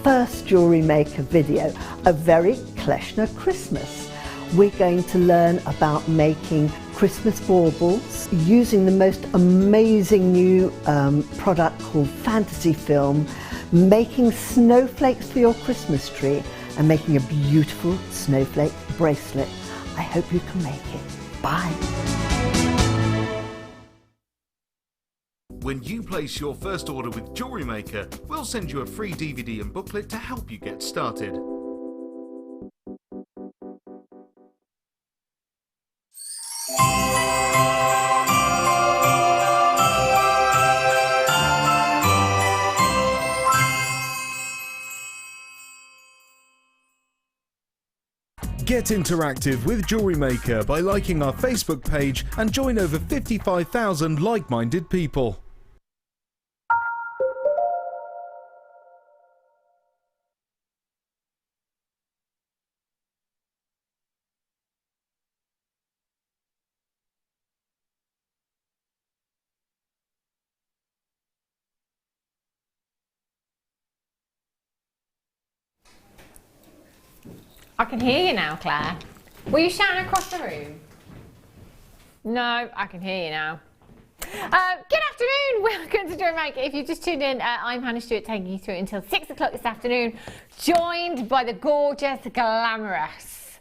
first Jewellery Maker video, a very Kleshner Christmas. We're going to learn about making Christmas baubles using the most amazing new product called Fantasy Film, making snowflakes for your Christmas tree and making a beautiful snowflake bracelet. I hope you can make it. Bye. When you place your first order with Jewellery Maker, we'll send you a free DVD and booklet to help you get started. Get interactive with Jewellery Maker by liking our Facebook page and join over 55,000 like-minded people. I can hear you now, Claire. Were you shouting across the room? No, I can hear you now. Good afternoon, welcome to Jewellery Maker. If you just tuned in, I'm Hannah Stuart, taking you through until 6 o'clock this afternoon, joined by the gorgeous, glamorous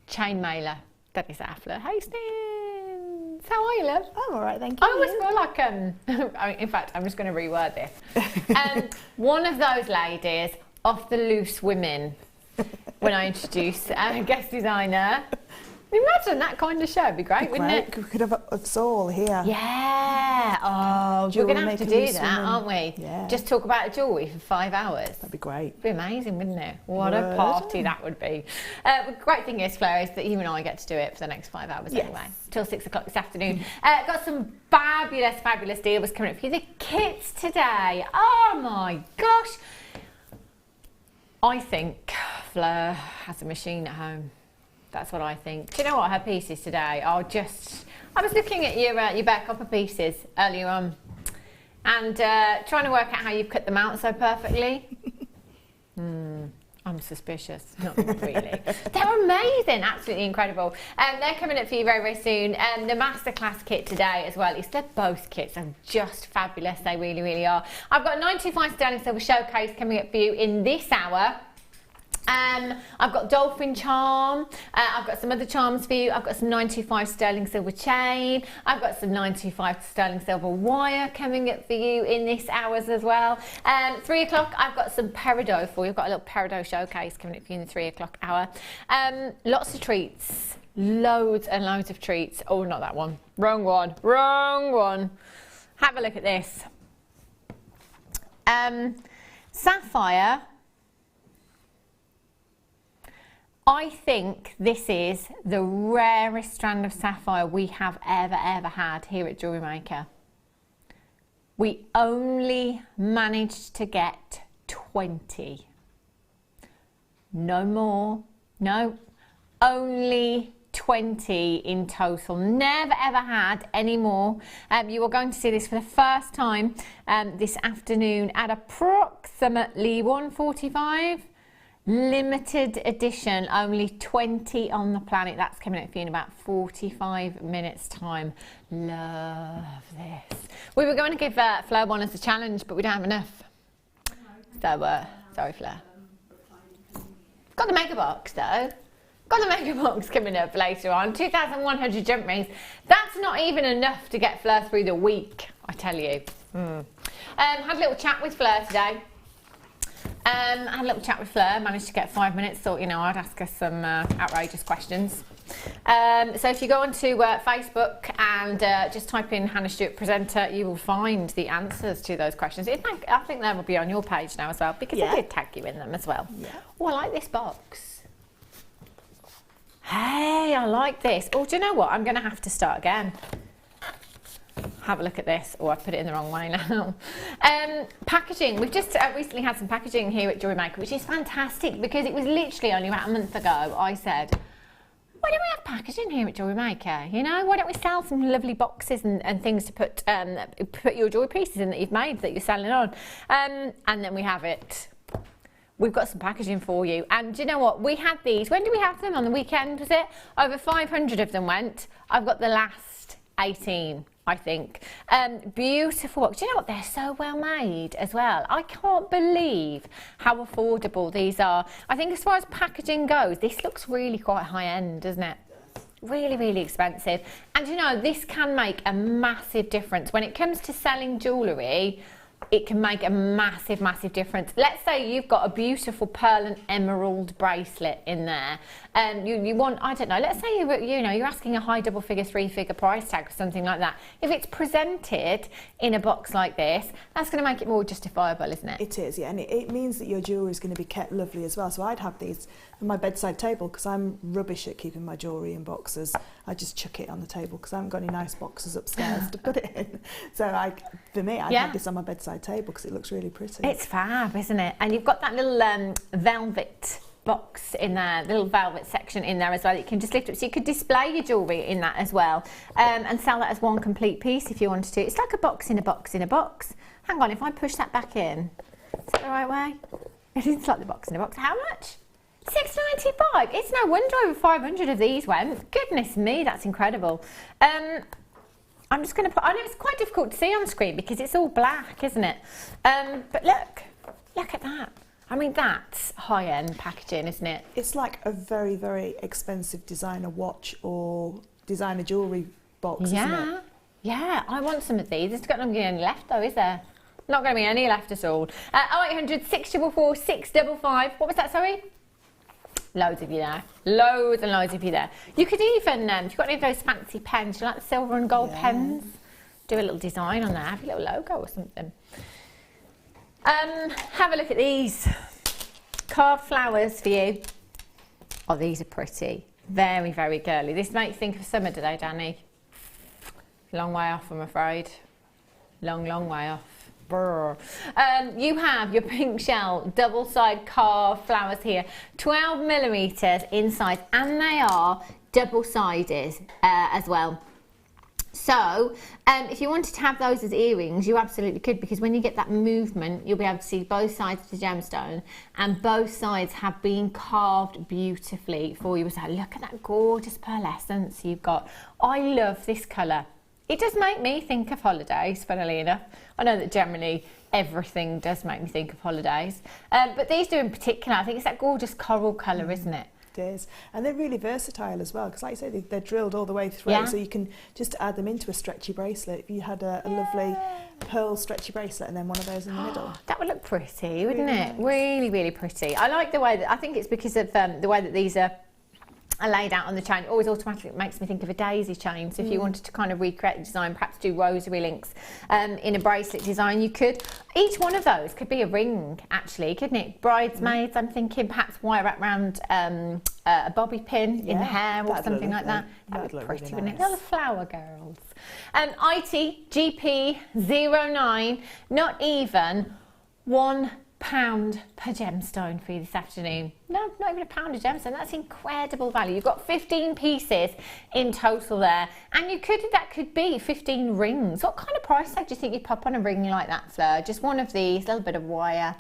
chainmailer, that is Fleur Hastings. How are you, love? I'm all right, thank you. I always feel like, in fact, I'm just going to reword this. One of those ladies off the loose women when I introduce a guest designer. Imagine that kind of show, it'd be great, wouldn't it? We could have us all here. Yeah. Oh, we're going to have to do that, aren't we? Yeah. Just talk about jewellery for 5 hours. That'd be great. It'd be amazing, wouldn't it? What a party that would be. The great thing is, Fleur, is that you and I get to do it for the next 5 hours anyway, till 6 o'clock this afternoon. Got some fabulous, fabulous deals coming up for you. The kits today, oh my gosh. I think Fleur has a machine at home. That's what I think. Do you know what her pieces today are just... I was looking at your bare copper pieces earlier on and trying to work out how you've cut them out so perfectly. I'm suspicious. Not really. They're amazing, absolutely incredible. They're coming up for you very, very soon. The masterclass kit today as well. They're both kits are just fabulous. They really, really are. I've got a 925 sterling silver showcase coming up for you in this hour. I've got dolphin charm, I've got some other charms for you, I've got some 925 sterling silver chain, I've got some 925 sterling silver wire coming up for you in this hours as well. 3 o'clock I've got some peridot for you, I've got a little peridot showcase coming up for you in the 3 o'clock hour. Lots of treats, loads and loads of treats. Oh, not that one, wrong one, wrong one. Have a look at this. Sapphire. I think this is the rarest strand of sapphire we have ever had here at Jewellery Maker. We only managed to get 20. No more, no, only 20 in total. Never ever had any more. You are going to see this for the first time this afternoon at approximately 1:45. Limited edition, only 20 on the planet. That's coming up for you in about 45 minutes time. Love this. We were going to give Fleur one as a challenge, but we don't have enough. So, sorry Fleur. Got the mega box though. Got the mega box coming up later on. 2,100 jump rings. That's not even enough to get Fleur through the week, I tell you. Had a little chat with Fleur today. Had a little chat with Fleur, managed to get 5 minutes, thought, you know, I'd ask her some outrageous questions. So if you go onto Facebook and just type in Hannah Stuart Presenter, you will find the answers to those questions. In fact, I think they will be on your page now as well, because I did tag you in them as well. Yeah. Oh, I like this box. Hey, I like this. Oh, do you know what? I'm going to have to start again. Have a look at this. Oh, I put it in the wrong way now. Packaging. We've just recently had some packaging here at Jewellery Maker, which is fantastic because it was literally only about a month ago I said, why don't we have packaging here at Jewellery Maker? You know, why don't we sell some lovely boxes and things to put your jewellery pieces in that you've made that you're selling on? And then we have it. we've got some packaging for you. And do you know what? We had these. When did we have them? On the weekend, was it? Over 500 of them went. I've got the last 18, I think. Beautiful. Do you know what? They're so well made as well. I can't believe how affordable these are. I think as far as packaging goes, this looks really quite high end, doesn't it? Really, really expensive. And you know, this can make a massive difference. When it comes to selling jewellery, it can make a massive, massive difference. Let's say you've got a beautiful pearl and emerald bracelet in there, and you want, I don't know, let's say you're asking a high double figure, 3-figure price tag or something like that. If it's presented in a box like this, that's going to make it more justifiable, isn't it? It is, yeah, and it means that your jewellery is going to be kept lovely as well. So I'd have these on my bedside table because I'm rubbish at keeping my jewellery in boxes. I just chuck it on the table because I haven't got any nice boxes upstairs to put it in. So for me, I'd have this on my bedside table because it looks really pretty. It's fab, isn't it? And you've got that little velvet box in there, little velvet section in there as well. You can just lift it, so you could display your jewellery in that as well, and sell that as one complete piece if you wanted to. It's like a box in a box in a box. Hang on, if I push that back in, is that the right way? It is like the box in a box. How much? £6.95. It's no wonder over 500 of these went. Goodness me, that's incredible. I'm just going to put, I know it's quite difficult to see on screen because it's all black, isn't it? But look at that. I mean, that's high-end packaging, isn't it? It's like a very, very expensive designer watch or designer jewellery box, isn't it? Yeah, I want some of these. There's not going to be any left though, is there? Not going to be any left at all. 0800 644 655. What was that, sorry? Loads of you there. Loads and loads of you there. You could even, if you've got any of those fancy pens, you like the silver and gold pens? Do a little design on there, have a little logo or something. Have a look at these. Carved flowers for you. Oh, these are pretty. Very, very girly. This makes you think of summer today, Danny. Long way off, I'm afraid. Long, long way off. Brr. You have your pink shell double-side carved flowers here, 12mm in size, and they are double-sided as well. So if you wanted to have those as earrings, you absolutely could, because when you get that movement, you'll be able to see both sides of the gemstone, and both sides have been carved beautifully for you. So look at that gorgeous pearlescence you've got. I love this colour. It does make me think of holidays, funnily enough. I know that generally everything does make me think of holidays. But these do in particular. I think it's that gorgeous coral colour, isn't it? It is. And they're really versatile as well, because like I say, they're drilled all the way through, so you can just add them into a stretchy bracelet. If you had a lovely pearl stretchy bracelet and then one of those in the middle. That would look pretty, wouldn't Really it? nice. Really, really pretty. I like the way that, I think it's because of the way that these are laid out on the chain. It always automatically makes me think of a daisy chain. So if you wanted to kind of recreate the design, perhaps do rosary links in a bracelet design, you could. Each one of those could be a ring, actually, couldn't it? Bridesmaids, I'm thinking perhaps wire wrap around a bobby pin in the hair or something like that. That would look pretty, wouldn't it? Little flower girls. IT GP09, not even £1 per gemstone for you this afternoon. No, not even £1 a gemstone. That's incredible value. You've got 15 pieces in total there, and that could be 15 rings. What kind of price tag do you think you'd pop on a ring like that, Fleur? Just one of these, a little bit of wire.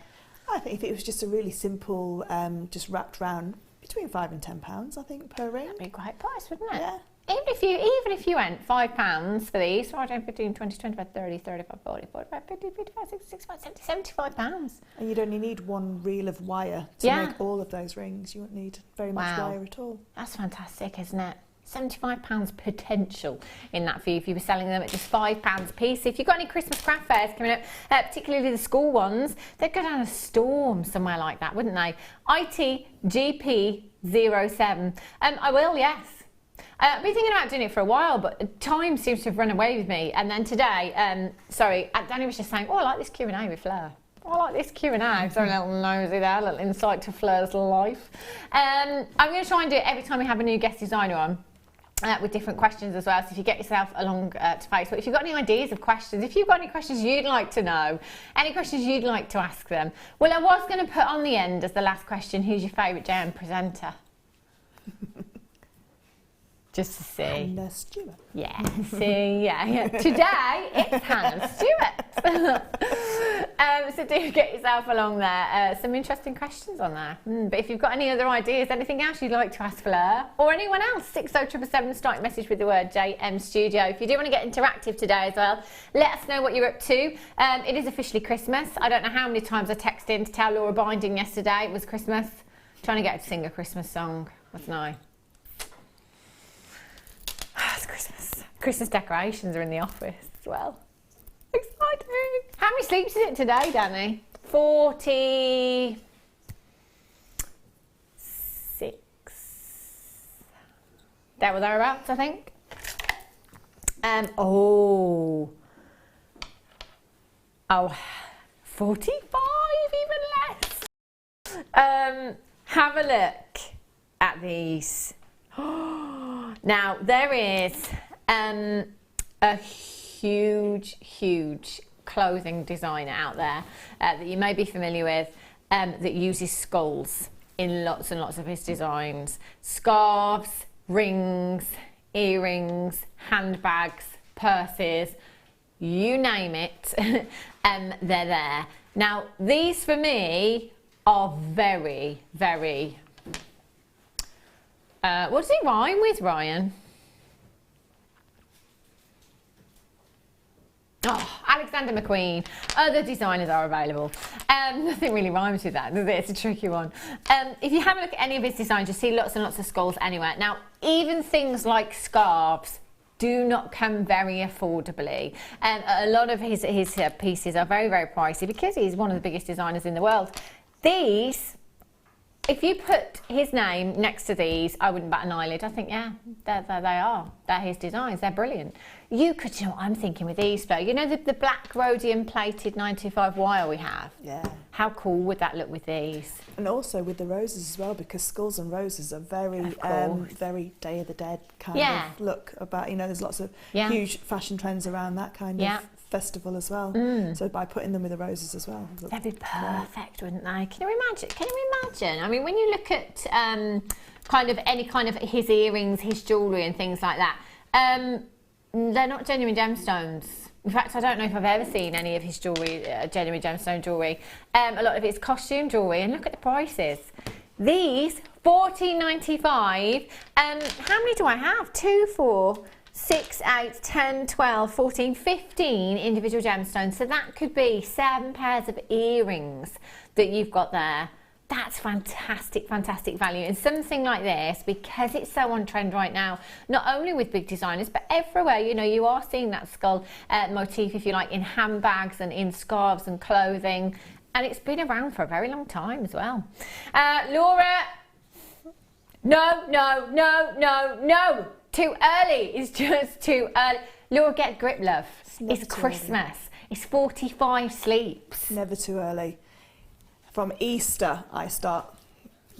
I think if it was just a really simple, just wrapped round, between £5 and £10, I think, per ring. That'd be a great price, wouldn't it? Yeah. Even if you went £5 for these, 5, 10, 15, 20, 25, 30, 35, 40, 45, 50, 55, 60, 65, 70, £75. And you'd only need one reel of wire to make all of those rings. You wouldn't need very much wire at all. That's fantastic, isn't it? £75 potential in that for you if you were selling them at just £5 a piece. If you've got any Christmas craft fairs coming up, particularly the school ones, they'd go down a storm somewhere like that, wouldn't they? ITGP07. I will, yes. I've been thinking about doing it for a while, but time seems to have run away with me. And then today, Danny was just saying, oh, I like this Q&A with Fleur. I like this Q&A, so a little nosy there, a little insight to Fleur's life. I'm going to try and do it every time we have a new guest designer on. With different questions as well, so if you get yourself along to Facebook, if you've got any ideas of questions, if you've got any questions you'd like to know, any questions you'd like to ask them, well, I was going to put on the end as the last question, who's your favourite JM presenter? Just to see. Hannah Stuart. Yeah, see, yeah. Today, it's Hannah Stuart. So do get yourself along there. Some interesting questions on there. But if you've got any other ideas, anything else you'd like to ask Fleur or anyone else, 60777, start your message with the word JM Studio. If you do want to get interactive today as well, let us know what you're up to. It is officially Christmas. I don't know how many times I texted in to tell Laura Binding yesterday it was Christmas. Trying to get her to sing a Christmas song. What's nice? It's Christmas. Christmas decorations are in the office as well. Exciting. How many sleeps is it today, Danny? 46. There or thereabouts, I think. Oh, 45, even less. Have a look at these. Now, there is a huge clothing designer out there that you may be familiar with that uses skulls in lots and lots of his designs. Scarves, rings, earrings, handbags, purses, you name it, they're there. Now, these for me are very, very... what does it rhyme with, Ryan? Oh, Alexander McQueen. Other designers are available. Nothing really rhymes with that, does it? It's a tricky one. If you have a look at any of his designs, you'll see lots and lots of skulls anywhere. Now, even things like scarves do not come very affordably. A lot of his pieces are very, very pricey because he's one of the biggest designers in the world. These, if you put his name next to these, I wouldn't bat an eyelid. I think, yeah, there they are. They're his designs. They're brilliant. You could, you know what I'm thinking with these, Fleur? You know the black rhodium plated 925 wire we have? Yeah. How cool would that look with these? And also with the roses as well, because skulls and roses are very, very Day of the Dead kind of look. About, you know, there's lots of huge fashion trends around that kind of festival as well. So by putting them with the roses as well, they'd be perfect, wouldn't they? Can you imagine? Can you imagine? I mean, when you look at kind of any kind of his earrings, his jewellery and things like that, they're not genuine gemstones. In fact, I don't know if I've ever seen any of his jewellery, genuine gemstone jewellery. A lot of it's costume jewellery, and look at the prices. These, $14.95. How many do I have? 2, 4, 6, 8, 10, 12, 14, 15 individual gemstones. So that could be 7 pairs of earrings that you've got there. That's fantastic, fantastic value. And something like this, because it's so on trend right now, not only with big designers, but everywhere, you know, you are seeing that skull motif, if you like, in handbags and in scarves and clothing. And it's been around for a very long time as well. Laura, no. Too early. It's just too early. Laura, get a grip, love. It's Christmas. It's 45 sleeps. Never too early. From Easter, I start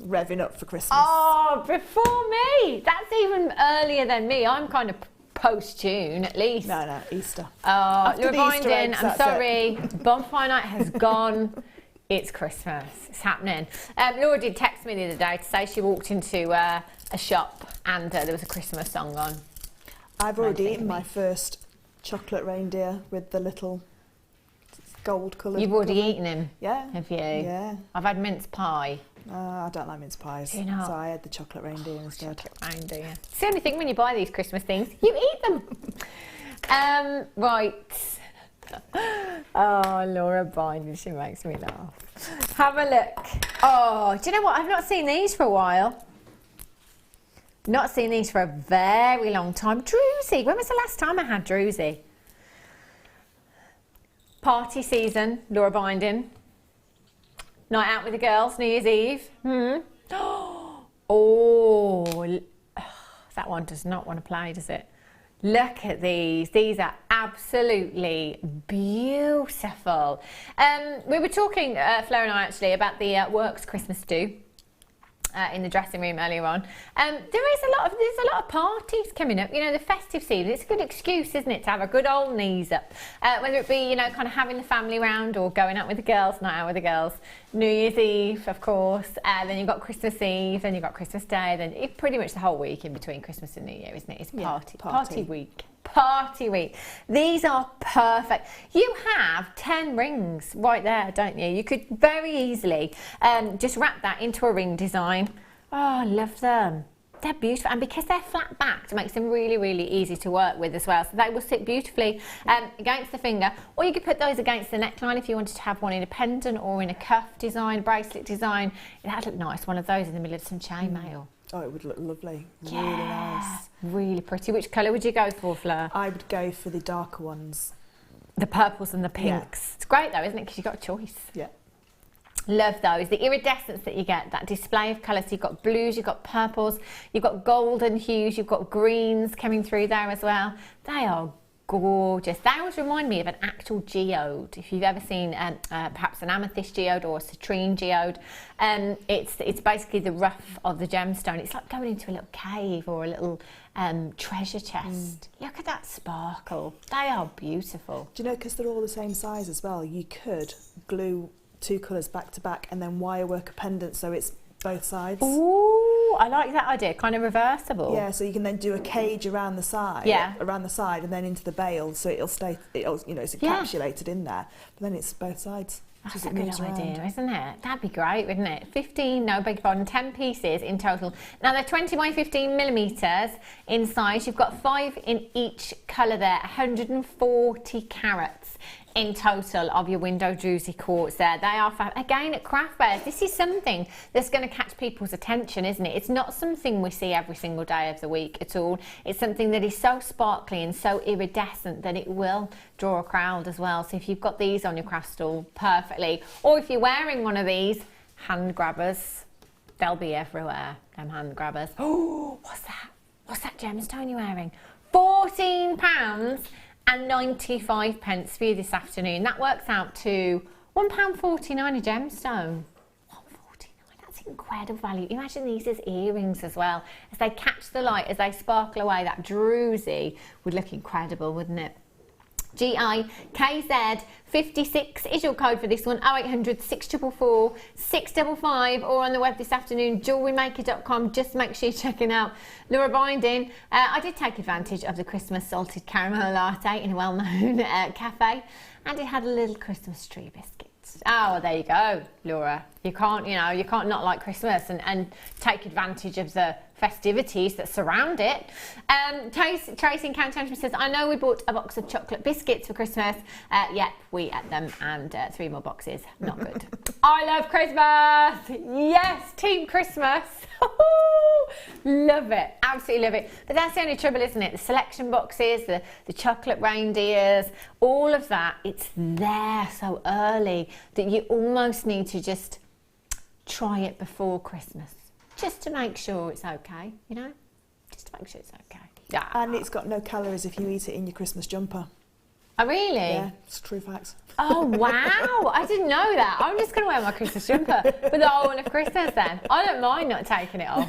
revving up for Christmas. Oh, before me. That's even earlier than me. I'm kind of post-June, at least. No, Easter. Oh, Laura Binding, I'm sorry. Bonfire night has gone. It's Christmas. It's happening. Laura did text me the other day to say she walked into a shop and there was a Christmas song on. I've already eaten my first chocolate reindeer with the little gold colour. You've already eaten him? Yeah. Have you? Yeah. I've had mince pie. I don't like mince pies. Do you not? So I had the chocolate reindeer instead. Chocolate reindeer. It's the only thing when you buy these Christmas things, you eat them. Right. Oh, Laura Binding, she makes me laugh. Have a look. Oh, do you know what? I've not seen these for a while. Not seen these for a very long time. Druzy. When was the last time I had druzy? Party season, Laura Binding. Night out with the girls, New Year's Eve. Oh, that one does not want to play, does it? Look at these. These are absolutely beautiful. We were talking, Fleur and I, actually, about the Works Christmas do. in the dressing room earlier on. There's a lot of parties coming up. You know, the festive season. It's a good excuse, isn't it, to have a good old knees up. Whether it be, you know, kind of having the family round or going out with the girls, night out with the girls. New Year's Eve, of course. Then you've got Christmas Eve. Then you've got Christmas Day. Then pretty much the whole week in between Christmas and New Year, isn't it? It's party week. Party week. These are perfect. You have 10 rings right there, don't you? You could very easily just wrap that into a ring design. Oh, I love them. They're beautiful, and because they're flat backed, it makes them really, really easy to work with as well. So they will sit beautifully against the finger, or you could put those against the neckline if you wanted to have one in a pendant or in a cuff design, bracelet design. It'd look nice, one of those in the middle of some chainmail. Oh, it would look lovely. Yeah, really nice. Really pretty. Which colour would you go for, Fleur? I would go for the darker ones. The purples and the pinks. Yeah. It's great though, isn't it? Because you've got a choice. Yeah. Love those. The iridescence that you get, that display of colours. So you've got blues, you've got purples, you've got golden hues, you've got greens coming through there as well. They are gorgeous. They always remind me of an actual geode. If you've ever seen perhaps an amethyst geode or a citrine geode, it's basically the rough of the gemstone. It's like going into a little cave or a little treasure chest. Look at that sparkle. They are beautiful. Do you know, because they're all the same size as well, you could glue 2 colours back to back and then wire work a pendant so it's both sides. Ooh, I like that idea, kind of reversible. Yeah, so you can then do a cage around the side, and then into the bail, so it's encapsulated in there. But then it's both sides. That's a good idea, isn't it? That'd be great, wouldn't it? 10 pieces in total. Now they're 20 by 15 millimetres in size. You've got 5 in each colour there, 140 carats in total of your window druzy quartz there. They are, again, at craft fairs, this is something that's going to catch people's attention, isn't it? It's not something we see every single day of the week at all. It's something that is so sparkly and so iridescent that it will draw a crowd as well. So if you've got these on your craft stall, perfectly. Or if you're wearing one of these, hand grabbers, they'll be everywhere, them hand grabbers. Oh, what's that? What's that gemstone you're wearing? £14 and 95 pence for you this afternoon. That works out to £1.49 a gemstone. £1.49, that's incredible value. Imagine these as earrings as well. As they catch the light, as they sparkle away, that druzy would look incredible, wouldn't it? GIKZ 56 is your code for this one. 0800 644 655, or on the web this afternoon, JewelleryMaker.com. Just make sure you're checking out Laura Binding. I did take advantage of the Christmas salted caramel latte in a well-known cafe, and it had a little Christmas tree biscuit. Oh, well, there you go, Laura. You can't not like Christmas and take advantage of the festivities that surround it. Tracy in County Antrim says, I know we bought a box of chocolate biscuits for Christmas. Yep, we ate them, and 3 more boxes. Not good. I love Christmas. Yes, Team Christmas. Love it. Absolutely love it. But that's the only trouble, isn't it? The selection boxes, the chocolate reindeers, all of that, it's there so early that you almost need to just try it before Christmas. Just to make sure it's okay, you know? Just to make sure it's okay. Yeah. And it's got no calories if you eat it in your Christmas jumper. Oh, really? Yeah, it's true facts. Oh, wow. I didn't know that. I'm just going to wear my Christmas jumper for the whole of Christmas then. I don't mind not taking it off.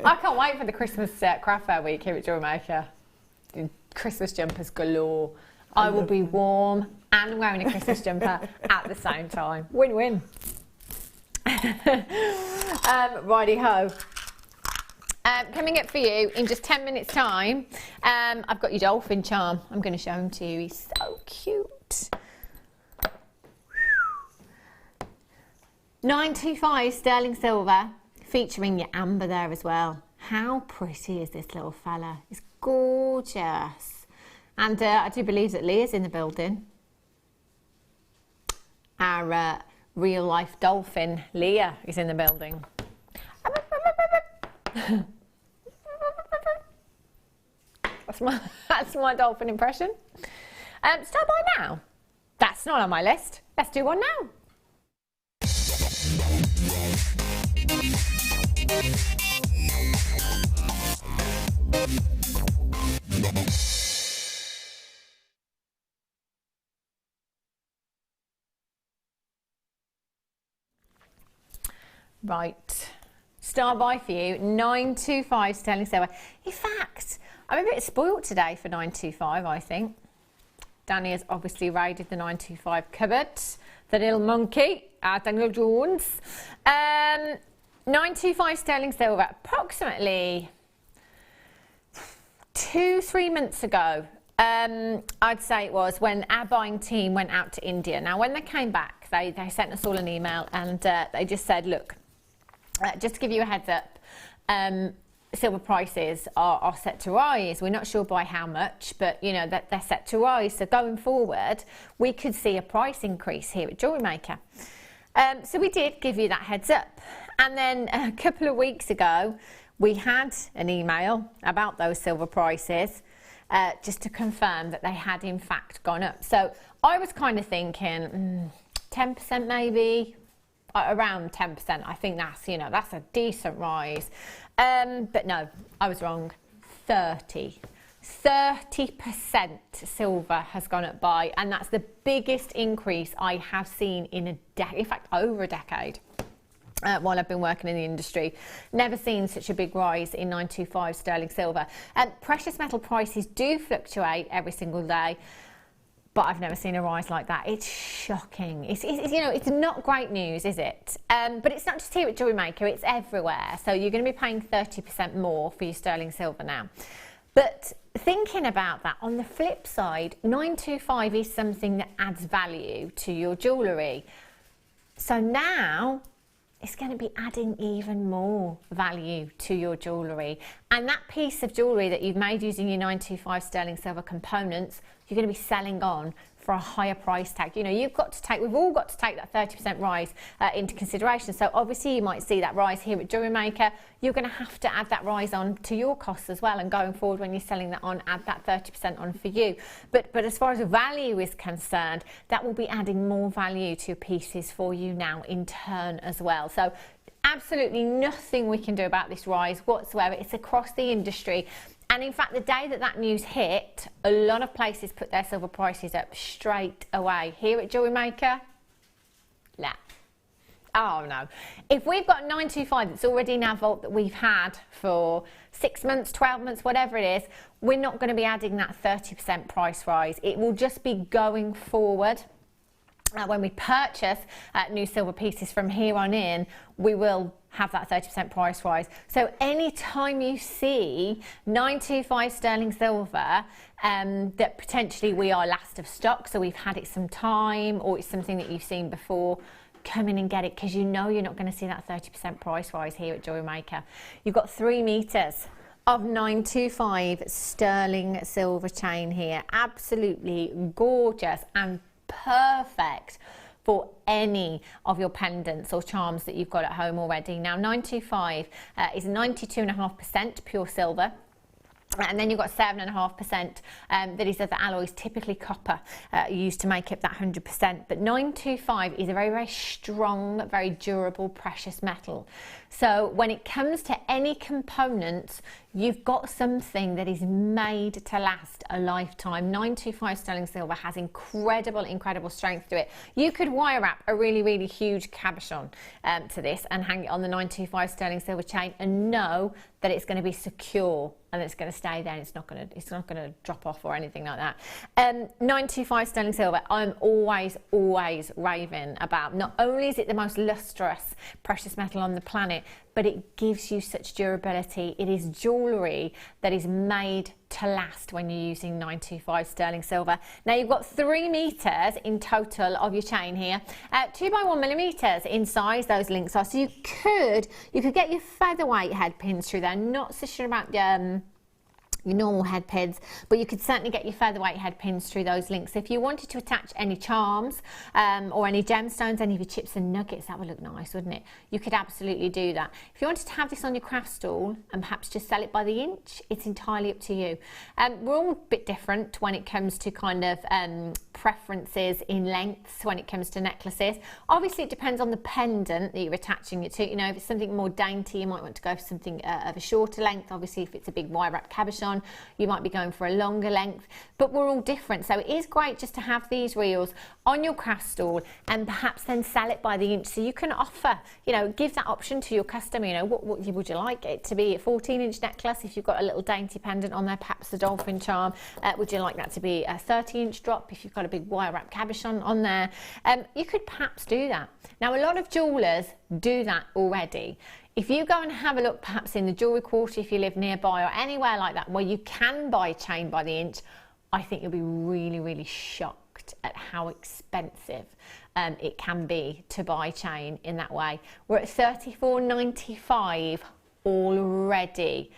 I can't wait for the Christmas craft fair week here at Jewellery Maker. Christmas jumpers galore. I will be warm and wearing a Christmas jumper at the same time. Win-win. Righty-ho. Coming up for you in just 10 minutes time, I've got your dolphin charm. I'm going to show him to you. He's so cute. 925 sterling silver, featuring your amber there as well. How pretty is this little fella? He's gorgeous. And I do believe that Leah's in the building. Our real life dolphin, Leah, is in the building. That's my dolphin impression. Start by now. That's not on my list. Let's do one now. Right. star buy for you, 925 sterling silver. In fact, I'm a bit spoilt today for 925, I think. Danny has obviously raided the 925 cupboard. The little monkey, Daniel Jones. 925 sterling silver, approximately 2-3 months ago, I'd say it was, when our buying team went out to India. Now, when they came back, they sent us all an email, and they just said, look, just to give you a heads up, silver prices are set to rise. We're not sure by how much, but you know that they're set to rise. So going forward, we could see a price increase here at Jewellery Maker. So we did give you that heads up. And then a couple of weeks ago, we had an email about those silver prices, just to confirm that they had in fact gone up. So I was kind of thinking 10% maybe, around 10%. I think that's, you know, that's a decent rise. But no, I was wrong. 30% silver has gone up by, and that's the biggest increase I have seen in in fact, over a decade. While I've been working in the industry, never seen such a big rise in 925 sterling silver. Precious metal prices do fluctuate every single day, but I've never seen a rise like that. It's shocking. It's you know, it's not great news, is it? But it's not just here at Jewellery Maker, it's everywhere. So you're going to be paying 30% more for your sterling silver now. But thinking about that, on the flip side, 925 is something that adds value to your jewellery. So now it's going to be adding even more value to your jewellery. And that piece of jewellery that you've made using your 925 sterling silver components, you're going to be selling on for a higher price tag. You know, we've all got to take that 30% rise into consideration. So obviously you might see that rise here at Jewellery Maker. You're going to have to add that rise on to your costs as well, and going forward when you're selling that on, add that 30% on for you. But as far as value is concerned, that will be adding more value to your pieces for you now in turn as well. So absolutely nothing we can do about this rise whatsoever. It's across the industry. And in fact, the day that that news hit, a lot of places put their silver prices up straight away. Here at Jewellery Maker, nah. Oh no. If we've got 925 that's already in our vault that we've had for 6 months, 12 months, whatever it is, we're not going to be adding that 30% price rise. It will just be going forward. When we purchase new silver pieces from here on in, we will have that 30% price rise. So anytime you see 925 sterling silver that potentially we are last of stock, so we've had it some time, or it's something that you've seen before, come in and get it, because you know you're not going to see that 30% price rise here at Jewellery Maker. You've got 3 meters of 925 sterling silver chain here. Absolutely gorgeous and perfect for any of your pendants or charms that you've got at home already. Now 925 is 92.5% pure silver. And then you've got 7.5% that is other alloys, typically copper, used to make up that 100%. But 925 is a very, very strong, very durable, precious metal. So when it comes to any components, you've got something that is made to last a lifetime. 925 sterling silver has incredible strength to it. You could wire wrap a really, really huge cabochon to this and hang it on the 925 sterling silver chain and know that it's going to be secure and it's going to stay there, and it's not going to drop off or anything like that. 925 sterling silver, I'm always raving about. Not only is it the most lustrous precious metal on the planet, but it gives you such durability. It is jewellery that is made to last when you're using 925 sterling silver. Now you've got 3 meters in total of your chain here, 2 by 1 millimeters in size those links are. So you could get your featherweight head pins through there. Not so sure about your normal head pins, but you could certainly get your featherweight head pins through those links. If you wanted to attach any charms or any gemstones, any of your chips and nuggets, that would look nice, wouldn't it? You could absolutely do that. If you wanted to have this on your craft stall and perhaps just sell it by the inch, it's entirely up to you. We're all a bit different when it comes to kind of preferences in lengths when it comes to necklaces. Obviously it depends on the pendant that you're attaching it to. You know, if it's something more dainty, you might want to go for something of a shorter length. Obviously if it's a big wire wrap cabochon, on. You might be going for a longer length, but we're all different. So it is great just to have these reels on your craft stall and perhaps then sell it by the inch. So you can offer, you know, give that option to your customer. You know, what would you like it to be? A 14-inch necklace if you've got a little dainty pendant on there, perhaps the dolphin charm. Would you like that to be a 30-inch drop if you've got a big wire wrap cabochon on there? You could perhaps do that. Now, a lot of jewellers do that already. If you go and have a look perhaps in the jewellery quarter if you live nearby or anywhere like that where you can buy chain by the inch, I think you'll be really, really shocked at how expensive it can be to buy chain in that way. We're at $34.95 already.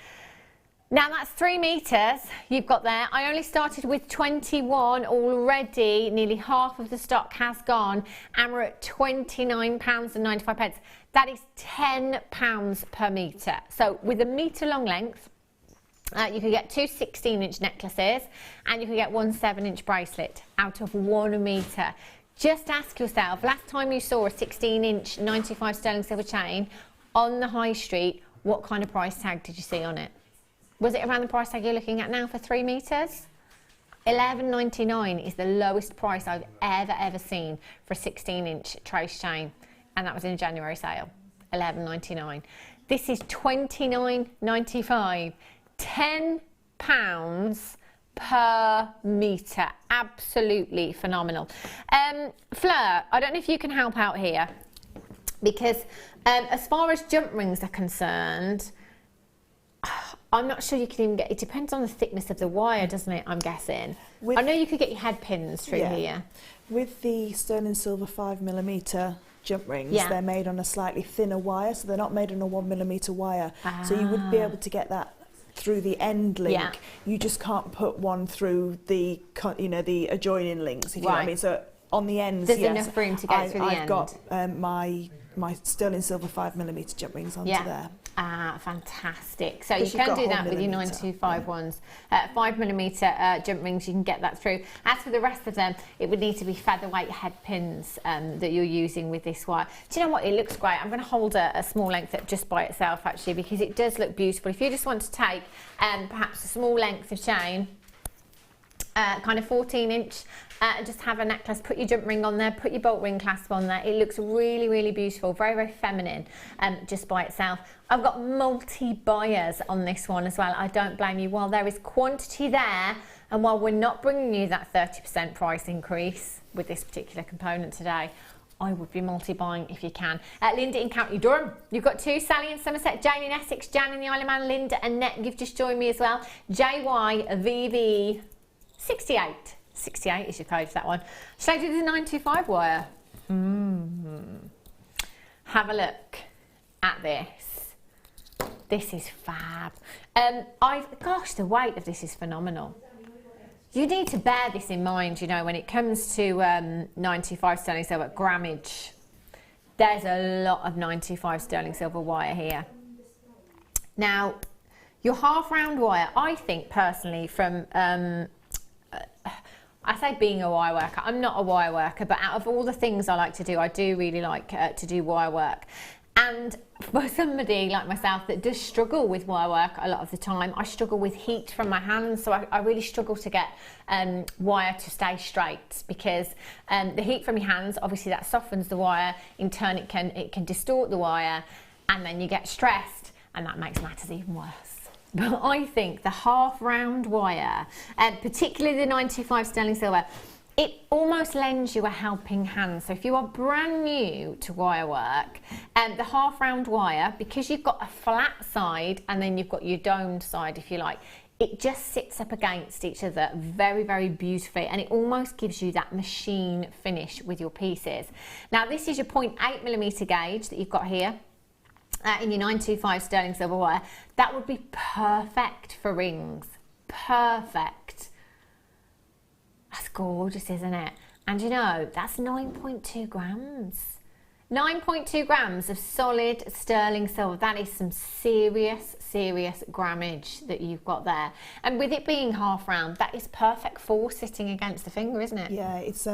Now that's 3 meters you've got there. I only started with 21 already. Nearly half of the stock has gone and we're at £29.95. That is £10 per metre. So with a metre long length, you could get 2 16-inch necklaces and you could get 1 7-inch bracelet out of 1 metre. Just ask yourself, last time you saw a 16-inch 95 sterling silver chain on the high street, what kind of price tag did you see on it? Was it around the price tag you're looking at now for 3 meters? $11.99 is the lowest price I've ever seen for a 16-inch trace chain. And that was in a January sale, $11.99. This is $29.95, £10 per metre. Absolutely phenomenal. Fleur, I don't know if you can help out here, because as far as jump rings are concerned, I'm not sure you can even get, it depends on the thickness of the wire, doesn't it, I'm guessing. I know you could get your head pins through here. With the sterling silver 5mm jump rings, they're made on a slightly thinner wire, so they're not made on a 1mm wire. So you would be able to get that through the end link. You just can't put one through the, you know, the adjoining links, if you know what I mean. So on the ends, there's enough room to get through the end. I've got my sterling silver 5mm jump rings onto there. Ah, fantastic. So you can do that with your 925 ones. 5mm jump rings, you can get that through. As for the rest of them, it would need to be featherweight head pins that you're using with this wire. Do you know what? It looks great. I'm going to hold a small length up just by itself, actually, because it does look beautiful. If you just want to take perhaps a small length of chain, kind of 14-inch, and just have a necklace, put your jump ring on there, put your bolt ring clasp on there. It looks really, really beautiful, very, very feminine just by itself. I've got multi-buyers on this one as well. I don't blame you. While there is quantity there, and while we're not bringing you that 30% price increase with this particular component today, I would be multi-buying if you can. Linda in County Durham. You've got 2, Sally in Somerset, Jane in Essex, Jan in the Isle of Man, Linda and Net, you've just joined me as well. JYVV 68. 68 is your code for that one. Shall I do the 925 wire? Have a look at this. This is fab. Gosh, the weight of this is phenomenal. You need to bear this in mind, you know, when it comes to 95 sterling silver grammage. There's a lot of 95 sterling silver wire here. Now, your half round wire, I think personally from I say being a wire worker, I'm not a wire worker, but out of all the things I like to do, I do really like to do wire work. And for somebody like myself that does struggle with wire work a lot of the time, I struggle with heat from my hands, so I really struggle to get wire to stay straight, because the heat from your hands, obviously that softens the wire, in turn it can distort the wire, and then you get stressed, and that makes matters even worse. But I think the half round wire, particularly the 95 sterling silver, it almost lends you a helping hand. So if you are brand new to wire work, the half round wire, because you've got a flat side and then you've got your domed side, if you like, it just sits up against each other very, very beautifully, and it almost gives you that machine finish with your pieces. Now this is your 0.8mm gauge that you've got here. In your 925 sterling silver wire, that would be perfect for rings. Perfect. That's gorgeous, isn't it? And you know, that's 9.2 grams. 9.2 grams of solid sterling silver. That is some serious grammage that you've got there. And with it being half round, that is perfect for sitting against the finger, isn't it? Yeah, it's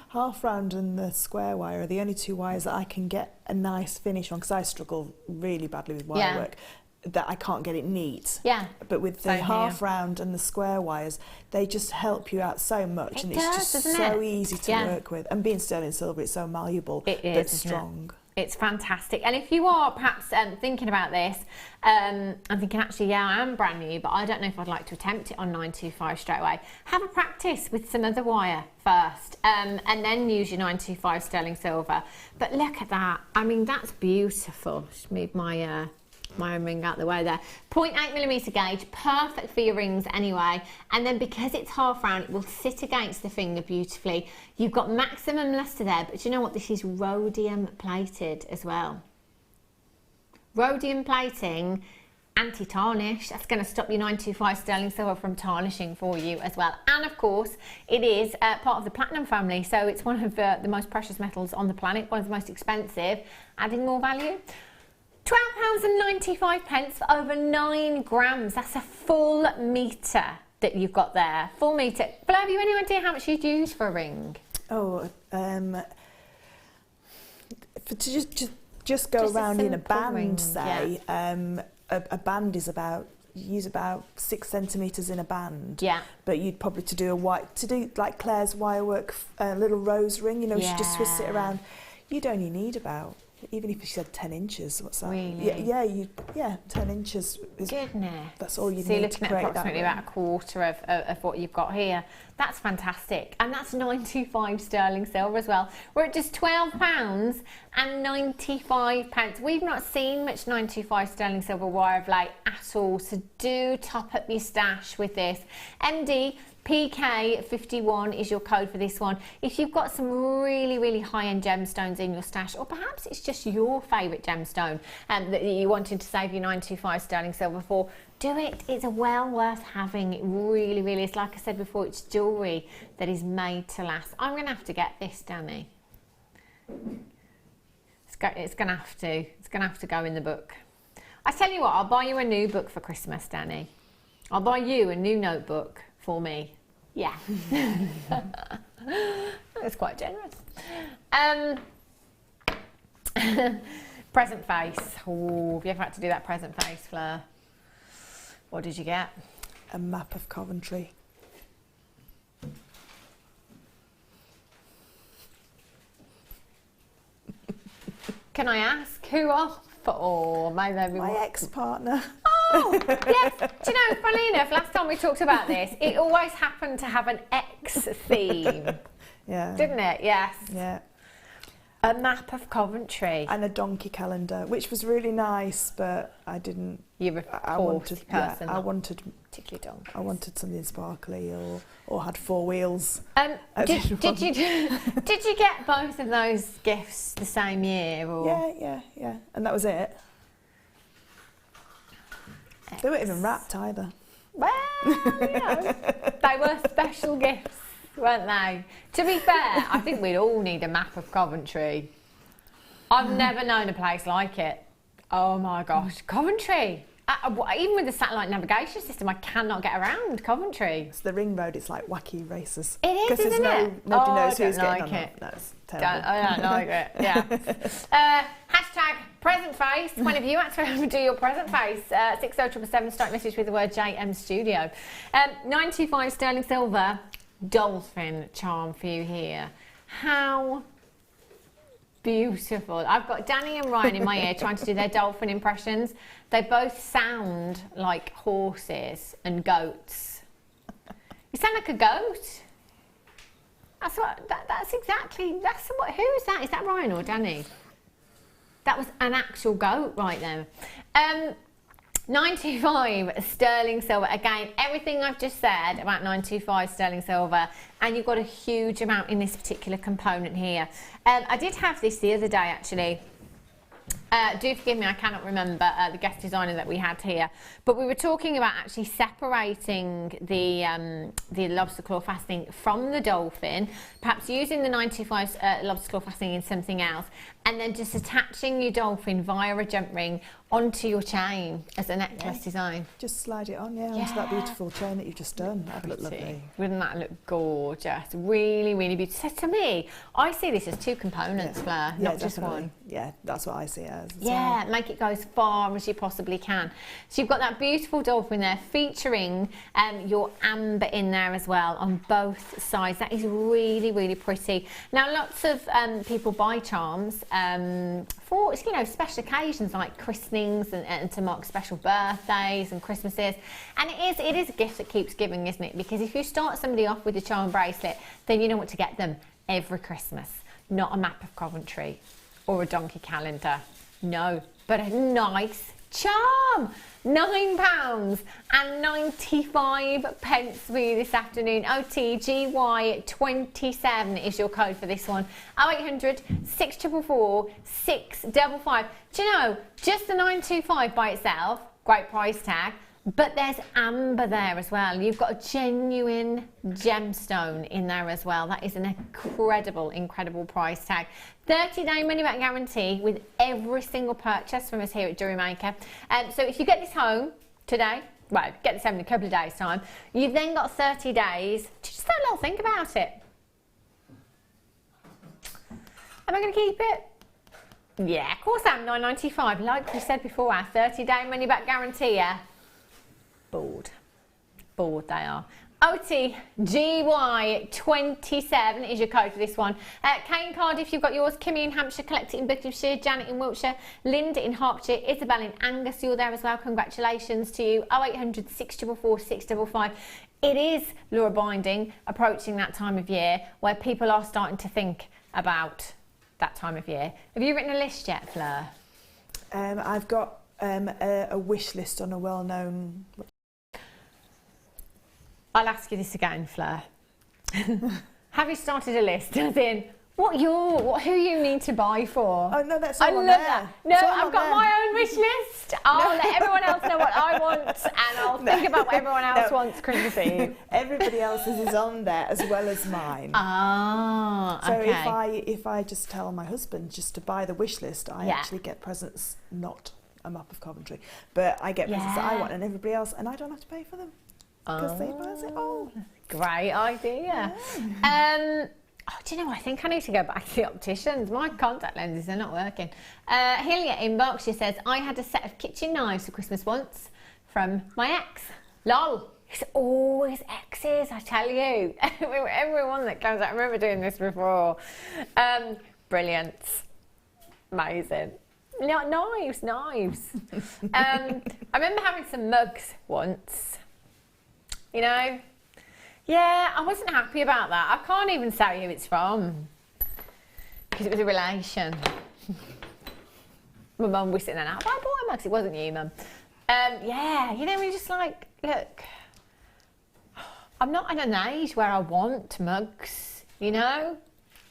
half round and the square wire are the only 2 wires that I can get a nice finish on, because I struggle really badly with wire work. that I can't get it neat. Yeah. But with the Same half here. round and the square wires, they just help you out so much, It and does, it's just doesn't so it? easy to Yeah. work with. And being sterling silver, it's so malleable It is, but isn't it? strong. It's fantastic. And if you are perhaps thinking about this and thinking, actually, yeah, I am brand new, but I don't know if I'd like to attempt it on 925 straight away, have a practice with some other wire first and then use your 925 sterling silver. But look at that. I mean, that's beautiful. Just move my my own ring out the way there. 0.8mm gauge, perfect for your rings anyway. And then because it's half round, it will sit against the finger beautifully. You've got maximum luster there, but you know what? This is rhodium plated as well. Rhodium plating, anti-tarnish. That's going to stop your 925 sterling silver from tarnishing for you as well. And of course, it is part of the platinum family, so it's one of the most precious metals on the planet, one of the most expensive, adding more value. £12.95 for over 9 grams. That's a full metre that you've got there. Full metre. Fleur, have you any idea how much you'd use for a ring? Oh, to just go Just a around in a simple band, ring, say, a band is about, you use about 6 centimetres in a band. Yeah. But you'd probably to do like Claire's wirework little rose ring, you know, she just twists it around. You'd only need about, even if you said 10 inches, what's that? Really? Yeah, 10 inches is, Goodness. that's all you So you're need to looking at create approximately that about a quarter of what you've got here. That's fantastic. And that's 925 sterling silver as well. We're at just £12.95. We've not seen much 925 sterling silver wire of late at all. So do top up your stash with this. MD PK51 is your code for this one. If you've got some really, really high-end gemstones in your stash, or perhaps it's just your favourite gemstone that you're wanting to save your 925 sterling silver for, do it. It's well worth having. It really, really is. Like I said before, it's jewellery that is made to last. I'm going to have to get this, Danny. It's going to have to go in the book. I tell you what, I'll buy you a new book for Christmas, Danny. I'll buy you a new notebook for me. Yeah. That's quite generous. Present face. Oh, have you ever had to do that present face, Fleur? What did you get? A map of Coventry. Can I ask who off? Or maybe My ex-partner. Oh, yes. Do you know, funnily enough, last time we talked about this, it always happened to have an X theme. Yeah. Didn't it? Yes. Yeah. A map of Coventry. And a donkey calendar, which was really nice, but I didn't. You're a I wanted person. I wanted particularly donkey. I wanted something sparkly or had 4 wheels. Did you get both of those gifts the same year? Or? Yeah. And that was it. They weren't even wrapped either. Well, you know, they were special gifts, weren't they? To be fair, I think we'd all need a map of Coventry. I've never known a place like it. Oh my gosh, Coventry. Even with the satellite navigation system, I cannot get around Coventry. It's the ring road, it's like wacky races. It is, isn't it? Nobody knows I who's don't getting like on. it. No, it's terrible. I don't like it, yeah. Hashtag present face. When have you had to do your present face? 60777, start message with the word JM Studio. 925 sterling silver, dolphin charm for you here. How beautiful. I've got Danny and Ryan in my ear trying to do their dolphin impressions. They both sound like horses and goats. You sound like a goat. That's what. That's exactly. That's what. Who is that? Is that Ryan or Danny? That was an actual goat right there. 925 sterling silver. Again, everything I've just said about 925 sterling silver, and you've got a huge amount in this particular component here. I did have this the other day actually. Do forgive me, I cannot remember the guest designer that we had here, but we were talking about actually separating the lobster claw fastening from the dolphin, perhaps using the 95 lobster claw fastening in something else, and then just attaching your dolphin via a jump ring onto your chain as a necklace design. Just slide it on, onto that beautiful chain that you've just done. That'd look lovely. Wouldn't that look gorgeous? Really, really beautiful. So to me, I see this as two components, Fleur, not just one. Yeah, that's what I see it as. Yeah, make it go as far as you possibly can. So you've got that beautiful dolphin there featuring your amber in there as well on both sides. That is really, really pretty. Now, lots of people buy charms for, you know, special occasions like christenings and to mark special birthdays and Christmases. And it is a gift that keeps giving, isn't it? Because if you start somebody off with a charm bracelet, then you know what to get them every Christmas. Not a map of Coventry or a donkey calendar. No, but a nice charm. £9.95 for you this afternoon. OTGY27 is your code for this one. 0800 644 655. Do you know, just the 925 by itself, great price tag, but there's amber there as well. You've got a genuine gemstone in there as well. That is an incredible, incredible price tag. 30-day money-back guarantee with every single purchase from us here at Jewellery Maker. So if you get this home today, well, get this home in a couple of days' time, you've then got 30 days to just have a little think about it. Am I going to keep it? Yeah, of course I'm. £9.95. Like we said before, our 30-day money-back guarantee, yeah. Bored they are. OTGY27 is your code for this one. Kane Cardiff, you've got yours. Kimmy in Hampshire, Collected in Buckinghamshire, Janet in Wiltshire, Linda in Hertfordshire, Isabel in Angus, you're there as well. Congratulations to you. 0800 644 655. It is Laura Binding, approaching that time of year where people are starting to think about that time of year. Have you written a list yet, Fleur? I've got a wish list on a well-known... I'll ask you this again, Fleur. Have you started a list? As in, who you need to buy for? Oh no, that's all I on love there. that. No, I've got my own wish list. I'll let everyone else know what I want, and I'll think about what everyone else wants Christmas Eve. Everybody else's is on there as well as mine. Ah, okay. So if I just tell my husband just to buy the wish list, I actually get presents, not a map of Coventry, but I get presents that I want, and everybody else, and I don't have to pay for them. Because they buy it all. Great idea. Do you know, I think I need to go back to the opticians. My contact lenses are not working. Hillier in Berkshire says, I had a set of kitchen knives for Christmas once from my ex. Lol. It's always exes, I tell you. Everyone that comes out, I remember doing this before. Brilliant. Amazing. No, knives. I remember having some mugs once. You know? Yeah, I wasn't happy about that. I can't even say who it's from. Because it was a relation. My mum was sitting there, I bought a mug, it wasn't you, Mum. Yeah, you know, we're just like, look, I'm not at an age where I want mugs, you know?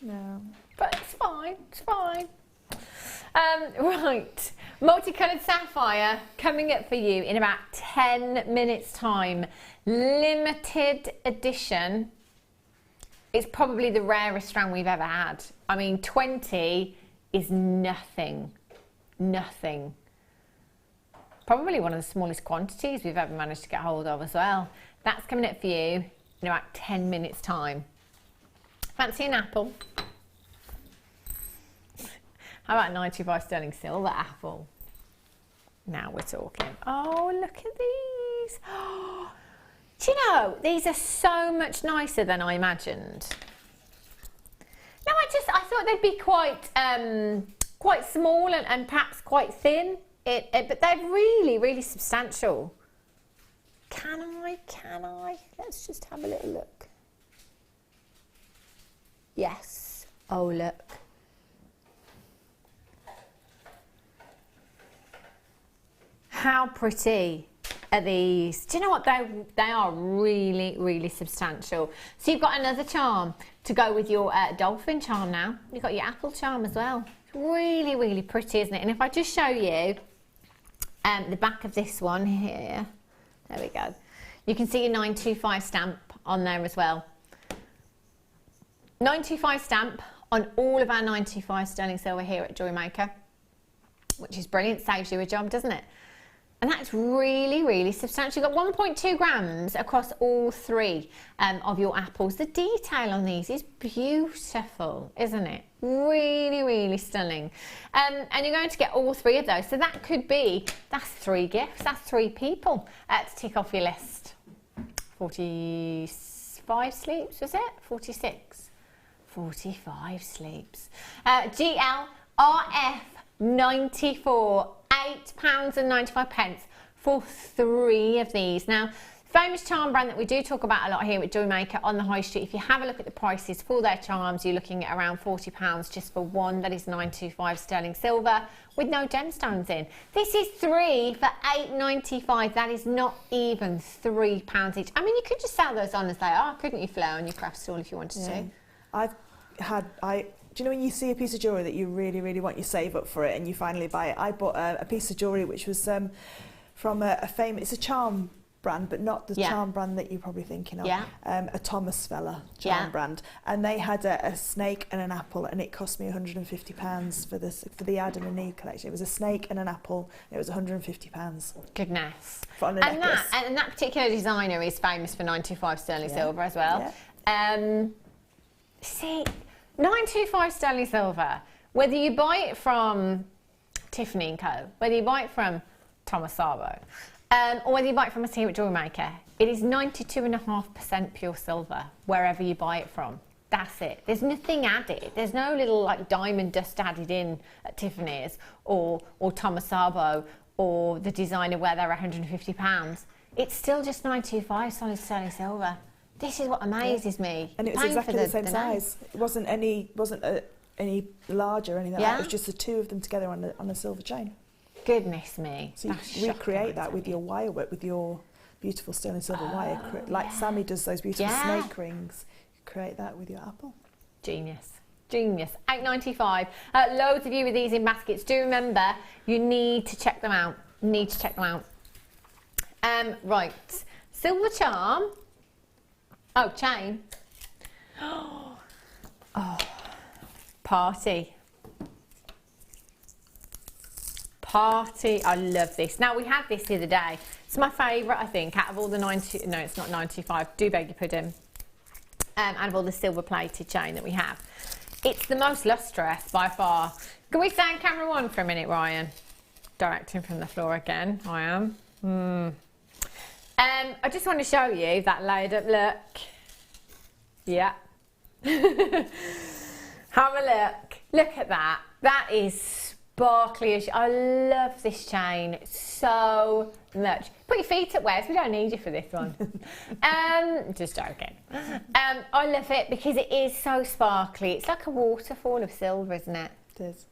No. But it's fine. Right, multicoloured sapphire coming up for you in about 10 minutes time. Limited edition. It's probably the rarest strand we've ever had. I mean, 20 is nothing. Probably one of the smallest quantities we've ever managed to get hold of as well. That's coming up for you in about 10 minutes time. Fancy an apple? How about 95 sterling silver apple? Now we're talking. Oh, look at these. Do you know, these are so much nicer than I imagined. No, I thought they'd be quite small and perhaps quite thin. But they're really, really substantial. Can I? Let's just have a little look. Yes. Oh, look. How pretty are these? Do you know what? They are really, really substantial. So you've got another charm to go with your dolphin charm now. You've got your apple charm as well. Really, really pretty, isn't it? And if I just show you the back of this one here, there we go. You can see your 925 stamp on there as well. 925 stamp on all of our 925 sterling silver here at Jewellery Maker, which is brilliant, saves you a job, doesn't it? And that's really, really substantial. You've got 1.2 grams across all three of your apples. The detail on these is beautiful, isn't it? Really, really stunning. And you're going to get all three of those. So that could be, that's 3 gifts, that's 3 people to tick off your list. 45 sleeps, was it? 46? 45 sleeps. GLRF 94. £8.95 for 3 of these. Now, famous charm brand that we do talk about a lot here at Jewellery Maker on the high street. If you have a look at the prices for their charms, you're looking at around £40 just for one. That is 925 sterling silver with no gemstones in. This is 3 for £8.95. That is not even £3 each. I mean, you could just sell those on as they are, couldn't you, Fleur, on your craft stall if you wanted to? Do you know when you see a piece of jewellery that you really, really want, you save up for it and you finally buy it? I bought a piece of jewellery which was from a famous, it's a charm brand, but not the charm brand that you're probably thinking of. A Thomas Fella charm brand. And they had a snake and an apple, and it cost me £150 for the Adam and Eve collection. It was a snake and an apple, and it was £150. Goodness. On a necklace. And that particular designer is famous for 925 sterling silver as well. See, 925 sterling silver, whether you buy it from Tiffany & Co, whether you buy it from Thomas Sabo, or whether you buy it from us here at Jewellery Maker, it is 92.5% pure silver wherever you buy it from. That's it. There's nothing added. There's no little like diamond dust added in at Tiffany's or Thomas Sabo or the designer where they're £150. It's still just 925 solid sterling silver. This is what amazes me. And it was exactly the same size. It wasn't any larger or anything like that. It was just the 2 of them together on a silver chain. Goodness me. So you recreate that with your wire work, with your beautiful sterling silver wire. Like Sammy does those beautiful snake rings. You create that with your apple. Genius. Genius. £8.95. Loads of you with these in baskets. Do remember, you need to check them out. Right. Silver charm. Oh, chain. Oh, party. Party. I love this. Now, we had this the other day. It's my favourite, I think, out of all the 90... No, it's not 95. Do beg your pudding. Out of all the silver-plated chain that we have. It's the most lustrous, by far. Can we stay on camera 1 for a minute, Ryan? Directing from the floor again. I am. I just want to show you that laid up look. Yeah. Have a look. Look at that. That is sparkly as... I love this chain so much. Put your feet up, Wes. We don't need you for this one. Just joking. I love it because it is so sparkly. It's like a waterfall of silver, isn't it? It is.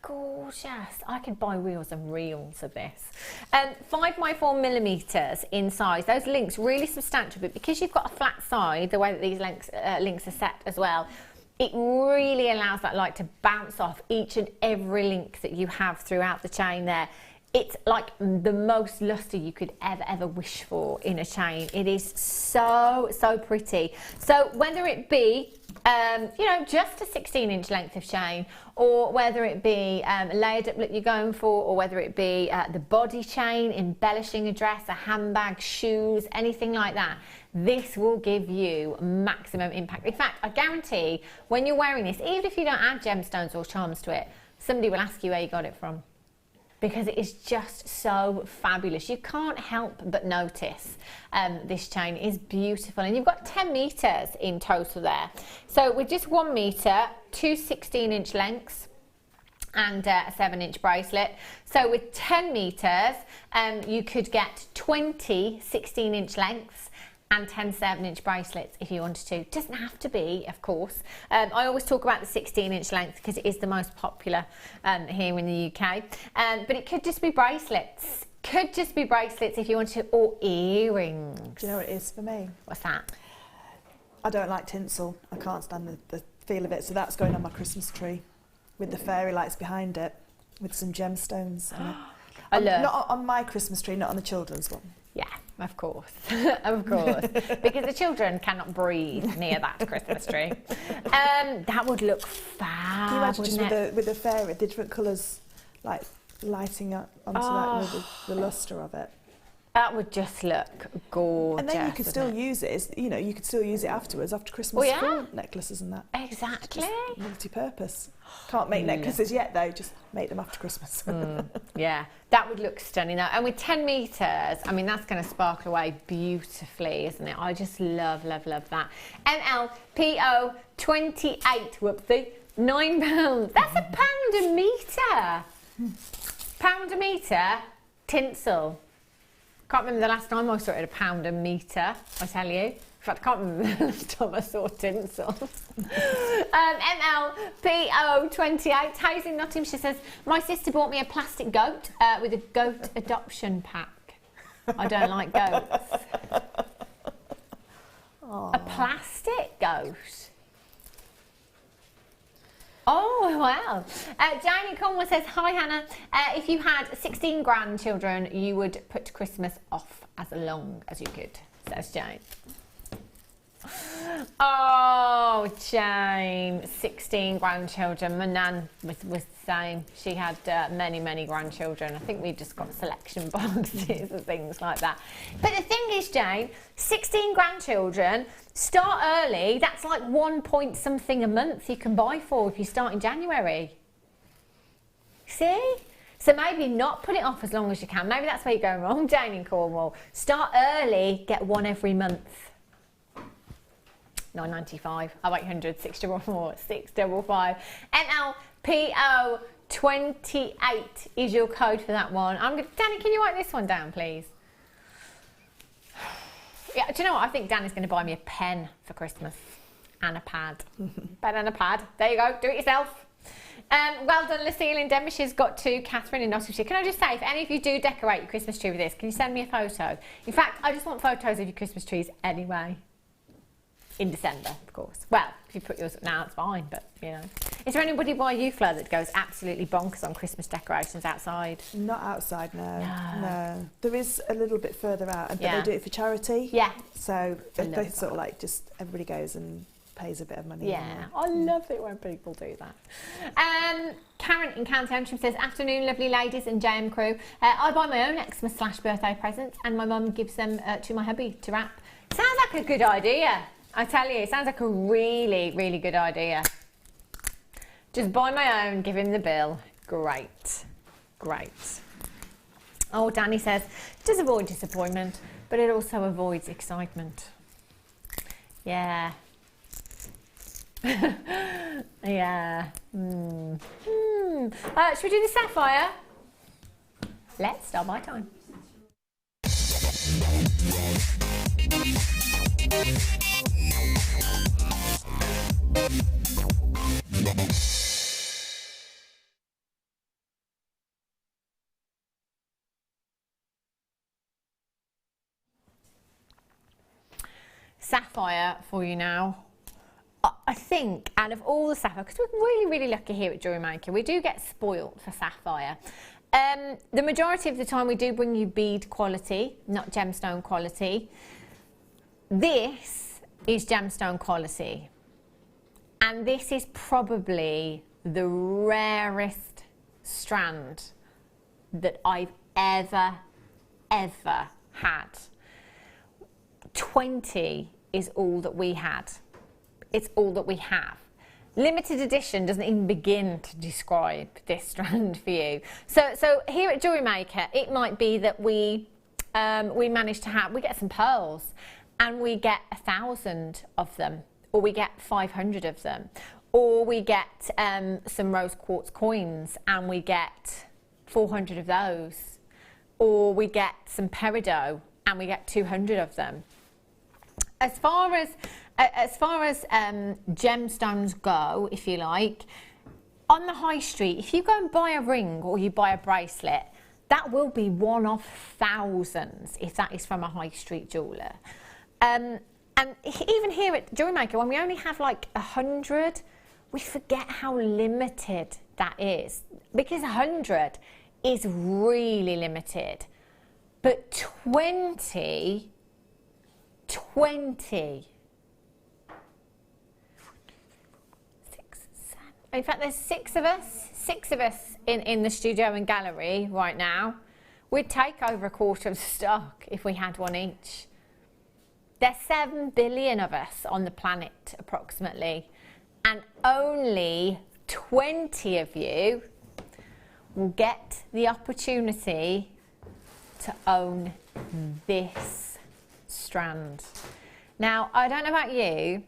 Gorgeous. I could buy reels and reels of this. 5x4mm in size. Those links really substantial, but because you've got a flat side, the way that these links are set as well, it really allows that light to bounce off each and every link that you have throughout the chain there. It's like the most luster you could ever wish for in a chain. It is so pretty. So whether it be you know, just a 16-inch length of chain, or whether it be a layered up look you're going for, or whether it be the body chain, embellishing a dress, a handbag, shoes, anything like that, this will give you maximum impact. In fact, I guarantee when you're wearing this, even if you don't add gemstones or charms to it, somebody will ask you where you got it from. Because it is just so fabulous. You can't help but notice this chain is beautiful. And you've got 10 metres in total there. So with just 1 metre, 2 16-inch lengths and a 7-inch bracelet. So with 10 metres, you could get 20 16-inch lengths and 10 7-inch bracelets if you wanted to. Doesn't have to be, of course. I always talk about the 16-inch length because it is the most popular here in the UK. But it could just be bracelets. Could just be bracelets if you wanted to, or earrings. Do you know what it is for me? What's that? I don't like tinsel. I can't stand the feel of it. So that's going on my Christmas tree with the fairy lights behind it, with some gemstones on it. I love. Not on my Christmas tree, not on the children's one. Yeah. Of course, of course, because the children cannot breathe near that Christmas tree. That would look fab. Can you imagine just with the fairy, the different colours like lighting up onto that with the lustre of it? That would just look gorgeous. And then you could still use it. You know, you could still use it afterwards after Christmas for necklaces and that. Exactly. Just multi-purpose. Can't make necklaces yet though. Just make them after Christmas. Yeah, that would look stunning though. And with 10 metres, I mean, that's going to sparkle away beautifully, isn't it? I just love, love, love that. MLPO 28. Whoopsie. £9. That's £1 a metre. £1 a metre tinsel. Can't remember the last time I saw it at £1 a metre, I tell you. In fact, I can't remember the last time I saw tinsel. MLPO 28, Hazy Nottingham, she says, my sister bought me a plastic goat with a goat adoption pack. I don't like goats. A plastic goat? Oh, wow. Janie Conway says, hi, Hannah. If you had 16 grandchildren, you would put Christmas off as long as you could, says Jane. Oh, Jane, 16 grandchildren. My nan was the same. She had many, many grandchildren. I think we just got selection boxes and things like that. But the thing is, Jane, 16 grandchildren, start early. That's like 1 point something a month you can buy for if you start in January. See? So maybe not put it off as long as you can. Maybe that's where you're going wrong, Jane in Cornwall. Start early, get one every month. £9.95, 0800 644 655. NLPO 28 is your code for that one. Danny, can you write this one down, please? Yeah, do you know what? I think Danny's going to buy me a pen for Christmas and a pad. Pen and a pad. There you go. Do it yourself. Well done, Lucille in Denbighshire's got to. Catherine in Nottinghamshire. Can I just say, if any of you do decorate your Christmas tree with this, can you send me a photo? In fact, I just want photos of your Christmas trees anyway. In December, of course. Well, if you put yours up now, it's fine, but, you know. Is there anybody by you, Fleur, that goes absolutely bonkers on Christmas decorations outside? Not outside, no. There is a little bit further out, but they do it for charity. Yeah. So they sort of like just, everybody goes and pays a bit of money. Yeah, I love it when people do that. Karen in County Antrim says, afternoon, lovely ladies and JM crew. I buy my own Xmas/birthday presents and my mum gives them to my hubby to wrap. Sounds like a good idea. I tell you, it sounds like a really, really good idea. Just buy my own, give him the bill. Great, great. Oh, Danny says, it does avoid disappointment, but it also avoids excitement. Yeah. Yeah. Should we do the sapphire? Let's start my time. Sapphire for you now. I think out of all the sapphire, because we're really, really lucky here at Jewellery Maker, we do get spoilt for sapphire. The majority of the time we do bring you bead quality, not gemstone quality. This is gemstone quality, and this is probably the rarest strand that I've ever had. 20 is all that we had. It's all that we have. Limited edition doesn't even begin to describe this strand for you. So here at Jewellery Maker, it might be that we manage to have, we get some pearls and we get 1,000 of them, or we get 500 of them, or we get some rose quartz coins and we get 400 of those, or we get some peridot and we get 200 of them. As far as gemstones go, if you like, on the high street, if you go and buy a ring or you buy a bracelet, that will be one of thousands if that is from a high street jeweller. And even here at Jewellery Maker, when we only have like 100, we forget how limited that is, because 100 is really limited. But 20, in fact, there's six of us in the studio and gallery right now. We'd take over a quarter of the stock if we had one each. There's 7 billion of us on the planet, approximately, and only 20 of you will get the opportunity to own this strand. Now, I don't know about you,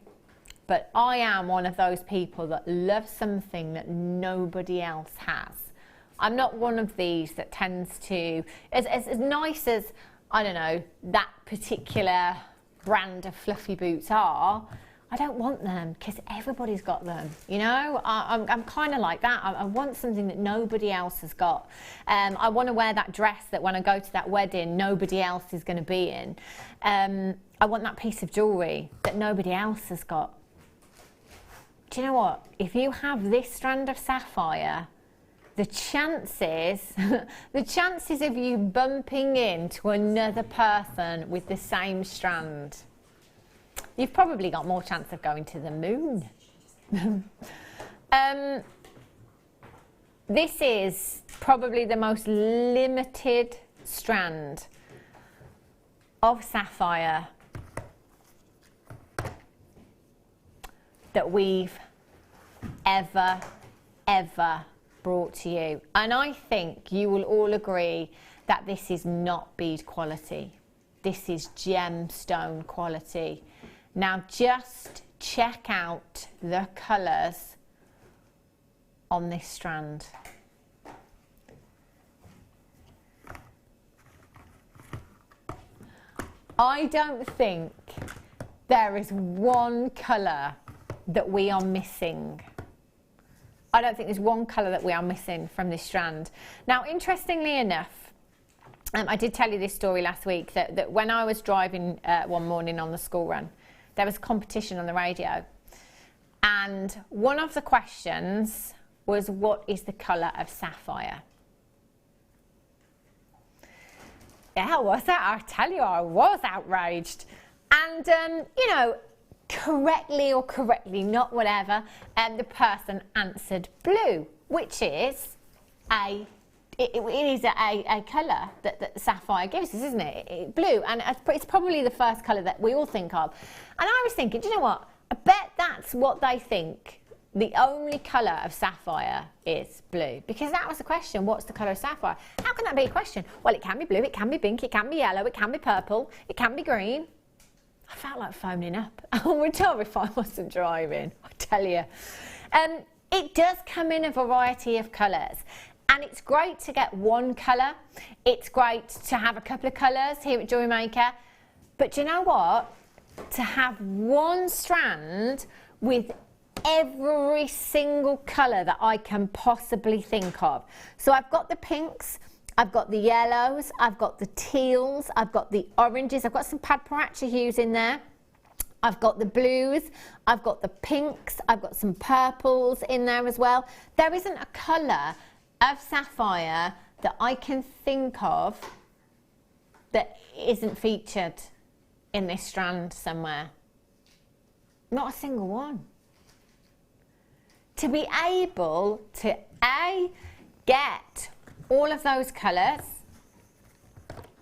but I am one of those people that love something that nobody else has. I'm not one of these that tends to, as nice as, I don't know, that particular brand of fluffy boots are, I don't want them because everybody's got them, you know? I'm kind of like that. I want something that nobody else has got. I want to wear that dress that when I go to that wedding, nobody else is going to be in. I want that piece of jewellery that nobody else has got. Do you know what? If you have this strand of sapphire, the chances of you bumping into another person with the same strand, you've probably got more chance of going to the moon. This is probably the most limited strand of sapphire that we've ever brought to you. And I think you will all agree that this is not bead quality. This is gemstone quality. Now just check out the colours on this strand. I don't think there is one colour that we are missing. I don't think there's one colour that we are missing from this strand. Now, interestingly enough, I did tell you this story last week, that when I was driving one morning on the school run, there was a competition on the radio. And one of the questions was, what is the colour of sapphire? Yeah, was that? I tell you, I was outraged. And, you know, correctly or correctly, not whatever, the person answered blue, which is it is a colour that sapphire gives us, isn't it? Blue, and it's probably the first colour that we all think of. And I was thinking, do you know what? I bet that's what they think the only colour of sapphire is blue. Because that was the question, what's the colour of sapphire? How can that be a question? Well, it can be blue, it can be pink, it can be yellow, it can be purple, it can be green. I felt like phoning up. I would tell if I wasn't driving, I tell you. It does come in a variety of colours. And it's great to get one colour. It's great to have a couple of colours here at Jewellery Maker. But do you know what? To have one strand with every single colour that I can possibly think of. So I've got the pinks, I've got the yellows, I've got the teals, I've got the oranges, I've got some Padparacha hues in there. I've got the blues, I've got the pinks, I've got some purples in there as well. There isn't a colour of sapphire that I can think of that isn't featured in this strand somewhere. Not a single one. To be able to get all of those colours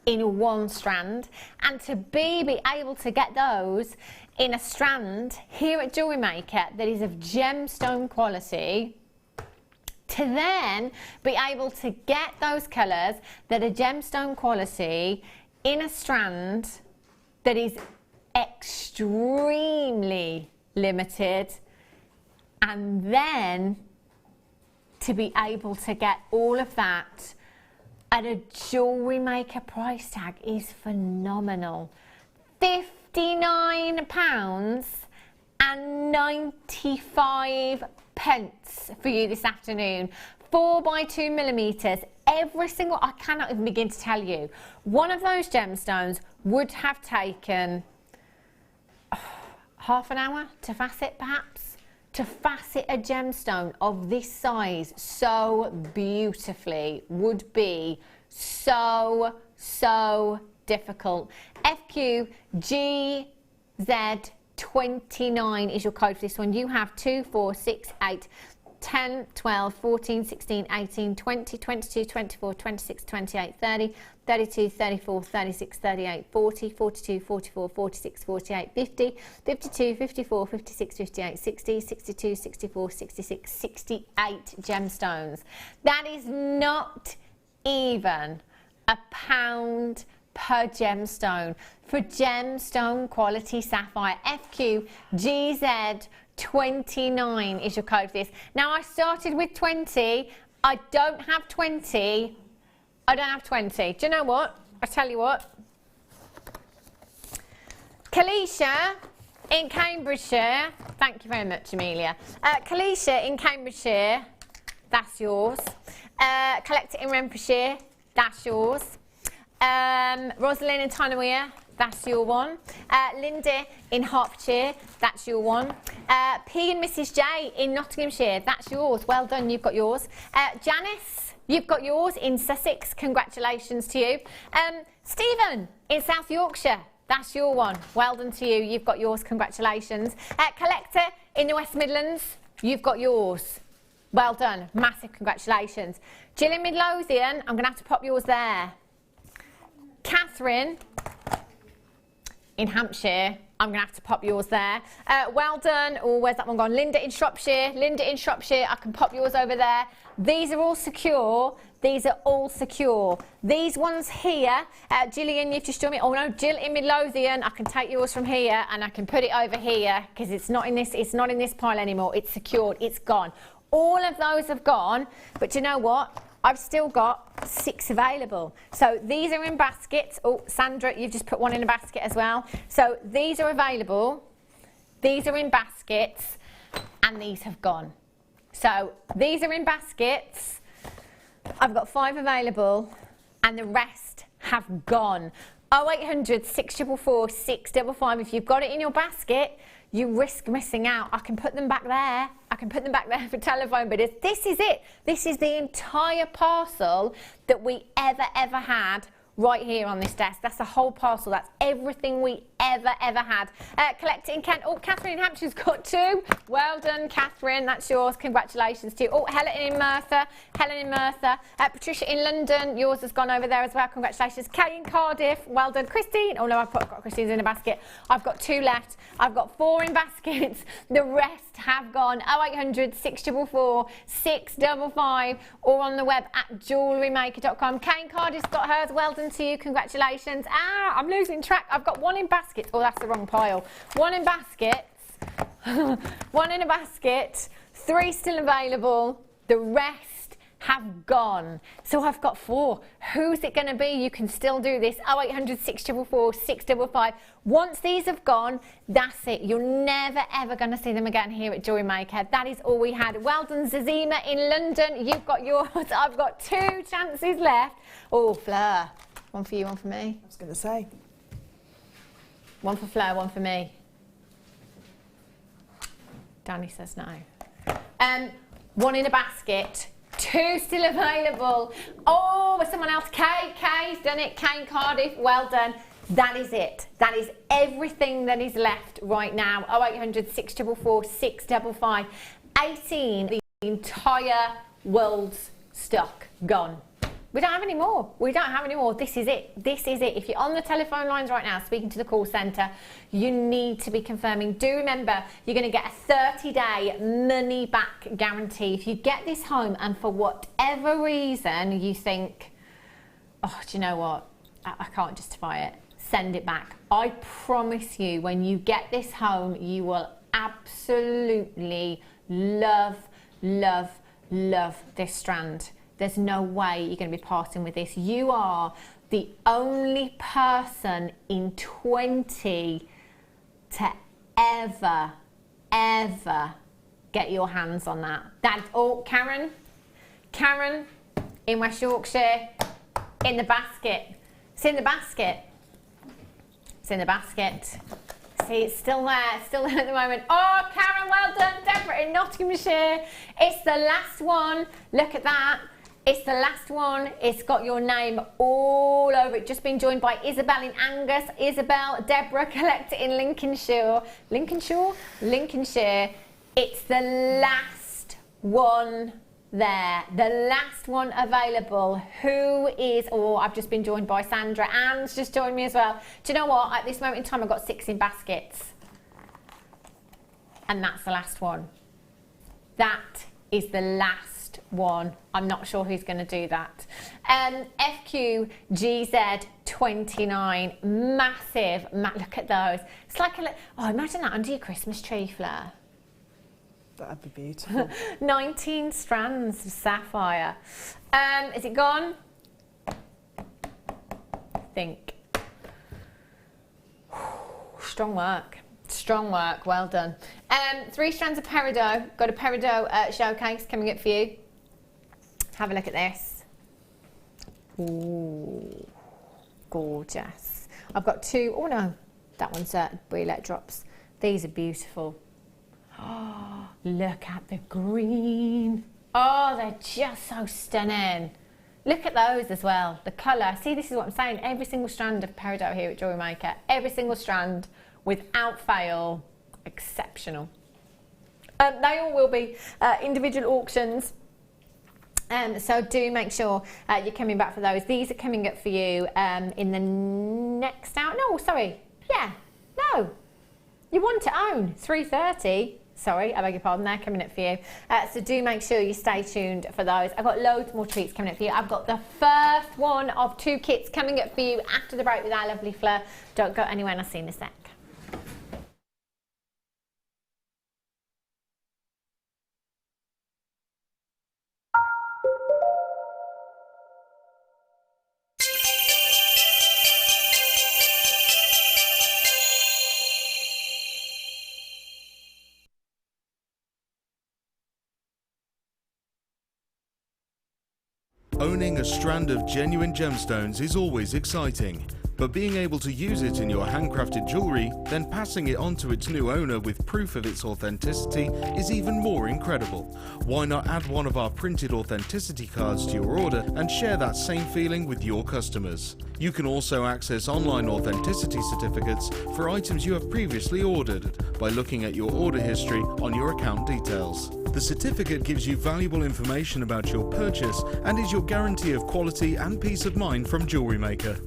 in one strand, and to be able to get those in a strand here at Jewellery Maker that is of gemstone quality, to then be able to get those colours that are gemstone quality in a strand that is extremely limited, and then to be able to get all of that at a Jewellery Maker price tag is phenomenal. £59.95 for you this afternoon. 4x2mm. Every single, I cannot even begin to tell you. One of those gemstones would have taken half an hour to facet, perhaps. To facet a gemstone of this size so beautifully would be so so difficult. FQGZ29 is your code for this one. You have 2, 4, 6, 8, 10, 12, 14, 16, 18, 20, 22, 24, 26, 28, 30, 32, 34, 36, 38, 40, 42, 44, 46, 48, 50, 52, 54, 56, 58, 60, 62, 64, 66, 68 gemstones. That is not even £1 per gemstone for gemstone quality sapphire. FQGZ29 is your code for this. Now, I started with 20. I don't have 20. I don't have 20. Do you know what? I tell you what. Kalisha in Cambridgeshire. Thank you very much, Amelia. Kalisha in Cambridgeshire. That's yours. Collector in Renfrewshire. That's yours. Rosalind in Tyne-Wear. That's your one. Linda in Hertfordshire. That's your one. P and Mrs J in Nottinghamshire. That's yours. Well done. You've got yours. Janice. You've got yours in Sussex. Congratulations to you. Stephen in South Yorkshire. That's your one. Well done to you. You've got yours. Congratulations. Collector in the West Midlands. You've got yours. Well done. Massive congratulations. Jill in Midlothian. I'm going to have to pop yours there. Catherine in Hampshire. I'm going to have to pop yours there. Well done. Oh, where's that one gone? Linda in Shropshire. Linda in Shropshire. I can pop yours over there. These are all secure. These are all secure. These ones here, Gillian, you've just joined me. Oh no, Jill in Midlothian. I can take yours from here and I can put it over here because it's not in this. It's not in this pile anymore. It's secured. It's gone. All of those have gone. But you know what? I've still got 6 available. So these are in baskets. Oh, Sandra, you've just put one in a basket as well. So these are available. These are in baskets, and these have gone. So these are in baskets. I've got 5 available, and the rest have gone. 0800 644 655. If you've got it in your basket, you risk missing out. I can put them back there. I can put them back there for telephone bidders. This is it. This is the entire parcel that we ever had right here on this desk. That's the whole parcel. That's everything we ever had. Collector in Kent. Oh, Catherine in Hampshire's got 2. Well done, Catherine. That's yours. Congratulations to you. Oh, Helen in Merthyr. Helen in Merthyr. Patricia in London. Yours has gone over there as well. Congratulations. Kay in Cardiff. Well done. Christine. Oh, no, I've got Christine's in a basket. I've got 2 left. I've got 4 in baskets. The rest have gone. 0800 644 655 or on the web at JewelleryMaker.com. Kay in Cardiff's got hers. Well done to you. Congratulations. I'm losing track. I've got 1 in baskets. Oh, that's the wrong pile. 1 in baskets. 1 in a basket. 3 still available. The rest have gone. So I've got 4. Who's it going to be? You can still do this. 0800 644 655. Once these have gone, that's it. You're never ever going to see them again here at Jewellery Maker. That is all we had. Well done, Zazima in London. You've got yours. I've got 2 chances left. Oh, Fleur. 1 for you, 1 for me. I was going to say. 1 for Fleur, 1 for me. Danny says no. 1 in a basket. 2 still available. Oh, someone else. Kay's done it. Kay in Cardiff. Well done. That is it. That is everything that is left right now. 0800 644 655. 18, the entire world's stock gone. We don't have any more. We don't have any more. This is it. This is it. If you're on the telephone lines right now speaking to the call centre, you need to be confirming. Do remember, you're going to get a 30-day money-back guarantee. If you get this home and for whatever reason you think, oh, do you know what? I can't justify it. Send it back. I promise you, when you get this home, you will absolutely love this strand. There's no way you're going to be parting with this. You are the only person in 20 to ever get your hands on that. That's all. Karen in West Yorkshire, in the basket. It's in the basket. It's in the basket. See, it's still there at the moment. Oh, Karen, well done. Deborah in Nottinghamshire. It's the last one. Look at that. It's the last one. It's got your name all over it. Just been joined by Isabel in Angus, Isabel, Deborah, collector in Lincolnshire. Lincolnshire. It's the last one there. The last one available. Who is, oh, I've just been joined by Sandra. Anne's just joined me as well. Do you know what? At this moment in time, I've got 6 in baskets. And that's the last one. That is the last one. I'm not sure who's going to do that. FQGZ29, massive. Look at those. It's like a, oh, imagine that under your Christmas tree, Fleur. That'd be beautiful. 19 strands of sapphire. Is it gone? I think. Strong work. Strong work, well done. 3 strands of peridot. Got a peridot showcase coming up for you. Have a look at this. Ooh, gorgeous. I've got 2, oh no, that one's brilette drops. These are beautiful. Oh, look at the green. Oh, they're just so stunning. Look at those as well, the colour. See, this is what I'm saying. Every single strand of peridot here at Jewellery Maker, every single strand, without fail, exceptional. They all will be individual auctions. So do make sure you're coming back for those. These are coming up for you in the next hour. No, sorry. Yeah, no. You want to own 3:30. Sorry, I beg your pardon. They're coming up for you. So do make sure you stay tuned for those. I've got loads more treats coming up for you. I've got the first one of 2 kits coming up for you after the break with our lovely Fleur. Don't go anywhere, and I'll see you in a sec. Owning a strand of genuine gemstones is always exciting, but being able to use it in your handcrafted jewellery, then passing it on to its new owner with proof of its authenticity is even more incredible. Why not add one of our printed authenticity cards to your order and share that same feeling with your customers? You can also access online authenticity certificates for items you have previously ordered by looking at your order history on your account details. The certificate gives you valuable information about your purchase and is your guarantee of quality and peace of mind from Jewellery Maker.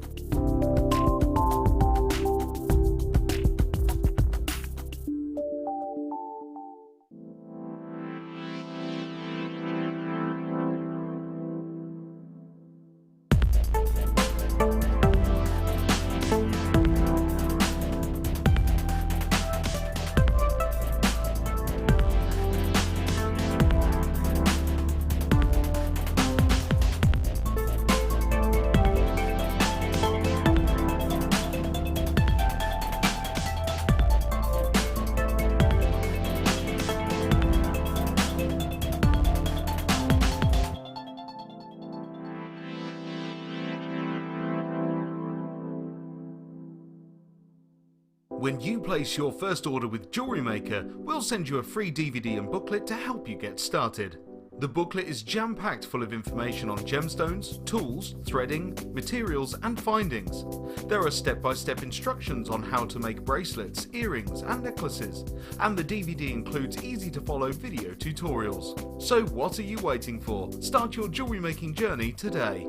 When you place your first order with Jewellery Maker, we'll send you a free DVD and booklet to help you get started. The booklet is jam-packed full of information on gemstones, tools, threading, materials and findings. There are step-by-step instructions on how to make bracelets, earrings and necklaces, and the DVD includes easy-to-follow video tutorials. So what are you waiting for? Start your jewellery making journey today.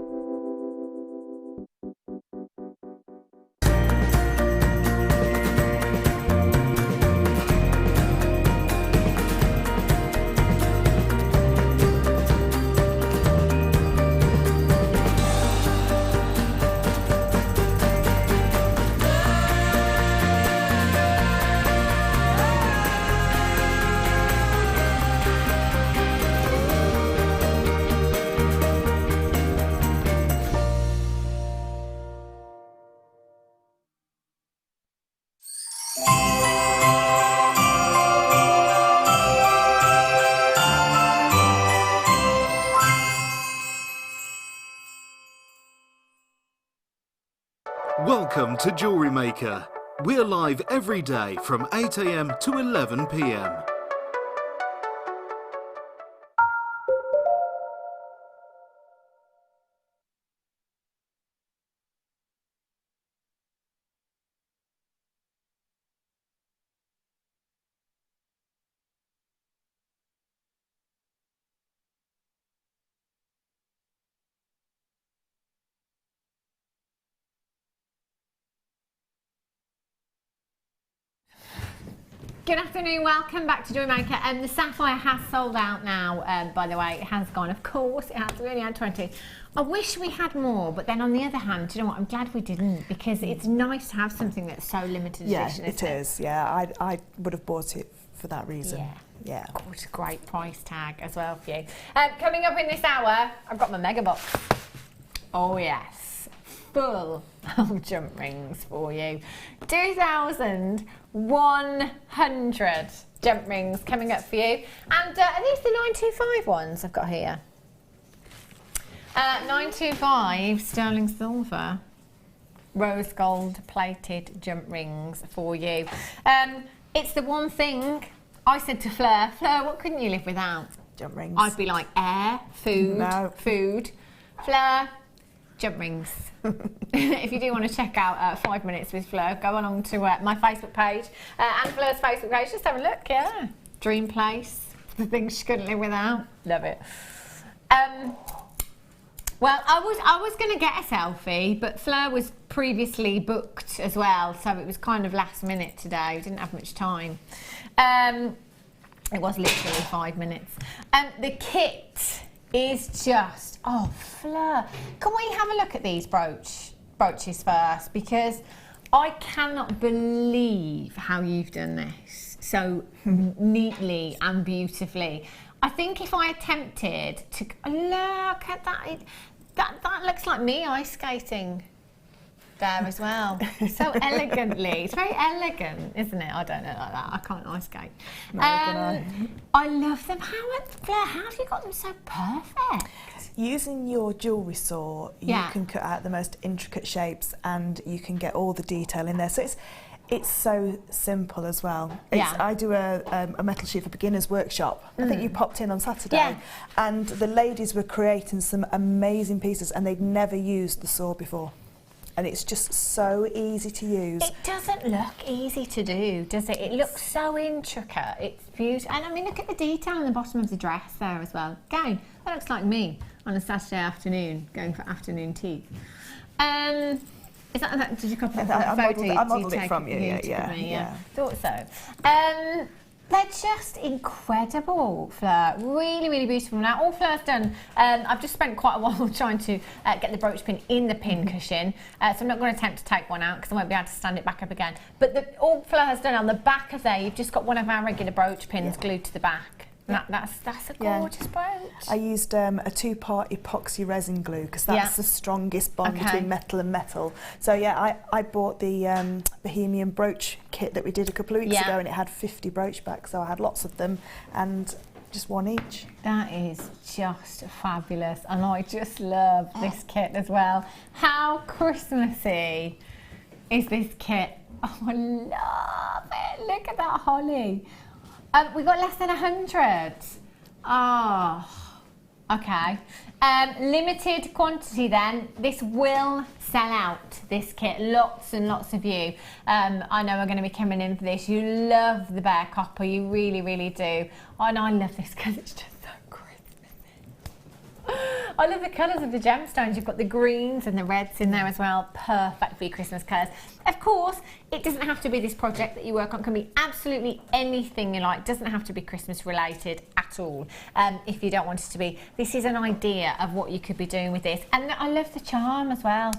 Welcome to Jewellery Maker. We're live every day from 8 AM to 11 PM. Good afternoon, welcome back to Jewellery Maker. The sapphire has sold out now, by the way, it has gone. Of course, it has, we only had 20. I wish we had more, but then on the other hand, do you know what, I'm glad we didn't, because it's nice to have something that's so limited edition. Yeah, it is, yeah. I would have bought it for that reason. Yeah. Oh, it's a great price tag as well for you. Coming up in this hour, I've got my mega box. Oh yes, full of jump rings for you. 2,100 jump rings coming up for you. And are these the 925 ones I've got here? 925 sterling silver rose gold plated jump rings for you. It's the one thing I said to Fleur, what couldn't you live without? Jump rings. I'd be like air, food. Fleur, jump rings. If you do want to check out 5 minutes with Fleur, go along to my Facebook page and Fleur's Facebook page. Just have a look, yeah. Dream place, the things she couldn't live without. Love it. Well, I was going to get a selfie, but Fleur was previously booked as well, so it was kind of last minute today. We didn't have much time. It was literally 5 minutes. The kit is just, oh, Fleur. Can we have a look at these brooches first? Because I cannot believe how you've done this so neatly and beautifully. I think if I attempted to look at that, that looks like me ice skating there as well. So elegantly. It's very elegant, isn't it? I don't know like that. I can't ice skate. No, can I love them. Fleur, how have you got them so perfect? Using your jewellery saw, you can cut out the most intricate shapes and you can get all the detail in there. So it's so simple as well. I do a metal sheet for beginners workshop. I think you popped in on Saturday, and the ladies were creating some amazing pieces, and they'd never used the saw before. And it's just so easy to use. It doesn't look easy to do, does it? It looks so intricate. It's beautiful. And I mean, look at the detail on the bottom of the dress there as well. Again, that looks like me on a Saturday afternoon going for afternoon tea. Is that did you copy that from the photo? I modelled it from you, yeah. Thought so. They're just incredible, Fleur. Really, really beautiful. Now, all Fleur's done, I've just spent quite a while trying to get the brooch pin in the pin cushion, so I'm not going to attempt to take one out because I won't be able to stand it back up again. But all Fleur has done on the back of there, you've just got one of our regular brooch pins glued to the back. That's a gorgeous brooch. I used a 2-part epoxy resin glue because that's the strongest bond between metal and metal. So I bought the Bohemian brooch kit that we did a couple of weeks ago, and it had 50 brooch backs, so I had lots of them and just one each. That is just fabulous, and I just love this kit as well. How Christmassy is this kit? Oh, I love it. Look at that holly. We got less than 100. Oh, okay. Limited quantity then. This will sell out, this kit. Lots and lots of you. I know we're going to be coming in for this. You love the bare copper. You really, really do. Oh, and I love this because it's just so Christmassy. I love the colours of the gemstones. You've got the greens and the reds in there as well. Perfect for your Christmas colours. Of course, it doesn't have to be this project that you work on. It can be absolutely anything you like. It doesn't have to be Christmas related at all, if you don't want it to be. This is an idea of what you could be doing with this. And I love the charm as well.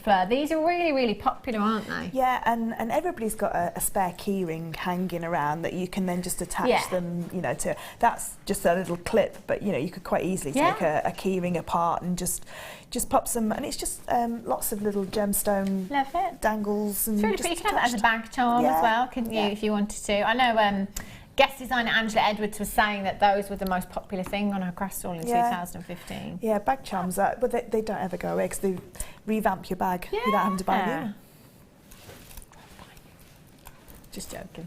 Fleur, these are really, really popular, aren't they? Yeah, and everybody's got a spare key ring hanging around that you can then just attach them, you know, to. That's just a little clip, but you know, you could quite easily take a key ring apart and just pop some, and it's just lots of little gemstone dangles. And it's really pretty. You can have that as a bag charm as well, couldn't you, if you wanted to? I know guest designer Angela Edwards was saying that those were the most popular thing on her craft stall in 2015. Yeah, bag charms, but they don't ever go away because they revamp your bag without having to buy new. Just joking.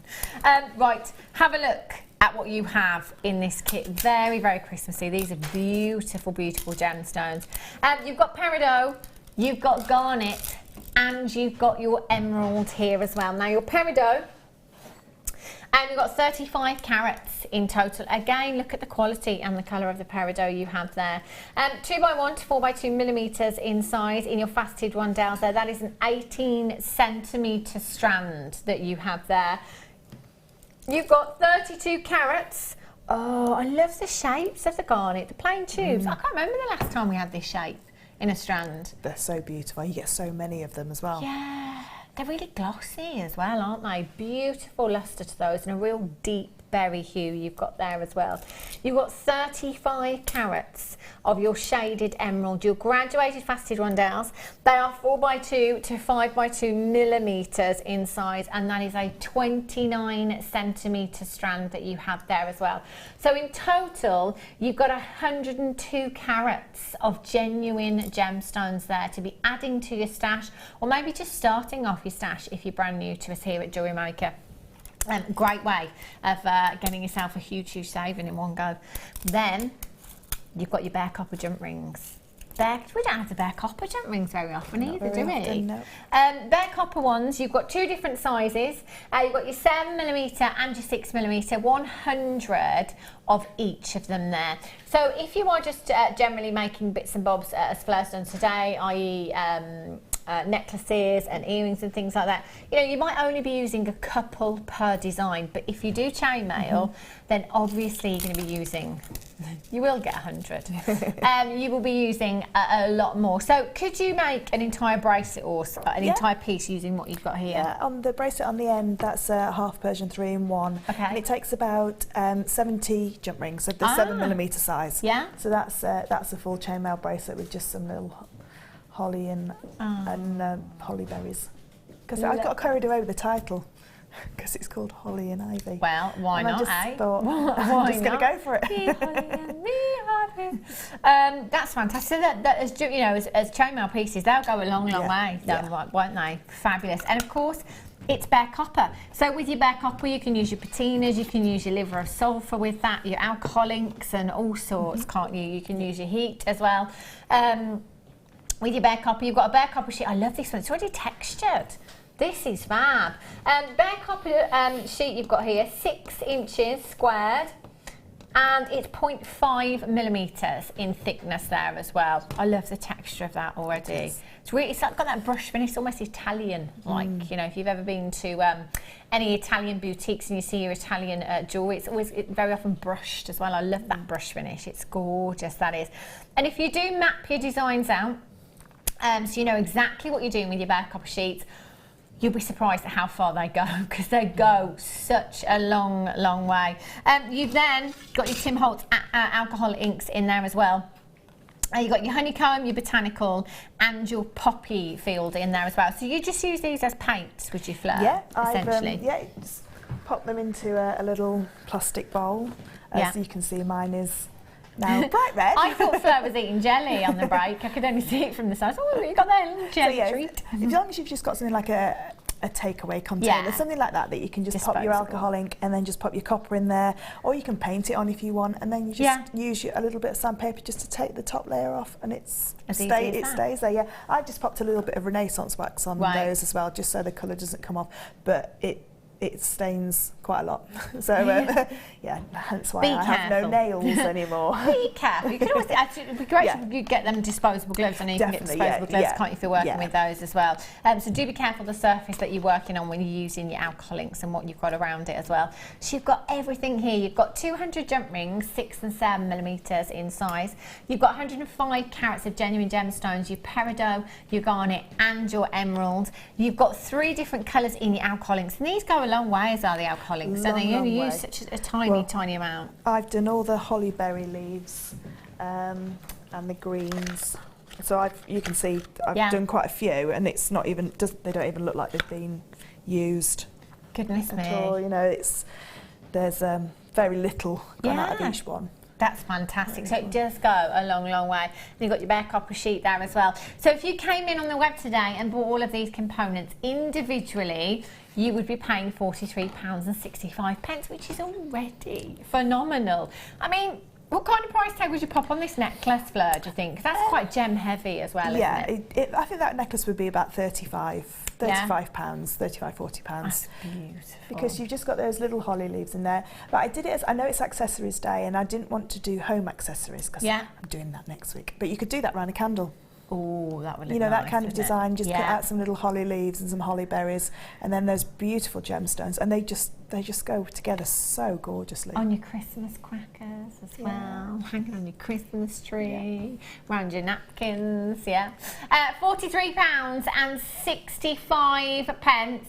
Right, have a look at what you have in this kit. Very, very Christmassy. These are beautiful, beautiful gemstones. You've got peridot, you've got garnet, and you've got your emerald here as well. Now your peridot, and you've got 35 carats in total. Again, look at the quality and the colour of the peridot you have there. 2x1 to 4x2 millimetres in size in your faceted rondelles there. That is an 18 centimetre strand that you have there. You've got 32 carats. Oh, I love the shapes of the garnet, the plain tubes. I can't remember the last time we had this shape in a strand. They're so beautiful. You get so many of them as well. Yeah, they're really glossy as well, aren't they? Beautiful lustre to those and a real deep berry hue you've got there as well. You've got 35 carats of your shaded emerald, your graduated faceted rondelles. They are 4x2 to 5x2 millimeters in size, and that is a 29 centimeter strand that you have there as well. So in total, you've got 102 carats of genuine gemstones there to be adding to your stash, or maybe just starting off your stash if you're brand new to us here at Jewellery Maker. Great way of getting yourself a huge saving in one go. Then you've got your bare copper jump rings. We don't have the bare copper jump rings very often either, do we? No. Bare copper ones, you've got two different sizes. You've got your 7mm and your 6mm, 100 of each of them there. So if you are just generally making bits and bobs as Fleur's done today, i.e. necklaces and earrings and things like that, you know, you might only be using a couple per design, but if you do chainmail, then obviously you're going to be using, you will get 100. You will be using a lot more. So could you make an entire bracelet or an entire piece using what you've got here? Yeah, on the bracelet on the end, that's a half Persian 3-in-1. Okay. And it takes about 70 jump rings of the 7mm size. Yeah. So that's a full chainmail bracelet with just some little holly and holly berries. Because I got carried away with the title because it's called Holly and Ivy. Well, why and not, I just thought, I'm just going to go for it. Me, Holly and me, Ivy. That's fantastic. So that as you know, as chainmail pieces, they'll go a long way, won't they? Fabulous. And of course, it's bare copper. So with your bare copper, you can use your patinas, you can use your liver of sulphur with that, your alcohol inks and all sorts, can't you? You can use your heat as well. With your bare copper, you've got a bare copper sheet. I love this one. It's already textured. This is fab. Bare copper sheet you've got here, 6 inches squared, and it's 0.5mm in thickness there as well. I love the texture of that already. Yes. It's got that brush finish, almost Italian. Like, you know, if you've ever been to any Italian boutiques and you see your Italian jewellery, it's always very often brushed as well. I love that brush finish. It's gorgeous, that is. And if you do map your designs out, so you know exactly what you're doing with your bare copper sheets, you'll be surprised at how far they go, because they go such a long way. You've then got your Tim Holtz alcohol inks in there as well. You've got your honeycomb, your botanical, and your poppy field in there as well. So you just use these as paints, would you, Fleur? Yeah, essentially. just pop them into a little plastic bowl. As you can see, mine is now bright red. I thought Fleur was eating jelly on the break. I could only see it from the side. Oh, you got that little jelly treat. As long as you've just got something like a takeaway container, something like that you can just pop your alcohol ink and then just pop your copper in there, or you can paint it on if you want, and then you just use a little bit of sandpaper just to take the top layer off, and it stays there. Yeah, I've just popped a little bit of Renaissance wax on those as well, just so the colour doesn't come off, but it stains quite a lot. So hence why I have no nails anymore. Be careful. You can always, actually, it'd be great if you get them disposable gloves. I know you can get disposable gloves, can't you, if you're working with those as well. So do be careful the surface that you're working on when you're using your alcohol inks and what you've got around it as well. So you've got everything here. You've got 200 jump rings, 6 and 7mm in size. You've got 105 carats of genuine gemstones, your peridot, your garnet and your emerald. You've got 3 different colours in your alcohol inks, and these go a long way as are the alcohol inks, so they only use such a tiny amount. I've done all the holly berry leaves and the greens, so you can see I've done quite a few, and it's not even they don't even look like they've been used. Goodness me! All, you know, there's very little gone out of each one. That's fantastic. So it does go a long way. And you've got your bare copper sheet there as well. So if you came in on the web today and bought all of these components individually, you would be paying £43.65, which is already phenomenal. I mean, what kind of price tag would you pop on this necklace, Fleur, do you think? 'Cause that's quite gem heavy as well, isn't it? I think that necklace would be about £35, £40. That's beautiful. Because you've just got those little holly leaves in there. But I did it I know it's accessories day, and I didn't want to do home accessories because I'm doing that next week. But you could do that around a candle. Oh, that would look You know, nice, that kind of wouldn't it? design, just cut Yeah. out some little holly leaves and some holly berries, and then those beautiful gemstones, and they just go together so gorgeously. On your Christmas crackers as well, hanging on your Christmas tree, around your napkins, yeah. £43.65.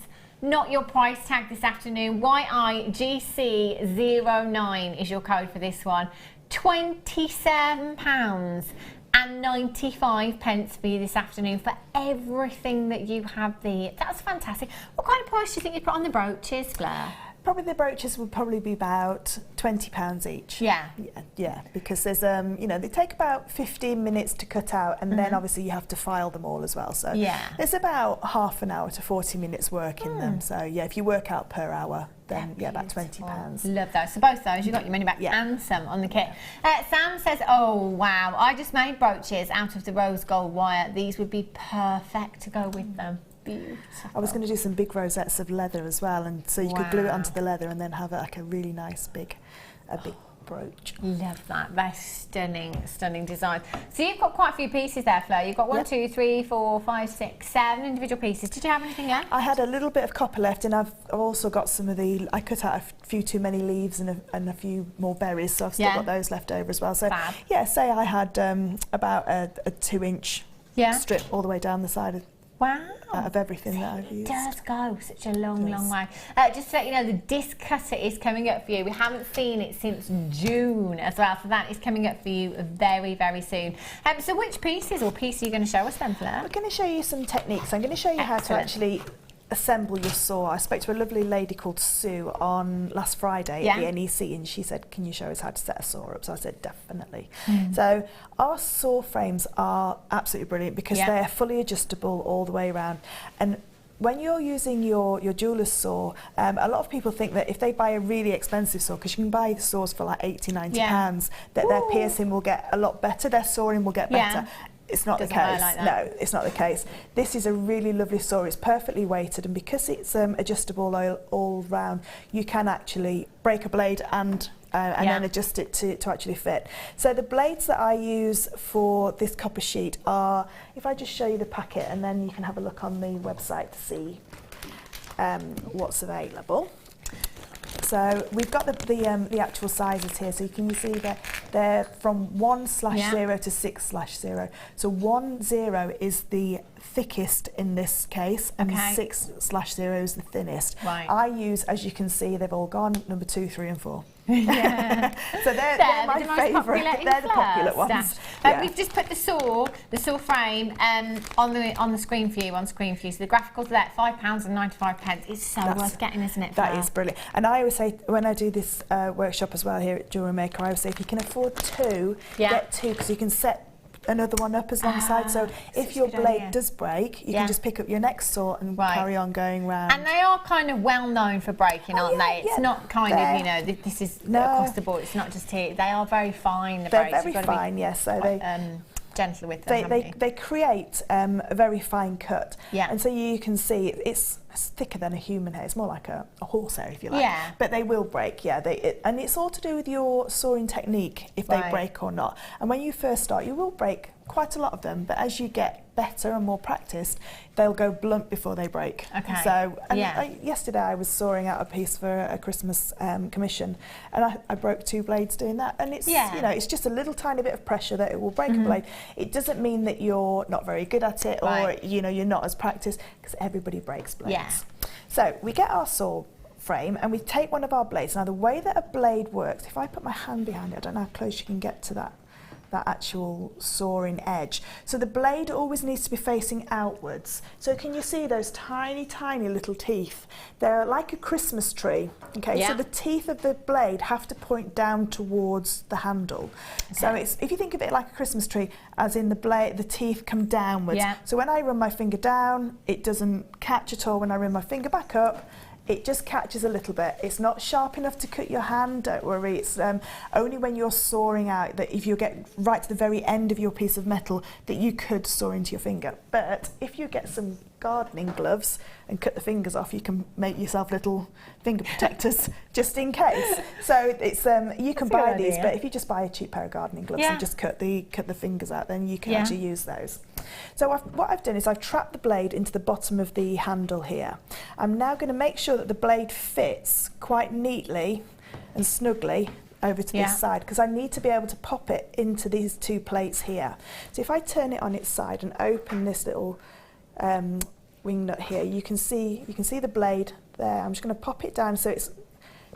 Not your price tag this afternoon. YIGC09 is your code for this one. £27.95 for you this afternoon for everything that you have there. That's fantastic. What kind of price do you think you put on the brooches, Fleur? Probably the brooches would probably be about £20 each. Yeah. Yeah, because there's you know, they take about 15 minutes to cut out, and then obviously you have to file them all as well. So there's about half an hour to 40 minutes work in them. So yeah, if you work out per hour, then about £20. Love those. So both those, you got your money back and some on the kit. Sam says, oh wow, I just made brooches out of the rose gold wire. These would be perfect to go with them. Beautiful. I was going to do some big rosettes of leather as well, and so you could glue it onto the leather and then have like a really nice big brooch. Love that. They're stunning, stunning design. So you've got quite a few pieces there, Fleur. You've got 1, 2, 3, 4, 5, 6, 7 individual pieces. Did you have anything else? I had a little bit of copper left, and I've also got some of I cut out a few too many leaves and a few more berries, so I've still got those left over as well. So fab. Yeah, say I had about a 2-inch strip all the way down the side out of everything that I've used. It does go such a long way. Just to let you know, the disc cutter is coming up for you. We haven't seen it since June as well, so that is coming up for you very, very soon. So which pieces or piece are you going to show us then, Fleur? I'm going to show you some techniques. I'm going to show you how to actually assemble your saw. I spoke to a lovely lady called Sue on last Friday at the NEC, and she said, can you show us how to set a saw up? So I said, definitely. So our saw frames are absolutely brilliant because they're fully adjustable all the way around. And when you're using your jeweller's saw, a lot of people think that if they buy a really expensive saw, because you can buy the saws for like £80–90, that their piercing will get a lot better, their sawing will get better. It's not the case. Like no, it's not the case. This is a really lovely saw. It's perfectly weighted, and because it's adjustable all round, you can actually break a blade and then adjust it to actually fit. So the blades that I use for this copper sheet are, if I just show you the packet, and then you can have a look on the website to see what's available. So we've got the actual sizes here, so you see that they're from 1/0 to 6/0. So 10 is the thickest in this case, and 6/0 is the thinnest. I use, as you can see, they've all gone number 2, 3 and 4. So they're my favourite. They're the popular ones. We've just put the saw frame on the screen for you. So the graphicals are there, £5.95. It's so worth getting, isn't it? That is brilliant. And I always say, when I do this workshop as well here at Jewellery Maker, I always say if you can afford 2, get 2, because you can set another one up alongside. So if your blade does break, you can just pick up your next saw and carry on going round. And they are kind of well known for breaking, aren't they? It's not kind of, you know, this is across the board. It's not just here. They are very fine. They're very fine, yes. So they gentle with them. They create a very fine cut. Yeah. And so you can see it's thicker than a human hair. It's more like a horsehair, if you like. Yeah. But they will break, and it's all to do with your sawing technique, if they break or not. And when you first start, you will break quite a lot of them, but as you get better and more practiced, they'll go blunt before they break. Okay. So, yesterday I was sawing out a piece for a Christmas commission, and I broke 2 blades doing that. And it's, you know, it's just a little tiny bit of pressure that it will break a blade. It doesn't mean that you're not very good at it, or you know, you're not as practiced, because everybody breaks blades. So we get our saw frame and we take one of our blades. Now the way that a blade works, if I put my hand behind it, I don't know how close you can get to that actual sawing edge. So the blade always needs to be facing outwards. So can you see those tiny, tiny little teeth? They're like a Christmas tree. Okay, so the teeth of the blade have to point down towards the handle. So it's, if you think of it like a Christmas tree, as in the teeth come downwards. So when I run my finger down, it doesn't catch at all. When I run my finger back up, it just catches a little bit. It's not sharp enough to cut your hand, don't worry. It's only when you're sawing out that if you get right to the very end of your piece of metal that you could saw into your finger. But if you get some gardening gloves and cut the fingers off, you can make yourself little finger protectors just in case. So it's you can buy these, but if you just buy a cheap pair of gardening gloves and just cut the fingers out, then you can actually use those. So what I've done is I've trapped the blade into the bottom of the handle here. I'm now going to make sure that the blade fits quite neatly and snugly over to this side, because I need to be able to pop it into these two plates here. So if I turn it on its side and open this little wing nut here, you can see the blade there. I'm just going to pop it down so it's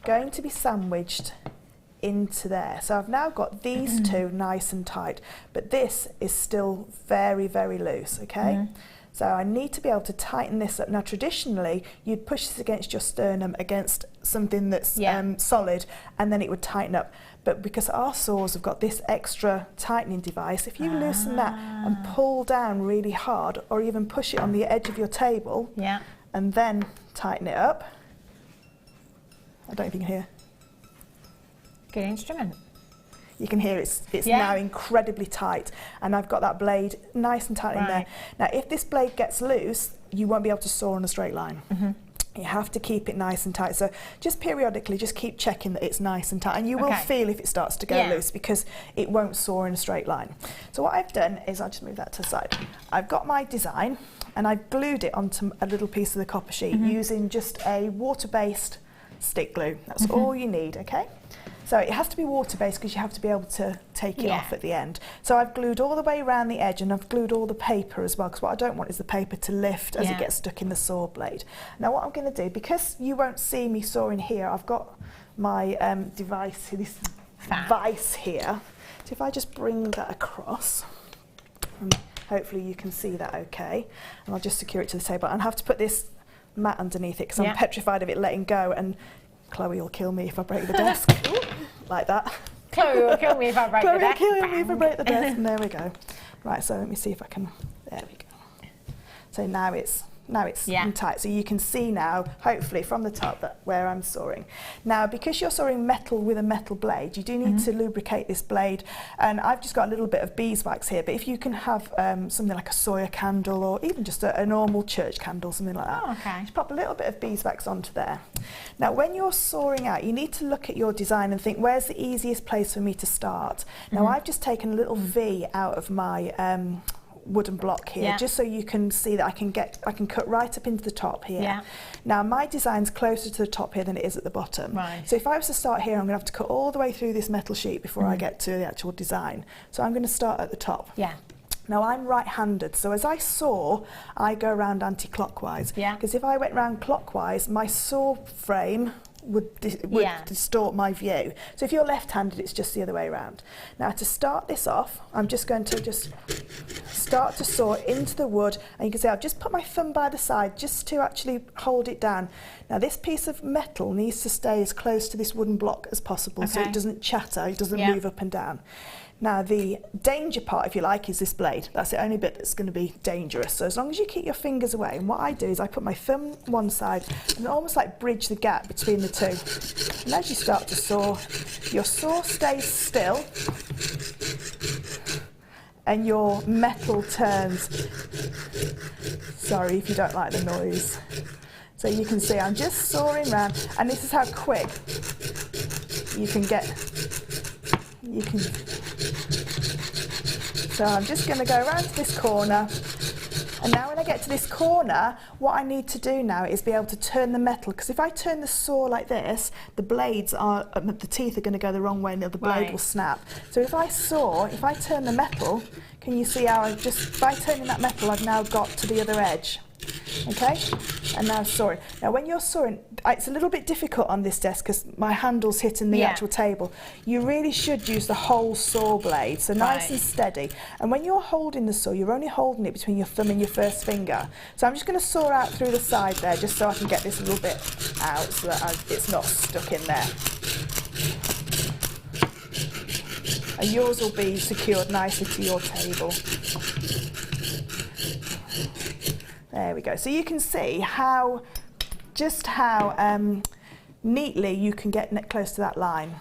going to be sandwiched into there. So I've now got these two nice and tight, but this is still very, very loose, okay? So I need to be able to tighten this up. Now traditionally, you'd push this against your sternum, against something that's solid, and then it would tighten up. But because our saws have got this extra tightening device, if you loosen that and pull down really hard, or even push it on the edge of your table, and then tighten it up, I don't know if you can hear. Good instrument. You can hear it's now incredibly tight, and I've got that blade nice and tight in there. Now if this blade gets loose, you won't be able to saw on a straight line. You have to keep it nice and tight. So just periodically, just keep checking that it's nice and tight, and you will feel if it starts to go loose, because it won't saw in a straight line. So what I've done is, I'll just move that to the side. I've got my design, and I've glued it onto a little piece of the copper sheet using just a water-based stick glue. That's all you need, okay? So it has to be water-based because you have to be able to take it off at the end. So I've glued all the way around the edge, and I've glued all the paper as well, because what I don't want is the paper to lift as it gets stuck in the saw blade. Now what I'm going to do, because you won't see me sawing here, I've got my device, this vise here. So if I just bring that across, and hopefully you can see that okay, and I'll just secure it to the table. And I have to put this mat underneath it because I'm petrified of it letting go, and Chloe will kill me if I break the desk. Like that. Chloe will kill me if I break the desk. Chloe will kill me if I break the desk. And there we go. Right, so let me see if I can, there we go. So now it's tight. So you can see now, hopefully from the top, that where I'm sawing. Now, because you're sawing metal with a metal blade, you do need to lubricate this blade. And I've just got a little bit of beeswax here, but if you can have something like a soya candle, or even just a normal church candle, something like that. Just pop a little bit of beeswax onto there. Now, when you're sawing out, you need to look at your design and think, where's the easiest place for me to start? Now, I've just taken a little V out of my wooden block here, just so you can see that I can cut right up into the top here. Now my design's closer to the top here than it is at the bottom. So if I was to start here, I'm going to have to cut all the way through this metal sheet before I get to the actual design. So I'm going to start at the top. Now I'm right-handed, so as I saw, I go around anti-clockwise. Because if I went round clockwise, my saw frame would distort my view. So if you're left-handed, it's just the other way around. Now to start this off, I'm just going to start to saw into the wood, and you can see I've just put my thumb by the side just to actually hold it down. Now this piece of metal needs to stay as close to this wooden block as possible, so it doesn't chatter, it doesn't move up and down. Now the danger part, if you like, is this blade. That's the only bit that's going to be dangerous. So as long as you keep your fingers away, and what I do is I put my thumb one side and almost like bridge the gap between the two. And as you start to saw, your saw stays still and your metal turns. Sorry if you don't like the noise. So you can see I'm just sawing round, and this is how quick you can get. So I'm just going to go around to this corner, and now when I get to this corner, what I need to do now is be able to turn the metal, because if I turn the saw like this, the teeth are going to go the wrong way and the blade will snap. So if I turn the metal, can you see how by turning that metal, I've now got to the other edge. Okay, and now sawing. Now when you're sawing, it's a little bit difficult on this desk because my handle's hitting the actual table. You really should use the whole saw blade, so nice and steady. And when you're holding the saw, you're only holding it between your thumb and your first finger. So I'm just going to saw out through the side there, just so I can get this a little bit out, so that it's not stuck in there. And yours will be secured nicely to your table. There we go. So you can see how neatly you can get close to that line.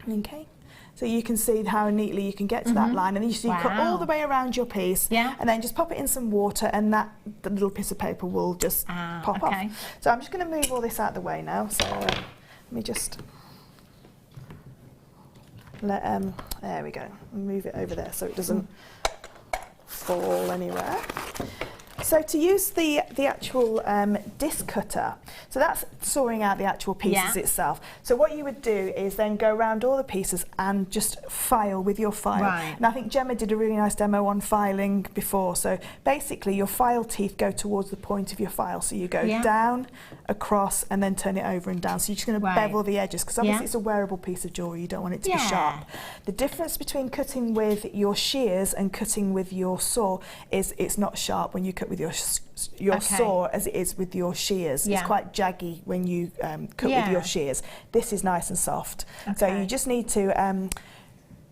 Okay. So you can see how neatly you can get to that line, and then you cut all the way around your piece, and then just pop it in some water, and the little piece of paper will just pop off. So I'm just going to move all this out of the way now. So let me just there we go. Move it over there so it doesn't fall anywhere. So to use the actual disc cutter, so that's sawing out the actual pieces itself. So what you would do is then go around all the pieces and just file with your file. Right. And I think Gemma did a really nice demo on filing before. So basically your file teeth go towards the point of your file. So you go down, across, and then turn it over and down. So you're just going to bevel the edges, because obviously it's a wearable piece of jewellery. You don't want it to be sharp. The difference between cutting with your shears and cutting with your saw is it's not sharp when you cut with your saw as it is with your shears. It's quite jaggy when you cut with your shears. This is nice and soft. So you just need to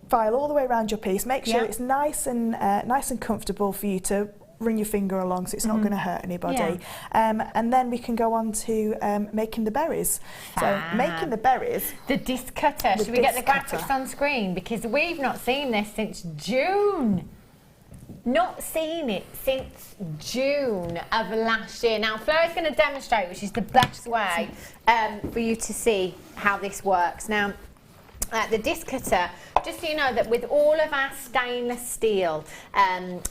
file all the way around your piece. Make sure it's nice and comfortable for you to run your finger along, so it's not going to hurt anybody. And then we can go on to making the berries. So making the berries. The disc cutter. Should we get the graphics on screen? Because we've not seen this since June. Not seen it since June of last year. Now Fleur is going to demonstrate, which is the best way for you to see how this works. Now the disc cutter, just so you know that with all of our stainless steel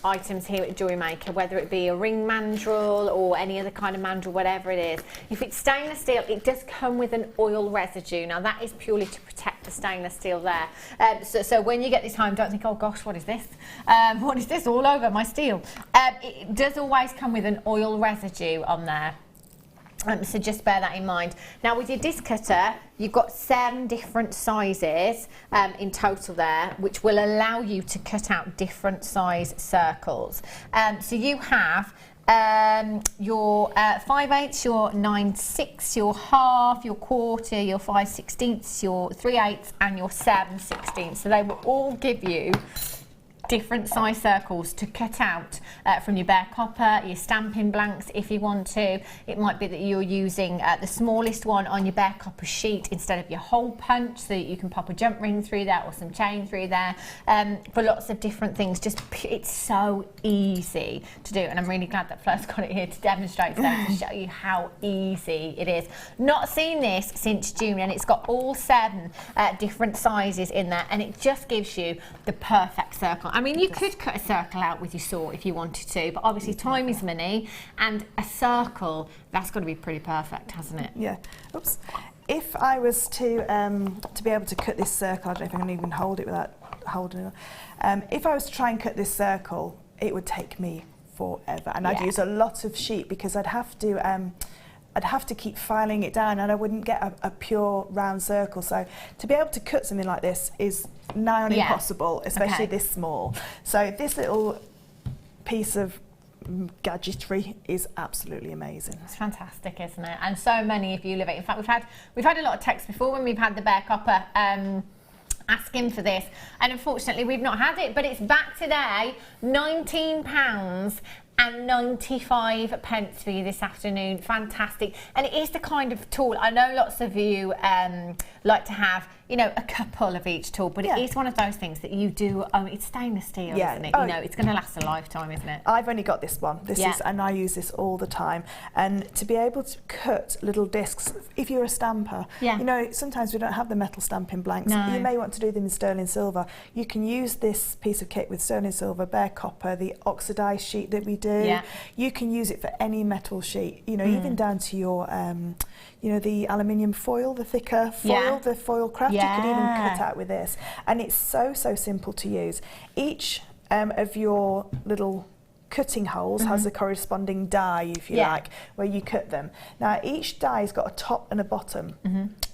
items here at Jewellery Maker, whether it be a ring mandrel or any other kind of mandrel, whatever it is, if it's stainless steel, it does come with an oil residue. Now that is purely to protect the stainless steel there. So when you get this home, don't think, oh gosh, what is this? What is this all over my steel? It does always come with an oil residue on there. So just bear that in mind. Now with your disc cutter, you've got 7 different sizes in total there, which will allow you to cut out different size circles. So you have your 5/8, your 9/6, your half, your quarter, your 5/16, your 3/8, and your 7/16. So they will all give you different size circles to cut out from your bare copper, your stamping blanks if you want to. It might be that you're using the smallest one on your bare copper sheet instead of your hole punch, so that you can pop a jump ring through there or some chain through there, for lots of different things. It's so easy to do, and I'm really glad that Fleur's got it here to demonstrate today to show you how easy it is. Not seen this since June, and it's got all 7 different sizes in there, and it just gives you the perfect circle. I mean, you could cut a circle out with your saw if you wanted to, but obviously time is money, and a circle, that's got to be pretty perfect, hasn't it? Yeah. Oops. If I was to be able to cut this circle, I don't know if I can even hold it without holding it. If I was to try and cut this circle, it would take me forever, and I'd use a lot of sheet, because I'd have to keep filing it down, and I wouldn't get a pure round circle. So to be able to cut something like this is nigh on impossible, especially this small. So this little piece of gadgetry is absolutely amazing. It's fantastic, isn't it? And so many of you love it. In fact, we've had a lot of texts before when we've had the bare copper asking for this, and unfortunately we've not had it, but it's back today, £19.95 for you this afternoon. Fantastic. And it is the kind of tool, I know lots of you like to have, you know, a couple of each tool, but it is one of those things that you do own. It's stainless steel, isn't it? You know, it's going to last a lifetime, isn't it? I've only got this one. This is, and I use this all the time. And to be able to cut little discs, if you're a stamper, you know, sometimes we don't have the metal stamping blanks. You may want to do them in sterling silver. You can use this piece of kit with sterling silver, bare copper, the oxidised sheet that we do. You can use it for any metal sheet, you know, even down to your you know, the aluminium foil, the thicker foil, the foil craft, you could even cut out with this. And it's so simple to use. Each of your little cutting holes has a corresponding die, if you like, where you cut them. Now each die's got a top and a bottom.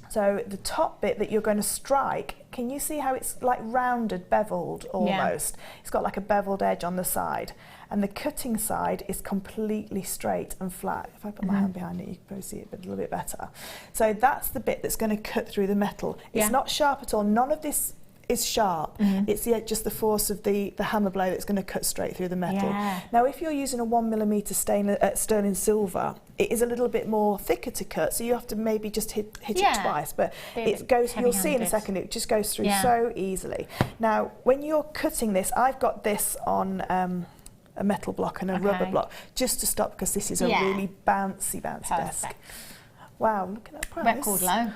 So the top bit that you're going to strike, can you see how it's like rounded, beveled almost? It's got like a beveled edge on the side. And the cutting side is completely straight and flat. If I put my hand behind it, you can probably see it a little bit better. So that's the bit that's going to cut through the metal. It's not sharp at all. None of this is sharp. It's just the force of the hammer blow that's going to cut straight through the metal. Now if you're using a 1mm sterling silver, it is a little bit more thicker to cut, so you have to maybe just hit it twice, but it goes, you'll see in a second, it just goes through so easily. Now when you're cutting this, I've got this on a metal block and a rubber block just to stop, because this is a really bouncy desk. Wow, look at that price. Record low.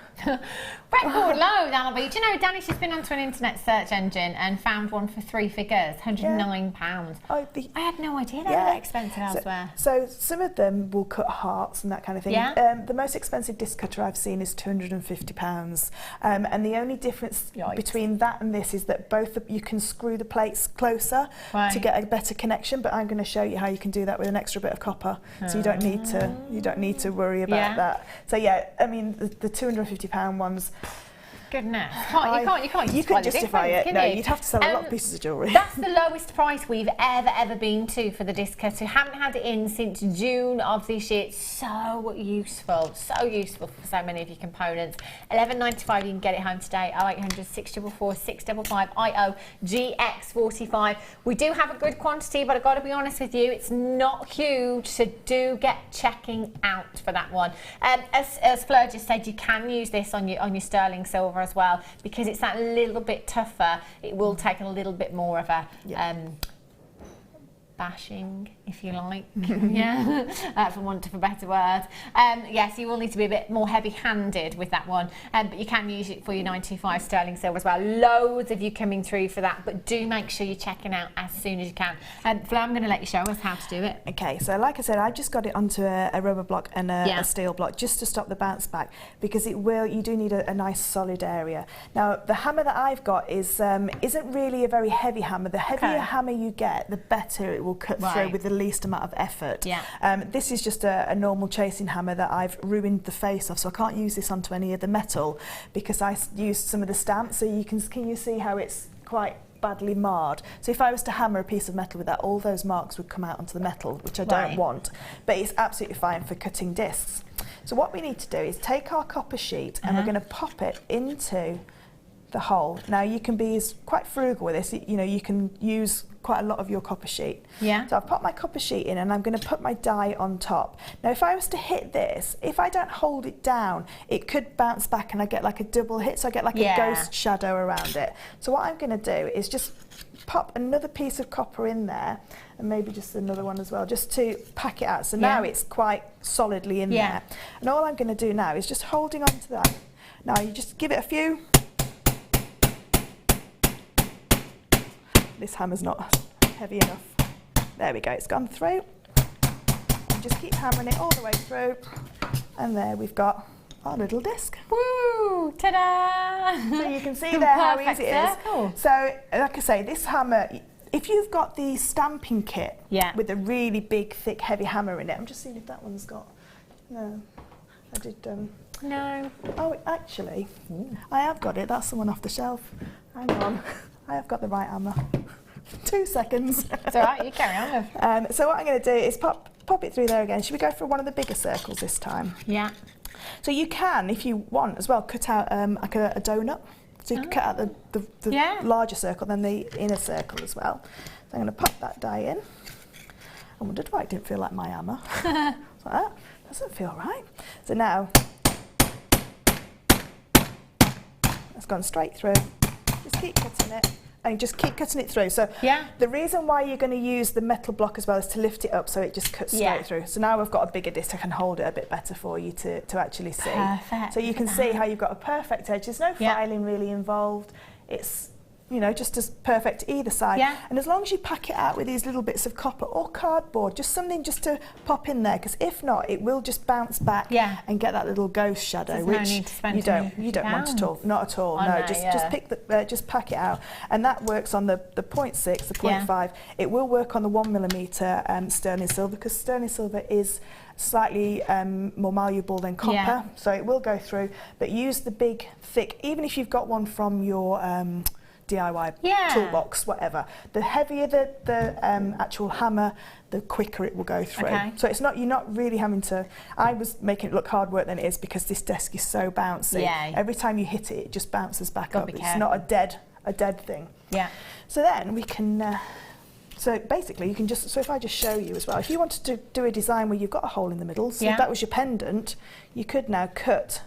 Record low, that'll be. Do you know, Danny's just been onto an internet search engine and found one for 3 figures, £109. Oh, I had no idea they were that expensive elsewhere. So some of them will cut hearts and that kind of thing. Yeah. The most expensive disc cutter I've seen is £250. And the only difference between that and this is that you can screw the plates closer to get a better connection, but I'm going to show you how you can do that with an extra bit of copper. So you don't need to worry about that. So yeah, I mean the £250 ones. Goodness, you can't you couldn't justify it. No, you'd have to sell a lot of pieces of jewellery. That's the lowest price we've ever been to for the disc cutter. Haven't had it in since June of this year. It's so useful for so many of your components. $11.95. You can get it home today. 0800 644 655 IO GX45. We do have a good quantity, but I've got to be honest with you, it's not huge. So do get checking out for that one. As Fleur just said, you can use this on your sterling silver as well, because it's that little bit tougher. It will take a little bit more of a bashing, if you like, for want of a better word. Yes, you will need to be a bit more heavy-handed with that one, but you can use it for your 925 sterling silver as well. Loads of you coming through for that, but do make sure you're checking out as soon as you can. Fleur, I'm going to let you show us how to do it. Okay, so like I said, I just got it onto a rubber block and a steel block just to stop the bounce back, because you do need a nice solid area. Now, the hammer that I've got isn't really a very heavy hammer. The heavier hammer you get, the better it will cut through with the least amount of effort. This is just a normal chasing hammer that I've ruined the face of, so I can't use this onto any of the metal because I used some of the stamps. So can you see how it's quite badly marred? So if I was to hammer a piece of metal with that, all those marks would come out onto the metal, which I don't want, but it's absolutely fine for cutting discs. So what we need to do is take our copper sheet and we're going to pop it into the hole. Now you can be quite frugal with this, you can use quite a lot of your copper sheet. So I've popped my copper sheet in and I'm going to put my die on top. Now if I was to hit this, if I don't hold it down, it could bounce back and I get like a double hit, so I get like a ghost shadow around it. So what I'm going to do is just pop another piece of copper in there, and maybe just another one as well, just to pack it out. So now it's quite solidly in there. And all I'm going to do now is just holding on to that. Now you just give it a few. This hammer's not heavy enough. There we go, it's gone through. And just keep hammering it all the way through. And there we've got our little disc. Woo! Ta-da! So you can see there how easy it is. So, like I say, this hammer, if you've got the stamping kit with a really big, thick, heavy hammer in it, I'm just seeing if that one's got, no, I did, no. Oh, actually, I have got it, that's the one off the shelf. Hang on. I have got the right hammer. 2 seconds. It's all right, you carry on. So what I'm going to do is pop it through there again. Should we go for one of the bigger circles this time? Yeah. So you can, if you want as well, cut out like a donut. So you can cut out the larger circle, then the inner circle as well. So I'm going to pop that die in. I wondered why it didn't feel like my hammer. Like that. Doesn't feel right. So now, it's gone straight through. Just keep cutting it and just keep cutting it through. So the reason why you're going to use the metal block as well is to lift it up so it just cuts straight through. So now we've got a bigger disc, I can hold it a bit better for you to actually see. Perfect. So you can see how you've got a perfect edge. There's no filing really involved. It's just as perfect either side. And as long as you pack it out with these little bits of copper or cardboard, just something just to pop in there, because if not, it will just bounce back and get that little ghost shadow, which you don't want at all. Not at all. No, just pack it out, and that works on the 0.6, the 0.5. It will work on the 1mm sterling silver, because sterling silver is slightly more malleable than copper, so it will go through. But use the big, thick, even if you've got one from your DIY toolbox, whatever. The heavier the actual hammer, the quicker it will go through. So it's not, you're not really having to, I was making it look hard work than it is, because this desk is so bouncy. Every time you hit it, it just bounces back up. It's not a dead thing. So then we can, so basically you can just, so if I just show you as well, if you wanted to do a design where you've got a hole in the middle, so if that was your pendant, you could now cut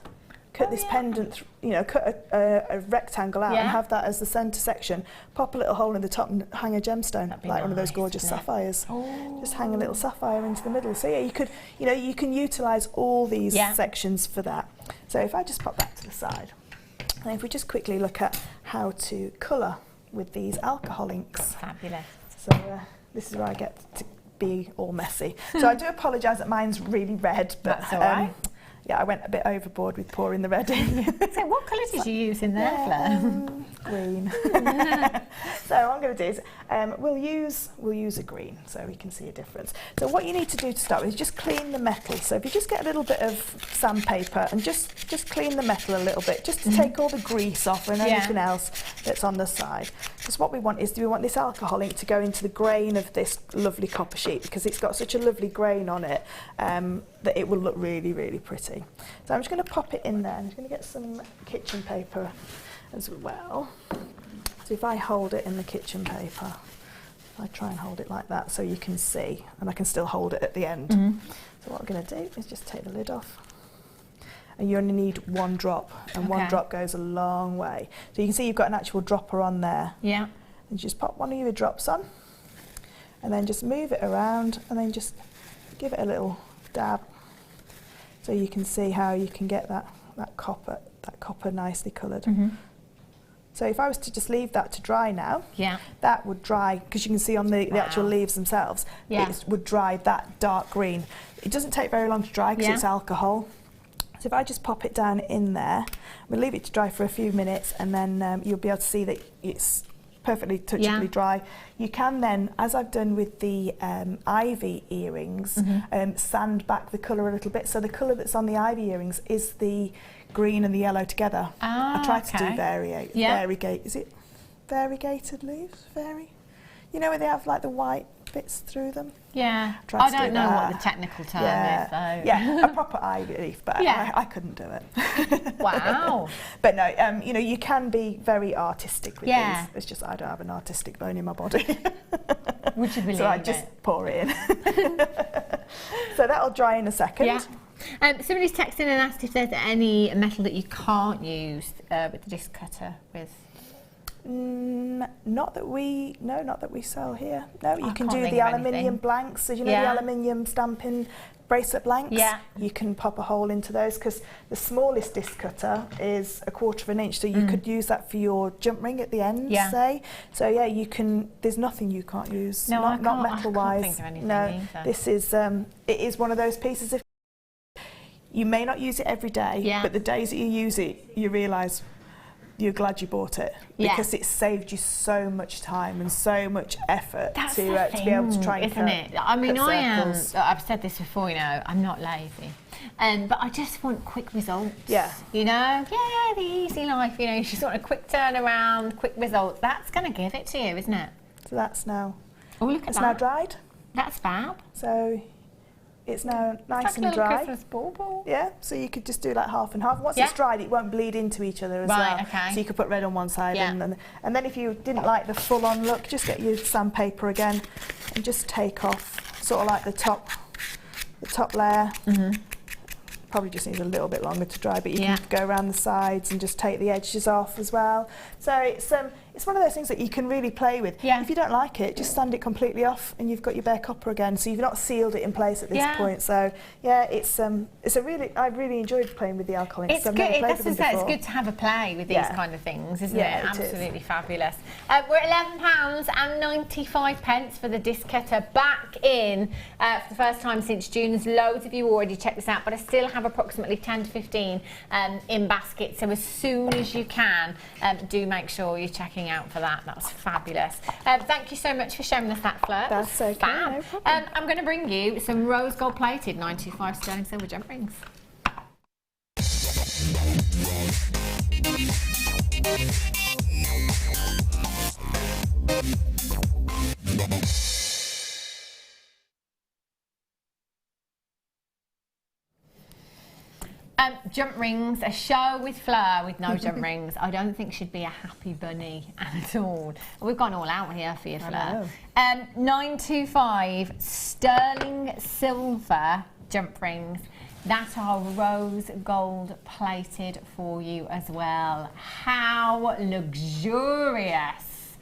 cut this pendant, you know, cut a rectangle out and have that as the centre section. Pop a little hole in the top and hang a gemstone, like one of those gorgeous sapphires. Just hang a little sapphire into the middle. So yeah, you could, you know, you can utilise all these sections for that. So if I just pop that to the side, and if we just quickly look at how to colour with these alcohol inks. Fabulous. So this is where I get to be all messy. So I do apologise that mine's really red, but that's all right. Yeah, I went a bit overboard with pouring the red in. So what colour did you use in there, Fleur? Green. So what I'm going to do is we'll use a green so we can see a difference. So what you need to do to start with is just clean the metal. So if you just get a little bit of sandpaper and just clean the metal a little bit, just to take all the grease off and anything else that's on the side. Because what we want is, we want this alcohol ink to go into the grain of this lovely copper sheet, because it's got such a lovely grain on it that it will look really, really pretty. So I'm just going to pop it in there. I'm just going to get some kitchen paper as well. So if I hold it in the kitchen paper, I try and hold it like that so you can see, and I can still hold it at the end. So what I'm going to do is just take the lid off. And you only need one drop, and one drop goes a long way. So you can see you've got an actual dropper on there. Yeah. And just pop one of your drops on, and then just move it around, and then just give it a little dab. So you can see how you can get that copper nicely coloured. So if I was to just leave that to dry now, that would dry, because you can see on the actual leaves themselves, it would dry that dark green. It doesn't take very long to dry because it's alcohol. So if I just pop it down in there, we'll leave it to dry for a few minutes, and then you'll be able to see that it's perfectly touchably dry. You can then, as I've done with the ivy earrings, sand back the colour a little bit. So the colour that's on the ivy earrings is the green and the yellow together. I tried to do variegate. Is it variegated leaves? You know where they have like the white bits through them? Yeah. I don't know what the technical term is though. Yeah, a proper ivy leaf, but I couldn't do it. Wow. But no, you know, you can be very artistic with these. It's just I don't have an artistic bone in my body. Would you believe so I just pour it in. So that'll dry in a second. Somebody's texted in and asked if there's any metal that you can't use with the disc cutter with. Not that we sell here. No, you can do the aluminium blanks. So you know the aluminium stamping bracelet blanks. You can pop a hole into those, because the smallest disc cutter is 1/4 of an inch. So you could use that for your jump ring at the end, say. So yeah, you can. There's nothing you can't use. No, not metal wise. I can't think of anything either. This is it is one of those pieces. If you may not use it every day, but the days that you use it, you realise you're glad you bought it, because it saved you so much time and so much effort to be able to try and isn't it? I mean, I've said this before, you know, I'm not lazy, but I just want quick results. You know, the easy life. You know, you just want a quick turnaround, quick results. That's going to give it to you, isn't it? So that's now. Oh, look at that. It's now dried. That's fab. So it's now nice and dry. Christmas bauble. Yeah, so you could just do like half and half. Once it's dried, it won't bleed into each other as well. So you could put red on one side, and then if you didn't like the full-on look, just get your sandpaper again and just take off sort of like the top layer. Probably just needs a little bit longer to dry, but you can go around the sides and just take the edges off as well. So it's one of those things that you can really play with. If you don't like it, just sand it completely off, and you've got your bare copper again. So you've not sealed it in place at this point. So yeah, it's I really enjoyed playing with the alcohol inks. It's good. It's good to have a play with these kind of things, isn't it? Absolutely fabulous. We're at £11.95 for the disc cutter, back in for the first time since June. There's loads of you already checked this out, but I still have approximately 10 to 15 in baskets. So as soon as you can, do make sure you're checking out for that. That's fabulous. Thank you so much for showing us that, Fleur. That's okay. No problem. I'm going to bring you some rose gold plated 925 sterling silver jump rings. Jump rings, a show with Fleur with no jump rings. I don't think she'd be a happy bunny at all. We've gone all out here for you, Fleur. 925 sterling silver jump rings. that are rose gold plated for you as well. How luxurious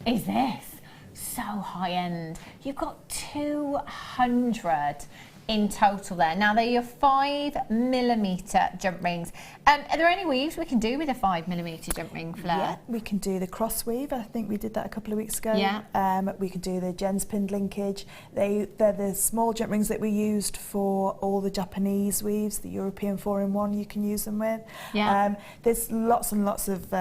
is this? So high end. You've got 200 in total there. Now they're your 5mm jump rings. Are there any weaves we can do with a 5mm jump ring, Fleur? Yeah, we can do the cross weave. I think we did that a couple of weeks ago. Yeah. We can do the Jen's pinned linkage. They're the small jump rings that we used for all the Japanese weaves, the European 4-in-1 you can use them with. Yeah. There's lots and lots of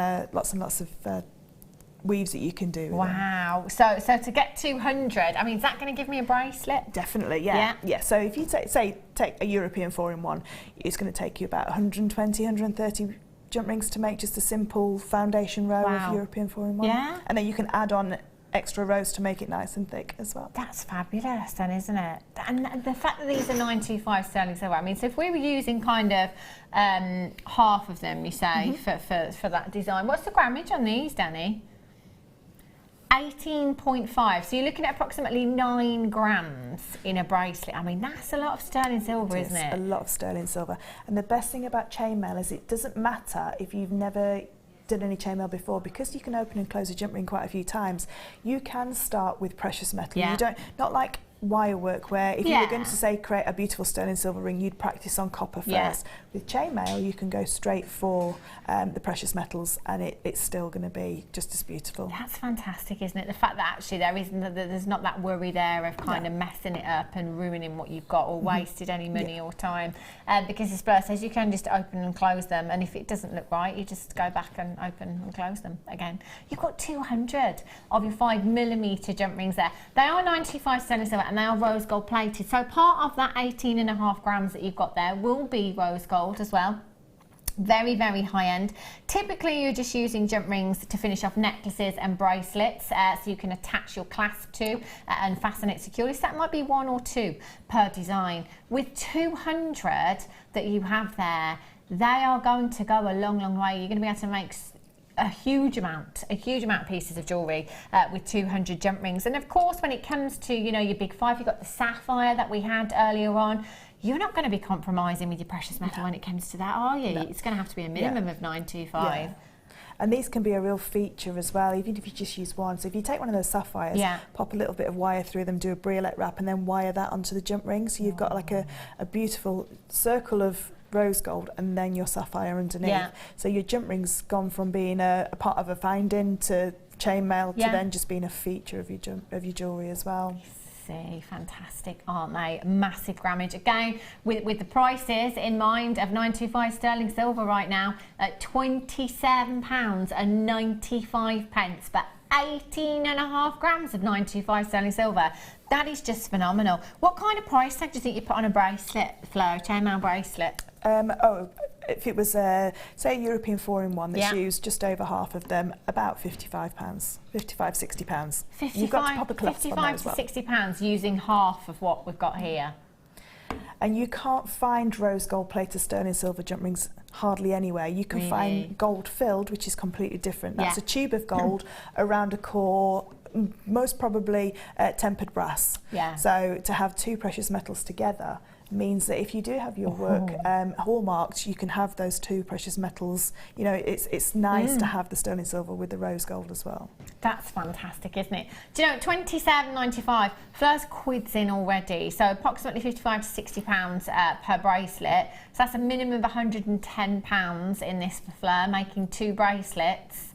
weaves that you can do. Wow. So to get 200, I mean, is that going to give me a bracelet? Definitely, yeah. So if you take a European 4-in-1, it's going to take you about 120, 130 jump rings to make just a simple foundation row of European 4-in-1. Yeah. And then you can add on extra rows to make it nice and thick as well. That's fabulous then, isn't it? And the fact that these are 925 sterling silver, I mean, so if we were using kind of half of them, you say, for that design, what's the grammage on these, Danny? 18.5, so you're looking at approximately 9 grams in a bracelet. I mean, that's a lot of sterling silver, isn't it? A lot of sterling silver. And the best thing about chainmail is it doesn't matter if you've never done any chainmail before, because you can open and close a jump ring quite a few times. You can start with precious metal. Yeah. You don't, not like wire work, where if you were going to say create a beautiful sterling silver ring, you'd practice on copper first. Yeah. With chainmail, you can go straight for the precious metals, and it's still going to be just as beautiful. That's fantastic, isn't it? The fact that actually there's not that worry there of kind of messing it up and ruining what you've got, or wasted any money or time, because as Fleur says, you can just open and close them, and if it doesn't look right, you just go back and open and close them again. You've got 200 of your 5mm jump rings there. They are 95 sterling silver, and they are rose gold plated. So part of that 18.5 grams that you've got there will be rose gold as well. Very, very high end. Typically you're just using jump rings to finish off necklaces and bracelets, so you can attach your clasp to and fasten it securely. So that might be 1 or 2 per design. With 200 that you have there, they are going to go a long, long way. You're going to be able to make a huge amount of pieces of jewellery with 200 jump rings. And of course, when it comes to, you know, your big 5, you've got the sapphire that we had earlier on. You're not going to be compromising with your precious metal when it comes to that, are you? No. It's going to have to be a minimum of 925. Yeah. And these can be a real feature as well, even if you just use one. So if you take one of those sapphires, pop a little bit of wire through them, do a briolet wrap, and then wire that onto the jump ring. So you've got like a beautiful circle of rose gold and then your sapphire underneath. Yeah. So your jump ring's gone from being a part of a finding to chainmail to then just being a feature of your jewellery as well. See, fantastic, aren't they? Massive grammage. Again, with the prices in mind of 925 sterling silver right now at £27.95, but 18.5 grams of 925 sterling silver. That is just phenomenal. What kind of price tag do you think you put on a bracelet, Fleur, a chainmail bracelet? If it was say a European 4-in-1 that's used just over half of them, about £55, £60. You've got to pop a clasp on that as well. £55 to £60 using half of what we've got here. And you can't find rose gold plated sterling silver jump rings hardly anywhere. You can find gold filled, which is completely different. That's a tube of gold around a core, most probably tempered brass. Yeah. So to have 2 precious metals together means that if you do have your work hallmarked, you can have those 2 precious metals. You know, it's nice to have the sterling silver with the rose gold as well. That's fantastic, isn't it? Do you know, £27.95, Fleur's quids in already, so approximately £55 to £60 per bracelet. So that's a minimum of £110 in this for Fleur, making 2 bracelets.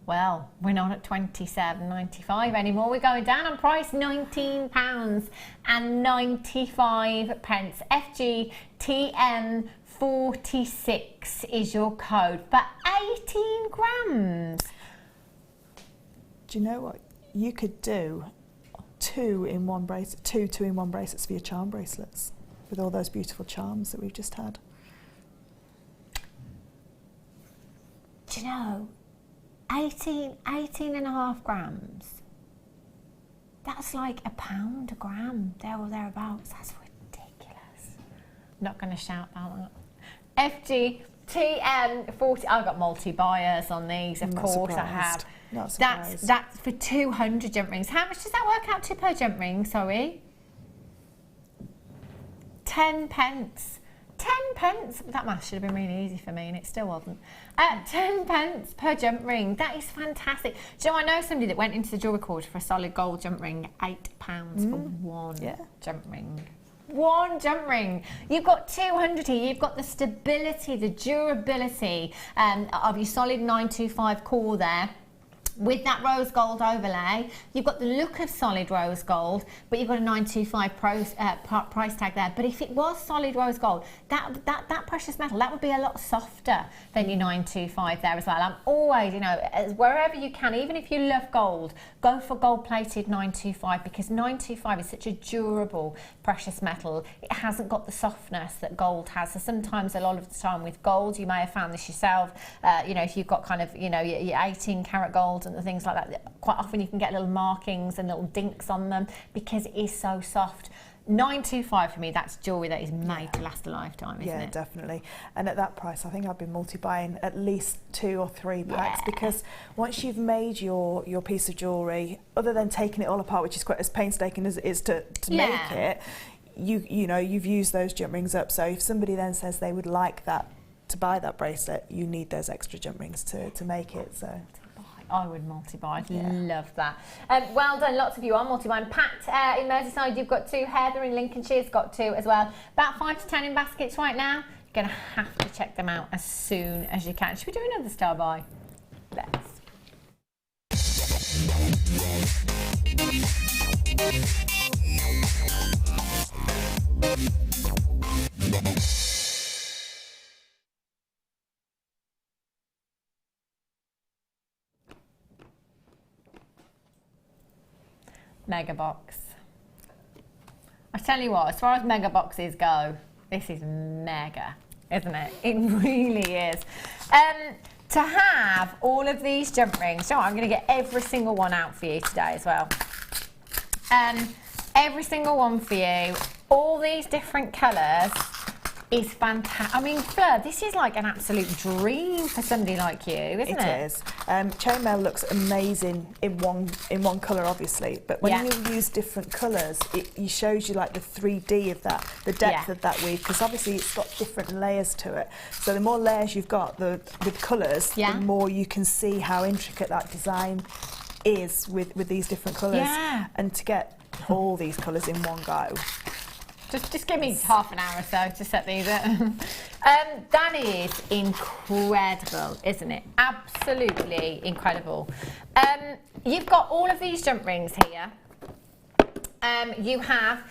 Well, we're not at £27.95 anymore. We're going down on price, £19.95. FGTM46 is your code for 18 grams. Do you know what? You could do 2-in-1 bracelet, 2 2-in-1 bracelets for your charm bracelets with all those beautiful charms that we've just had. Do you know? 18.5 grams. That's like £1 a gram, there or thereabouts. That's ridiculous. Not going to shout about that. FGTM40. I've got multi-buyers on these, of course I have. Not surprised. That's for 200 jump rings. How much does that work out to per jump ring? Sorry. 10 pence. 10 pence. That math should have been really easy for me, and it still wasn't. 10 pence per jump ring. That is fantastic. Do you know, I know somebody that went into the jewellery quarter for a solid gold jump ring, £8 for one jump ring. One jump ring. You've got 200 here. You've got the stability, the durability of your solid 925 core there. With that rose gold overlay, you've got the look of solid rose gold, but you've got a 925 price tag there. But if it was solid rose gold, that precious metal, that would be a lot softer than your 925 there as well. I'm always, you know, wherever you can, even if you love gold, go for gold-plated 925, because 925 is such a durable precious metal. It hasn't got the softness that gold has. So sometimes, a lot of the time with gold, you may have found this yourself, you know, if you've got kind of, you know, your 18 karat gold and the things like that, quite often you can get little markings and little dinks on them because it is so soft. 925 for me, that's jewellery that is made to last a lifetime, isn't it? Yeah, definitely. And at that price, I think I've been multi-buying at least 2 or 3 packs, because once you've made your piece of jewellery, other than taking it all apart, which is quite as painstaking as it is to make it, you know, you've used those jump rings up. So if somebody then says they would like that, to buy that bracelet, you need those extra jump rings to make it. So I would multi-buy. I'd love that. Well done. Lots of you are multi-buying. Pat in Merseyside, you've got 2. Heather in Lincolnshire's got 2 as well. About 5 to 10 in baskets right now. You're going to have to check them out as soon as you can. Should we do another star buy? Let's. Mega box. I tell you what, as far as mega boxes go, this is mega, isn't it? It really is. To have all of these jump rings, so I'm going to get every single one out for you today as well. Every single one for you, all these different colours, is fantastic. I mean, Fleur, this is like an absolute dream for somebody like you, isn't it? It is. Chainmail looks amazing in one colour, obviously, but when you use different colours, it shows you like the 3D of that, the depth of that weave, because obviously it's got different layers to it. So the more layers you've got with colours, the more you can see how intricate that design is with these different colours. Yeah. And to get all these colours in one go. Just give me half an hour or so to set these up. That is incredible, isn't it? Absolutely incredible. You've got all of these jump rings here. You have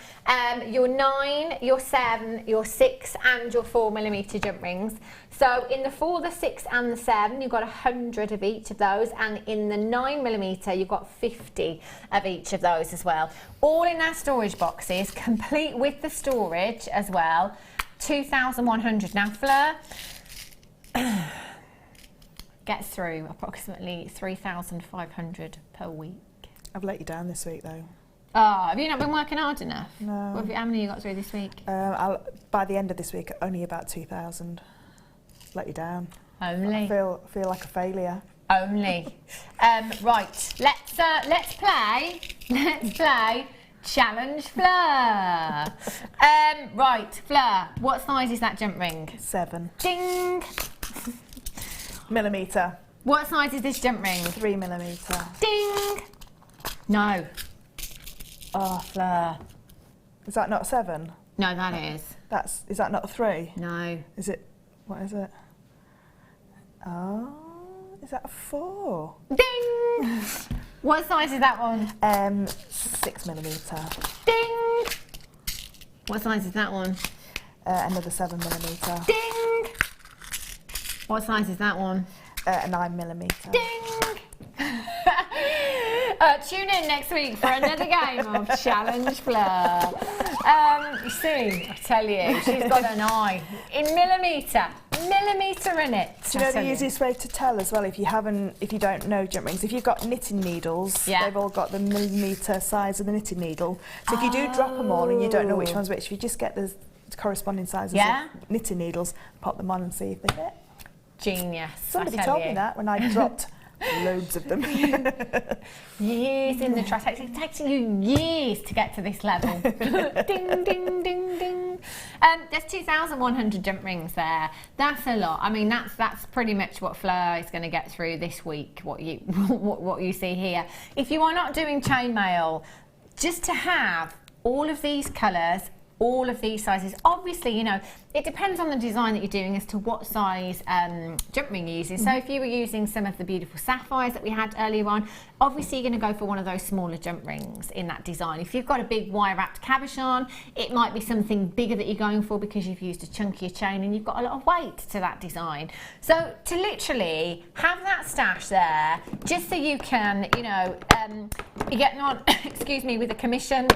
your 9, your 7, your 6 and your 4mm jump rings. So in the 4, the 6 and the 7, you've got 100 of each of those, and in the 9mm you've got 50 of each of those as well. All in our storage boxes, complete with the storage as well, 2,100. Now Fleur gets through approximately 3,500 per week. I've let you down this week though. Oh, have you not been working hard enough? No. How many you got through this week? By the end of this week, only about 2,000. Let you down. Only. I feel like a failure. Only. Right. Let's play. Let's play Challenge Fleur. Right, Fleur. What size is that jump ring? 7. Ding. Millimetre. What size is this jump ring? 3mm. Ding. No. Oh, Fleur. Is that not a 7? No, that is. Is that not a 3? No. Is it? What is it? Oh, is that a 4? Ding! What size is that one? 6mm. Ding! What size is that one? Another 7mm. Ding! What size is that one? A 9mm. Ding! Tune in next week for another game of Challenge Fleur. You see, I tell you, she's got an eye in millimetre in it. Do you know the easiest way to tell as well, if you don't know jump rings? If you've got knitting needles, they've all got the millimetre size of the knitting needle. So if you do drop them all and you don't know which one's which, if you just get the corresponding sizes of knitting needles, pop them on and see if they fit. Genius. Somebody told me that when I dropped loads of them. Years in the trust. It takes you years to get to this level. Ding, ding, ding, ding. There's 2,100 jump rings there. That's a lot. I mean, that's pretty much what Fleur is going to get through this week, what you see here. If you are not doing chainmail, just to have all of these colours, all of these sizes, obviously, you know, it depends on the design that you're doing as to what size jump ring you're using. So if you were using some of the beautiful sapphires that we had earlier on, obviously you're going to go for one of those smaller jump rings in that design. If you've got a big wire wrapped cabochon, it might be something bigger that you're going for because you've used a chunkier chain and you've got a lot of weight to that design. So to literally have that stash there, just so you can, you know, be getting on, excuse me, with a commission,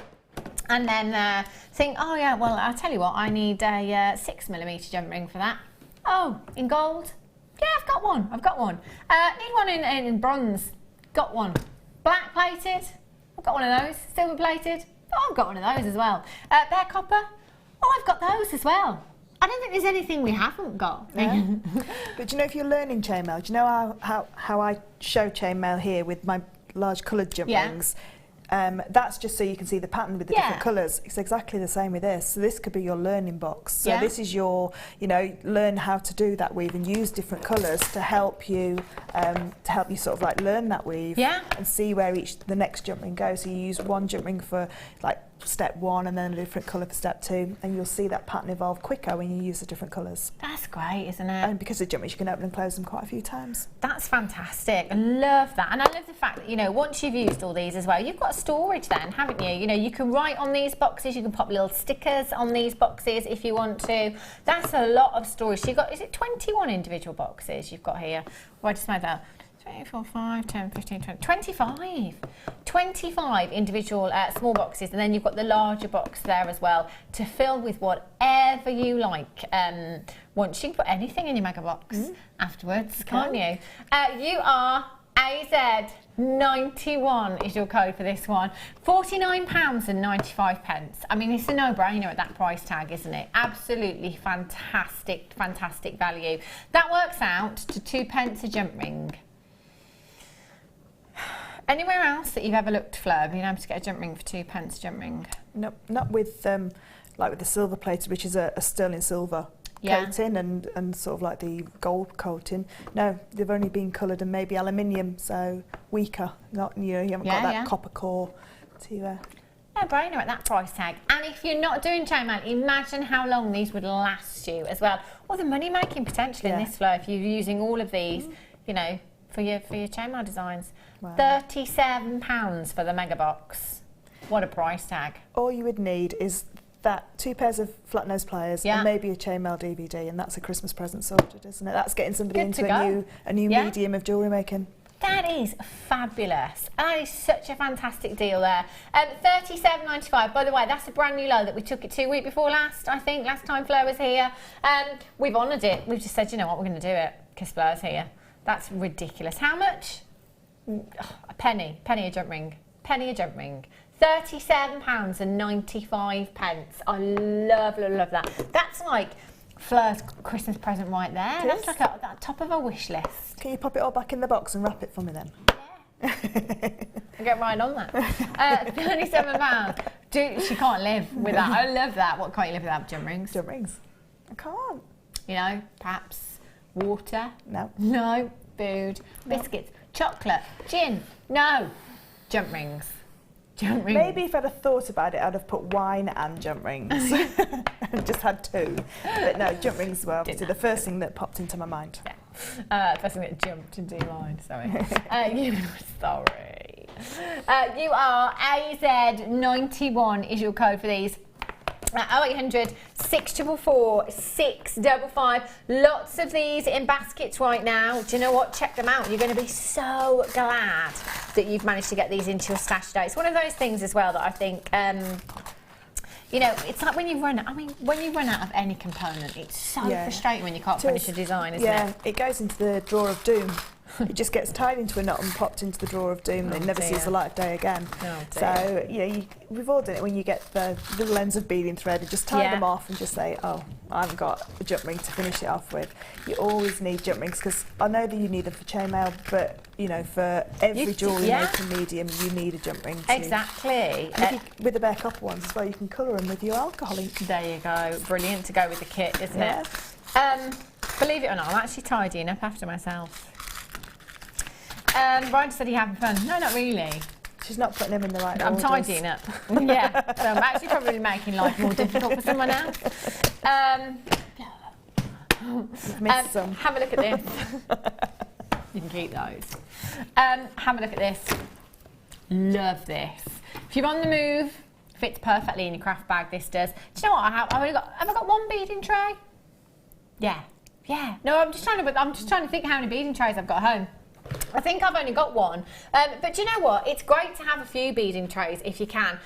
and then think, oh yeah, well, I'll tell you what, I need a 6mm jump ring for that. Oh, in gold? Yeah, I've got one. Need one in bronze. Got one. Black plated? I've got one of those. Silver plated? Oh, I've got one of those as well. Bare copper? Oh, I've got those as well. I don't think there's anything we haven't got. Yeah. But do you know, if you're learning chainmail, do you know how I show chainmail here with my large coloured jump rings? That's just so you can see the pattern with the different colours. It's exactly the same with this. So this could be your learning box. So this is your, you know, learn how to do that weave and use different colours to help you sort of like learn that weave and see where the next jump ring goes. So you use one jump ring for like step 1 and then a different colour for step 2, and you'll see that pattern evolve quicker when you use the different colours. That's great, isn't it? And because of jump rings, you can open and close them quite a few times. That's fantastic. I love that. And I love the fact that, you know, once you've used all these as well, you've got storage then, haven't you? You know, you can write on these boxes, you can pop little stickers on these boxes if you want to. That's a lot of storage. So you've got, is it 21 individual boxes you've got here? Well, I just made that. 3, 4, 5, 10, 15, 20, 25 individual small boxes, and then you've got the larger box there as well to fill with whatever you like. Once you can put anything in your mega box afterwards, can't you? You are AZ91 is your code for this one. £49.95. I mean, it's a no-brainer at that price tag, isn't it? Absolutely fantastic, fantastic value. That works out to 2p a jump ring. Anywhere else that you've ever looked, Fleur, being able to get a jump ring for 2p a jump ring? No, not with like with the silver plated, which is a sterling silver coating and sort of like the gold coating. No, they've only been coloured and maybe aluminium, so weaker. Not, you know, you haven't got that copper core to. No brainer at that price tag. And if you're not doing chainmail, imagine how long these would last you as well. Or the money making potential in this, Fleur, if you're using all of these, you know, for your chainmail designs. Wow. £37 for the mega box. What a price tag. All you would need is that 2 pairs of flat nose pliers and maybe a chainmail DVD, and that's a Christmas present sorted, isn't it? That's getting somebody into a new medium of jewellery making. That is fabulous. That is such a fantastic deal there. £37.95. By the way, that's a brand new low that we took it 2 weeks before last, I think, last time Fleur was here. We've honoured it. We've just said, you know what, we're going to do it because Fleur's here. That's ridiculous. How much? A penny a jump ring. Penny a jump ring. £37.95. I love that. That's like Fleur's Christmas present right there. That's like at top of a wish list. Can you pop it all back in the box and wrap it for me then? Yeah. I'll get right on that. £37. She can't live with that. I love that. What can't you live without? Jump rings? Jump rings. I can't. You know, perhaps water? No. No. Food? No. Biscuits? Chocolate? Gin? No. Jump rings. Jump rings. Maybe if I'd have thought about it, I'd have put wine and jump rings. And just had 2. But no, jump rings were obviously the first thing that popped into my mind. Yeah. First thing that jumped into your mind, sorry. Sorry. You are AZ91 is your code for these. 0800 644 655. Lots of these in baskets right now. Do you know what? Check them out. You're going to be so glad that you've managed to get these into your stash today. It's one of those things as well that I think, you know, it's like when you run out of any component, it's so frustrating when you can't finish a design, isn't it? Yeah, it goes into the drawer of doom. it just gets tied into a knot and popped into the drawer of doom, and it never sees the light of day again. So we've all done it when you get the little ends of beading thread and just tie them off and just say, oh, I haven't got a jump ring to finish it off with. You always need jump rings, because I know that you need them for chainmail, but for every jewellery making medium, you need a jump ring too. Exactly. With the bare copper ones as well, you can colour them with your alcohol ink. There you go. Brilliant to go with the kit, isn't it? Believe it or not, I'm actually tidying up after myself. Brian said he's having fun. No, not really. She's not putting them in the right I'm orders. tidying up. Yeah, so I'm actually probably making life more difficult for someone else. Missed some. Have a look at this. You can keep those. Have a look at this. Love this. If you're on the move, fits perfectly in your craft bag. This does. Do you know what I have? Have I got one beading tray? Yeah. No, I'm just trying to think how many beading trays I've got at home. I think I've only got one, but do you know what? It's great to have a few beading trays if you can,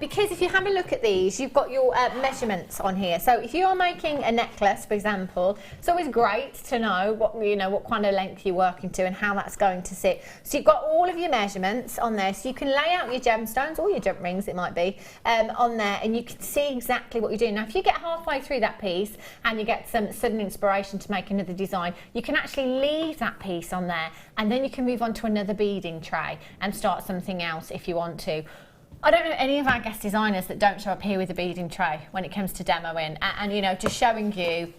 because if you have a look at these, you've got your measurements on here. So if you're making a necklace, for example, it's always great to know what kind of length you're working to and how that's going to sit. So you've got all of your measurements on there, so you can lay out your gemstones or your jump rings, it might be, on there, and you can see exactly what you're doing. Now, if you get halfway through that piece and you get some sudden inspiration to make another design, you can actually leave that piece on there, and then you can move on to another beading tray and start something else if you want to. I don't know any of our guest designers that don't show up here with a beading tray when it comes to demoing, and just showing you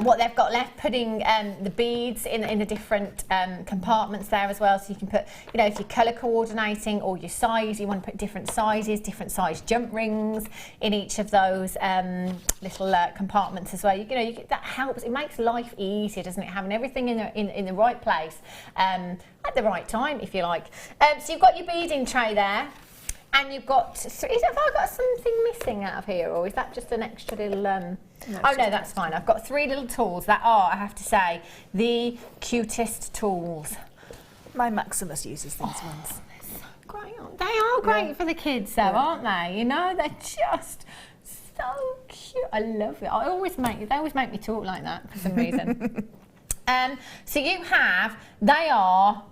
what they've got left, putting the beads in the different compartments there as well, so you can put, if you're colour coordinating or your size, you want to put different sizes, different size jump rings in each of those little compartments as well. That helps. It makes life easier, doesn't it? Having everything in the right place at the right time, if you like. So you've got your beading tray there. And you've got, have I got something missing out of here, or is that just an extra little, no, that's fine. I've got 3 little tools that are, I have to say, the cutest tools. My Maximus uses these ones. They're so great. They are great for the kids though, aren't they? They're just so cute. I love it. They always make me talk like that for some reason. So they are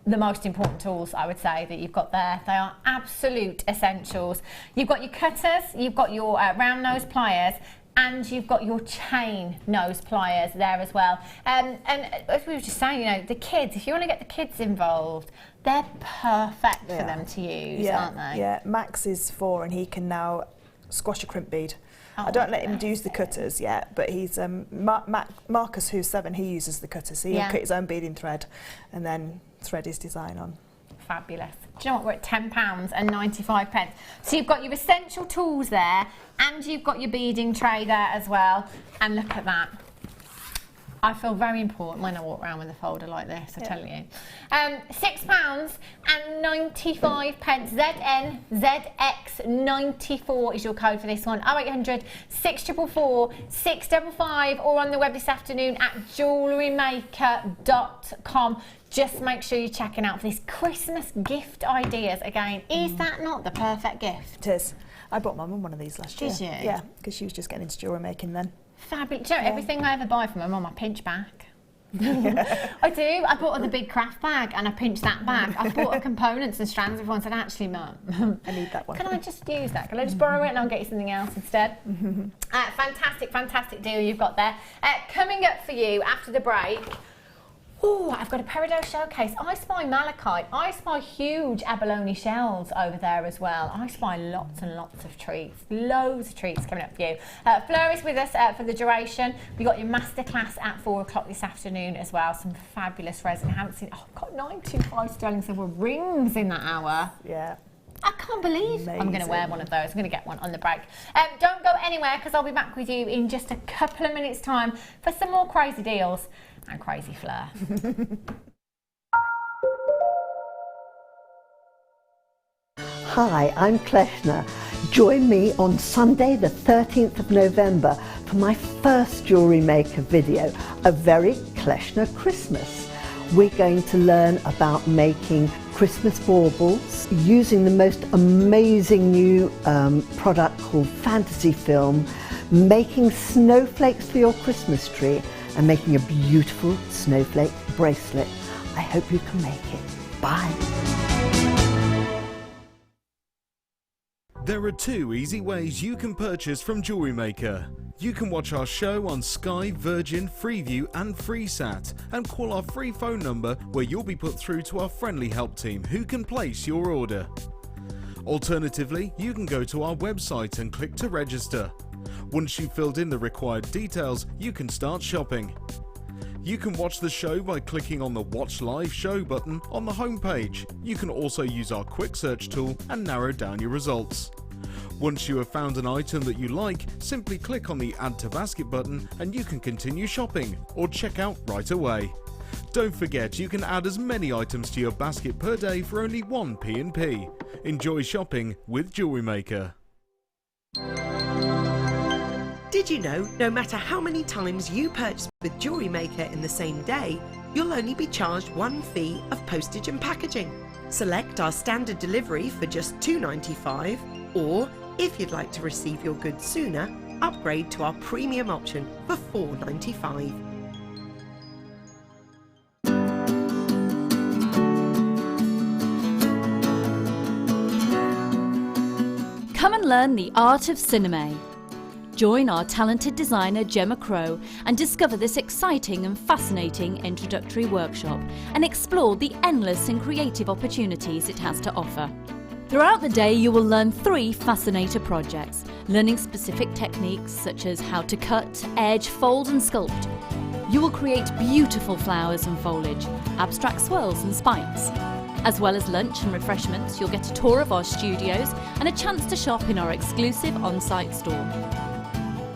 the most important tools, I would say, that you've got there. They are absolute essentials. You've got your cutters, you've got your round nose pliers, and you've got your chain nose pliers there as well. And as we were just saying, the kids, if you want to get the kids involved, they're perfect for them to use, aren't they? Yeah, Max is 4 and he can now squash a crimp bead. I don't let him use the cutters yet, but he's Marcus, who's 7, he uses the cutters. He'll cut his own beading thread and then thread his design on. Fabulous. Do you know what? We're at £10.95. So you've got your essential tools there, and you've got your beading tray there as well. And look at that. I feel very important when I walk around with a folder like this, I tell you. £6.95. ZNZX94 is your code for this one. 0800 644 655, or on the web this afternoon at JewelleryMaker.com. Just make sure you're checking out for this Christmas gift ideas. Again, is that not the perfect gift? It is. I bought my mum one of these last year. Did you? Yeah, because she was just getting into jewellery making then. Fabulous. Do you know, everything I ever buy from my mum, I pinch back. I do. I bought her the big craft bag and I pinched that back. I bought her components and strands before and said, actually, Mum, I need that one. Can I just use that? Can I just borrow it and I'll get you something else instead? Fantastic deal you've got there. Coming up for you after the break, I've got a peridot showcase. I spy malachite. I spy huge abalone shells over there as well. I spy lots and lots of treats. Loads of treats coming up for you. Fleur is with us for the duration. We've got your masterclass at 4 o'clock this afternoon as well. Some fabulous resin. I haven't seen, I've got 925 sterling silver rings in that hour. Yeah. I can't believe I'm going to wear one of those. I'm going to get one on the break. Don't go anywhere, because I'll be back with you in just a couple of minutes' time for some more crazy deals and crazy Fleur. Hi, I'm Kleshna. Join me on Sunday the 13th of November for my first Jewellery Maker video, a very Kleshna Christmas. We're going to learn about making Christmas baubles using the most amazing new product called Fantasy Film, making snowflakes for your Christmas tree, and making a beautiful snowflake bracelet. I hope you can make it. Bye. There are 2 easy ways you can purchase from Jewellery Maker. You can watch our show on Sky, Virgin, Freeview and FreeSat and call our free phone number where you'll be put through to our friendly help team who can place your order. Alternatively, you can go to our website and click to register. Once you've filled in the required details, you can start shopping. You can watch the show by clicking on the Watch Live Show button on the homepage. You can also use our quick search tool and narrow down your results. Once you have found an item that you like, simply click on the Add to Basket button and you can continue shopping or check out right away. Don't forget you can add as many items to your basket per day for only 1 P&P. Enjoy shopping with Jewellery Maker. Did you know no matter how many times you purchase with Jewellery Maker in the same day, you'll only be charged 1 fee of postage and packaging? Select our standard delivery for just $2.95, or if you'd like to receive your goods sooner, upgrade to our premium option for $4.95. Come and learn the art of cinema. Join our talented designer Gemma Crow and discover this exciting and fascinating introductory workshop and explore the endless and creative opportunities it has to offer. Throughout the day you will learn 3 fascinator projects, learning specific techniques such as how to cut, edge, fold and sculpt. You will create beautiful flowers and foliage, abstract swirls and spikes. As well as lunch and refreshments, you'll get a tour of our studios and a chance to shop in our exclusive on-site store.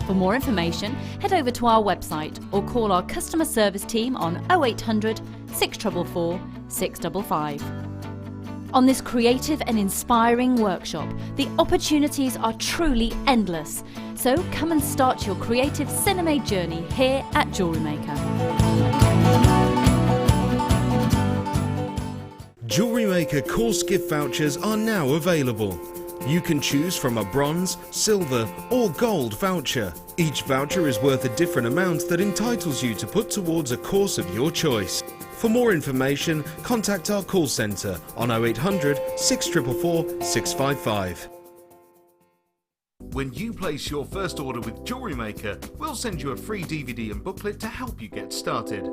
For more information, head over to our website or call our customer service team on 0800 644 655. On this creative and inspiring workshop, the opportunities are truly endless. So come and start your creative cinema journey here at Jewellery Maker. Jewellery Maker course gift vouchers are now available. You can choose from a bronze, silver or gold voucher. Each voucher is worth a different amount that entitles you to put towards a course of your choice. For more information, contact our call centre on 0800 644 655. When you place your first order with Jewellery Maker, we'll send you a free DVD and booklet to help you get started.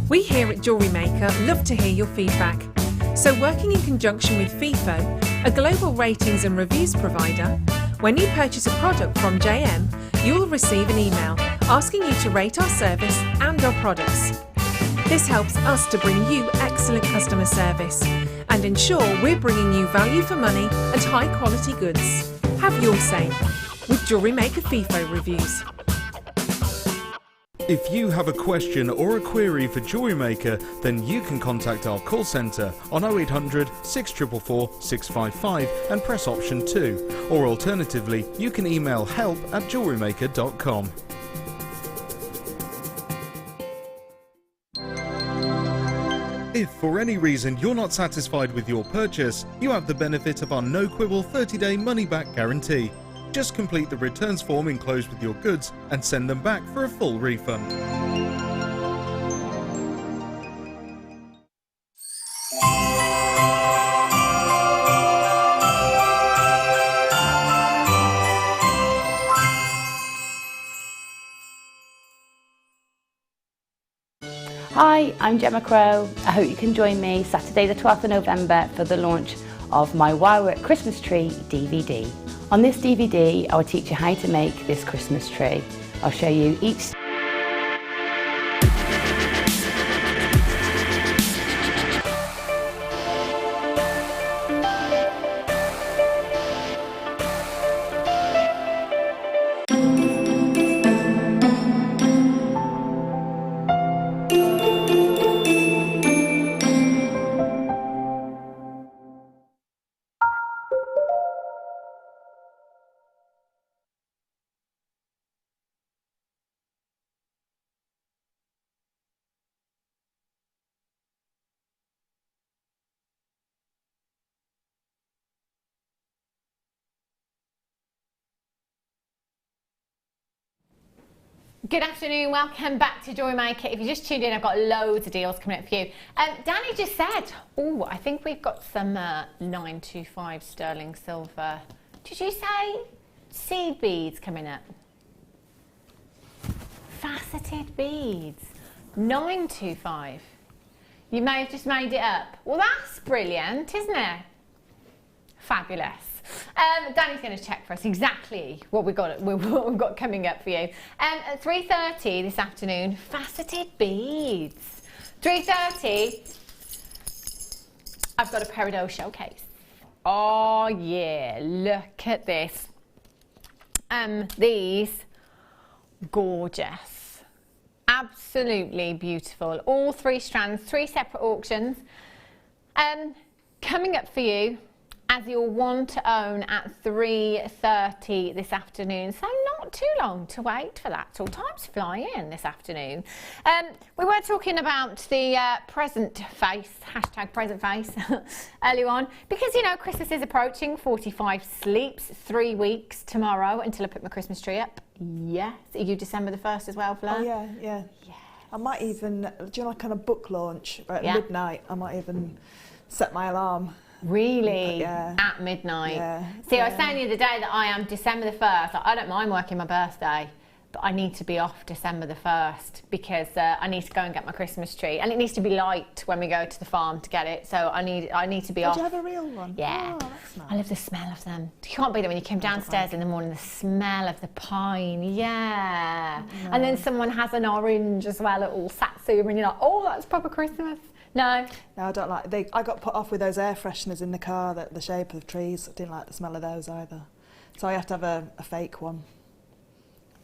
We here at Jewellery Maker love to hear your feedback. So working in conjunction with FIFO, a global ratings and reviews provider, when you purchase a product from JM, you will receive an email asking you to rate our service and our products. This helps us to bring you excellent customer service and ensure we're bringing you value for money and high quality goods. Have your say with Jewellery Maker FIFO reviews. If you have a question or a query for Jewellery Maker, then you can contact our call centre on 0800 644 655 and press option 2, or alternatively you can email help@jewellerymaker.com. If for any reason you're not satisfied with your purchase, you have the benefit of our no quibble 30-day money-back guarantee. Just complete the returns form enclosed with your goods and send them back for a full refund. Hi, I'm Gemma Crow. I hope you can join me Saturday the 12th of November for the launch of my Wirework Christmas Tree DVD. On this DVD, I will teach you how to make this Christmas tree. I'll show you each Good afternoon, welcome back to Jewellery Maker. If you just tuned in, I've got loads of deals coming up for you. Danny just said, oh, I think we've got some 925 sterling silver. Did you say seed beads coming up? Faceted beads, 925. You may have just made it up. Well, that's brilliant, isn't it? Fabulous. Danny's going to check for us exactly what we've got coming up for you. At 3:30 this afternoon, faceted beads. 3:30, I've got a peridot showcase. Oh yeah, look at this. These, gorgeous. Absolutely beautiful. All 3 strands, 3 separate auctions. Coming up for you as your one to own at 3:30 this afternoon. So not too long to wait for that. All time's flying this afternoon. We were talking about the present face, hashtag present face, earlier on, because you know Christmas is approaching. 45 sleeps, 3 weeks tomorrow until I put my Christmas tree up. Yes. Are you December the 1st as well, Fleur? Oh yeah. I might even, do you know, like kind of book launch at midnight, I might even set my alarm. Really? Yeah. At midnight? Yeah. See, I was saying the other day that I am December the 1st. I don't mind working my birthday, but I need to be off December the 1st because I need to go and get my Christmas tree. And it needs to be light when we go to the farm to get it. So I need to be off. Do you have a real one? Yeah. Oh, that's nice. I love the smell of them. You can't beat them when you come downstairs in the morning, the smell of the pine. Yeah. No. And then someone has an orange as well, all satsuma, and you're like, oh, that's proper Christmas. No. No, I don't like. I got put off with those air fresheners in the car, the shape of trees. I didn't like the smell of those either. So I have to have a fake one.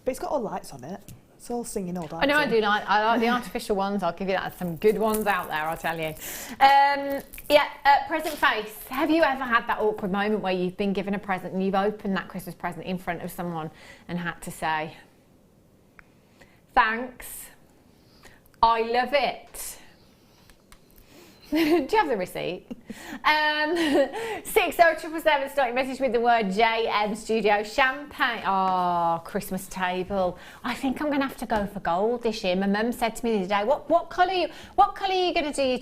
But it's got all lights on it. It's all singing, all dancing. I know I like the artificial ones. I'll give you that. Some good ones out there, I'll tell you. Present face. Have you ever had that awkward moment where you've been given a present and you've opened that Christmas present in front of someone and had to say, thanks, I love it? Do you have the receipt? 60777, start your message with the word JM Studio. Champagne. Oh, Christmas table. I think I'm going to have to go for gold this year. My mum said to me the other day, what colour are you going to do your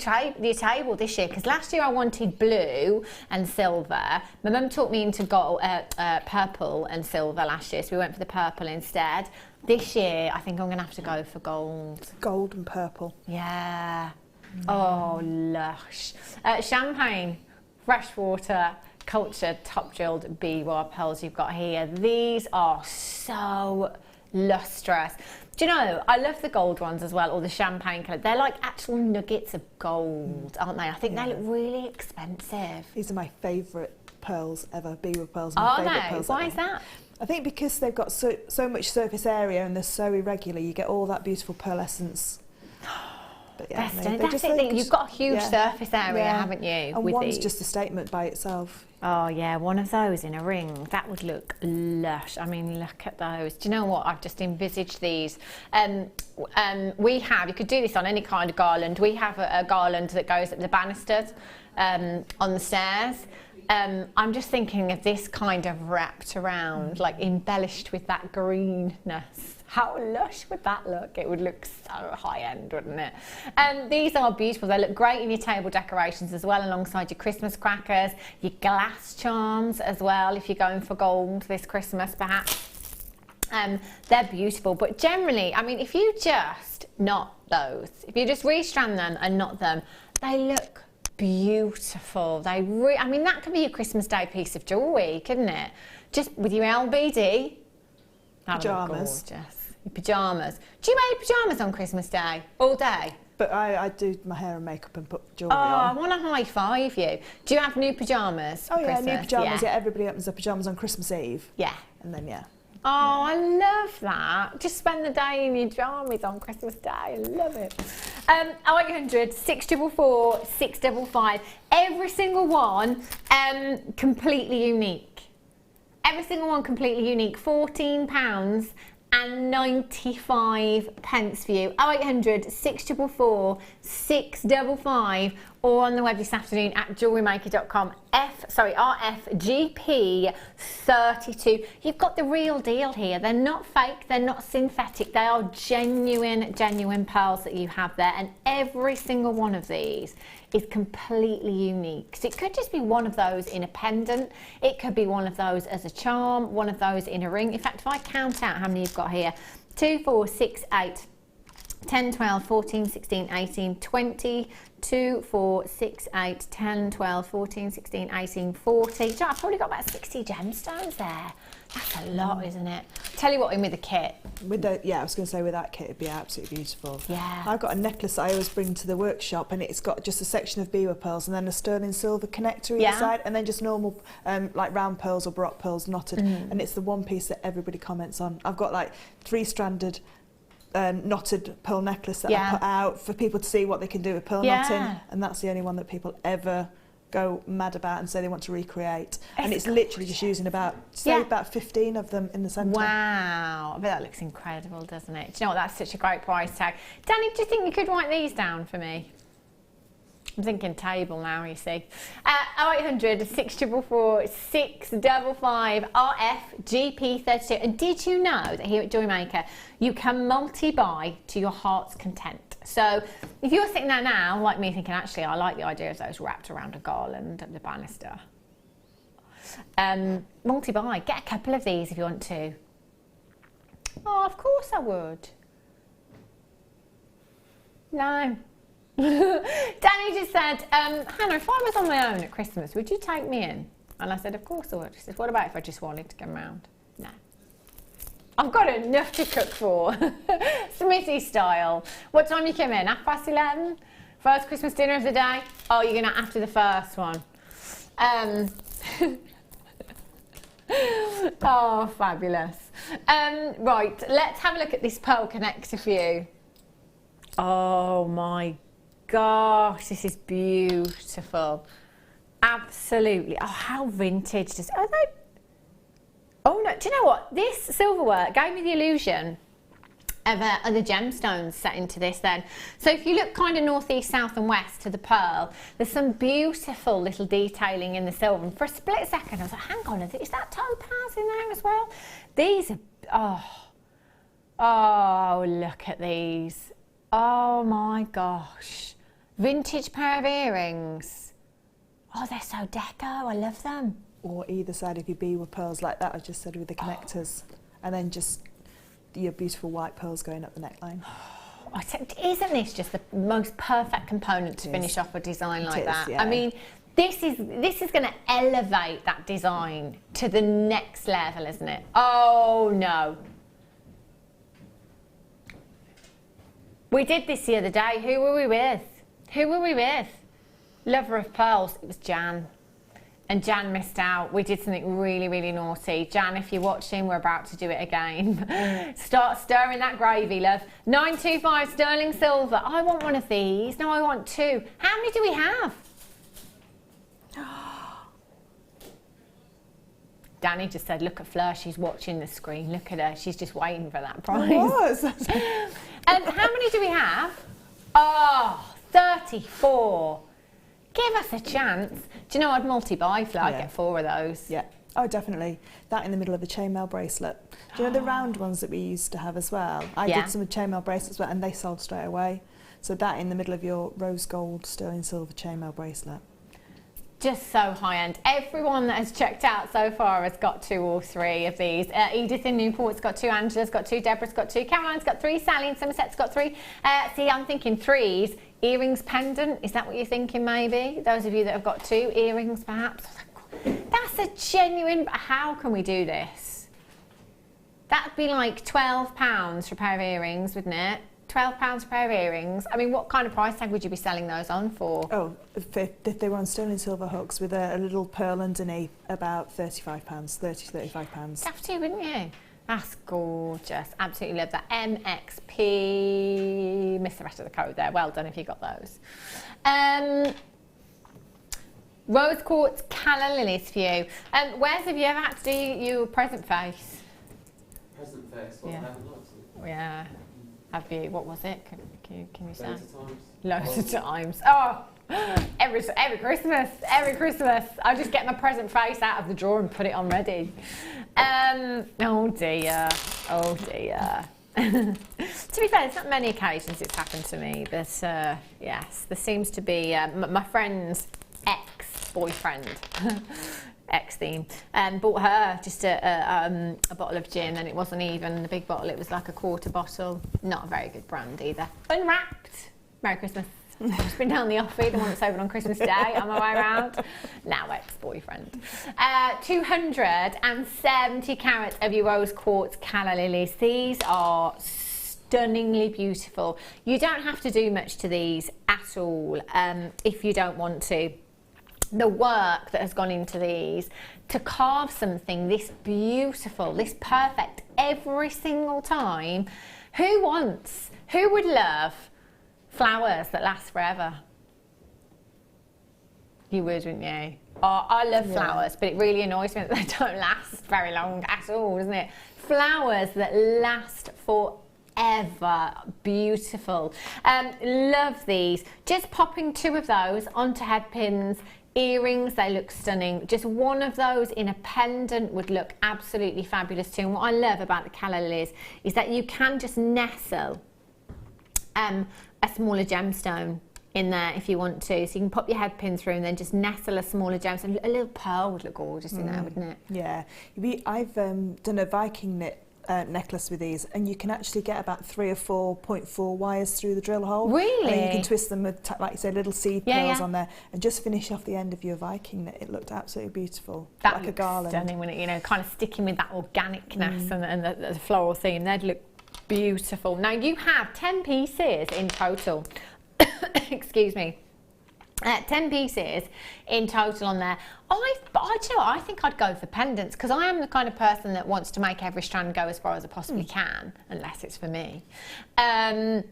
table this year? Because last year I wanted blue and silver. My mum talked me into gold, purple and silver last year, so we went for the purple instead. This year I think I'm going to have to go for gold. Gold and purple. Yeah. Oh, lush. Champagne, freshwater, cultured, top-drilled beadwire pearls you've got here. These are so lustrous. Do you know, I love the gold ones as well, or the champagne colour. They're like actual nuggets of gold, aren't they? I think they look really expensive. These are my favourite pearls ever, beadwire pearls. Are they? Why is that? I think because they've got so much surface area and they're so irregular, you get all that beautiful pearlescence. But yeah, that's it. You've got a huge surface area, haven't you? And with one's these. just a statement by itself. Oh yeah, one of those in a ring. That would look lush. I mean, look at those. Do you know what? I've just envisaged these. We have, you could do this on any kind of garland. We have a garland that goes up the banisters on the stairs. I'm just thinking of this kind of wrapped around, like embellished with that greenness. How lush would that look? It would look so high-end, wouldn't it? These are beautiful. They look great in your table decorations as well, alongside your Christmas crackers, your glass charms as well, if you're going for gold this Christmas, perhaps. They're beautiful, but generally, I mean, if you just knot those, if you just restrand them and knot them, they look beautiful. I mean, that could be your Christmas Day piece of jewellery, couldn't it? Just with your LBD. Pyjamas. Gorgeous. Your pyjamas. Do you wear your pyjamas on Christmas Day? All day? But I do my hair and makeup and put jewellery on. I want to high five you. Do you have new pyjamas for Christmas? New pyjamas. Yeah, everybody opens their pyjamas on Christmas Eve. Yeah. And then, Oh, I love that. Just spend the day in your pyjamas on Christmas Day. I love it. 0800 644 655. Every single one completely unique. Every single one completely unique. £14.95 for you. 0800 644 655. or on the web this afternoon at jewellerymaker.com. RFGP32. You've got the real deal here. They're not fake, they're not synthetic, they are genuine pearls that you have there, and every single one of these is completely unique. So it could just be one of those in a pendant, it could be one of those as a charm, one of those in a ring. In fact, if I count out how many you've got here, 2, 4, 6, 8, 10, 12, 14, 16, 18, 20, 2, 4, 6, 8, 10, 12, 14, 16, 18, 40. Do you know, I've probably got about 60 gemstones there. That's a lot, isn't it? Tell you what, in with the kit. With the, yeah, I was going to say with that kit, it'd be absolutely beautiful. Yeah. I've got a necklace that I always bring to the workshop, and it's got just a section of biwa pearls and then a sterling silver connector either side, and then just normal like round pearls or baroque pearls knotted. And it's the one piece that everybody comments on. I've got like 3-stranded knotted pearl necklace that I put out for people to see what they can do with pearl knotting, and that's the only one that people ever go mad about and say they want to recreate. And it's literally just using about, say, about 15 of them in the centre. Wow, I bet that looks incredible, doesn't it? Do you know what, that's such a great price tag. Danny, do you think you could write these down for me? I'm thinking table now, you see. 0800 644 655 RFGP32. And did you know that here at Jewellery Maker, you can multi-buy to your heart's content? So if you're sitting there now, like me, thinking, actually, I like the idea of those wrapped around a garland at the banister. Multi-buy, get a couple of these if you want to. Oh, of course I would. No. Danny just said, Hannah, if I was on my own at Christmas, would you take me in? And I said, of course I would. She said, what about if I just wanted to come round? No. I've got enough to cook for. Smithy style. What time you come in? 11:30? First Christmas dinner of the day? Oh, you're going to after the first one. Oh, fabulous. Right, let's have a look at this pearl connector for you. Oh my gosh, this is beautiful. Absolutely. Oh, how vintage. Are they? Oh no, do you know what? This silverware gave me the illusion of the gemstones set into this then. So if you look kind of northeast, south and west to the pearl, there's some beautiful little detailing in the silver. And for a split second I was like, hang on, is that topaz in there as well? These are, oh, look at these. Oh my gosh. Vintage pair of earrings. Oh, they're so deco, I love them. Or either side of your biwa pearls like that I just said with the connectors. And then just your beautiful white pearls going up the neckline. I said, isn't this just the most perfect component to finish off a design like that? Yeah. I mean, this is going to elevate that design to the next level, isn't it? Oh no. We did this the other day. Who were we with? Who were we with? Lover of pearls. It was Jan. And Jan missed out. We did something really, really naughty. Jan, if you're watching, we're about to do it again. Start stirring that gravy, love. 925 sterling silver. I want one of these. No, I want 2. How many do we have? Danny just said, look at Fleur. She's watching the screen. Look at her. She's just waiting for that prize. How many do we have? Oh, 34. Give us a chance. Do you know I'd multi-buy, Fleur? I'd get 4 of those. Yeah. Oh, definitely. That in the middle of a chainmail bracelet. Do you know the round ones that we used to have as well? I did some chainmail bracelets and they sold straight away. So that in the middle of your rose gold sterling silver chainmail bracelet. Just so high-end. Everyone that has checked out so far has got 2 or 3 of these. Edith in Newport's got 2, Angela's got 2, Deborah's got 2, Caroline's got 3, Sally in Somerset's got 3. See, I'm thinking 3s. Earrings pendant, is that what you're thinking maybe? Those of you that have got 2 earrings perhaps. That's a genuine, how can we do this? That'd be like £12 for a pair of earrings, wouldn't it? £12 for a pair of earrings. I mean, what kind of price tag would you be selling those on for? Oh, if they were on sterling silver hooks with a little pearl underneath, about £35, £30 to £35. Have to, wouldn't you? That's gorgeous. Absolutely love that. MXP. Missed the rest of the code there. Well done if you got those. Rose quartz calla lilies for you. Wes, have you ever had to do your present face? Present face? Well, I haven't looked. Yeah. Have you? What was it? Can you say? Loads of times. Loads of times. Oh, Every Christmas, I just get my present face out of the drawer and put it on ready. Oh dear. To be fair, there's not many occasions it's happened to me, but yes, there seems to be my friend's ex-boyfriend, ex-theme, bought her just a bottle of gin, and it wasn't even the big bottle, it was like a quarter bottle. Not a very good brand either. Unwrapped. Merry Christmas. Just been down the offie, the one that's open on Christmas Day on my way around. Now ex-boyfriend. 270 carats of your rose quartz calla lilies. These are stunningly beautiful. You don't have to do much to these at all if you don't want to. The work that has gone into these to carve something this beautiful, this perfect every single time. Who would love flowers that last forever? You would, wouldn't you? Oh, I love flowers, but it really annoys me that they don't last very long at all, doesn't it? Flowers that last forever. Beautiful. Love these. Just popping 2 of those onto head pins. Earrings, they look stunning. Just one of those in a pendant would look absolutely fabulous too. And what I love about the calla lilies is that you can just nestle a smaller gemstone in there if you want to. So you can pop your head pin through and then just nestle a smaller gemstone. A little pearl would look gorgeous in there, wouldn't it? Yeah. I've done a Viking knit necklace with these, and you can actually get about 3 or 4.4 wires through the drill hole. Really? And you can twist them with, like you say, little seed pearls on there, and just finish off the end of your Viking knit. It looked absolutely beautiful. That like looks a garland. stunning, when it, you know, kind of sticking with that organicness and the floral theme. They'd look beautiful. Now you have 10 pieces in total. Excuse me. 10 pieces in total on there. I think I'd go for pendants, because I am the kind of person that wants to make every strand go as far as I possibly can, unless it's for me. I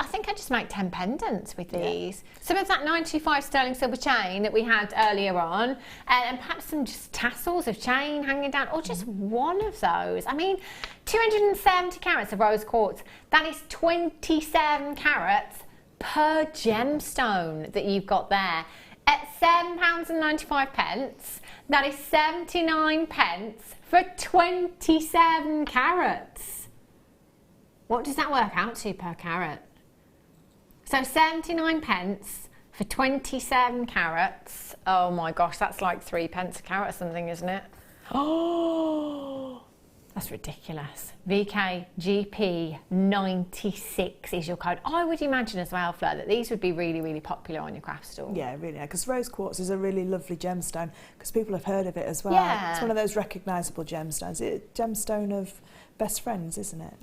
think I'd just make 10 pendants with these. Some of that 925 sterling silver chain that we had earlier on, and perhaps some just tassels of chain hanging down, or just one of those. I mean, 270 carats of rose quartz, that is 27 carats per gemstone that you've got there. At £7.95, that is 79p for 27 carats. What does that work out to per carat? So 79p for 27 carats. Oh my gosh, that's like 3p a carat or something, isn't it? Oh, that's ridiculous. VKGP96 is your code. I would imagine as well, Fleur, that these would be really, really popular on your craft store. Yeah, really, because rose quartz is a really lovely gemstone, because people have heard of it as well. Yeah. It's one of those recognisable gemstones. It's a gemstone of best friends, isn't it?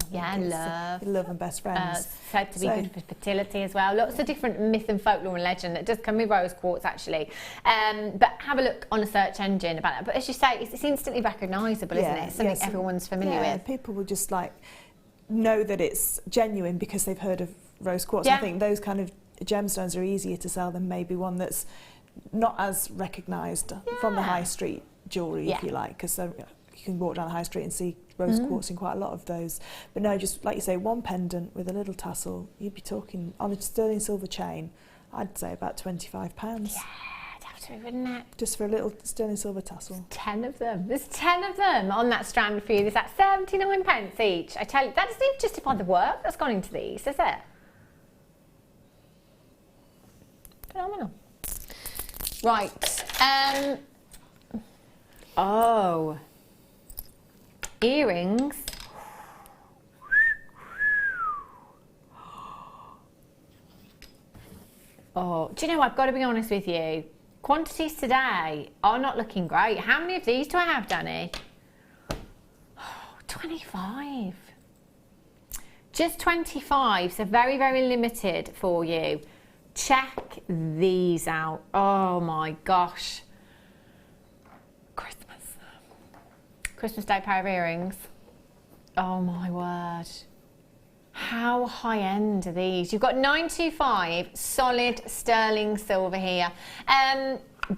Love and best friends. Said to be good for fertility as well. Lots of different myth and folklore and legend that does come with rose quartz, actually. But have a look on a search engine about that. But as you say, it's instantly recognisable, isn't it? It's something everyone's familiar with. People will just like know that it's genuine because they've heard of rose quartz. I think those kind of gemstones are easier to sell than maybe one that's not as recognised from the high street jewellery, if you like, because you can walk down the high street and see rose quartz in quite a lot of those. But no, just like you say, one pendant with a little tassel, you'd be talking on a sterling silver chain, I'd say about £25. Yeah, it'd have to be, wouldn't it? Just for a little sterling silver tassel. 10 of them. There's 10 of them on that strand for you. There's at 79p each. I tell you, that doesn't even justify the work that's gone into these, does it? Phenomenal. Right. Oh. Earrings. Oh, do you know, I've got to be honest with you. Quantities today are not looking great. How many of these do I have, Danny? Oh, 25. Just 25, so very, very limited for you. Check these out. Oh my gosh. Christmas Day pair of earrings. Oh my word. How high end are these? You've got 925 solid sterling silver here.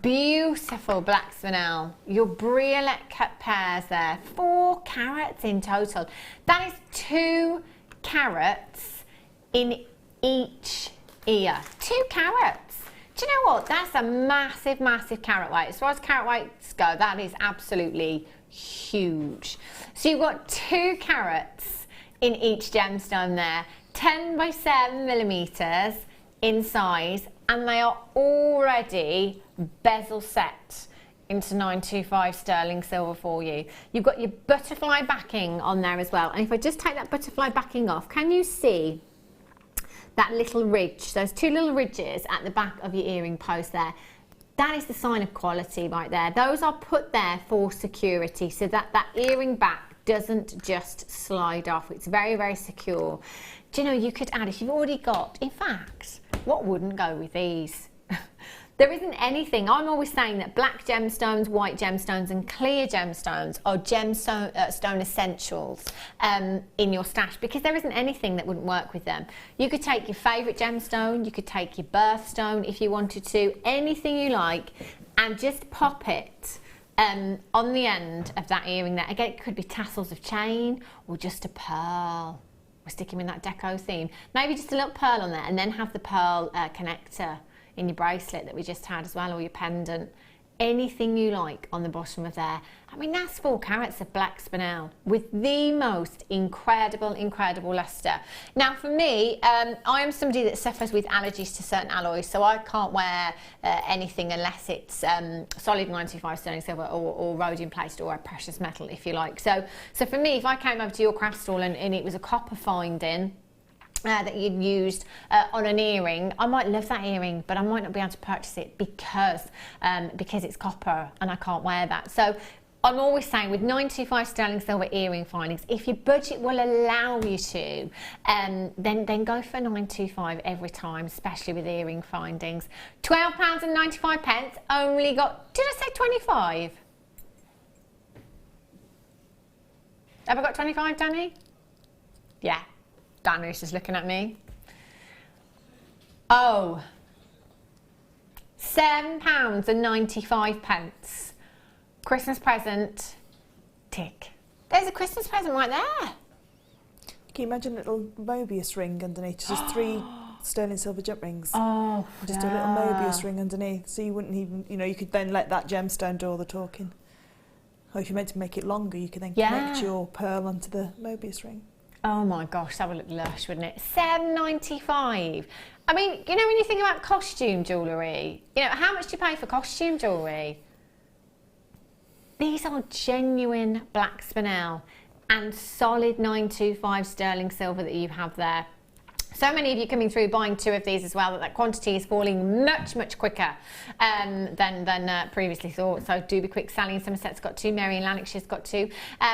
Beautiful black spinel. Your briolette cut pairs there. 4 carats in total. That is 2 carats in each ear. 2 carats. Do you know what? That's a massive, massive carat weight. As far as carat weights go, that is absolutely huge. So you've got 2 carats in each gemstone there, 10 by 7 millimeters in size, and they are already bezel set into 925 sterling silver for you. You've got your butterfly backing on there as well. And if I just take that butterfly backing off, can you see that little ridge, those 2 little ridges at the back of your earring post there? That is the sign of quality right there. Those are put there for security so that that earring back doesn't just slide off. It's very, very secure. Do you know, you could add, if you've already got, in fact, what wouldn't go with these? There isn't anything. I'm always saying that black gemstones, white gemstones and clear gemstones are gemstone essentials in your stash, because there isn't anything that wouldn't work with them. You could take your favourite gemstone, you could take your birthstone if you wanted to, anything you like, and just pop it on the end of that earring there. Again, it could be tassels of chain or just a pearl. We're sticking with that deco theme. Maybe just a little pearl on there, and then have the pearl connector in your bracelet that we just had as well, or your pendant. Anything you like on the bottom of there. I mean, that's 4 carats of black spinel with the most incredible, incredible lustre. Now for me, I am somebody that suffers with allergies to certain alloys, so I can't wear anything unless it's solid 925 sterling silver or rhodium plated or a precious metal, if you like. So for me, if I came over to your craft stall and it was a copper finding that you'd used on an earring, I might love that earring, but I might not be able to purchase it because it's copper and I can't wear that. So I'm always saying, with 925 sterling silver earring findings, if your budget will allow you to, then go for 925 every time, especially with earring findings. £12.95, only got, did I say 25? Have I got 25, Danny? Yeah. Danny's just looking at me. Oh, £7.95. Christmas present, tick. There's a Christmas present right there. Can you imagine a little Mobius ring underneath? Just 3 sterling silver jump rings. Oh, just a little Mobius ring underneath, so you wouldn't even, you know, you could then let that gemstone do all the talking. Or if you meant to make it longer, you could then connect your pearl onto the Mobius ring. Oh my gosh, that would look lush, wouldn't it? £7.95. I mean, you know, when you think about costume jewellery, you know, how much do you pay for costume jewellery? These are genuine black spinel and solid 925 sterling silver that you have there. So many of you coming through buying 2 of these as well, that quantity is falling much, much quicker than previously thought. So do be quick. Sally in Somerset's got 2, Mary in Lanarkshire's got 2.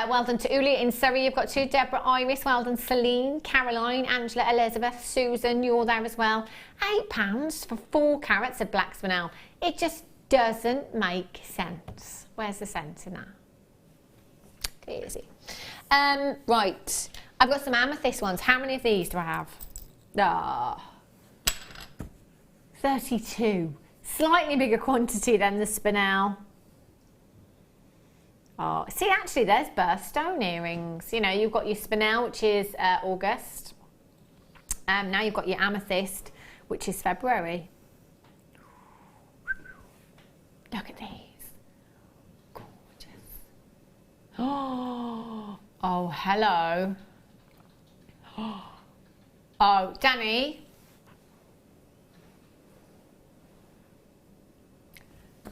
Well done to Uli in Surrey, you've got 2. Deborah, Iris, well done. Celine, Caroline, Angela, Elizabeth, Susan, you're there as well. £8 for 4 carats of black spinel. It just doesn't make sense. Where's the sense in that? Easy. Right, I've got some amethyst ones. How many of these do I have? 32. Slightly bigger quantity than the spinel. Oh, see, actually, there's birthstone earrings. You know, you've got your spinel, which is August. Now you've got your amethyst, which is February. Look at these. Gorgeous. Oh, hello. Oh, Danny.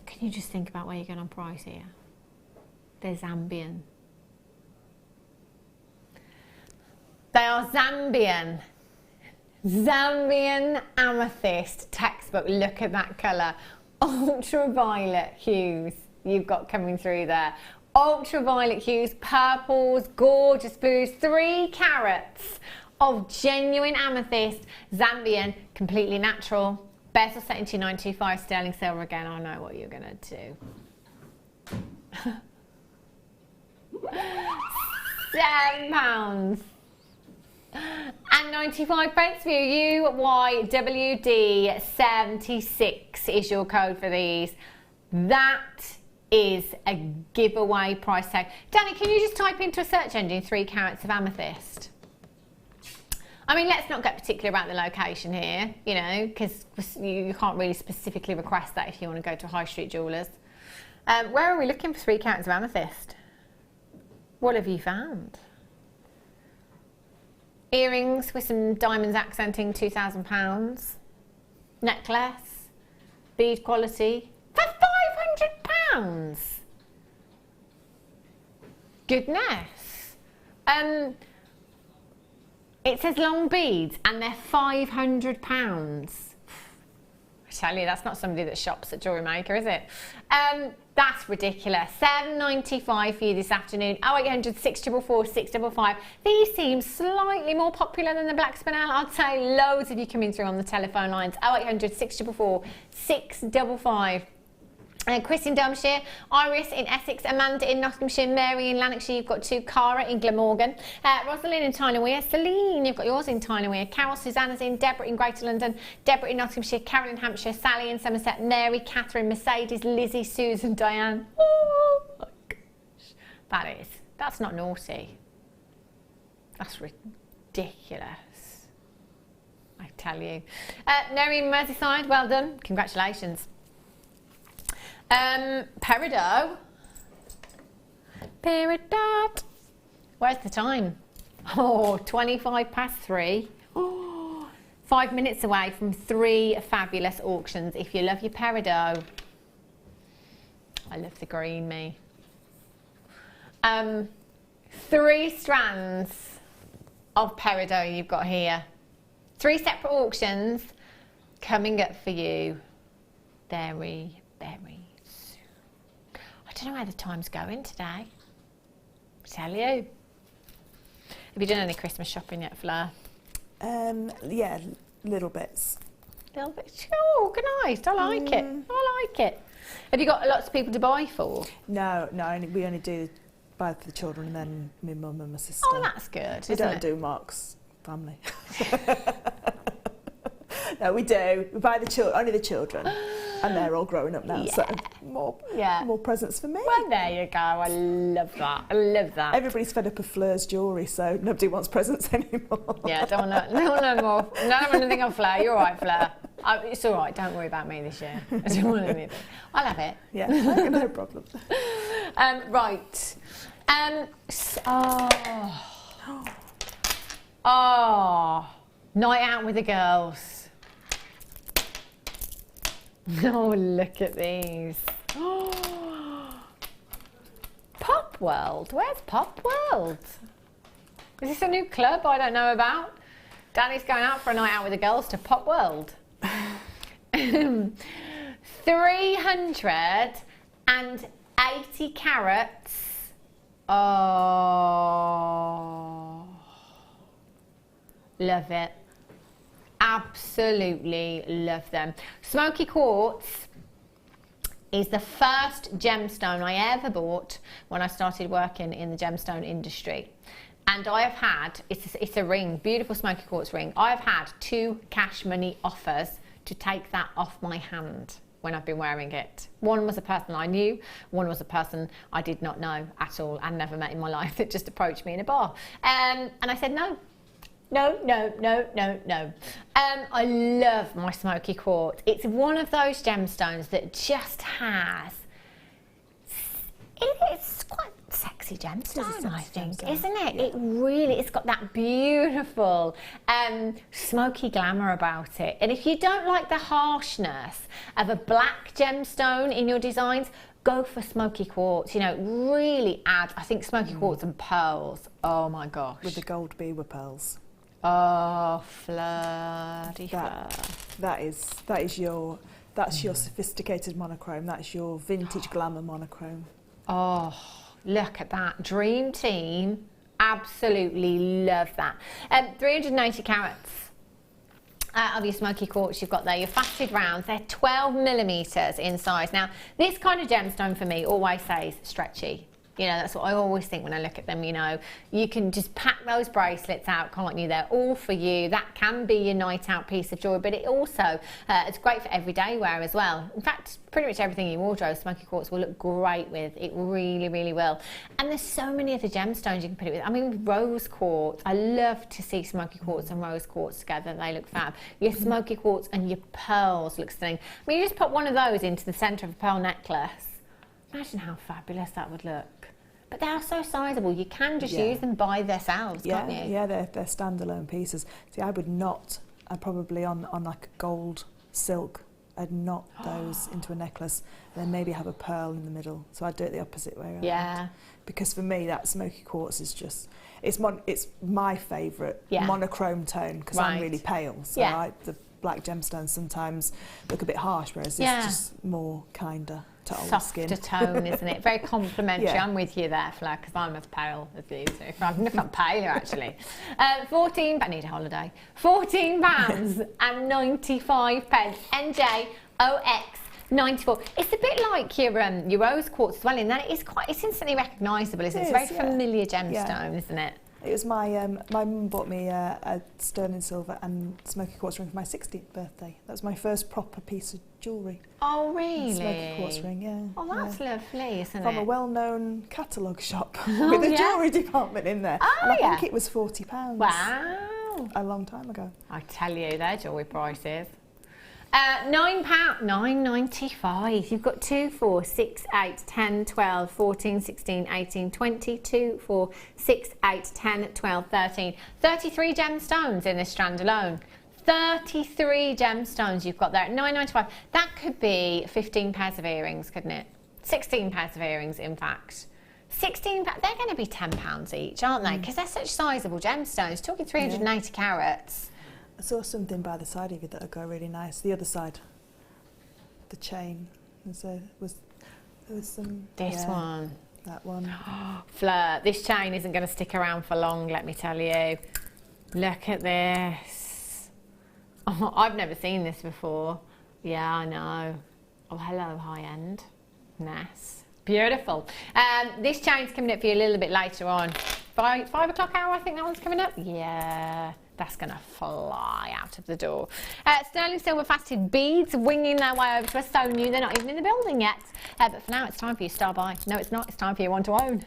Can you just think about where you're going on price here? They're Zambian. They are Zambian. Zambian amethyst textbook. Look at that colour. Ultraviolet hues you've got coming through there. Ultraviolet hues, purples, gorgeous blues, 3 carats of genuine amethyst, Zambian, completely natural. Bezel set into 925 sterling silver again. I know what you're going to do. £7 and 95 pence for you. UYWD 76 is your code for these. That is a giveaway price tag. Danny, can you just type into a search engine 3 carats of amethyst? I mean, let's not get particular about the location here, you know, because you can't really specifically request that if you want to go to a high street jewellers. Where are we looking for 3 carats of amethyst? What have you found? Earrings with some diamonds accenting, £2,000. Necklace, bead quality, for £500. Goodness. It says long beads and they're £500. I tell you, that's not somebody that shops at Jewellery Maker, is it? That's ridiculous. £7.95 for you this afternoon. 0800 644 655. These seem slightly more popular than the black spinel. I'd say loads of you coming through on the telephone lines. 0800 644 655. Chris in Derbyshire, Iris in Essex, Amanda in Nottinghamshire, Mary in Lanarkshire, you've got 2, Cara in Glamorgan, Rosalind in Tyne-Wear, Celine, you've got yours in Tyne-Wear, Carol, Susanna's in, Deborah in Greater London, Deborah in Nottinghamshire, Carol in Hampshire, Sally in Somerset, Mary, Catherine, Mercedes, Lizzie, Susan, Diane. Oh my gosh. That's not naughty. That's ridiculous. I tell you. Mary in Merseyside, well done. Congratulations. Peridot. Where's the time? Oh, 3:25. Oh, 5 minutes away from 3 fabulous auctions. If you love your peridot, I love the green, me. 3 strands of peridot you've got here. 3 separate auctions coming up for you very, very. I don't know where the time's going today. I tell you. Have you done any Christmas shopping yet, Fleur? Yeah, little bits. Little bit. Oh, good night. I like it. I like it. Have you got lots of people to buy for? No, we only do buy for the children and then my mum and my sister. Oh, that's good. We don't do Mark's family. No, we do. We buy only the children. And they're all growing up now, so more presents for me. Well, there you go. I love that. I love that. Everybody's fed up of Fleur's jewellery, so nobody wants presents anymore. Yeah, don't want more. No, I don't want anything on Fleur. You're all right, Fleur. It's all right. Don't worry about me this year. I don't want anything. I'll have it. Yeah, no problem. Right. Night out with the girls. Oh, look at these. Pop World. Where's Pop World? Is this a new club I don't know about? Danny's going out for a night out with the girls to Pop World. 380 carats. Oh, love it. Absolutely love them. Smoky quartz is the first gemstone I ever bought when I started working in the gemstone industry. And I have had, it's a ring, beautiful smoky quartz ring. I have had 2 cash money offers to take that off my hand when I've been wearing it. One was a person I knew, one was a person I did not know at all and never met in my life that just approached me in a bar. And I said no. No. I love my smoky quartz. It's one of those gemstones that just has, it's quite sexy gemstone, I think, isn't it? Yeah. It's got that beautiful smoky glamour about it. And if you don't like the harshness of a black gemstone in your designs, go for smoky quartz. You know, really add, I think, smoky quartz and pearls. Oh my gosh. With the gold beaver pearls. Oh, Fleur. That's your sophisticated monochrome. That's your vintage glamour monochrome. Oh, look at that. Dream team. Absolutely love that. 380 carats of your smoky quartz you've got there. Your faceted rounds. They're 12 millimeters in size. Now, this kind of gemstone for me always stays stretchy. You know, that's what I always think when I look at them. You know, you can just pack those bracelets out, can't you? They're all for you. That can be your night out piece of jewellery, but it also, it's great for everyday wear as well. In fact, pretty much everything in your wardrobe, smoky quartz will look great with. It really, really will. And there's so many other gemstones you can put it with. I mean, rose quartz. I love to see smoky quartz and rose quartz together. They look fab. Your smoky quartz and your pearls look stunning. I mean, you just put one of those into the centre of a pearl necklace. Imagine how fabulous that would look. But they are so sizable, you can just use them by themselves, can't you? Yeah, they're standalone pieces. See, I would not, probably on like gold silk, I'd knot those into a necklace and then maybe have a pearl in the middle. So I'd do it the opposite way around. Yeah. Because for me, that smoky quartz is just, it's my favourite monochrome tone, because I'm really pale. So the black gemstones sometimes look a bit harsh, whereas this is just more kinder to old skin. Softer tone, isn't it? Very complimentary. I'm with you there, Fleur, because I'm as pale as you too. I'm paler actually. I need a holiday. £14 and 95 pence. NJOX 94. It's a bit like your rose quartz as well, in that it's instantly recognisable, isn't it? It's a very familiar gemstone, isn't it? It was my mum bought me a sterling silver and smoky quartz ring for my 60th birthday. That was my first proper piece of jewellery. Oh, really? Smoky quartz ring, yeah. Oh, that's lovely, isn't it? From a well-known catalogue shop with a jewellery department in there. Oh, and I think it was £40. Wow. A long time ago. I tell you, their jewellery prices. £9, £9.95. You've got 2, 4, 6, 8, 10, 12, 14, 16, 18, 20, 2, 4, 6, 8, 10, 12, 13. 33 gemstones in this strand alone. 33 gemstones you've got there at £9.95. That could be 15 pairs of earrings, couldn't it? 16 pairs of earrings, in fact. 16 pounds, they're going to be £10 each, aren't they? Because they're such sizable gemstones, talking 380 carats. I saw something by the side of it that would go really nice. The other side, the chain. There was some. This one. That one. Fleur, this chain isn't going to stick around for long, let me tell you. Look at this. Oh, I've never seen this before. Yeah, I know. Oh, hello, high-end. Nice. Beautiful. This chain's coming up for you a little bit later on. 5 o'clock hour, I think that one's coming up. Yeah. That's going to fly out of the door. Sterling silver faceted beads winging their way over to us. So new, they're not even in the building yet. But for now, it's time for you to star buy. No, it's not. It's time for you one to own.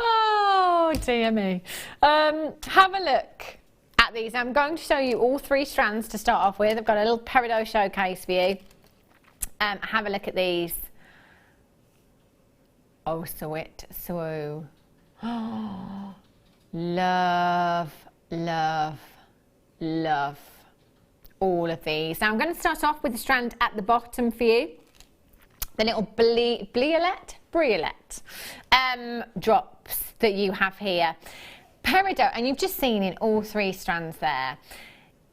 Oh, dear me. Have a look at these. I'm going to show you all 3 strands to start off with. I've got a little peridot showcase for you. Have a look at these. Oh, sweet, so. Oh, love, love, love all of these. Now I'm going to start off with the strand at the bottom for you. The little briolet drops that you have here. Peridot, and you've just seen in all 3 strands there.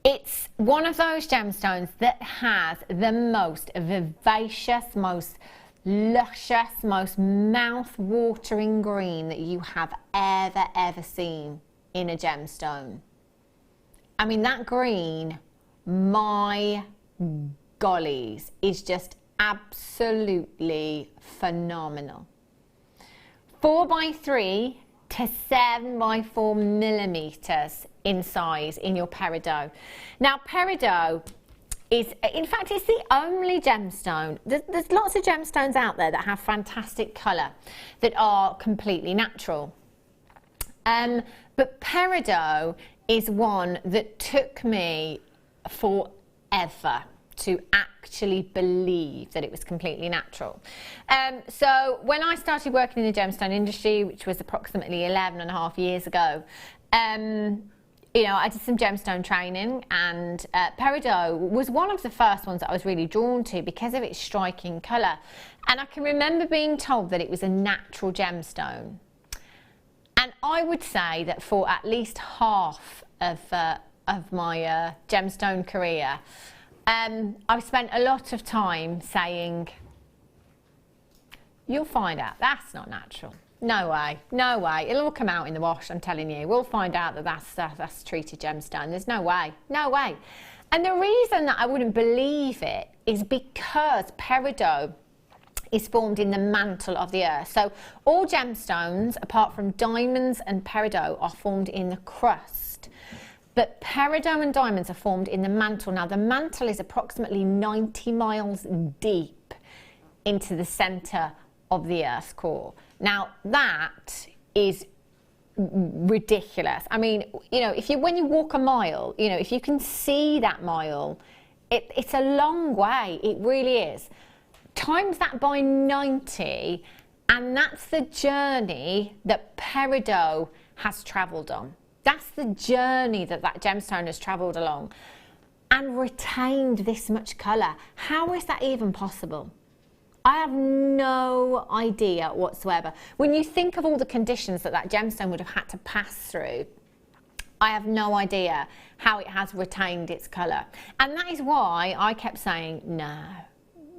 It's one of those gemstones that has the most vivacious, most luscious, most mouth-watering green that you have ever seen in a gemstone. I mean, that green, my gollies, is just absolutely phenomenal. 4x3 to 7x4 millimeters in size in your peridot. Now, peridot is, in fact, it's the only gemstone. There's lots of gemstones out there that have fantastic colour that are completely natural. But peridot is one that took me forever to actually believe that it was completely natural. So when I started working in the gemstone industry, which was approximately 11.5 years ago, you know, I did some gemstone training, and peridot was one of the first ones that I was really drawn to because of its striking colour. And I can remember being told that it was a natural gemstone. And I would say that for at least half of my gemstone career, I've spent a lot of time saying, you'll find out that's not natural. No way, no way. It'll all come out in the wash, I'm telling you. We'll find out that that's treated gemstone. There's no way, no way. And the reason that I wouldn't believe it is because peridot is formed in the mantle of the earth. So all gemstones, apart from diamonds and peridot, are formed in the crust. But peridot and diamonds are formed in the mantle. Now, the mantle is approximately 90 miles deep into the centre of the Earth's core. Now, that is ridiculous. I mean, you know, when you walk a mile, you know, if you can see that mile, it's a long way. It really is. Times that by 90, and that's the journey that peridot has travelled on. That's the journey that gemstone has travelled along and retained this much colour. How is that even possible? I have no idea whatsoever. When you think of all the conditions that gemstone would have had to pass through, I have no idea how it has retained its colour. And that is why I kept saying, no,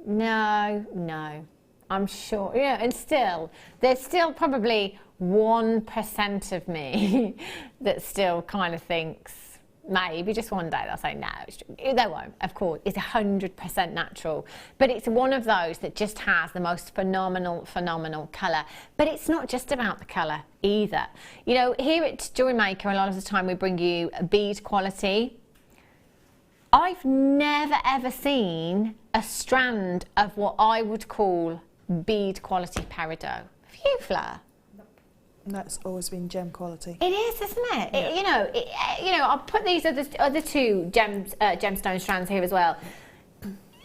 no, no. I'm sure, you know, and still, there's still probably 1% of me that still kind of thinks, maybe just one day they'll say, no, they won't, of course. It's 100% natural. But it's one of those that just has the most phenomenal colour. But it's not just about the colour either. You know, here at Jewellery Maker, a lot of the time we bring you a bead quality. I've never ever seen a strand of what I would call bead quality peridot. Have you, Fleur? That's always been gem quality. It is, isn't it? Yeah. You know, I'll put these other two gemstone strands here as well.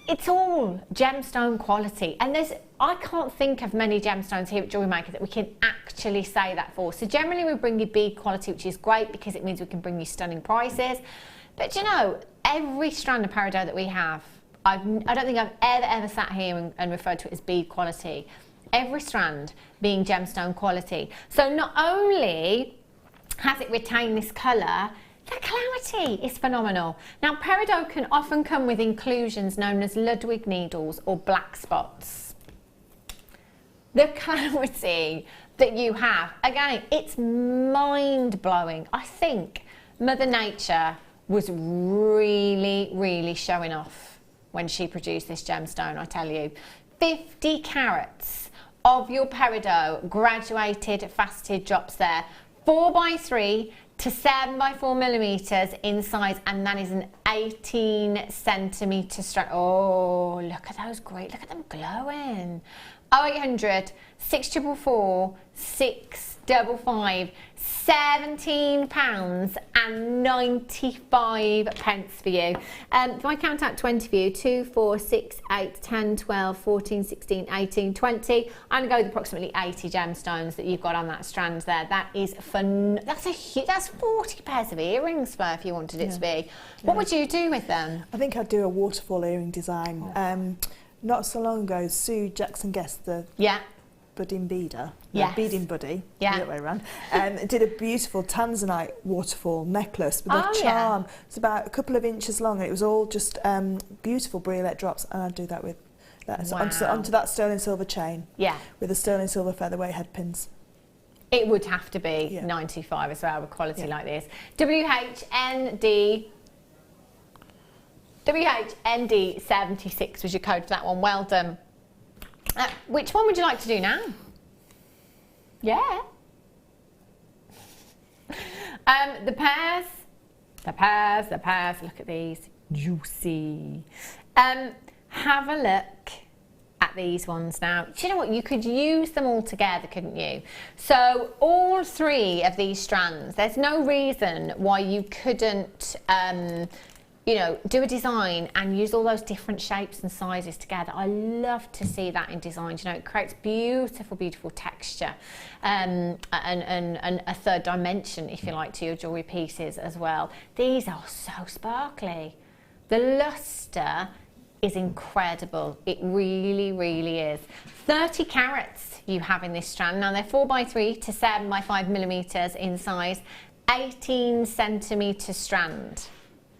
It's all gemstone quality, and I can't think of many gemstones here at Jewellery Maker that we can actually say that for. So generally we bring you bead quality, which is great because it means we can bring you stunning prices. But you know, every strand of peridot that we have, I don't think I've ever sat here and referred to it as bead quality. Every strand being gemstone quality. So not only has it retained this colour, the clarity is phenomenal. Now, peridot can often come with inclusions known as Ludwig needles or black spots. The clarity that you have, again, it's mind-blowing. I think Mother Nature was really showing off when she produced this gemstone, I tell you. 50 carats of your peridot, graduated faceted drops there, 4x3 to 7x4 millimeters in size, and that is an 18 centimetre strand. Oh, look at those great, look at them glowing. 0800 644 655, £17.95 for you. If I count out 20 for you, 2, 4, 6, 8, 10, 12, 14, 16, 18, 20. I'm going to go with approximately 80 gemstones that you've got on that strand there. That is fun. That's 40 pairs of earrings, Fleur, if you wanted it to be. What would you do with them? I think I'd do a waterfall earring design. Not so long ago, Sue Jackson-Guest, the budding beader, beading buddy, the other way around, did a beautiful tanzanite waterfall necklace with a charm. It's about a couple of inches long, and it was all just beautiful briolet drops, and I'd do that with that. So onto that sterling silver chain, with the sterling silver featherweight head pins. It would have to be 95 as well with quality like this. WHND WHND76 was your code for that one. Well done. Which one would you like to do now? Yeah. The pears. Look at these. Juicy. Have a look at these ones now. Do you know what? You could use them all together, couldn't you? So all 3 of these strands, there's no reason why you couldn't you know, do a design and use all those different shapes and sizes together. I love to see that in design. You know, it creates beautiful, beautiful texture and a third dimension, if you like, to your jewellery pieces as well. These are so sparkly. The lustre is incredible. It really, really is. 30 carats you have in this strand. Now they're 4x3 to 7x5 millimeters in size, 18 centimetre strand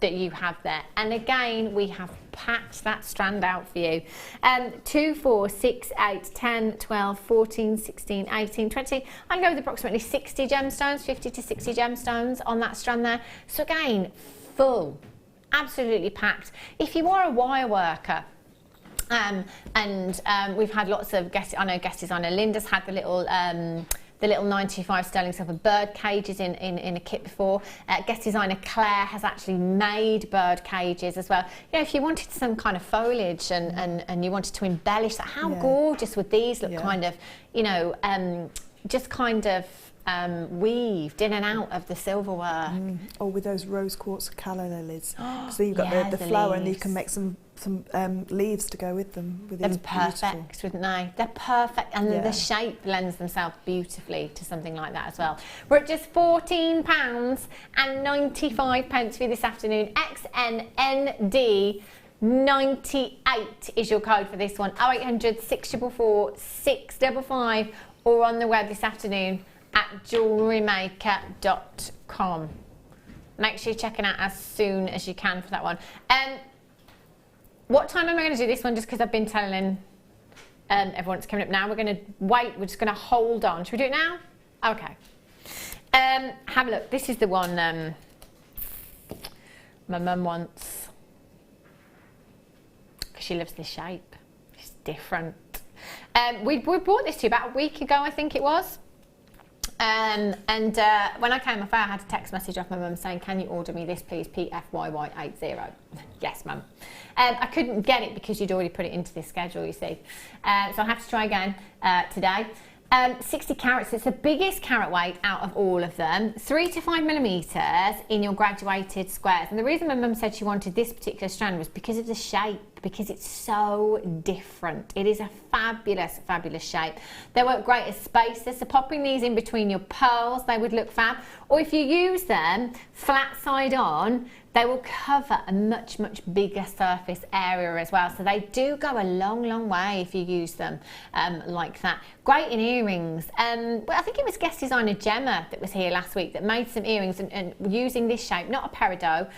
that you have there. And again, we have packed that strand out for you. 2, 4, 6, 8, 10, 12, 14, 16, 18, 20. I'll go with approximately 60 gemstones, 50 to 60 gemstones on that strand there. So again, full, absolutely packed. If you are a wire worker, we've had lots of guest designer Linda's had the little 925 sterling silver bird cages in a kit before. Guest designer Claire has actually made bird cages as well. You know, if you wanted some kind of foliage and you wanted to embellish that, how gorgeous would these look? Kind of, you know, just kind of weaved in and out of the silverware. Or with those rose quartz calla lilies. So you've got the flower leaves. And you can make some leaves to go with them. With They're perfect, wouldn't they? They're perfect, and the shape lends themselves beautifully to something like that as well. We're at just £14.95 for you this afternoon. XNND 98 is your code for this one. 0800 644 655, or on the web this afternoon at JewelleryMaker.com. Make sure you're checking out as soon as you can for that one. What time am I going to do this one? Just because I've been telling everyone it's coming up now. We're going to wait. We're just going to hold on. Should we do it now? Okay. Have a look. This is the one my mum wants, because she loves this shape. It's different. We brought this to you about a week ago, I think it was. When I came off air, I had a text message off my mum saying, can you order me this please, PFYY80. Yes, mum. I couldn't get it because you'd already put it into this schedule, you see. So I'll have to try again today. 60 carats, it's the biggest carat weight out of all of them. 3 to 5 millimeters in your graduated squares. And the reason my mum said she wanted this particular strand was because of the shape, because it's so different. It is a fabulous, fabulous shape. They work great as spacers, so popping these in between your pearls, they would look fab. Or if you use them flat side on, they will cover a much, much bigger surface area as well. So they do go a long, long way if you use them like that. Great in earrings. Well, I think it was guest designer Gemma that was here last week that made some earrings and using this shape, not a peridot,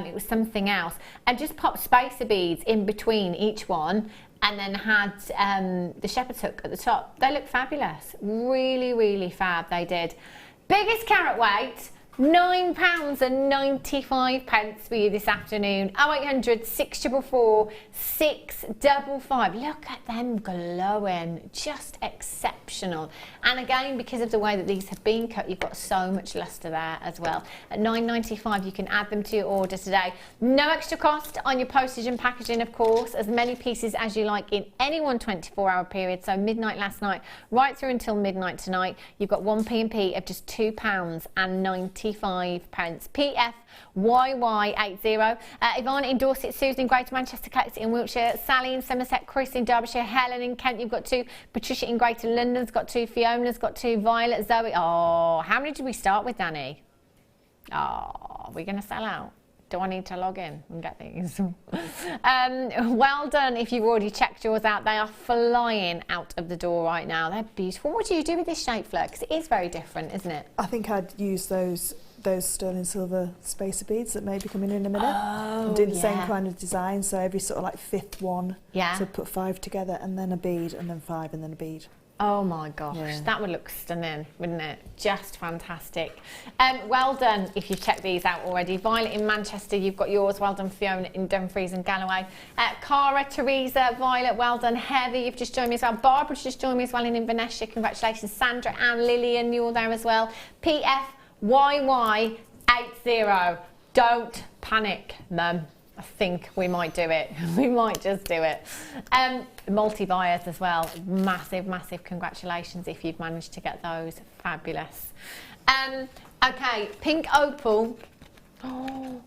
it was something else, and just popped spacer beads in between each one, and then had the shepherd's hook at the top. They look fabulous. Really, really fab, they did. Biggest carat weight, £9.95 for you this afternoon. 0800 644 655. Look at them glowing, just exceptional. And again, because of the way that these have been cut, you've got so much lustre there as well. At £9.95, you can add them to your order today. No extra cost on your postage and packaging, of course. As many pieces as you like in any one 24-hour period. So midnight last night, right through until midnight tonight, you've got one P&P of just £2.95. PFYY80. Yvonne in Dorset, Susan in Greater Manchester, Collects in Wiltshire, Sally in Somerset, Chris in Derbyshire, Helen in Kent, you've got 2, Patricia in Greater London's got 2, Fiona's got 2, Violet, Zoe. Oh, how many did we start with, Danny? Oh, we're going to sell out. Do I need to log in and get these? Well done if you've already checked yours out. They are flying out of the door right now. They're beautiful. What do you do with this shape, Fleur? Because it is very different, isn't it? I think I'd use those sterling silver spacer beads that may be coming in a minute. Oh, and do the same kind of design. So every sort of like fifth one. Yeah. So put 5 together and then a bead and then 5 and then a bead. Oh my gosh, that would look stunning, wouldn't it? Just fantastic. Well done if you've checked these out already. Violet in Manchester, you've got yours. Well done, Fiona in Dumfries and Galloway. Cara, Teresa, Violet, well done. Heather, you've just joined me as well. Barbara's just joined me as well in Inverness. Congratulations. Sandra and Lillian, you're there as well. PFYY80. Don't panic, Mum. I think we might do it. We might just do it. Multi-buyers as well. Massive, massive congratulations if you've managed to get those. Fabulous. Okay, pink opal. Oh,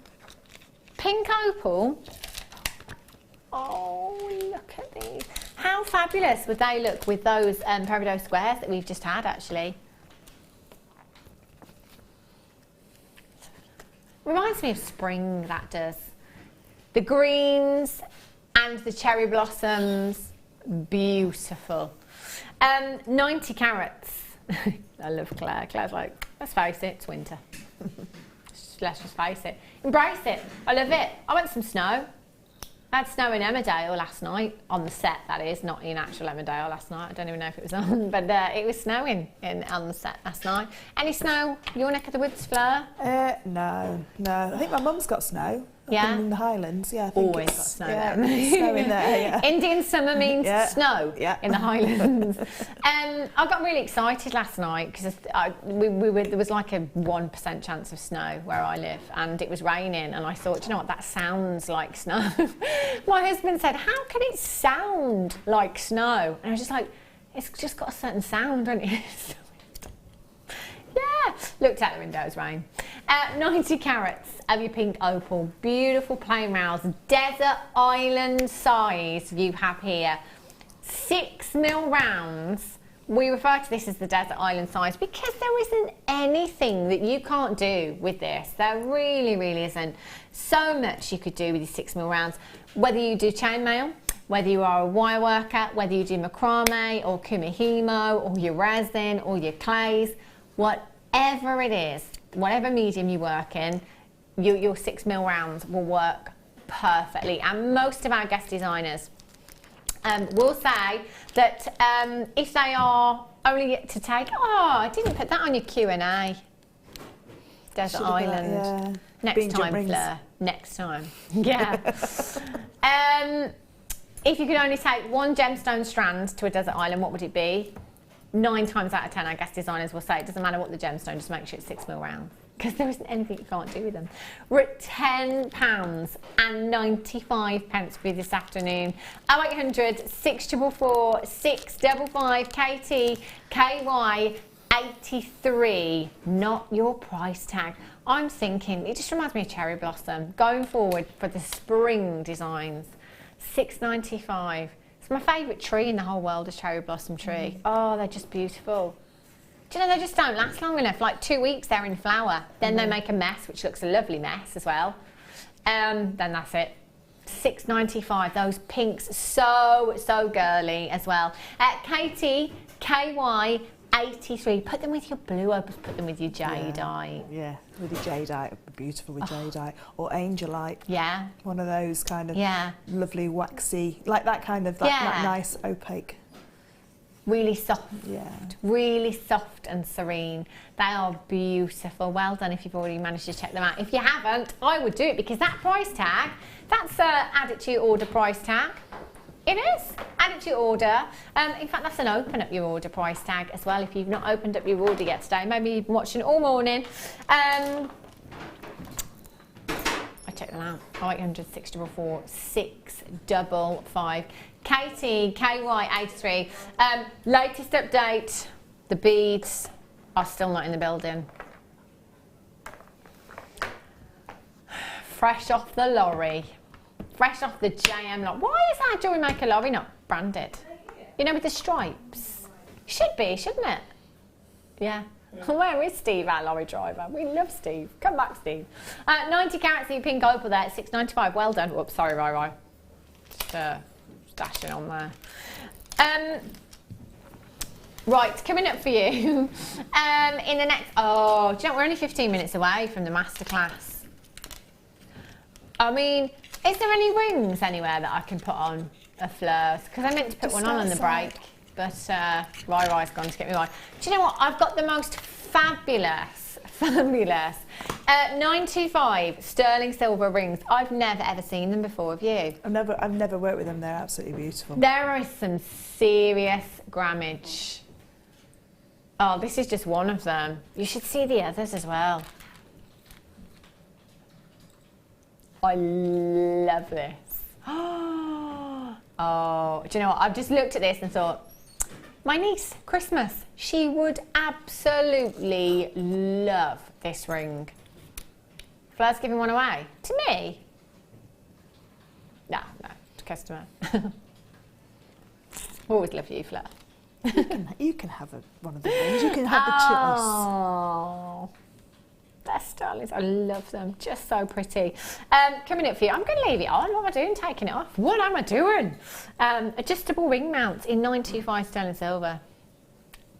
pink opal. Oh, look at these. How fabulous would they look with those peridot squares that we've just had, actually? Reminds me of spring, that does. The greens and the cherry blossoms, beautiful. 90 carats. I love Claire. Claire's like, let's face it, it's winter. Let's just face it. Embrace it. I love it. I want some snow. I had snow in Emmerdale last night, on the set that is, not in actual Emmerdale last night. I don't even know if it was on, but it was snowing on the set last night. Any snow your neck of the woods, Fleur? No. I think my mum's got snow. Yeah. In the Highlands, yeah. I think Always got snow there. Snow in there, yeah. Indian summer means snow in the Highlands. I got really excited last night because there was like a 1% chance of snow where I live, and it was raining, and I thought, do you know what, that sounds like snow. My husband said, how can it sound like snow? And I was just like, it's just got a certain sound, doesn't it? Yeah, looked out the window, it was rain. 90 carats of your pink opal, beautiful plain rails, desert island size you have here. 6mm rounds. We refer to this as the desert island size because there isn't anything that you can't do with this. There really, really isn't. So much you could do with these 6mm rounds. Whether you do chainmail, whether you are a wire worker, whether you do macrame or kumihimo or your resin or your clays, whatever it is, whatever medium you work in, your 6mm rounds will work perfectly. And most of our guest designers will say that if they are only to take, I didn't put that on your Q&A. Desert Island. Next time, Fleur. Next time. Yeah. If you could only take one gemstone strand to a desert island, what would it be? 9 times out of 10, our guest designers will say it doesn't matter what the gemstone, just make sure it's 6mm round, because there isn't anything you can't do with them. We're at £10.95 for you this afternoon. 0800 644 655 KT KY 83, not your price tag. I'm thinking, it just reminds me of cherry blossom. Going forward for the spring designs, £6.95. It's my favourite tree in the whole world, is cherry blossom tree. Oh, they're just beautiful. Do you know, they just don't last long enough. Like 2 weeks they're in flower, then they make a mess, which looks a lovely mess as well. Then that's it. £6.95. Those pinks, so girly as well. Katie KY 83. Put them with your blue opals, put them with your jadeite. Yeah, with the jadeite, it'd be beautiful with jadeite. Or angelite. Yeah. One of those kind of lovely waxy, like that kind of that nice opaque. Really soft. Yeah. Really soft and serene. They are beautiful. Well done if you've already managed to check them out. If you haven't, I would do it, because that price tag, that's add it to your order price tag. It is. Add it to your order. In fact, that's an open up your order price tag as well. If you've not opened up your order yet today, maybe you've been watching all morning. I checked them out. 0800 644 655. Katie KY 83. Latest update. The beads are still not in the building. Fresh off the lorry. Fresh off the JM lot. Why is our Jewellery Maker lorry not branded? You know, with the stripes. Should be, shouldn't it? Yeah. Where is Steve, our lorry driver? We love Steve. Come back, Steve. 90 carats of your pink opal there at £6.95. Well done. Whoops, sorry, Rai. Just dashing on there. Right, coming up for you. In the next... Oh, do you know, we're only 15 minutes away from the masterclass. I mean... Is there any rings anywhere that I can put on a Fleur's? Because I meant to put one on the break. but Rai-Rai's gone to get me one. Do you know what? I've got the most fabulous 925 sterling silver rings. I've never ever seen them before, have you? I've never worked with them. They're absolutely beautiful. There is some serious grammage. Oh, this is just one of them. You should see the others as well. I love this. Oh, do you know what? I've just looked at this and thought, my niece, Christmas, she would absolutely love this ring. Fleur's giving one away. To me? No, to customer. Always love you, Fleur. You can have one of the rings. You can have the choice. Oh, best darlings. I love them. Just so pretty. Coming up for you, I'm going to leave it on. What am I doing? Taking it off. What am I doing? Adjustable ring mounts in 925 sterling silver.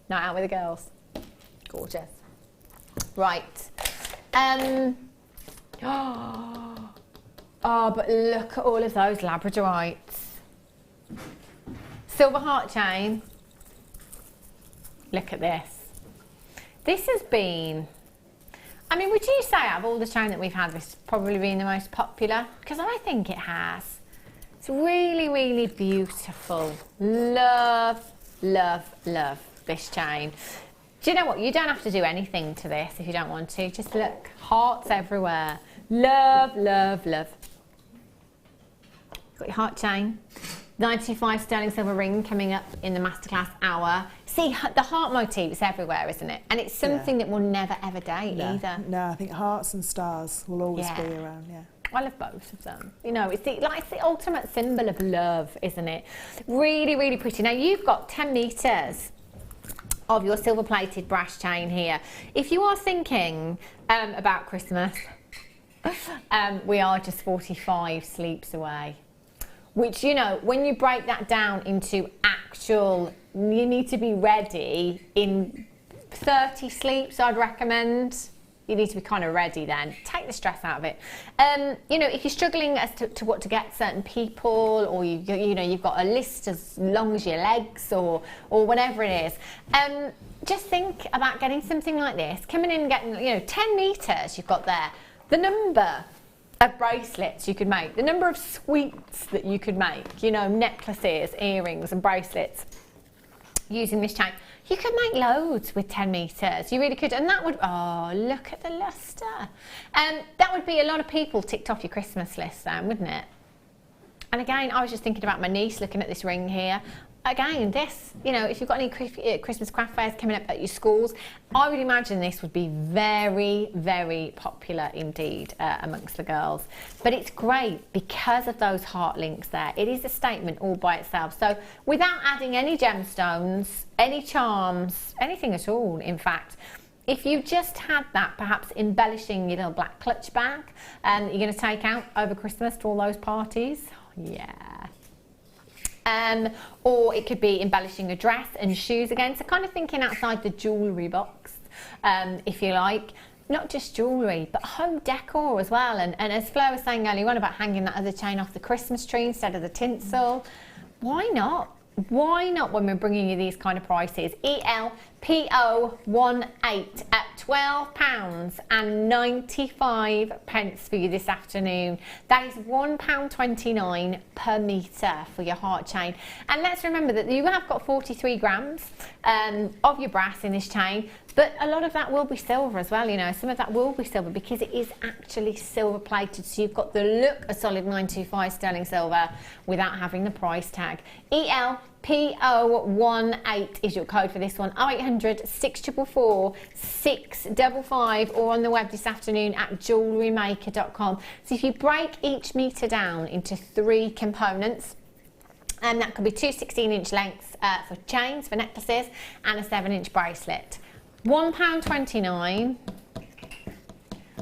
Night out with the girls. Gorgeous. Right. Oh, but look at all of those labradorites. Silver heart chain. Look at this. This has been, I mean, would you say out of all the chain that we've had, this has probably been the most popular? Because I think it has. It's really, really beautiful. Love, love, love this chain. Do you know what? You don't have to do anything to this if you don't want to. Just look, hearts everywhere. Love, love, love. Got your heart chain. 95 sterling silver ring coming up in the masterclass hour. See, the heart motif is everywhere, isn't it? And it's something that will never ever date either. No, I think hearts and stars will always be around, I love both of them. You know, it's the ultimate symbol of love, isn't it? Really, really pretty. Now, you've got 10 metres of your silver-plated brass chain here. If you are thinking about Christmas, we are just 45 sleeps away. Which, you know, when you break that down into actual, you need to be ready in 30 sleeps, I'd recommend. You need to be kind of ready then. Take the stress out of it. You know, if you're struggling as to what to get certain people, or you know, you've got a list as long as your legs, or whatever it is, just think about getting something like this. Coming in and getting, you know, 10 metres you've got there. The number of bracelets you could make, the number of sweets that you could make, you know, necklaces, earrings and bracelets using this chain. You could make loads with 10 metres, you really could, and that would, oh, look at the lustre. That would be a lot of people ticked off your Christmas list then, wouldn't it? And again, I was just thinking about my niece looking at this ring here. Again, this, you know, if you've got any Christmas craft fairs coming up at your schools, I would imagine this would be very, very popular indeed amongst the girls. But it's great because of those heart links there. It is a statement all by itself. So without adding any gemstones, any charms, anything at all, in fact, if you just had that, perhaps embellishing your little black clutch bag that you're going to take out over Christmas to all those parties, yeah. Or it could be embellishing a dress and shoes again, so kind of thinking outside the jewellery box, if you like. Not just jewellery, but home decor as well. And as Fleur was saying earlier on about hanging that other chain off the Christmas tree instead of the tinsel, why not? Why not when we're bringing you these kind of prices? ELPO18 at £12.95 for you this afternoon. That is £1.29 per metre for your heart chain. And let's remember that you have got 43 grams of your brass in this chain, but a lot of that will be silver as well, you know. Some of that will be silver because it is actually silver plated, so you've got the look of solid 925 sterling silver without having the price tag. ELPO18 is your code for this one. 0800 644 655, or on the web this afternoon at JewelleryMaker.com. So if you break each metre down into 3 components, and that could be 2 16-inch lengths for chains, for necklaces, and a 7-inch bracelet. £1.29,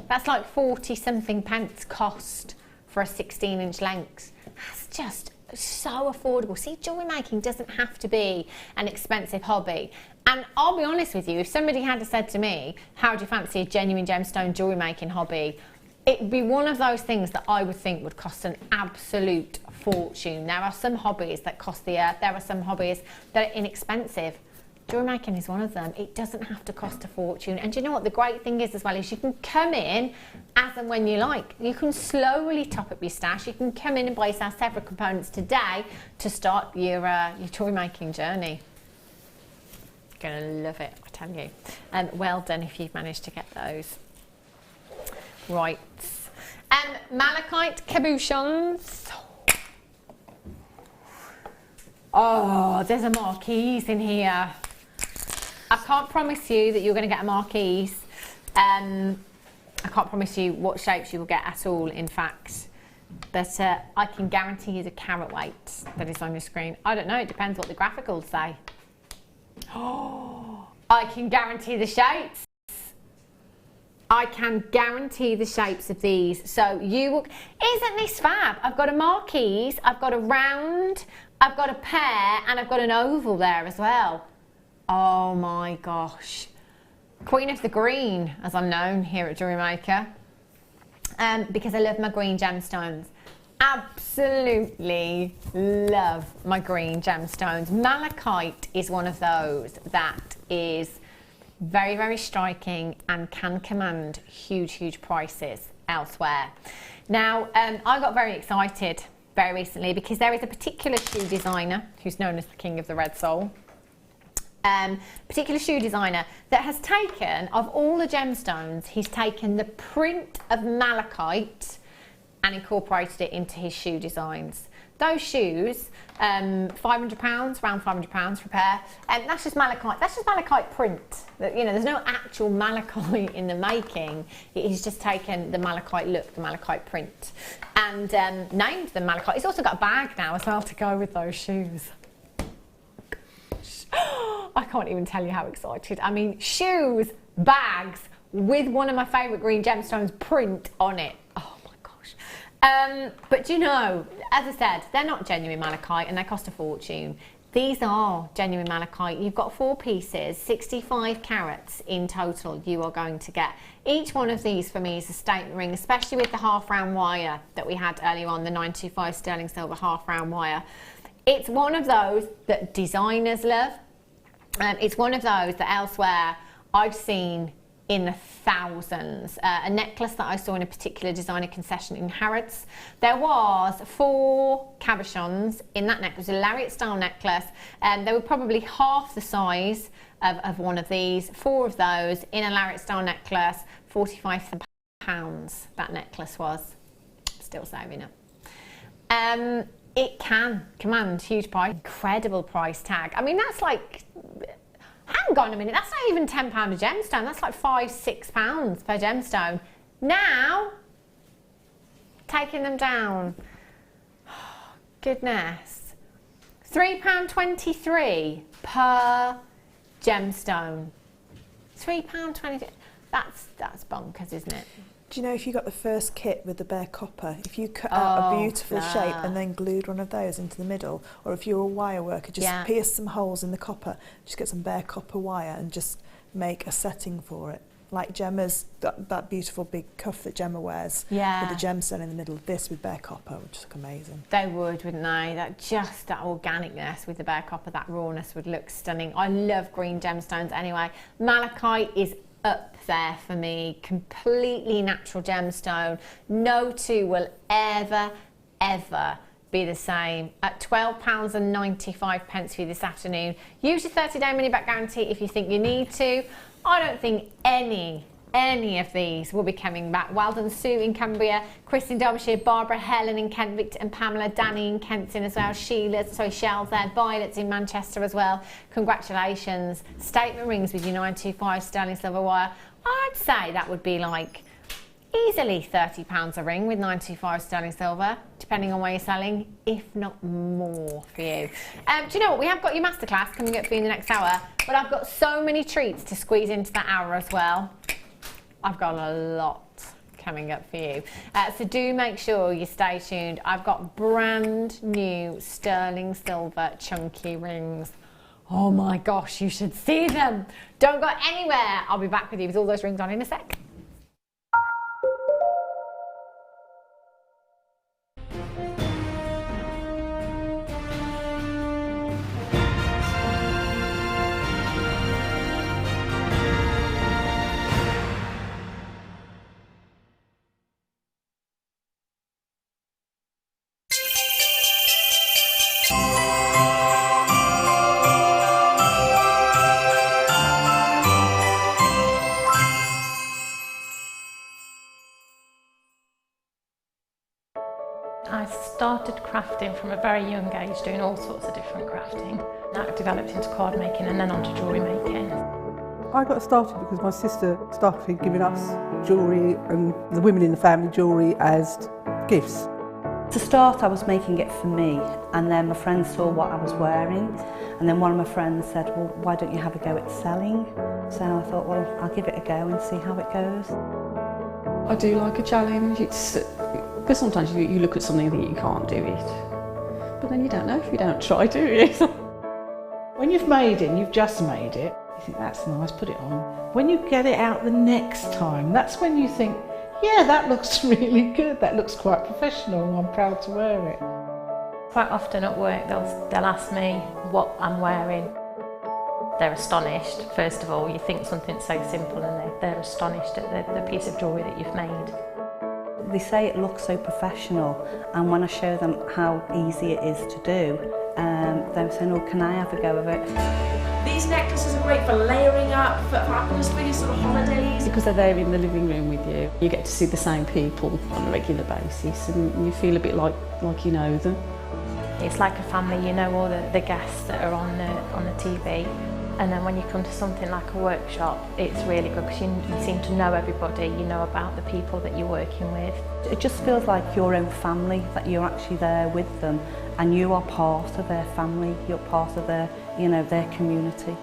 that's like 40 something pence cost for a 16-inch length. That's just so affordable. See, jewellery making doesn't have to be an expensive hobby. And I'll be honest with you, if somebody had said to me, how do you fancy a genuine gemstone jewellery making hobby? It'd be one of those things that I would think would cost an absolute fortune. There are some hobbies that cost the earth. There are some hobbies that are inexpensive. Jewellery making is one of them. It doesn't have to cost a fortune. And do you know what the great thing is as well, is you can come in as and when you like. You can slowly top up your stash. You can come in and buy yourself several components today to start your jewellery making journey. You're gonna love it, I tell you. And well done if you've managed to get those. Right. Malachite cabochons. Oh, there's a marquise in here. I can't promise you that you're going to get a marquise. I can't promise you what shapes you will get at all, in fact. But I can guarantee you the carat weight that is on your screen. I don't know, it depends what the graphicals say. Oh, I can guarantee the shapes. I can guarantee the shapes of these. So you will, isn't this fab? I've got a marquise, I've got a round, I've got a pear, and I've got an oval there as well. Oh my gosh. Queen of the green, as I'm known here at Jewellery Maker. Because I love my green gemstones. Absolutely love my green gemstones. Malachite is one of those that is very, very striking and can command huge, huge prices elsewhere. Now, I got very excited very recently because there is a particular shoe designer who's known as the King of the Red Soul. Particular shoe designer that has taken, of all the gemstones, he's taken the print of malachite and incorporated it into his shoe designs. Those shoes, £500, around £500 for a pair, and that's just malachite. That's just malachite print. You know, there's no actual malachite in the making. He's just taken the malachite look, the malachite print, and named them malachite. He's also got a bag now as well to go with those shoes. I can't even tell you how excited. I mean, shoes, bags with one of my favourite green gemstones print on it. Oh my gosh. But you know, as I said, they're not genuine malachite and they cost a fortune. These are genuine malachite. You've got 4 pieces, 65 carats in total you are going to get. Each one of these for me is a statement ring, especially with the half round wire that we had earlier on, the 925 sterling silver half round wire. It's one of those that designers love. It's one of those that elsewhere I've seen in the thousands. A necklace that I saw in a particular designer concession in Harrods. There was 4 cabochons in that necklace, a lariat style necklace, and they were probably half the size of one of these. 4 of those in a lariat style necklace, £45 that necklace was. Still saving it. It can command huge price, incredible price tag. I mean, that's like, hang on a minute, that's not even £10 a gemstone, that's like £5–6 per gemstone. Now, taking them down, oh, goodness, £3.23 per gemstone. £3.23, that's bonkers, isn't it? Do you know, if you got the first kit with the bare copper, if you cut out a beautiful shape and then glued one of those into the middle, or if you're a wire worker, just pierce some holes in the copper, just get some bare copper wire and just make a setting for it. Like Gemma's, that beautiful big cuff that Gemma wears with the gemstone in the middle, this with bare copper would just look amazing. They would, wouldn't they? That organicness with the bare copper, that rawness would look stunning. I love green gemstones anyway. Malachite is up there for me, completely natural gemstone. No two will ever be the same. At £12.95 for you this afternoon. Use your 30-day money back guarantee if you think you need to. I don't think any of these will be coming back. Well done, Sue in Cumbria, Chris in Derbyshire, Barbara, Helen in Kent, Victor and Pamela, Danny in Kenton as well, Shell's there, Violet's in Manchester as well. Congratulations. Statement rings with your 925 sterling silver wire. I'd say that would be like easily £30 a ring with 925 sterling silver, depending on where you're selling, if not more for you. Do you know what? We have got your masterclass coming up for you in the next hour, but I've got so many treats to squeeze into that hour as well. I've got a lot coming up for you. So do make sure you stay tuned. I've got brand new sterling silver chunky rings. Oh my gosh, you should see them. Don't go anywhere. I'll be back with you with all those rings on in a sec. I started crafting from a very young age, doing all sorts of different crafting. That developed into card making and then onto jewellery making. I got started because my sister started giving us jewellery and the women in the family jewellery as gifts. To start, I was making it for me, and then my friends saw what I was wearing, and then one of my friends said, well, why don't you have a go at selling? So I thought, well, I'll give it a go and see how it goes. I do like a challenge. Because sometimes you look at something and think you can't do it, but then you don't know if you don't try, do you? When you've made it and you've just made it, you think that's nice, put it on. When you get it out the next time, that's when you think, yeah, that looks really good, that looks quite professional and I'm proud to wear it. Quite often at work they'll ask me what I'm wearing. They're astonished. First of all, you think something so simple and they're astonished at the piece of jewellery that you've made. They say it looks so professional, and when I show them how easy it is to do, they're saying, oh, can I have a go of it? These necklaces are great for layering up, for atmosphere, sort of holidays. Because they're there in the living room with you, you get to see the same people on a regular basis and you feel a bit like you know them. It's like a family, you know all the guests that are on the TV. And then when you come to something like a workshop, it's really good because you seem to know everybody, you know about the people that you're working with. It just feels like your own family, that you're actually there with them and you are part of their family, you're part of their, you know, their community.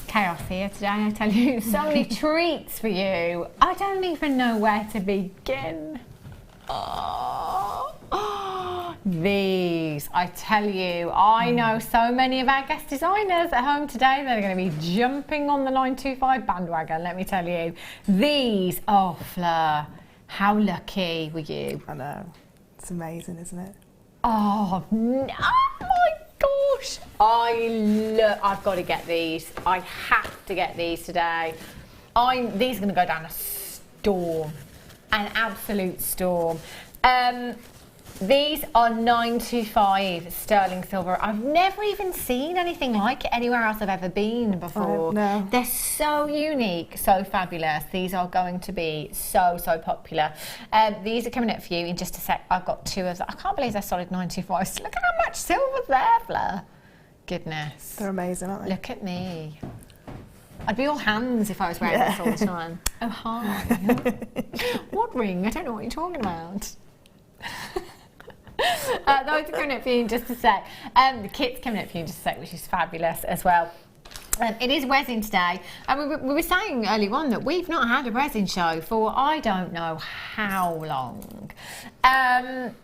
Chaos here today, I tell you. So many treats for you. I don't even know where to begin. These, I tell you, I know so many of our guest designers at home today that are going to be jumping on the 925 bandwagon, let me tell you. These, oh Fleur, how lucky were you? I know, it's amazing, isn't it? Oh, no, oh my gosh, I've got to get these. I have to get these today. These are going to go down a storm, an absolute storm. These are 925 sterling silver. I've never even seen anything like it anywhere else I've ever been before. No. They're so unique, so fabulous. These are going to be so popular. These are coming up for you in just a sec. I've got two of them. I can't believe they're solid 925. Look at how much silver's there, Fleur. Goodness. They're amazing, aren't they? Look at me. I'd be all hands if I was wearing this all the time. Oh, hi. What ring? I don't know what you're talking about. Those are coming up for you in just a sec. The kit's coming up for you in just a sec, which is fabulous as well. It is resin today, and we were saying earlier on that we've not had a resin show for I don't know how long. And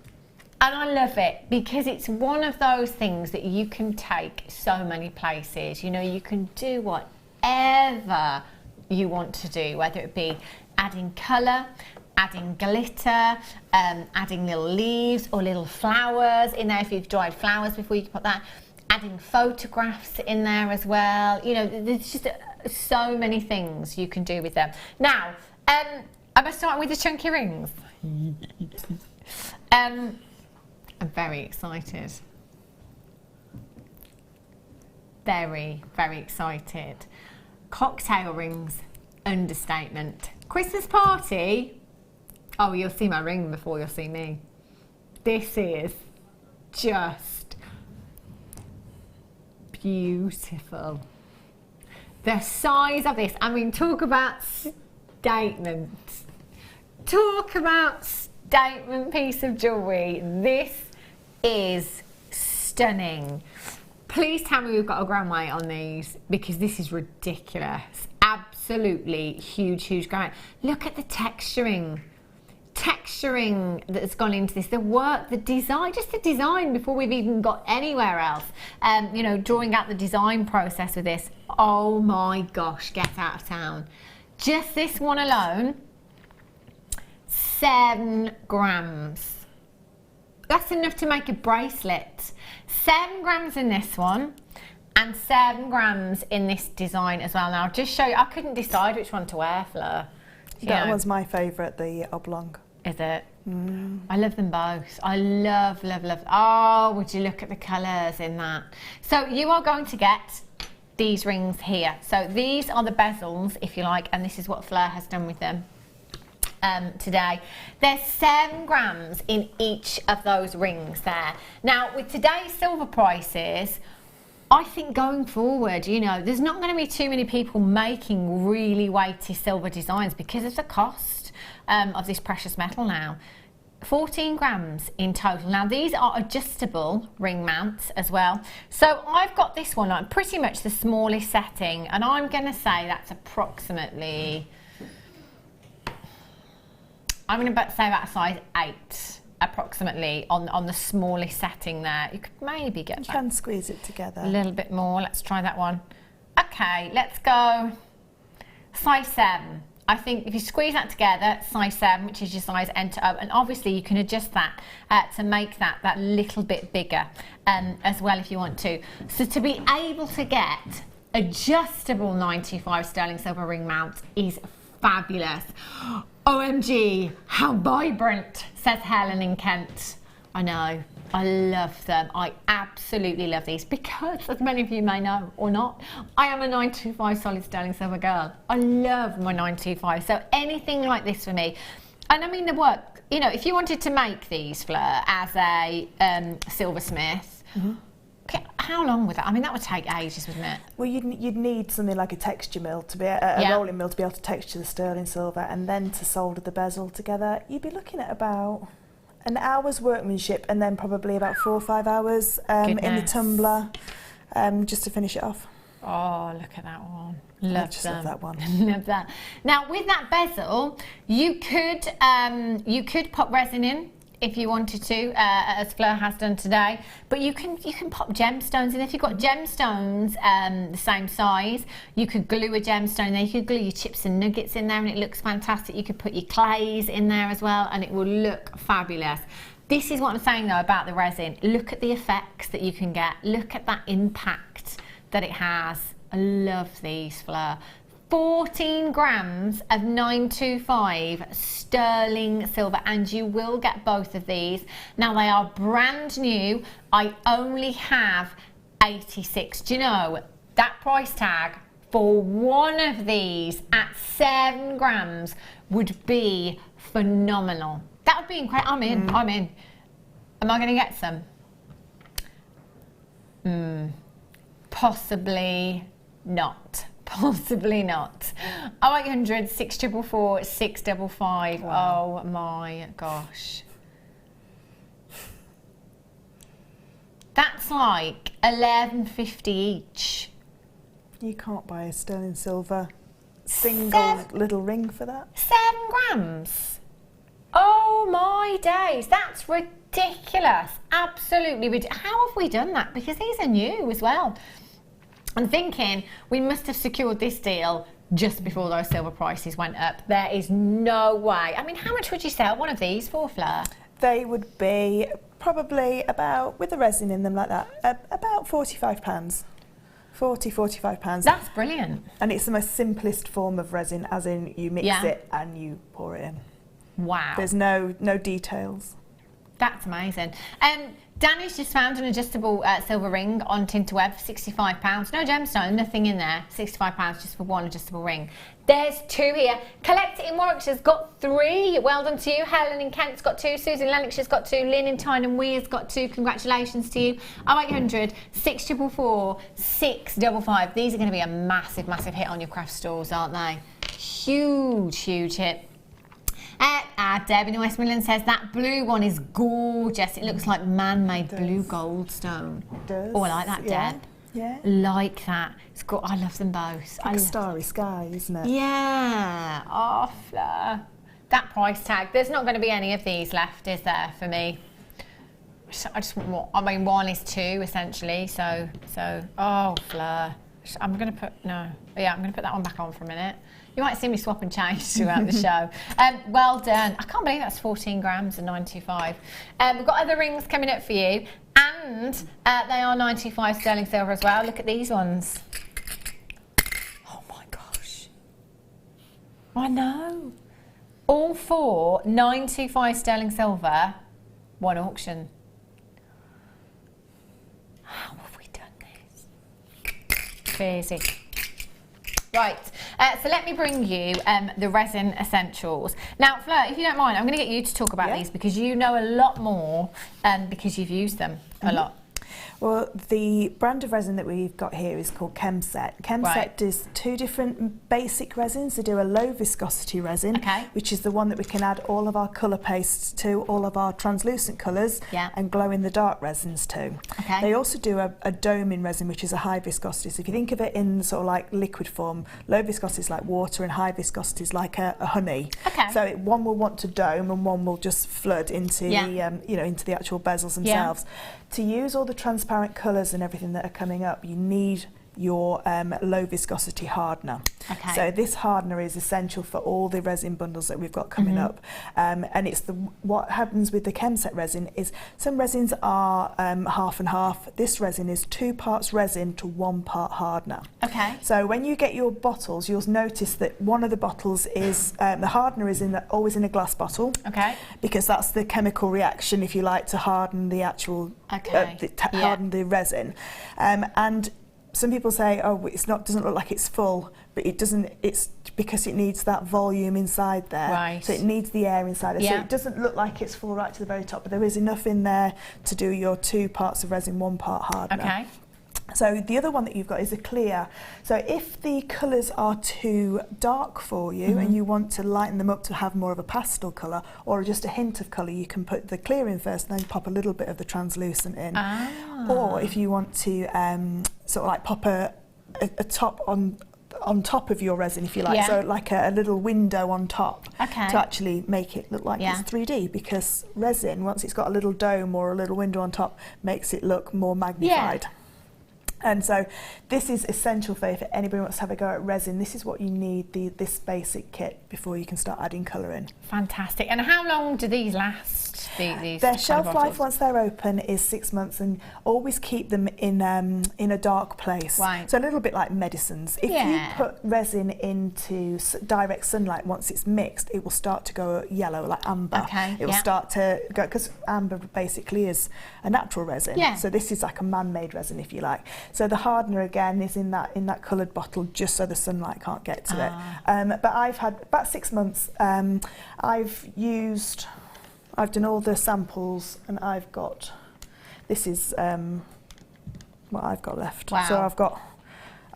I love it because it's one of those things that you can take so many places. You know, you can do whatever you want to do, whether it be adding colour, adding glitter, adding little leaves or little flowers in there. If you've dried flowers before, you can put that. Adding photographs in there as well. You know, there's just so many things you can do with them. Now, I'm going to start with the chunky rings. I'm very excited. Very excited. Cocktail rings, understatement. Christmas party. Oh, you'll see my ring before you'll see me. This is just beautiful. The size of this, I mean, talk about statement. Talk about statement piece of jewellery. This is stunning. Please tell me we've got a gram weight on these because this is ridiculous. Absolutely huge gram. Look at the texturing. texturing that's gone into this, the work, the design, just the design before we've even got anywhere else. You know, drawing out the design process with this. Oh my gosh, get out of town. Just this one alone, 7 grams. That's enough to make a bracelet. 7 grams in this one and 7 grams in this design as well. Now I'll just show you, I couldn't decide which one to wear, Fleur. That one's my favourite, the oblong. Is it? I love them both. I love, love, love. Oh, would you look at the colours in that? So you are going to get these rings here. So these are the bezels, if you like, and this is what Fleur has done with them today. There's 7 grams in each of those rings there. Now, with today's silver prices, I think going forward, you know, there's not going to be too many people making really weighty silver designs because of the cost of this precious metal now. 14 grams in total. Now these are adjustable ring mounts as well. So I've got this one on pretty much the smallest setting, and I'm going to say that's approximately, I'm going to say about a size 8 approximately on the smallest setting there. You could maybe get that. You can squeeze it together. A little bit more. Let's try that one. Okay, let's go size 7. I think if you squeeze that together, size 7, which is your size enter up, and obviously you can adjust that to make that little bit bigger as well if you want to. So to be able to get adjustable 925 sterling silver ring mounts is fabulous. OMG, how vibrant, says Helen in Kent. I know, I love them. I absolutely love these because, as many of you may know or not, I am a 925 solid sterling silver girl. I love my 925, so anything like this for me. And I mean the work, you know, if you wanted to make these, Fleur, as a silversmith, okay, how long would that? I mean, that would take ages, wouldn't it? Well, you'd need something like a texture mill to be a rolling mill to be able to texture the sterling silver, and then to solder the bezel together. You'd be looking at about an hour's workmanship, and then probably about 4 or 5 hours in the tumbler, just to finish it off. Oh, look at that one. Love that one. Love that. Now, with that bezel, you could pop resin in if you wanted to, as Fleur has done today, but you can pop gemstones in. If you've got gemstones the same size, you could glue a gemstone there. You could glue your chips and nuggets in there and it looks fantastic. You could put your clays in there as well and it will look fabulous. This is what I'm saying though about the resin. Look at the effects that you can get. Look at that impact that it has. I love these, Fleur. 14 grams of 925 sterling silver, and you will get both of these. Now they are brand new. I only have 86. Do you know that price tag for one of these at 7 grams would be phenomenal? That would be incredible. I'm in. I'm in. Am I going to get some? Possibly not. Possibly not. 0800 644 655. Wow. Oh my gosh. That's like $11.50 each. You can't buy a sterling silver single little ring for that. 7 grams. Oh my days. That's ridiculous. Absolutely ridiculous. How have we done that? Because these are new as well. I'm thinking we must have secured this deal just before those silver prices went up. There is no way. I mean, how much would you sell one of these for, Fleur? They would be probably about, with the resin in them like that, about £45. 40, £45. That's brilliant. And it's the most simplest form of resin, as in you mix it and you pour it in. Wow. There's no details. That's amazing. Danny's just found an adjustable silver ring on Tinterweb for £65. No gemstone, nothing in there. £65 just for one adjustable ring. There's 2 here. Collect It in Warwickshire's got 3. Well done to you. Helen in Kent's got 2. Susan Lennoxshire's got 2. Lynn in Tyne Weir's got 2. Congratulations to you. 0800 644 655. These are going to be a massive, massive hit on your craft stores, aren't they? Huge, huge hit. Deb in the West Midlands says that blue one is gorgeous. It looks like man-made blue goldstone. It does. Oh, I like that, Deb. Yeah. Like that. It's got. I love them both. Like a starry sky, isn't it? Yeah. Oh, Fleur. That price tag. There's not going to be any of these left, is there, for me? I just want more. I mean, 1 is 2 essentially. So. Oh, Fleur. I'm going to put I'm going to put that one back on for a minute. You might see me swap and change throughout the show. Well done. I can't believe that's 14 grams and 925. We've got other rings coming up for you, and they are 95 sterling silver as well. Look at these ones. Oh my gosh. I know. All 4 925 sterling silver, 1 auction. How have we done this? Crazy. Right, so let me bring you the resin essentials. Now, Fleur, if you don't mind, I'm going to get you to talk about these because you know a lot more because you've used them a lot. Well, the brand of resin that we've got here is called Chemset. Chemset does 2 different basic resins. They do a low viscosity resin, which is the one that we can add all of our colour pastes to, all of our translucent colours and glow in the dark resins to. They also do a doming resin, which is a high viscosity. So if you think of it in sort of like liquid form, low viscosity is like water and high viscosity is like a honey. So one will want to dome and one will just flood into the, into the actual bezels themselves. To use all the transparent colours and everything that are coming up, you need your low viscosity hardener. So this hardener is essential for all the resin bundles that we've got coming up. And it's what happens with the Chemset resin is some resins are half and half. This resin is 2 parts resin to 1 part hardener. So when you get your bottles, you'll notice that one of the bottles is the hardener is always in a glass bottle. Because that's the chemical reaction, if you like, to harden the actual harden the resin. And some people say, oh, doesn't look like it's full, but it doesn't. It's because it needs that volume inside there. So it needs the air inside there. So it doesn't look like it's full right to the very top, but there is enough in there to do your 2 parts of resin, 1 part hardener. So the other one that you've got is a clear. So if the colours are too dark for you and you want to lighten them up to have more of a pastel colour or just a hint of colour, you can put the clear in first and then pop a little bit of the translucent in. Or if you want to sort of like pop a top on top of your resin, if you like, so like a little window on top to actually make it look like it's 3D, because resin, once it's got a little dome or a little window on top, makes it look more magnified. And so this is essential for if anybody wants to have a go at resin. This is what you need, this basic kit, before you can start adding colour in. Fantastic. And how long do these last? Their shelf life once they're open is 6 months, and always keep them in a dark place. So a little bit like medicines. If you put resin into direct sunlight, once it's mixed, it will start to go yellow, like amber. It will start to go, because amber basically is a natural resin. So this is like a man-made resin, if you like. So the hardener again is in that coloured bottle, just so the sunlight can't get to it. But I've had about 6 months. I've done all the samples, and I've got, this is what I've got left. So I've got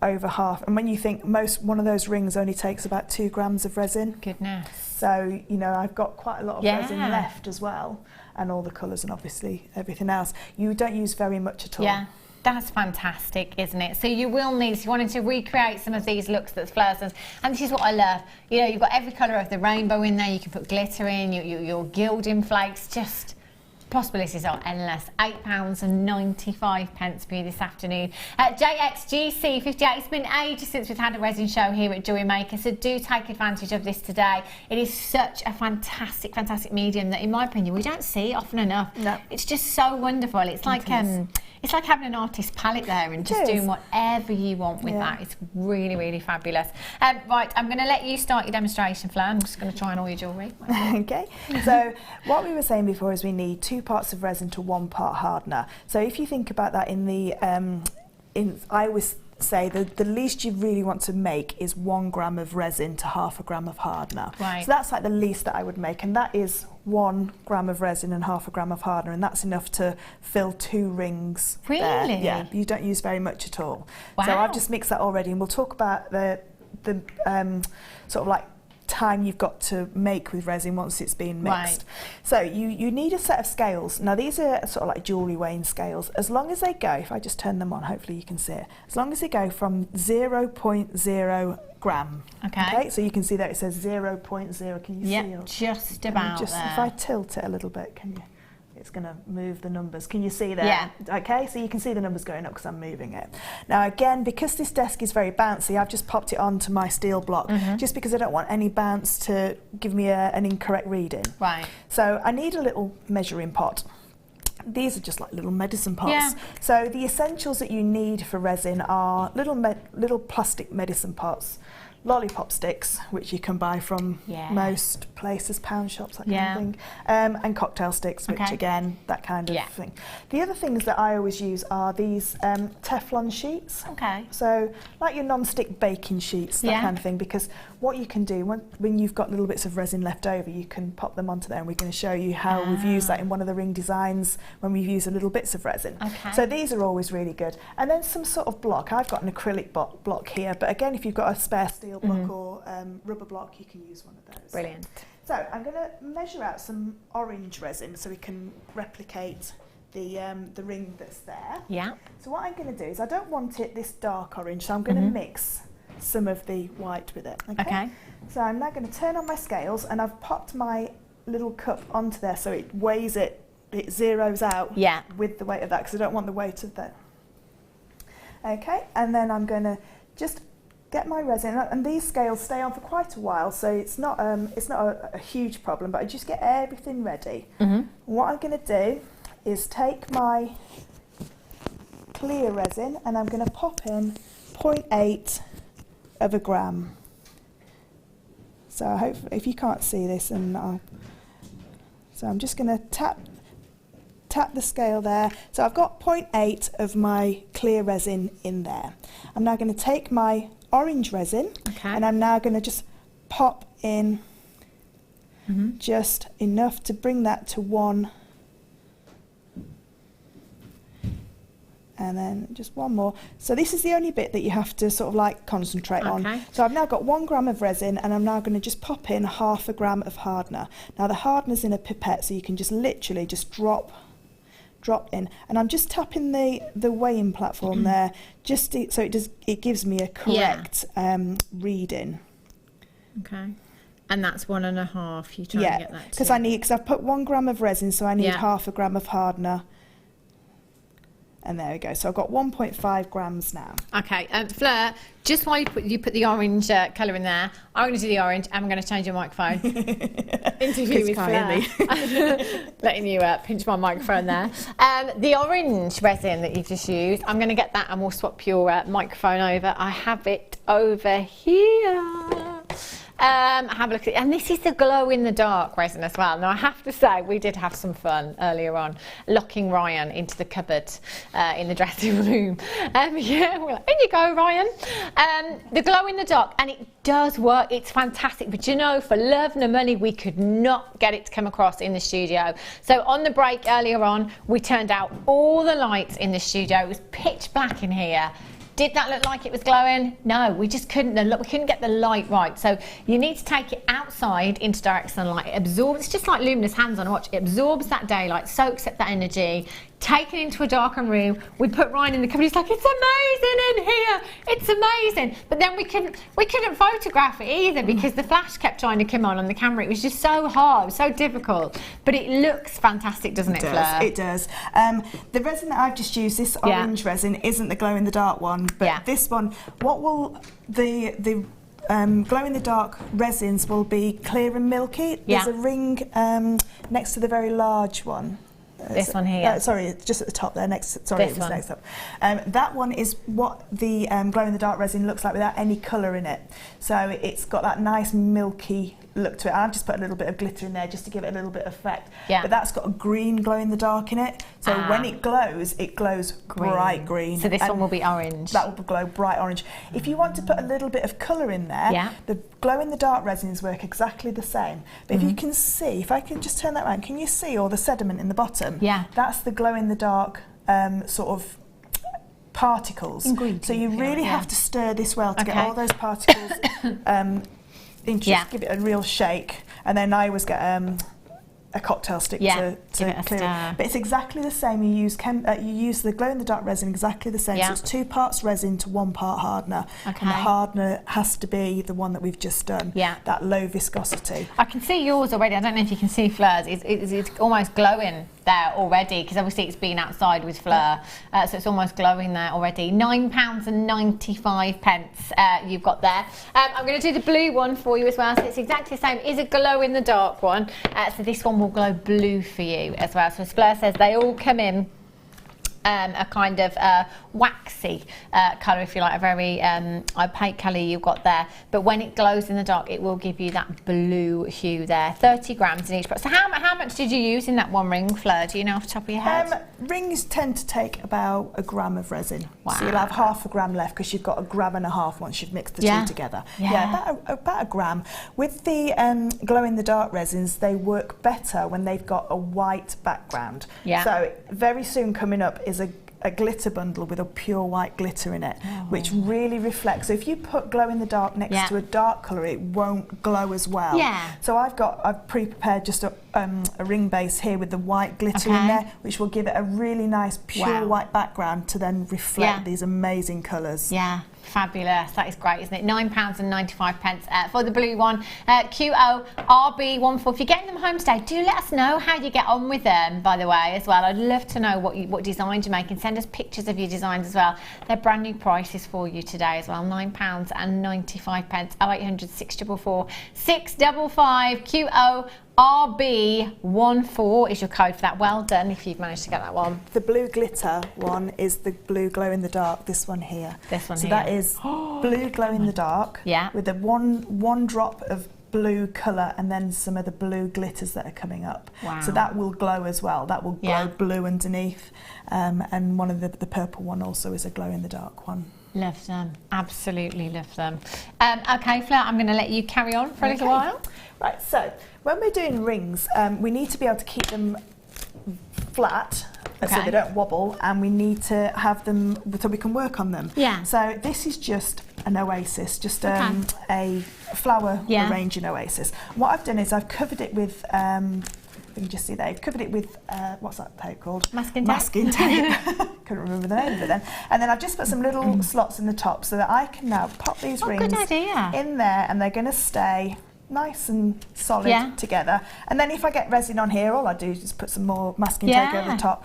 over half. And when you think one of those rings only takes about 2 grams of resin. Goodness. So, I've got quite a lot of resin left as well, and all the colours and obviously everything else. You don't use very much at all. That's fantastic, isn't it? So you will need, if you wanted to recreate some of these looks that Fleur does, and this is what I love, you've got every colour of the rainbow in there, you can put glitter in, your gilding flakes, just possibilities are endless. £8.95 for you this afternoon. JXGC58, it's been ages since we've had a resin show here at Jewellery Maker, so do take advantage of this today. It is such a fantastic, fantastic medium that, in my opinion, we don't see often enough. It's just so wonderful. It's like it's like having an artist's palette there and just doing whatever you want with that. It's really, really fabulous. Right, I'm going to let you start your demonstration, Fleur. I'm just going to try on all your jewellery. Okay, so what we were saying before is we need 2 parts of resin to 1 part hardener. So if you think about that in the, I always say the least you really want to make is 1 gram of resin to half a gram of hardener. So that's like the least that I would make, and that is 1 gram of resin and half a gram of hardener, and that's enough to fill 2 rings. Really? Yeah, you don't use very much at all. So I've just mixed that already, and we'll talk about the sort of like time you've got to make with resin once it's been mixed. Right. So you need a set of scales. Now these are sort of like jewellery weighing scales. As long as they go, if I just turn them on, hopefully you can see it, as long as they go from 0.0 gram. Okay, so you can see that it says 0.0. Can you see it? Just about there. If I tilt it a little bit, can you? It's going to move the numbers. Can you see there? Yeah. Okay, so you can see the numbers going up because I'm moving it. Now again, because this desk is very bouncy, I've just popped it onto my steel block, just because I don't want any bounce to give me an incorrect reading. Right. So I need a little measuring pot. These are just like little medicine pots. Yeah. So the essentials that you need for resin are little plastic medicine pots, lollipop sticks, which you can buy from most places, pound shops, that kind of thing, and cocktail sticks, which again, that kind of thing. The other things that I always use are these Teflon sheets. Okay. So like your non-stick baking sheets, that kind of thing, because what you can do when you've got little bits of resin left over, you can pop them onto there, and we're going to show you how we've used that in one of the ring designs when we've used the little bits of resin. Okay. So these are always really good. And then some sort of block. I've got an acrylic block here, but again, if you've got a spare steel block or rubber block, you can use one of those. Brilliant. So I'm going to measure out some orange resin so we can replicate the ring that's there. Yeah. So what I'm going to do is, I don't want it this dark orange, so I'm going to mix some of the white with it. Okay. So I'm now going to turn on my scales, and I've popped my little cup onto there so it weighs it zeroes out with the weight of that, because I don't want the weight of that. Okay, and then I'm going to just get my resin, and these scales stay on for quite a while, so it's not a huge problem, but I just get everything ready. What I'm going to do is take my clear resin, and I'm going to pop in 0.8 of a gram. So I hope, if you can't see this, and so I'm just going to tap the scale there. So I've got 0.8 of my clear resin in there. I'm now going to take my orange resin, and I'm now going to just pop in just enough to bring that to 1, and then just one more. So this is the only bit that you have to sort of like concentrate on. So I've now got 1 gram of resin, and I'm now going to just pop in 1/2 gram of hardener. Now the hardener's in a pipette, so you can just literally just drop in, and I'm just tapping the weighing platform there, just so it gives me a correct reading. Okay. And that's 1.5. You try to get that. Because I've put 1 gram of resin, so I need 1/2 gram of hardener. And there we go. So I've got 1.5 grams now. Okay, Fleur, just while you put the orange colour in there, I'm going to do the orange, and I'm going to change your microphone. Interview with Fleur. Letting you pinch my microphone there. The orange resin that you've just used, I'm going to get that, and we'll swap your microphone over. I have it over here. Have a look at it, and this is the glow in the dark resin as well. Now I have to say, we did have some fun earlier on locking Ryan into the cupboard in the dressing room. We're like, in you go, Ryan. The glow in the dark, and it does work. It's fantastic, but you know, for love nor money, we could not get it to come across in the studio. So on the break earlier on, we turned out all the lights in the studio. It was pitch black in here. Did that look like it was glowing? No, we just couldn't. We couldn't get the light right. So you need to take it outside into direct sunlight. It absorbs. It's just like luminous hands on a watch. It absorbs that daylight, soaks up that energy. Take it into a darkened room. We put Ryan in the cupboard. He's like, "It's amazing in here. It's amazing." But then we couldn't photograph it either, because the flash kept trying to come on the camera. It was just so hard, it was so difficult. But it looks fantastic, doesn't it, Fleur? It does. The resin that I've just used, this orange resin, isn't the glow in the dark one, but this one. What will the glow in the dark resins will be clear and milky. There's a ring next to the very large one. This one here. Sorry, just at the top there. Next up. That one is what the glow in the dark resin looks like without any colour in it. So it's got that nice milky look to it. I've just put a little bit of glitter in there just to give it a little bit of effect. But that's got a green glow in the dark in it. So when it glows bright green. So this one will be orange. That will glow bright orange. If you want to put a little bit of colour in there, the glow in the dark resins work exactly the same. But if you can see, if I can just turn that around, can you see all the sediment in the bottom? That's the glow in the dark sort of particles. So you really have to stir this well to get all those particles inches, give it a real shake, and then I always get a cocktail stick to clear it. But it's exactly the same. You use the glow-in-the-dark resin exactly the same. So it's 2 parts resin to 1 part hardener. And the hardener has to be the one that we've just done. That low viscosity. I can see yours already. I don't know if you can see Fleur's. It's almost glowing there already, because obviously it's been outside with Fleur, so it's almost glowing there already. £9.95 you've got there. I'm going to do the blue one for you as well, so it's exactly the same. It is a glow-in-the-dark one, so this one will glow blue for you as well. So as Fleur says, they all come in a kind of waxy colour, if you like, a very opaque colour you've got there. But when it glows in the dark, it will give you that blue hue there. 30 grams in each box. So how much did you use in that one ring, Fleur? Do you know off the top of your head? Rings tend to take about a gram of resin. So you'll have half a gram left, because you've got a gram and a half once you've mixed the two together. About a gram. With the glow-in-the-dark resins, they work better when they've got a white background. So very soon coming up is a glitter bundle with a pure white glitter in it, which really reflects. So if you put glow in the dark next to a dark colour, it won't glow as well. So I've pre-prepared just a ring base here with the white glitter in there, which will give it a really nice pure white background to then reflect these amazing colours. Fabulous, that is great, isn't it? £9.95 for the blue one. QORB14. If you're getting them home today, do let us know how you get on with them, by the way, as well. I'd love to know what designs you're making. Send us pictures of your designs as well. They're brand new prices for you today as well. £9.95. 0800 644 655. QORB14 is your code for that. Well done if you've managed to get that one. The blue glitter one is the blue glow in the dark, this one here. This one so here. That is blue glow in the dark with the one drop of blue colour and then some of the blue glitters that are coming up. So that will glow as well. That will glow blue underneath. And one of the purple one also is a glow in the dark one. Love them, absolutely love them. Okay, Fleur, I'm going to let you carry on for a little while. Right, so when we're doing rings, we need to be able to keep them flat so they don't wobble, and we need to have them so we can work on them. So this is just an oasis, just a flower arranging oasis. What I've done is I've covered it with you can just see there, I've covered it with, what's that tape called? Masking tape. Masking tape. Couldn't remember the name of it then. And then I've just put some little slots in the top so that I can now pop these rings in there, and they're going to stay nice and solid together. And then if I get resin on here, all I do is just put some more masking tape over the top.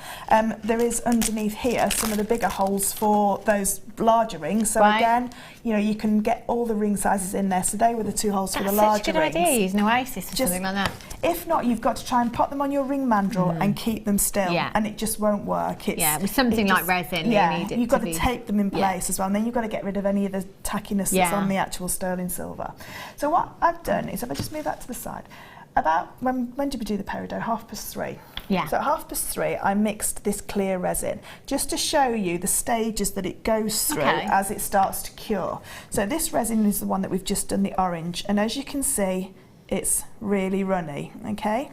There is underneath here some of the bigger holes for those larger rings. So again, you know, you can get all the ring sizes in there. So they were the 2 holes for the larger rings. That's such a good idea, use an oasis or something like that. If not, you've got to try and pop them on your ring mandrel and keep them still, and it just won't work. With something like resin, you've got to tape them in place as well, and then you've got to get rid of any of the tackiness that's on the actual sterling silver. So what I've done is, if I just move that to the side, about when did we do the peridot? 3:30. So at 3:30, I mixed this clear resin just to show you the stages that it goes through as it starts to cure. So this resin is the one that we've just done, the orange, and as you can see, it's really runny. Okay,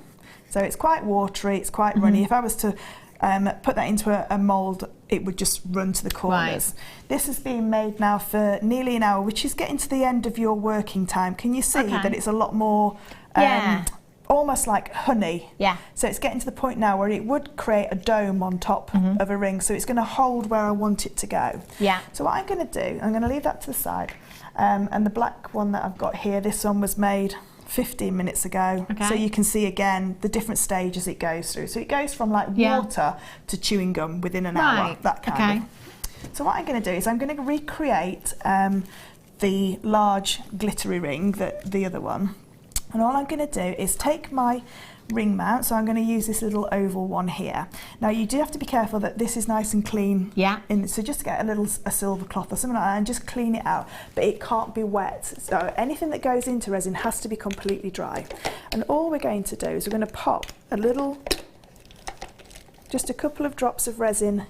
so it's quite watery, it's quite runny. If I was to put that into a mould, it would just run to the corners. This has been made now for nearly an hour, which is getting to the end of your working time. Can you see that it's a lot more almost like honey? So it's getting to the point now where it would create a dome on top of a ring, so it's going to hold where I want it to go. So what I'm going to do, I'm going to leave that to the side, and the black one that I've got here, this one was made 15 minutes ago, so you can see again the different stages it goes through. So it goes from like water to chewing gum within an hour, that kind of. So what I'm going to do is I'm going to recreate the large glittery ring, the other one, and all I'm going to do is take my ring mount. So I'm going to use this little oval one here. Now you do have to be careful that this is nice and clean. So just get a silver cloth or something like that and just clean it out, but it can't be wet. So anything that goes into resin has to be completely dry. And all we're going to do is we're going to pop just a couple of drops of resin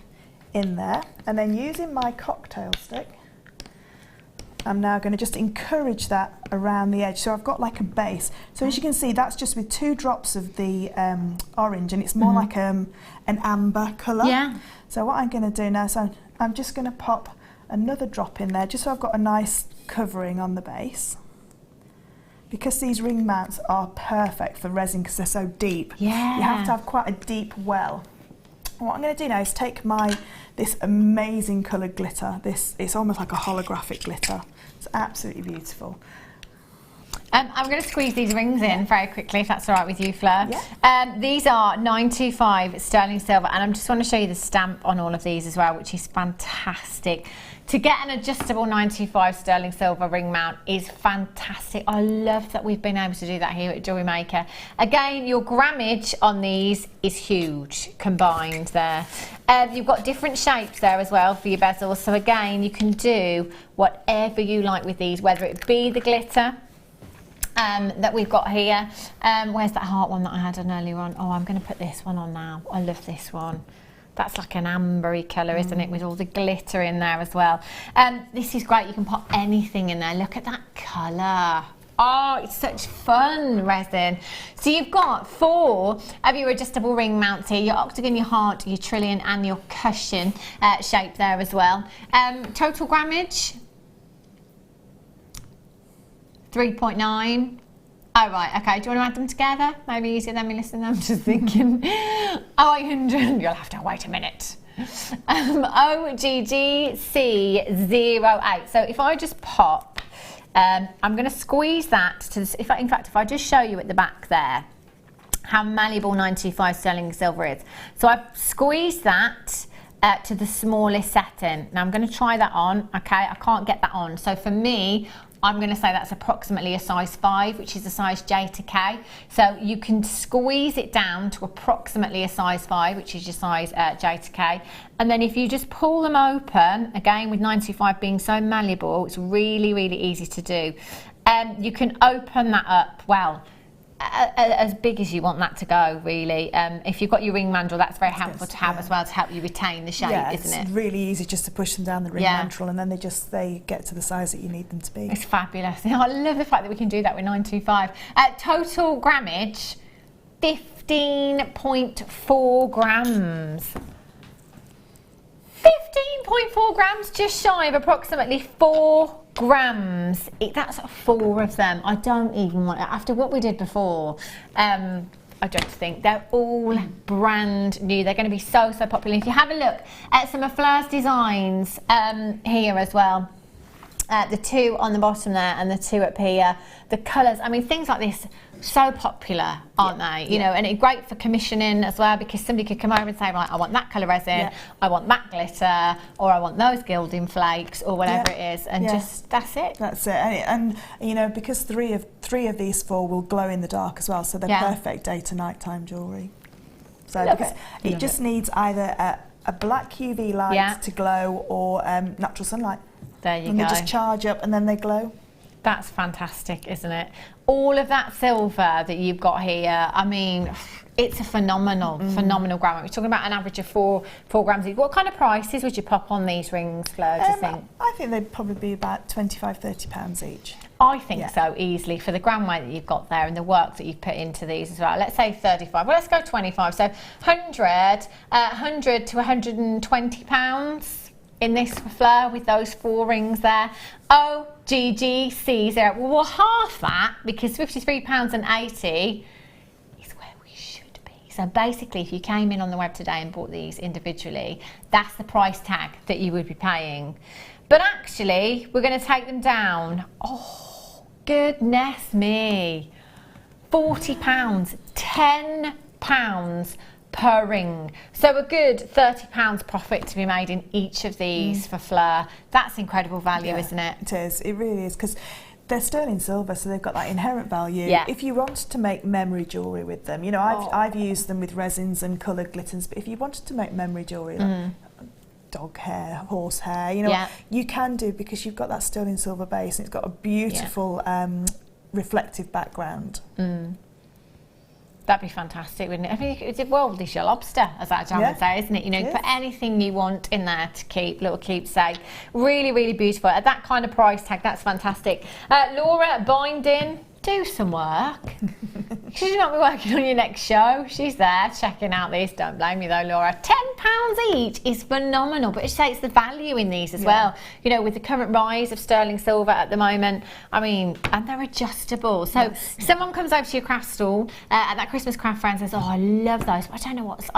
in there, and then using my cocktail stick, I'm now going to just encourage that around the edge, so I've got like a base. So as you can see, that's just with 2 drops of the orange, and it's more like an amber colour. So what I'm going to do now, so I'm just going to pop another drop in there, just so I've got a nice covering on the base. because these ring mounts are perfect for resin because they're so deep. Yeah. You have to have quite a deep well. What I'm going to do now is take this amazing coloured glitter. It's almost like a holographic glitter. It's absolutely beautiful. I'm going to squeeze these rings in very quickly, if that's all right with you, Fleur. Yeah. These are 925 sterling silver, and I just want to show you the stamp on all of these as well, which is fantastic. To get an adjustable 925 sterling silver ring mount is fantastic. I love that we've been able to do that here at Jewellery Maker. Again, your grammage on these is huge combined there. You've got different shapes there as well for your bezels. So again, you can do whatever you like with these, whether it be the glitter that we've got here. Where's that heart one that I had on earlier on? Oh, I'm going to put this one on now. I love this one. That's like an ambery colour, isn't it, with all the glitter in there as well. This is great. You can put anything in there. Look at that colour. Oh, it's such fun resin. So you've got 4 of your adjustable ring mounts here, your octagon, your heart, your trillion and your cushion shape there as well. Total grammage, 3.9. Oh, right, okay. Do you want to add them together? Maybe easier than me listening. I'm just thinking. 800. You'll have to wait a minute. OGGC08. So if I just pop, I'm going to squeeze that to this. In fact, if I just show you at the back there how malleable 925 sterling silver is. So I've squeezed that to the smallest setting. Now I'm going to try that on. Okay, I can't get that on. So for me, I'm going to say that's approximately a size 5, which is a size J to K. So you can squeeze it down to approximately a size 5, which is your size J to K. And then if you just pull them open, again with 925 being so malleable, it's really, really easy to do. You can open that up, well, as big as you want that to go, really. If you've got your ring mandrel, that's very helpful to have as well, to help you retain the shape, isn't it? It's really easy just to push them down the ring mandrel, and then they get to the size that you need them to be. It's fabulous. I love the fact that we can do that with 925. Total grammage, 15.4 grams. 15.4 grams, just shy of approximately 4 grams. That's 4 of them. I don't even want, after what we did before, I don't think. They're all brand new. They're going to be so popular. If you have a look at some of Fleur's designs here as well, the 2 on the bottom there and the 2 up here, the colours, I mean, things like this, so popular, aren't they? You know, and it's great for commissioning as well, because somebody could come over and say, right, I want that colour resin, I want that glitter, or I want those gilding flakes, or whatever it is, and just, that's it. That's it. And you know, because three of these 4 will glow in the dark as well, so they're perfect day to night time jewellery. So because it just needs either a black UV light to glow, or natural sunlight. There you go. And they just charge up and then they glow. That's fantastic, isn't it? All of that silver that you've got here, I mean, it's a phenomenal gram. We're talking about an average of 4 grams each. What kind of prices would you pop on these rings, Fleur, do you think? I think they'd probably be about £25–30 each. I think so, easily, for the gram weight that you've got there and the work that you've put into these as well. Let's say 35. Well, let's go 25. So 100 to £120 in this for Fleur, with those 4 rings there. OGGC0. Well, we'll half that, because £53.80 is where we should be. So basically, if you came in on the web today and bought these individually, that's the price tag that you would be paying. But actually, we're going to take them down. Oh, goodness me. £40, £10 per ring. So a good £30 profit to be made in each of these for Fleur. That's incredible value, isn't it? It is. It really is, because they're sterling silver, so they've got that inherent value. If you wanted to make memory jewellery with them, you know, I've used them with resins and coloured glitters, but if you wanted to make memory jewellery, like dog hair, horse hair, you know, you can do, because you've got that sterling silver base and it's got a beautiful reflective background. That'd be fantastic, wouldn't it? I mean, it's a worldly shell lobster, as that gentleman would say, isn't it? You know, put anything you want in there to keep, little keepsake. Really, really beautiful. At that kind of price tag, that's fantastic. Laura, binding, do some work. Should you not be working on your next show? She's there checking out these. Don't blame me though, Laura. £5 each is phenomenal, but it takes the value in these as well. You know, with the current rise of sterling silver at the moment, I mean, and they're adjustable. So someone comes over to your craft stall at that Christmas craft fair and says, oh, I love those, but I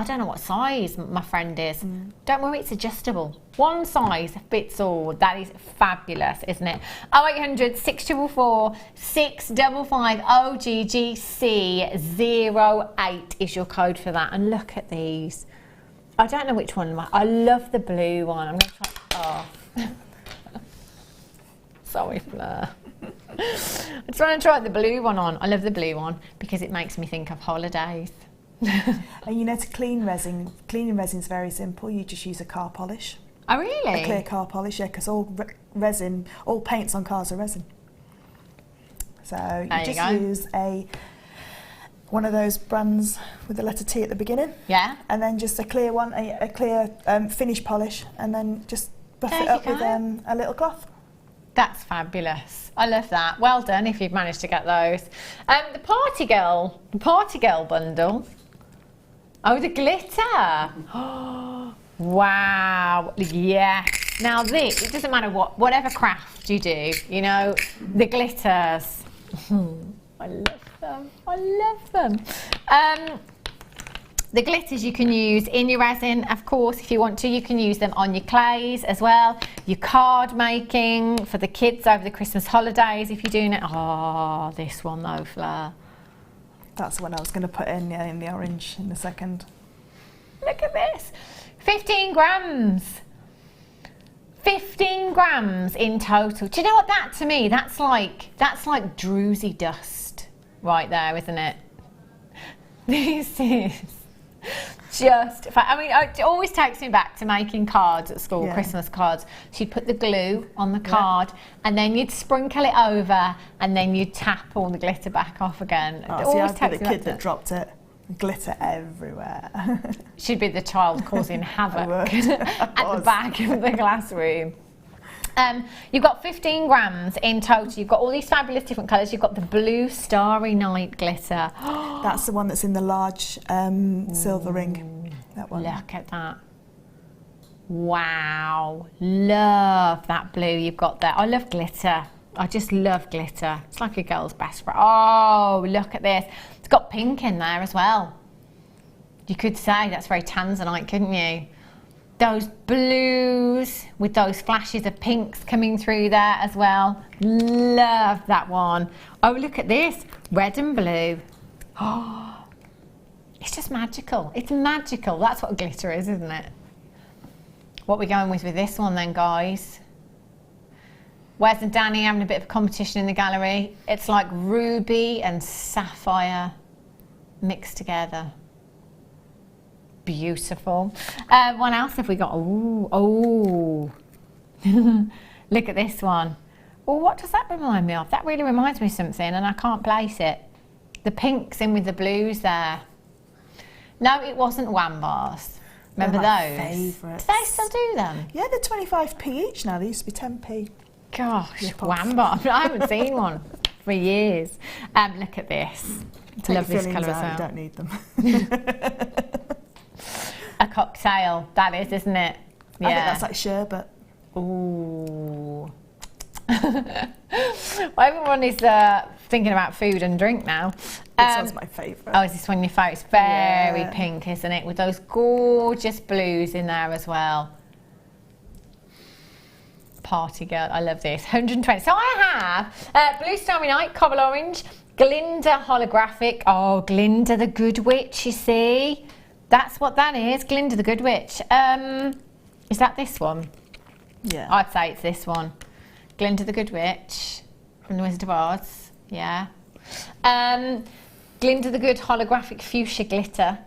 don't know what size my friend is. Don't worry, it's adjustable. One size fits all. That is fabulous, isn't it? 0800 644 655 OGGC08 is your code for that. And look at these. I don't know which one. I love the blue one. I'm going to try. Oh. Sorry, Fleur. I'm trying to try the blue one on. I love the blue one because it makes me think of holidays. And you know, to cleaning resin is very simple. You just use a car polish. Oh, really? A clear car polish, yeah, because all resin, all paints on cars are resin. So you just use one of those brands with the letter T at the beginning. Yeah. And then just a clear one, a clear finish polish, and then just buff it up with a little cloth. That's fabulous. I love that. Well done if you've managed to get those. The party girl bundle. Oh, the glitter. Wow. Yes. Now this, it doesn't matter whatever craft you do, you know, the glitters. I love them. I love them. The glitters you can use in your resin, of course, if you want to. You can use them on your clays as well. Your card making for the kids over the Christmas holidays if you're doing it. Oh, this one though, Fleur. That's the one I was going to put in the orange in a second. Look at this. 15 grams. 15 grams in total. Do you know what that to me? That's like druzy dust right there, isn't it? This is just, I mean, it always takes me back to making cards at school, Christmas cards. So you'd put the glue on the card and then you'd sprinkle it over and then you'd tap all the glitter back off again. Oh, see, I'd be the kid that dropped it. Glitter everywhere. She'd be the child causing havoc at the back of the classroom. You've got 15 grams in total. You've got all these fabulous different colours. You've got the blue Starry Night glitter. That's the one that's in the large silver ring. That one. Look at that. Wow. Love that blue you've got there. I love glitter. I just love glitter. It's like a girl's best friend. Oh, look at this. It's got pink in there as well. You could say that's very tanzanite, couldn't you? Those blues with those flashes of pinks coming through there as well. Love that one. Oh, look at this. Red and blue. Oh, it's just magical. It's magical. That's what glitter is, isn't it? What are we going with this one then, guys? Wes and Danny having a bit of a competition in the gallery. It's like ruby and sapphire mixed together. Beautiful. What else have we got? Oh. Look at this one. Oh, what does that remind me of? That really reminds me of something and I can't place it. The pinks in with the blues there. No, it wasn't Wham Bars. Remember those? Favourites. Do they still do them? Yeah, they're 25p each now. They used to be 10p. Gosh, Wham Bar. I haven't seen one for years. Look at this. Love this colour as well. You don't need them. A cocktail, that is, isn't it? Yeah. I think that's like sherbet. Ooh. Well, everyone is thinking about food and drink now. This one's my favourite. Oh, is this one your favourite? It's very pink, isn't it? With those gorgeous blues in there as well. Party girl, I love this. 120. So I have Blue Starry Night, Coral Orange, Glinda Holographic. Oh, Glinda the Good Witch, you see? That's what that is, Glinda the Good Witch. Is that this one? Yeah. I'd say it's this one. Glinda the Good Witch from the Wizard of Oz. Yeah. Glinda the Good Holographic Fuchsia Glitter.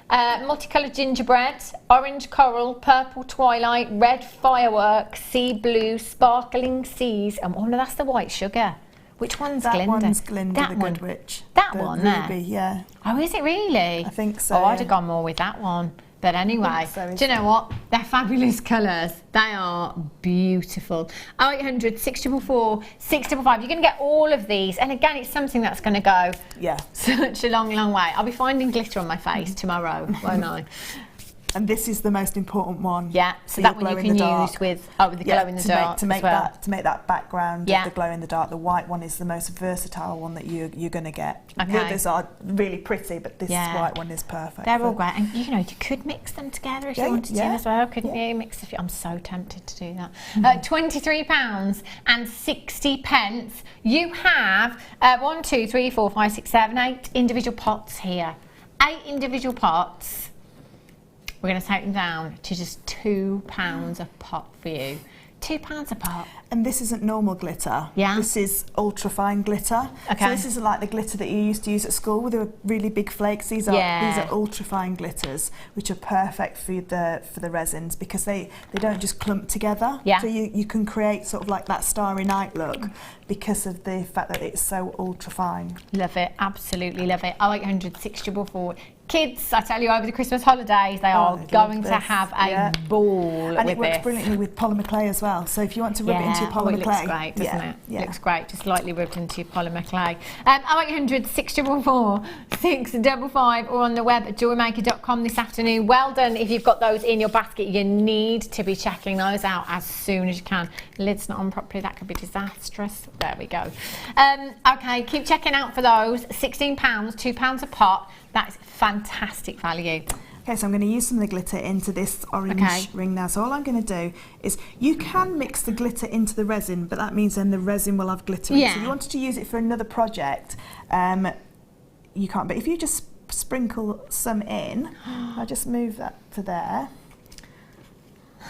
Multicoloured gingerbread, orange coral, purple twilight, red firework, sea blue, sparkling seas, and no, that's the white sugar. Which one's Glinda? That one's Glinda the Good Witch. That the one ruby, there? Yeah. Oh, is it really? I think so. Oh, I'd have gone more with that one. But anyway, do you know what? They're fabulous colours. They are beautiful. 0800 644 655. You're going to get all of these. And again, it's something that's going to go such a long, long way. I'll be finding glitter on my face tomorrow, won't I? And this is the most important one. Yeah, so that one you can use with the glow in the dark to make that background Yeah. of the glow in the dark. The white one is the most versatile one that you're going to get. Okay. The others are really pretty, but this white one is perfect. They're all great, and you know, you could mix them together if you wanted to as well, couldn't you? Mix a few. I'm so tempted to do that. £23 and 60 pence. You have 1, 2, 3, 4, 5, 6, 7, 8 individual pots here. 8 individual pots. We're going to take them down to just £2 a pot for you. £2 a pot. And this isn't normal glitter. Yeah. This is ultra fine glitter. Okay. So this is like the glitter that you used to use at school with the really big flakes. These are ultra fine glitters, which are perfect for the resins because they don't just clump together. Yeah. So you can create sort of like that Starry Night look because of the fact that it's so ultra fine. Love it, absolutely love it. 0800 644. Kids, I tell you, over the Christmas holidays, they are going to have a ball and with it works this. brilliantly with polymer clay as well. So if you want to rub it into your polymer clay, it looks great, doesn't it? Yeah. Looks great, just lightly rubbed into your polymer clay. 0800 644 655 or on the web at jewellerymaker.com this afternoon. Well done if you've got those in your basket. You need to be checking those out as soon as you can. Lid's not on properly, that could be disastrous. There we go. Okay, keep checking out for those. £16, £2 a pot. That's fantastic value. Okay, so I'm going to use some of the glitter into this orange ring now. So all I'm going to do is, you can mix the glitter into the resin, but that means then the resin will have glitter in it. So if you wanted to use it for another project, you can't. But if you just sprinkle some in, I'll just move that to there,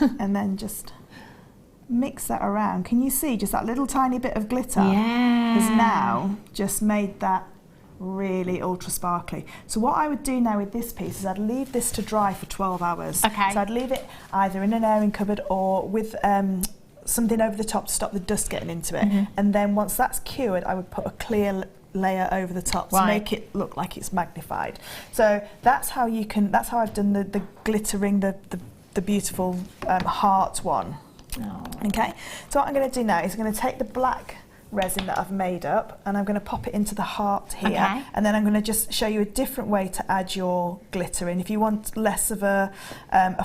and then just mix that around. Can you see just that little tiny bit of glitter has now just made that really ultra sparkly. So what I would do now with this piece is I'd leave this to dry for 12 hours. Okay. So I'd leave it either in an airing cupboard or with something over the top to stop the dust getting into it. And then once that's cured, I would put a clear layer over the top to make it look like it's magnified. So that's how you can. That's how I've done the glittering, the beautiful heart one. Okay. So what I'm going to do now is I'm going to take the black resin that I've made up and I'm going to pop it into the heart here, and then I'm going to just show you a different way to add your glitter in if you want less of a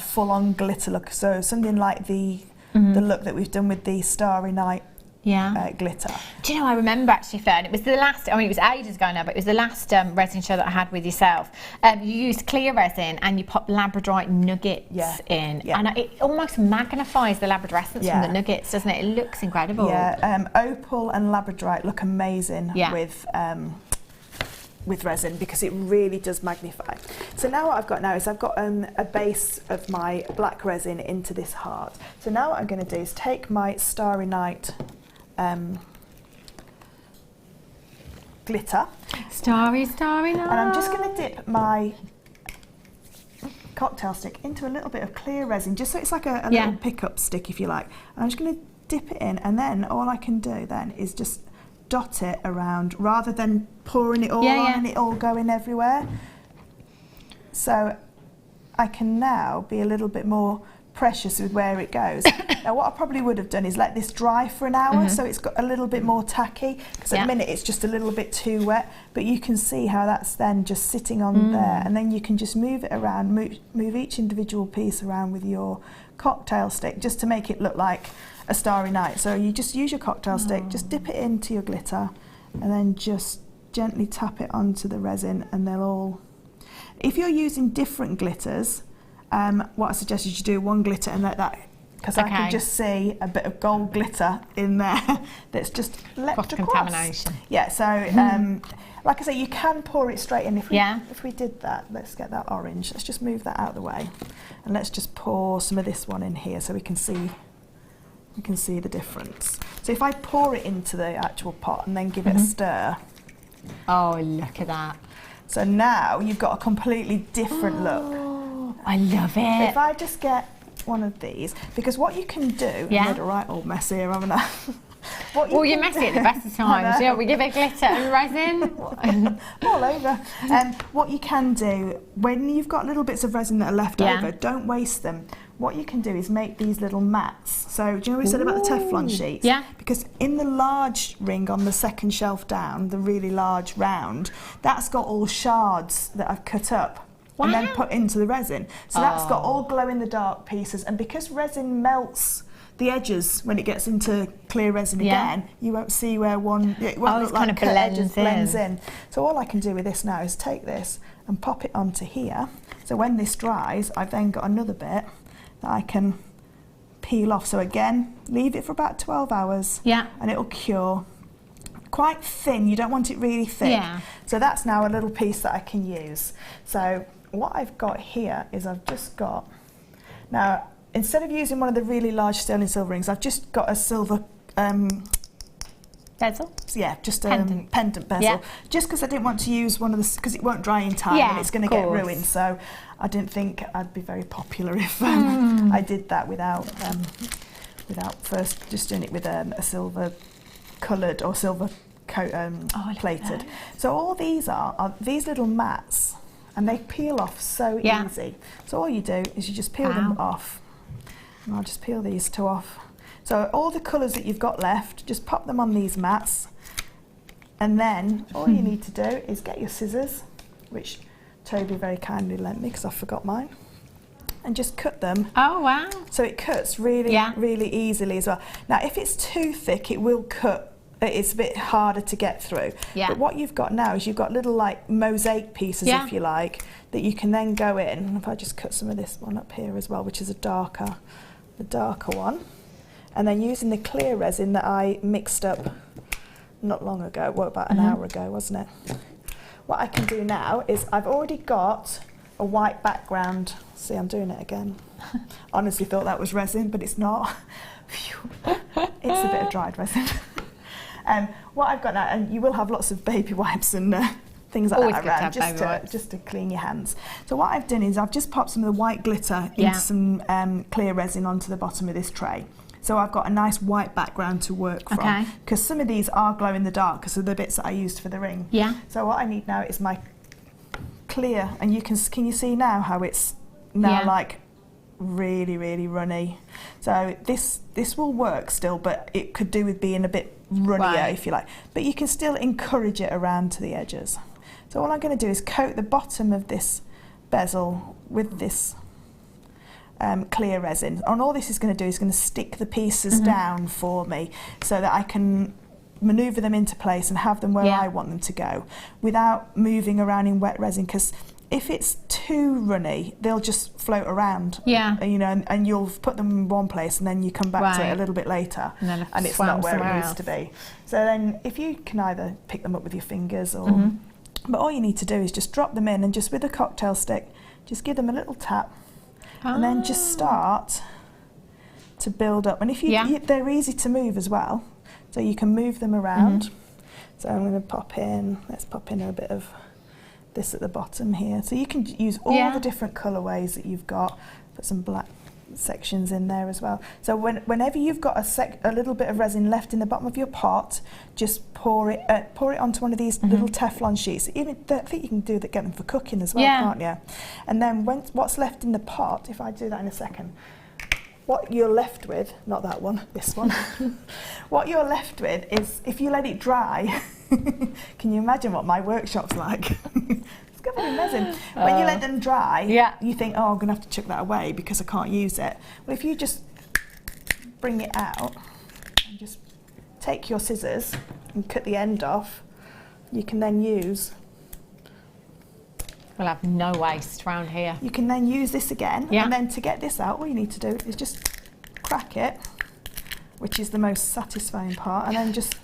full-on glitter look. So something like the look that we've done with the Starry Night glitter. Do you know, I remember actually, Fleur, and it was the last, I mean, it was ages ago now, but it was the last resin show that I had with yourself. You used clear resin and you pop labradorite nuggets in, and it almost magnifies the labradorescence from the nuggets, doesn't it? It looks incredible. Yeah, opal and labradorite look amazing with resin because it really does magnify. So now what I've got now is I've got a base of my black resin into this heart. So now what I'm going to do is take my Starry Night glitter. Starry Night. And I'm just going to dip my cocktail stick into a little bit of clear resin, just so it's like a little pickup stick, if you like. And I'm just going to dip it in, and then all I can do then is just dot it around rather than pouring it all on and it all going everywhere. So I can now be a little bit more precious with where it goes. Now what I probably would have done is let this dry for an hour so it's got a little bit more tacky, because at the minute it's just a little bit too wet, but you can see how that's then just sitting on there, and then you can just move it around, move each individual piece around with your cocktail stick just to make it look like a Starry Night. So you just use your cocktail stick, just dip it into your glitter and then just gently tap it onto the resin, and they'll all, if you're using different glitters, what I suggest is you do one glitter and let that, because I can just see a bit of gold glitter in there that's just leapt across. Cross-contamination. Yeah, so like I say, you can pour it straight in. If we did that, let's get that orange. Let's just move that out of the way, and let's just pour some of this one in here so we can see the difference. So if I pour it into the actual pot and then give it a stir. Oh, look at that. So now you've got a completely different look. I love it. If I just get one of these, because what you can do, I've made a right old mess here, haven't I? Well, you're messy at the best of times. Yeah, we give it glitter and resin. All over. What you can do, when you've got little bits of resin that are left over, don't waste them. What you can do is make these little mats. So do you know what we said about the Teflon sheets? Yeah. Because in the large ring on the second shelf down, the really large round, that's got all shards that I've cut up and then put into the resin. So that's got all glow-in-the-dark pieces, and because resin melts the edges when it gets into clear resin again, you won't see where one, it won't look like blends in. So all I can do with this now is take this and pop it onto here. So when this dries, I've then got another bit that I can peel off. So again, leave it for about 12 hours and it'll cure. Quite thin, you don't want it really thick. So that's now a little piece that I can use. So what I've got here is I've just got, now instead of using one of the really large sterling silver rings, I've just got a silver bezel? Yeah, just a pendant bezel. Just because I didn't want to use one of the, because it won't dry in time and it's going to get ruined. So I didn't think I'd be very popular if I did that without first just doing it with a silver coloured or silver plated. So all these are these little mats, and they peel off so easy. So all you do is you just peel them off. And I'll just peel these two off. So all the colours that you've got left, just pop them on these mats, and then all you need to do is get your scissors, which Toby very kindly lent me because I forgot mine, and just cut them. Oh wow. So it cuts really, really easily as well. Now if it's too thick, it will cut. It's a bit harder to get through. But what you've got now is you've got little like mosaic pieces, if you like, that you can then go in. And if I just cut some of this one up here as well, which is the darker one, and then using the clear resin that I mixed up not long ago, well, about an hour ago, wasn't it? What I can do now is I've already got a white background. See, I'm doing it again. Honestly thought that was resin, but it's not. It's a bit of dried resin. What I've got now, and you will have lots of baby wipes and things like that around, just to clean your hands. So what I've done is I've just popped some of the white glitter into some clear resin onto the bottom of this tray. So I've got a nice white background to work from, because some of these are glow in the dark because of the bits that I used for the ring. So what I need now is my clear, and can you see now how it's now like really, really runny? So this will work still, but it could do with being a bit runnier, if you like. But you can still encourage it around to the edges. So all I'm going to do is coat the bottom of this bezel with this clear resin. And all this is going to do is going to stick the pieces down for me so that I can manoeuvre them into place and have them where I want them to go without moving around in wet resin, because if it's too runny, they'll just float around. You know, and you'll put them in one place and then you come back to it a little bit later and it's not where it needs to be. So then if you can either pick them up with your fingers or but all you need to do is just drop them in and just with a cocktail stick just give them a little tap and then just start to build up. And if they're easy to move as well, so you can move them around. So I'm going to pop in, let's pop in a bit of this at the bottom here. So you can use all the different colourways that you've got. Put some black sections in there as well. So whenever you've got a little bit of resin left in the bottom of your pot, just pour it onto one of these little Teflon sheets. Even I think you can get them for cooking as well, can't you? And then what's left in the pot, if I do that in a second, what you're left with, not that one, this one, what you're left with is, if you let it dry, can you imagine what my workshop's like? It's covered in resin. When you let them dry, you think, oh, I'm going to have to chuck that away because I can't use it. Well, if you just bring it out and just take your scissors and cut the end off, you can then use... We'll have no waste around here. You can then use this again, and then to get this out, all you need to do is just crack it, which is the most satisfying part, and then just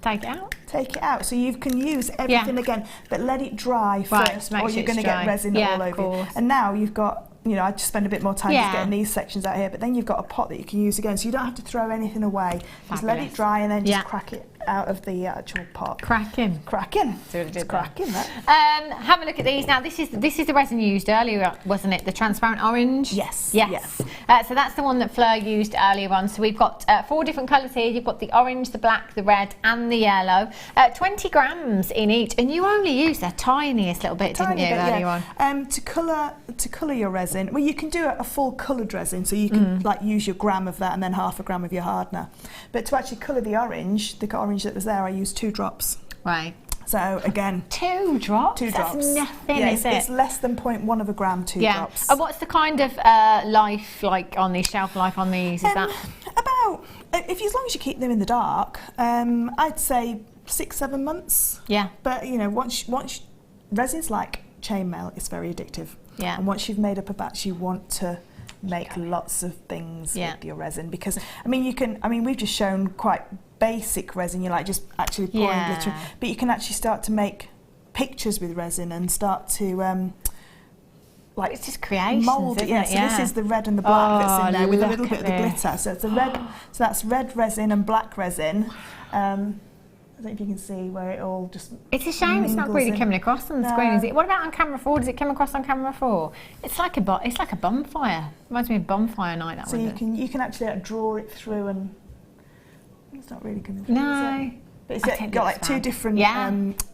take it out. Take it out, so you can use everything again, but let it dry first, or you're going to get resin all over you. And now you've got, you know, I just spend a bit more time just getting these sections out here, but then you've got a pot that you can use again, so you don't have to throw anything away. Just let it dry and then just crack it out of the actual pot. Cracking. See what it did cracking there. Have a look at these now. This is the resin you used earlier, wasn't it? The transparent orange. Yes. So that's the one that Fleur used earlier on. So we've got 4 different colours here. You've got the orange, the black, the red, and the yellow. 20 grams in each, and you only used the tiniest little bit, didn't you, earlier on? To colour your resin, well, you can do a full coloured resin, so you can like use your gram of that and then half a gram of your hardener. But to actually colour the orange that was there, I used 2 drops. So again, 2 drops? 2 drops. That's nothing, yeah, is it? It's less than 0.1 of a gram, 2 drops. And what's the kind of life like on these, shelf life on these? Is that about, as long as you keep them in the dark, I'd say 6-7 months. Yeah. But you know, once resin's like chainmail, it's very addictive. Yeah. And once you've made up a batch, you want to make lots of things with your resin, because we've just shown quite basic resin, you like just actually pouring glitter in, but you can actually start to make pictures with resin and start to like it's just creations, mould it. isn't it? So this is the red and the black that's in there with a little bit of the glitter. So it's a red, so that's red resin and black resin. I don't know if you can see where it all just. It's a shame it's not really coming across on the screen, is it? What about on camera 4? Does it come across on camera 4? It's like a bonfire. Reminds me of bonfire night. That so one. So you can actually draw it through, and it's not really coming through. No. Is it? But it's got like 2 different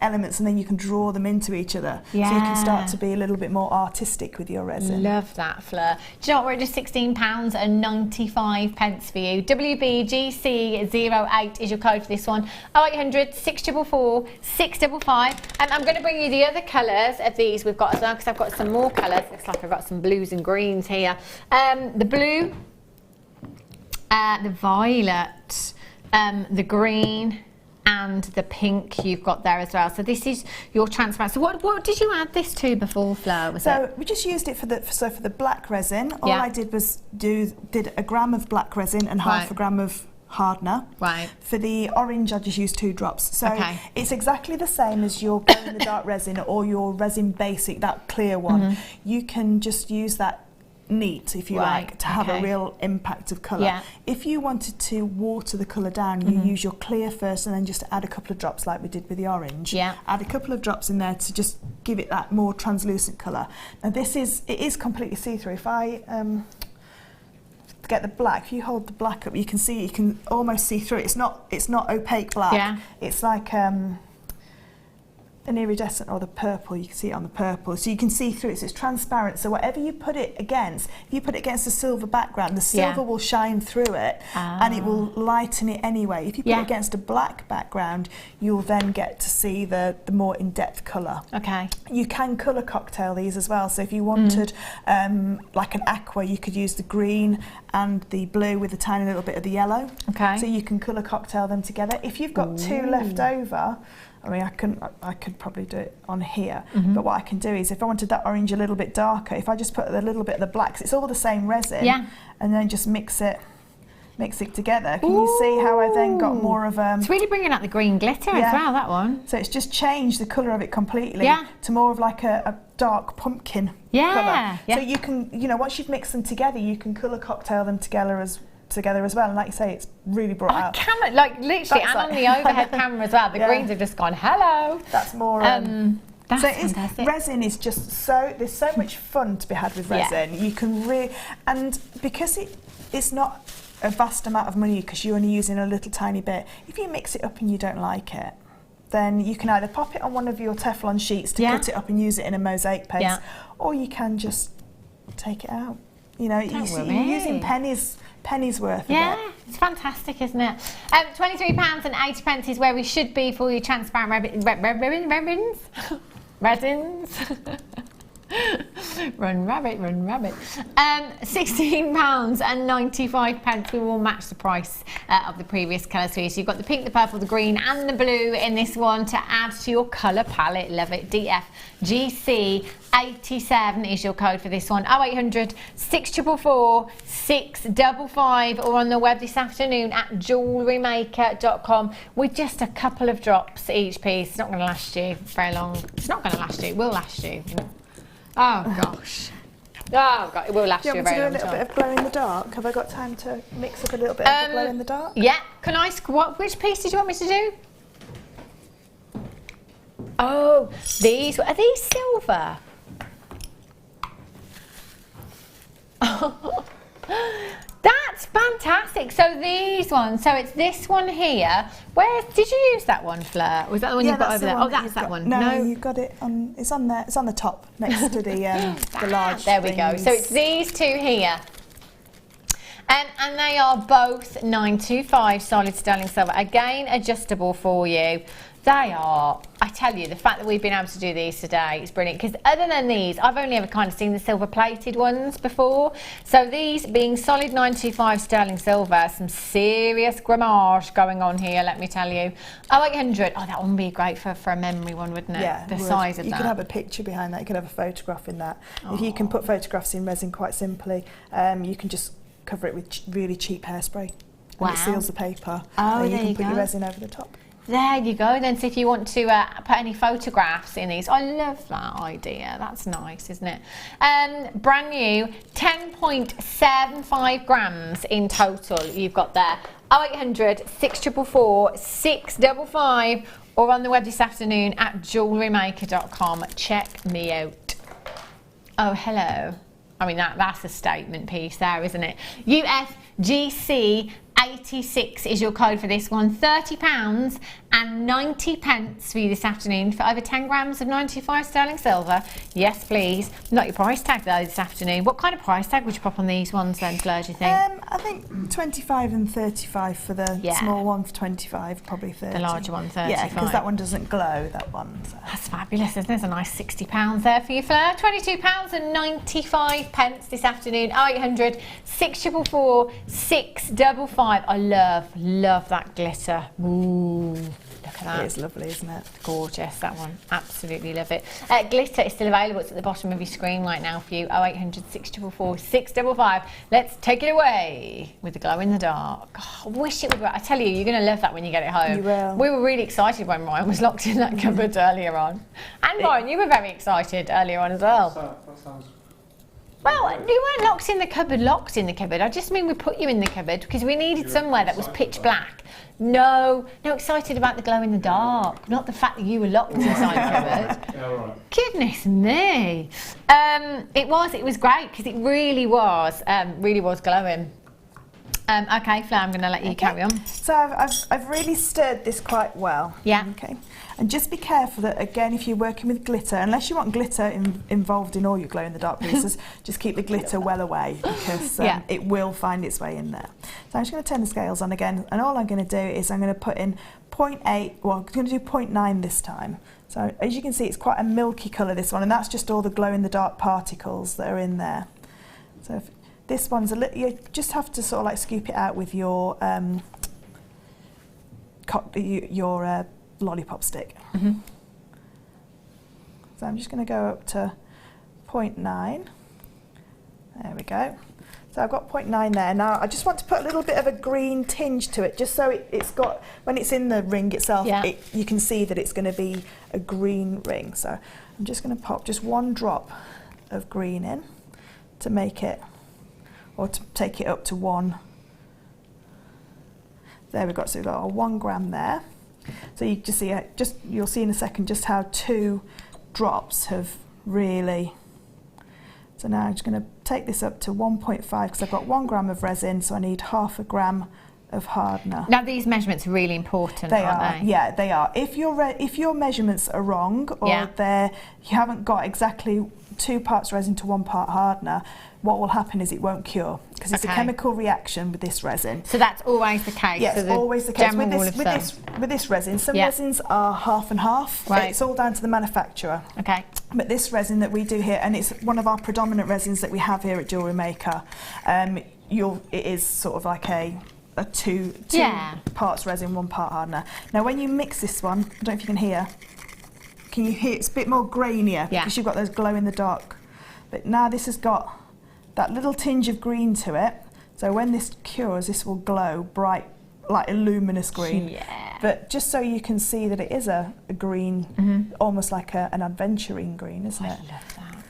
elements, and then you can draw them into each other. Yeah. So you can start to be a little bit more artistic with your resin. Love that, Fleur. Do you know what? We're at just £16.95 for you. WBGC08 is your code for this one. 0800 644 655. And I'm going to bring you the other colours of these we've got as well, because I've got some more colours. Looks like I've got some blues and greens here. The blue, the violet, the green, and the pink you've got there as well. So this is your transparent. So what did you add this to before, Fleur? We just used it for the black resin. All I did was did a gram of black resin and half a gram of hardener. Right. For the orange, I just used 2 drops. So it's exactly the same as your glow in the dark resin or your resin basic, that clear one. You can just use that neat, if you like, to have a real impact of colour. Yeah. If you wanted to water the colour down, you use your clear first and then just add a couple of drops like we did with the orange. Yeah. Add a couple of drops in there to just give it that more translucent colour. Now it is completely see-through. If I get the black, if you hold the black up, you can almost see through it. It's not opaque black. Yeah. It's like an iridescent, or the purple, you can see it on the purple, so you can see through it, so it's transparent. So whatever you put it against, if you put it against a silver background, the silver will shine through it and it will lighten it anyway. If you put it against a black background, you'll then get to see the more in-depth colour. Okay. You can colour cocktail these as well, so if you wanted like an aqua, you could use the green and the blue with a tiny little bit of the yellow. Okay. So you can colour cocktail them together. If you've got 2 left over, I mean, I could probably do it on here, but what I can do is, if I wanted that orange a little bit darker, if I just put a little bit of the blacks, it's all the same resin, and then just mix it together. Can you see how I then got more of it's really bringing out the green glitter as well, that one. So it's just changed the colour of it completely to more of like a dark pumpkin colour. So you can, once you've mixed them together, you can colour cocktail them together as well, and like you say, it's really brought out. Like literally, and on the overhead camera as well, the greens have just gone, hello. That's more. That's fantastic. Resin is just there's so much fun to be had with resin. You can and because it's not a vast amount of money, because you're only using a little tiny bit, if you mix it up and you don't like it, then you can either pop it on one of your Teflon sheets to cut it up and use it in a mosaic paste, or you can just take it out. You're using pennies worth of it. It's fantastic, isn't it? £23.80 is where we should be for your transparent resins. Run rabbit. £16.95. We will match the price of the previous colours for you. So you've got the pink, the purple, the green and the blue in this one to add to your colour palette. Love it. DFGC87 is your code for this one. 0800 644 655, or on the web this afternoon at JewelleryMaker.com with just a couple of drops each piece. It's not going to last you very long. It's not going to last you. It will last you. Oh gosh. Oh god, it will last you a very long time. Do you want me to do a little bit of glow in the dark? Have I got time to mix up a little bit of the glow in the dark? Yeah. Can I which piece did you want me to do? Oh, are these silver? Oh, that's fantastic. So these ones, so it's this one here. Where did you use that one, Fleur? Was that the one you've got over there? Oh, that's that one. No, you've got it on. It's on there. It's on the top next to the large. There we go. So it's these 2 here. And they are both 925 solid sterling silver. Again, adjustable for you. They are. I tell you, the fact that we've been able to do these today is brilliant, because other than these, I've only ever kind of seen the silver plated ones before. So these being solid 925 sterling silver, some serious grammage going on here, let me tell you. 0800, oh, that one would be great for a memory one, wouldn't it? Yeah, the size of that. You could have a picture behind that, you could have a photograph in that. Oh. If you can put photographs in resin quite simply, you can just cover it with really cheap hairspray. Wow. And it seals the paper. Oh, and you there can you put go. your resin over the top. There you go then. So if you want to put any photographs in these, I love that idea. That's nice, isn't it? Brand new, 10.75 grams in total you've got there. 0800 644 655 or on the web this afternoon at JewelleryMaker.com. Check me out. Oh, hello. I mean, that's a statement piece there, isn't it? UFGC 86 is your code for this one. £30 and 90 pence for you this afternoon for over 10 grams of 95 sterling silver. Yes, please. Not your price tag though this afternoon. What kind of price tag would you pop on these ones then, Fleur, do you think? I think 25 and 35 for the small one, for 25, probably 30. The larger one, 35. Yeah, because that one doesn't glow, that one. So. That's fabulous, isn't it? There's a nice £60 there for you, Fleur. £22 and 95 pence this afternoon. 0800 644 655. I love that glitter. Ooh, look at that. It is lovely, isn't it? Gorgeous, that one. Absolutely love it. Glitter is still available. It's at the bottom of your screen right now for you. 0800 644 655. Let's take it away with the glow in the dark. Oh, I wish it would work. I tell you, you're going to love that when you get it home. You will. We were really excited when Ryan was locked in that cupboard earlier on. And Ryan, you were very excited earlier on as well. That sounds... Well, you weren't locked in the cupboard. I just mean we put you in the cupboard because we needed somewhere that was pitch black. No, excited about the glow in the dark, not the fact that you were locked inside the cupboard. Yeah, right. Goodness me. It was great because it really was glowing. Okay, Fleur, I'm going to let you carry on. So I've really stirred this quite well. Yeah. Okay. And just be careful that, again, if you're working with glitter, unless you want glitter involved in all your glow-in-the-dark pieces, just keep the glitter well away because it will find its way in there. So I'm just going to turn the scales on again, and all I'm going to do is I'm going to put in 0.8, well, I'm going to do 0.9 this time. So as you can see, it's quite a milky colour, this one, and that's just all the glow-in-the-dark particles that are in there. So if this one's a little, you just have to sort of like scoop it out with your lollipop stick. Mm-hmm. So I'm just going to go up to 0.9. There we go. So I've got 0.9 there. Now I just want to put a little bit of a green tinge to it, just so it's got, when it's in the ring itself, you can see that it's going to be a green ring. So I'm just going to pop just one drop of green in to make it, or to take it up to 1. There we go. So we've got a 1 gram there. So you just see it. You'll see in a second just how 2 drops have really. So now I'm just going to take this up to 1.5 because I've got 1 gram of resin, so I need ½ gram of hardener. Now these measurements are really important, aren't they? Yeah, they are. If your measurements are wrong, or you haven't got exactly 2 parts resin to 1 part hardener, what will happen is it won't cure because it's a chemical reaction with this resin. So that's always the case. Yes, so always the case with this resin. Some resins are half and half. Right. It's all down to the manufacturer. Okay. But this resin that we do here, and it's one of our predominant resins that we have here at Jewellery Maker, it is sort of like a 2 parts resin, 1 part hardener. Now when you mix this one, I don't know if you can hear. Can you hear? It's a bit more grainier because you've got those glow in the dark. But now this has got that little tinge of green to it. So when this cures, this will glow bright, like a luminous green. Yeah. But just so you can see that it is a green, almost like an adventuring green, isn't it? I love that.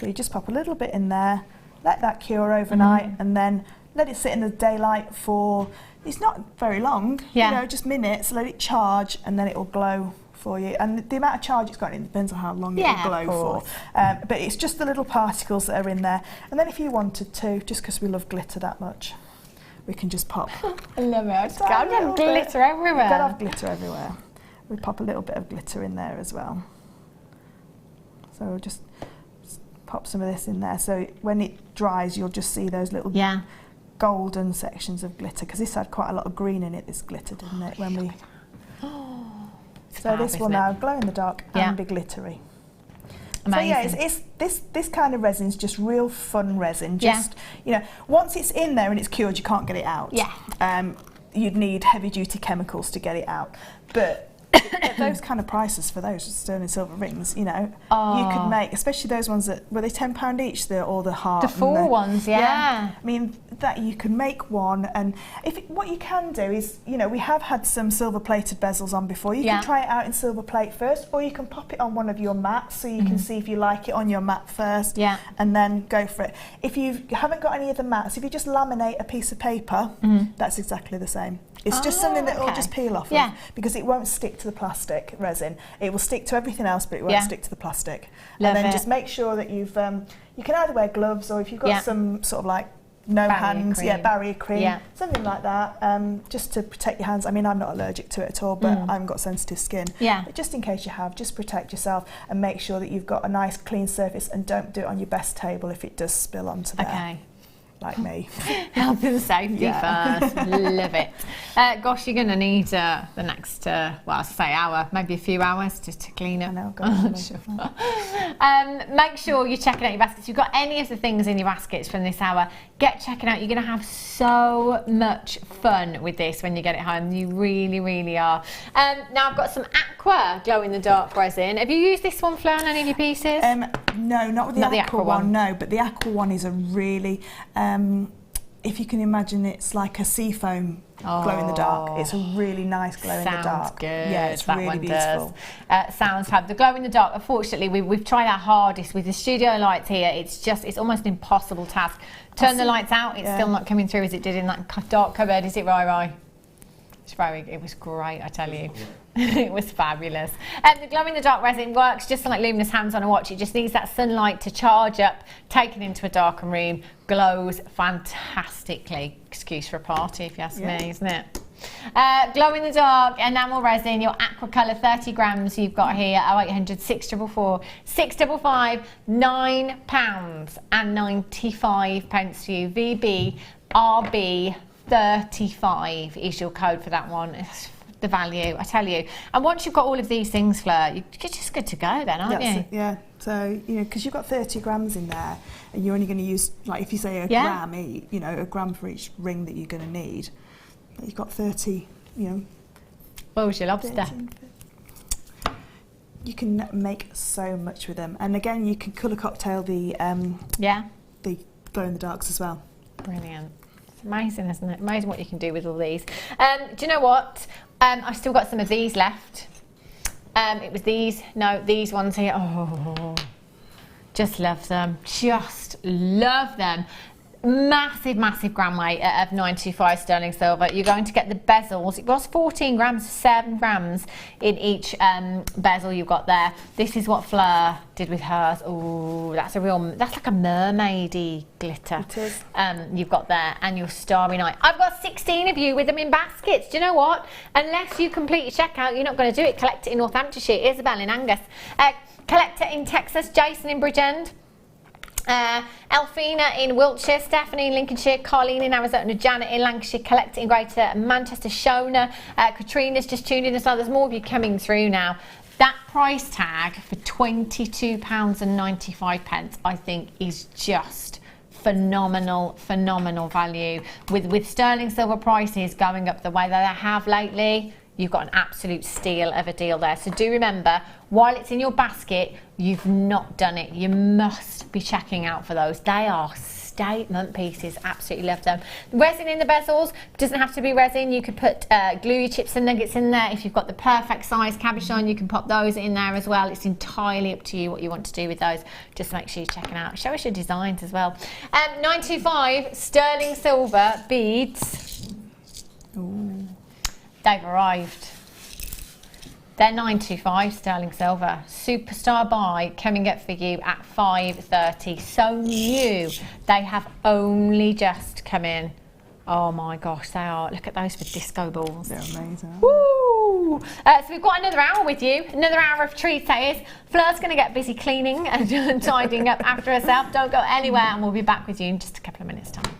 So you just pop a little bit in there, let that cure overnight, and then let it sit in the daylight for, it's not very long, just minutes, let it charge, and then it will glow for you. And the amount of charge it's got, it depends on how long it will glow for. But it's just the little particles that are in there. And then if you wanted to, just because we love glitter that much, we can just pop. I love it. I've got to have glitter everywhere. You've got to have glitter everywhere. We pop a little bit of glitter in there as well. So we'll just pop some of this in there. So when it dries, you'll just see those little golden sections of glitter, because this had quite a lot of green in it, this glitter, didn't it? When we So this will now glow in the dark and be glittery. Amazing. So yeah, it's this kind of resin is just real fun resin. Just you know, once it's in there and it's cured, you can't get it out. Yeah. You'd need heavy duty chemicals to get it out, but at those kind of prices for those sterling silver rings, you know, you could make, especially those ones that were they £10 each, or the heart, the full ones, I mean, that you can make one, and what you can do is, you know, we have had some silver plated bezels on before. You can try it out in silver plate first, or you can pop it on one of your mats so you can see if you like it on your mat first, and then go for it. If you haven't got any of the mats, if you just laminate a piece of paper, that's exactly the same. It's just something that will just peel off of, because it won't stick to the plastic resin. It will stick to everything else, but it won't stick to the plastic. Love and then it. just make sure that you've, you can either wear gloves, or if you've got some sort of like hands, barrier cream, something like that, just to protect your hands. I mean, I'm not allergic to it at all, but I haven't got sensitive skin. But just in case you have, just protect yourself and make sure that you've got a nice clean surface, and don't do it on your best table if it does spill onto there. Okay. Like me. Health and safety first. Love it. Gosh, you're going to need the next, well, I say hour, maybe a few hours just to clean up. Make sure you're checking out your baskets. If you've got any of the things in your baskets from this hour, get checking out. You're going to have so much fun with this when you get it home. You really, really are. Now I've got some aqua glow-in-the-dark resin. Have you used this one, Fleur, on any of your pieces? No, not with the aqua one. No, but the aqua one is a really, if you can imagine, it's like a sea foam glow in the dark. It's a really nice glow in the dark. Sounds good. Yeah, it's that really one beautiful. Sounds fab. The glow in the dark, unfortunately, we've tried our hardest with the studio lights here. It's almost an impossible task. Turn the lights out, it's still not coming through as it did in that dark cupboard. Is it right? It was great, I tell you. It was fabulous. The glow-in-the-dark resin works just like luminous hands on a watch. It just needs that sunlight to charge up, take it into a darker room, glows fantastically. Excuse for a party, if you ask me, isn't it? Glow-in-the-dark enamel resin, your aqua colour, 30 grams you've got here, 0800 644 655, £9.95 for you. VBRB 35 is your code for that one. It's the value, I tell you. And once you've got all of these things, Fleur, you're just good to go then, aren't you? Yeah, so, you know, because you've got 30 grams in there, and you're only going to use, like if you say a gram, you know, a gram for each ring that you're going to need. But you've got 30, you know. What was your lobster? 13, you can make so much with them. And again, you can colour cocktail the glow-in-the-darks as well. Brilliant. It's amazing, isn't it? Amazing what you can do with all these. Do you know what? I've still got some of these left. It was these ones here. Oh, just love them. Just love them. Massive gram weight of 925 sterling silver. You're going to get the bezels. It was 14 grams, 7 grams in each bezel you've got there. This is what Fleur did with hers. Oh, that's like a mermaidy glitter. It is. You've got there, and your Starry Night. I've got 16 of you with them in baskets. Do you know what? Unless you complete your checkout, you're not going to do it. Collect it in Northamptonshire. Isabel in Angus. Collect it in Texas. Jason in Bridgend. Elfina in Wiltshire, Stephanie in Lincolnshire, Colleen in Arizona, Janet in Lancashire, Collect it in Greater Manchester, Shona, Katrina's just tuned in as well. There's more of you coming through now. That price tag for £22.95 I think is just phenomenal value. With sterling silver prices going up the way that they have lately, you've got an absolute steal of a deal there. So do remember, while it's in your basket, you've not done it. You must be checking out for those. They are statement pieces. Absolutely love them. Resin in the bezels doesn't have to be resin. You could put glue chips and nuggets in there. If you've got the perfect size cabochon, you can pop those in there as well. It's entirely up to you what you want to do with those. Just make sure you're checking out. Show us your designs as well. 925 sterling silver beads. Ooh. They've arrived. They're 925 sterling silver. Superstar buy coming up for you at 5:30. So new. They have only just come in. Oh my gosh, they are. Look at those for disco balls. They're amazing. Woo! So we've got another hour with you. Another hour of treats, that is. Fleur's going to get busy cleaning and tidying up after herself. Don't go anywhere, and we'll be back with you in just a couple of minutes' time.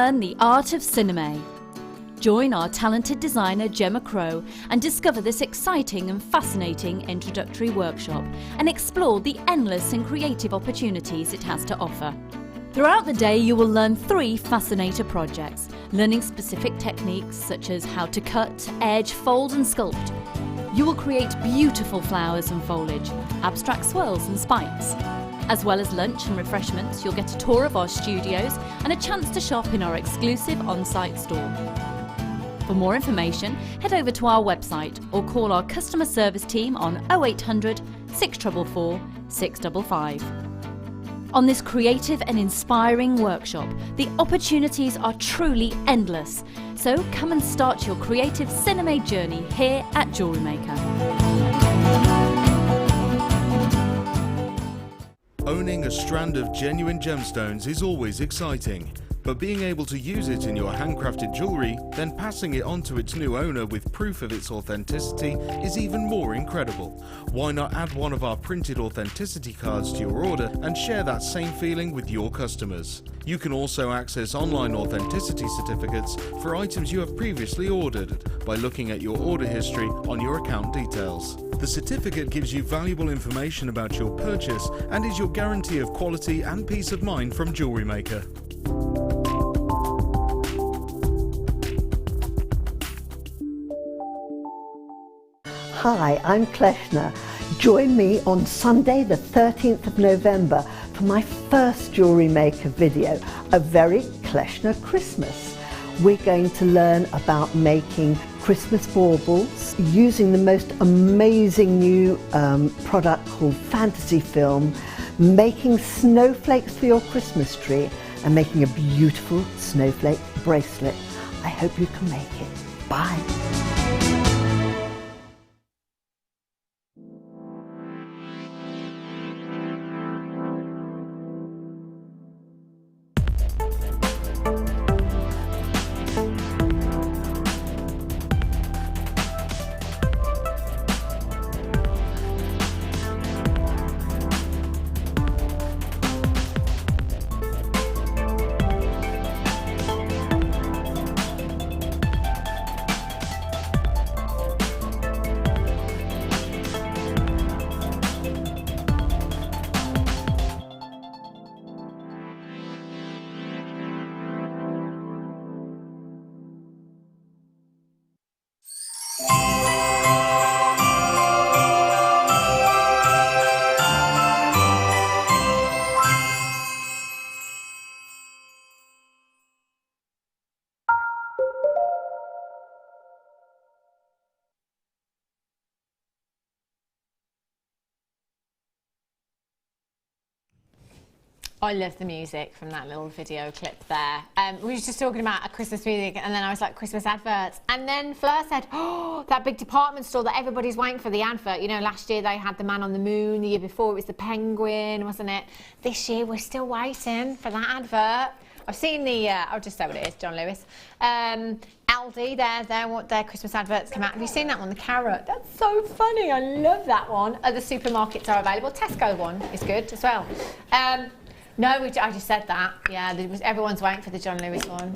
learn the art of cinema. Join our talented designer Gemma Crow and discover this exciting and fascinating introductory workshop and explore the endless and creative opportunities it has to offer. Throughout the day you will learn 3 fascinator projects, learning specific techniques such as how to cut, edge, fold and sculpt. You will create beautiful flowers and foliage, abstract swirls and spikes. As well as lunch and refreshments, you'll get a tour of our studios and a chance to shop in our exclusive on-site store. For more information, head over to our website or call our customer service team on 0800 644 655. On this creative and inspiring workshop, the opportunities are truly endless. So come and start your creative cinema journey here at Jewellery Maker. Owning a strand of genuine gemstones is always exciting. But being able to use it in your handcrafted jewellery, then passing it on to its new owner with proof of its authenticity is even more incredible. Why not add one of our printed authenticity cards to your order and share that same feeling with your customers? You can also access online authenticity certificates for items you have previously ordered by looking at your order history on your account details. The certificate gives you valuable information about your purchase and is your guarantee of quality and peace of mind from Jewellery Maker. Hi, I'm Kleshna. Join me on Sunday the 13th of November for my first Jewellery Maker video, A Very Kleshna Christmas. We're going to learn about making Christmas baubles using the most amazing new product called Fantasy Film, making snowflakes for your Christmas tree and making a beautiful snowflake bracelet. I hope you can make it. Bye. I love the music from that little video clip there. We were just talking about a Christmas music and then I was like, Christmas adverts. And then Fleur said, oh, that big department store that everybody's waiting for the advert. You know, last year they had the Man on the Moon, the year before it was the Penguin, wasn't it? This year we're still waiting for that advert. I've seen the, I'll just say what it is, John Lewis. Aldi, their Christmas adverts come out. Have you seen that one, the carrot? That's so funny, I love that one. Other supermarkets are available. Tesco one is good as well. No, I just said that. Yeah, everyone's waiting for the John Lewis one.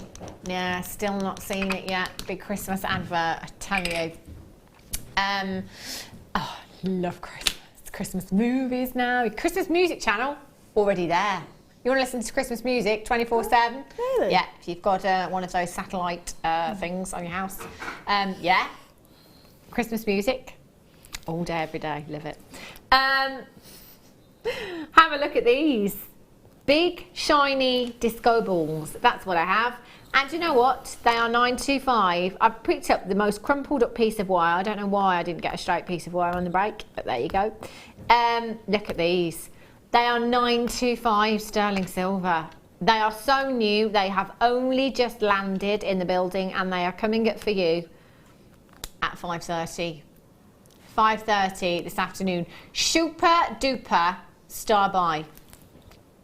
Yeah, still not seen it yet. Big Christmas advert, I tell you. Oh, love Christmas. Christmas movies now. Christmas music channel, already there. You want to listen to Christmas music 24/7? Really? Yeah, if you've got one of those satellite things on your house. Yeah, Christmas music, all day, every day, love it. Have a look at these. Big, shiny disco balls. That's what I have. And you know what? They are $9.25. I've picked up the most crumpled up piece of wire. I don't know why I didn't get a straight piece of wire on the break, but there you go. Look at these. They are $9.25 sterling silver. They are so new. They have only just landed in the building and they are coming up for you at 5:30. 5:30 this afternoon. Super duper star buy.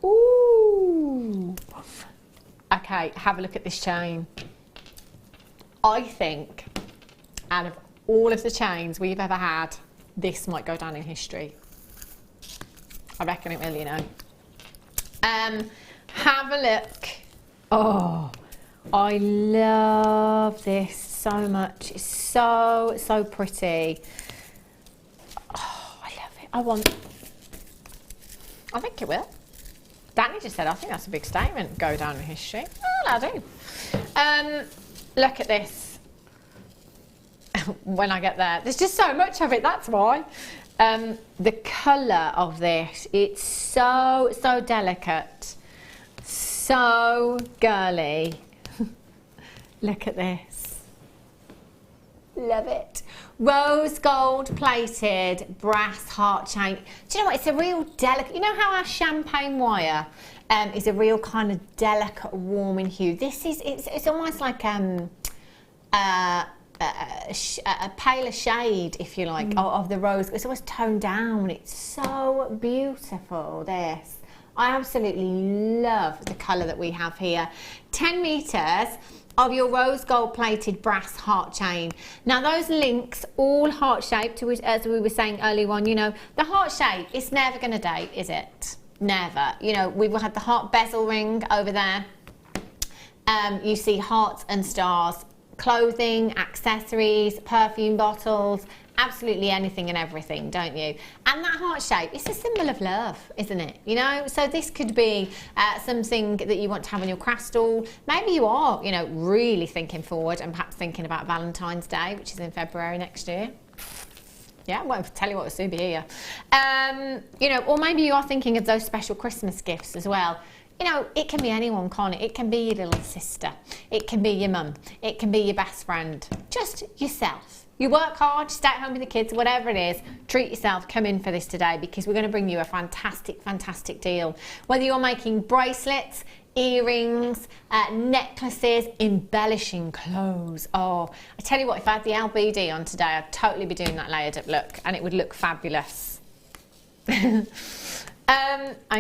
Ooh. Okay, have a look at this chain. I think out of all of the chains we've ever had, this might go down in history. I reckon it will, you know. Have a look. Oh, I love this so much. It's so, so pretty. Oh, I love it. I think it will. Danny just said, I think that's a big statement. Go down in history. Well, I do. Look at this. When I get there. There's just so much of it, that's why. The colour of this, it's so, so delicate. So girly. Look at this. Love it. Rose gold plated brass heart chain. Do you know what? It's a real delicate, you know how our champagne wire is a real kind of delicate warming hue. This is, it's almost like a paler shade, if you like, of the rose. It's almost toned down. It's so beautiful, this. I absolutely love the colour that we have here. 10 metres of your rose gold plated brass heart chain. Now those links, all heart shaped, as we were saying earlier on, you know, the heart shape, it's never going to date, is it? Never. You know, we've had the heart bezel ring over there. You see hearts and stars, clothing, accessories, perfume bottles, absolutely anything and everything, don't you? And that heart shape, it's a symbol of love, isn't it? You know, so this could be something that you want to have on your craft stall. Maybe you are, you know, really thinking forward and perhaps thinking about Valentine's Day, which is in February next year. Yeah, well, I'll tell you what, it'll soon be here. You know, or maybe you are thinking of those special Christmas gifts as well. You know, it can be anyone, can't it? It can be your little sister. It can be your mum. It can be your best friend. Just yourself. You work hard, stay at home with the kids, whatever it is, treat yourself, come in for this today because we're going to bring you a fantastic, fantastic deal. Whether you're making bracelets, earrings, necklaces, embellishing clothes. Oh, I tell you what, if I had the LBD on today, I'd totally be doing that layered up look and it would look fabulous. In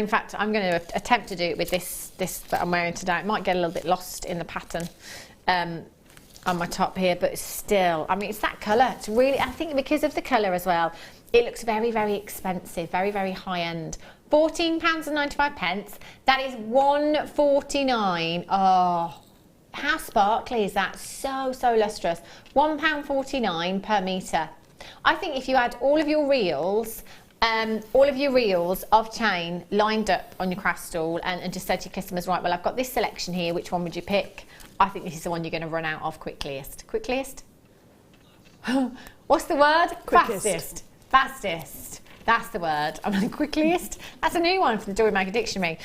fact, I'm going to attempt to do it with this that I'm wearing today. It might get a little bit lost in the pattern on my top here, but still, I mean, it's that colour. It's really, I think because of the colour as well, it looks very, very expensive, very, very high end. £14.95. That is £1.49. Oh, how sparkly is that? So, so lustrous. £1.49 per metre. I think if you had all of your reels of chain lined up on your craft stall and just said to your customers, right, well, I've got this selection here, which one would you pick? I think this is the one you're going to run out of quickliest. Quickliest? What's the word? Quickest. Fastest. Fastest. That's the word. I mean, quickliest. That's a new one from the Jewellery Maker dictionary.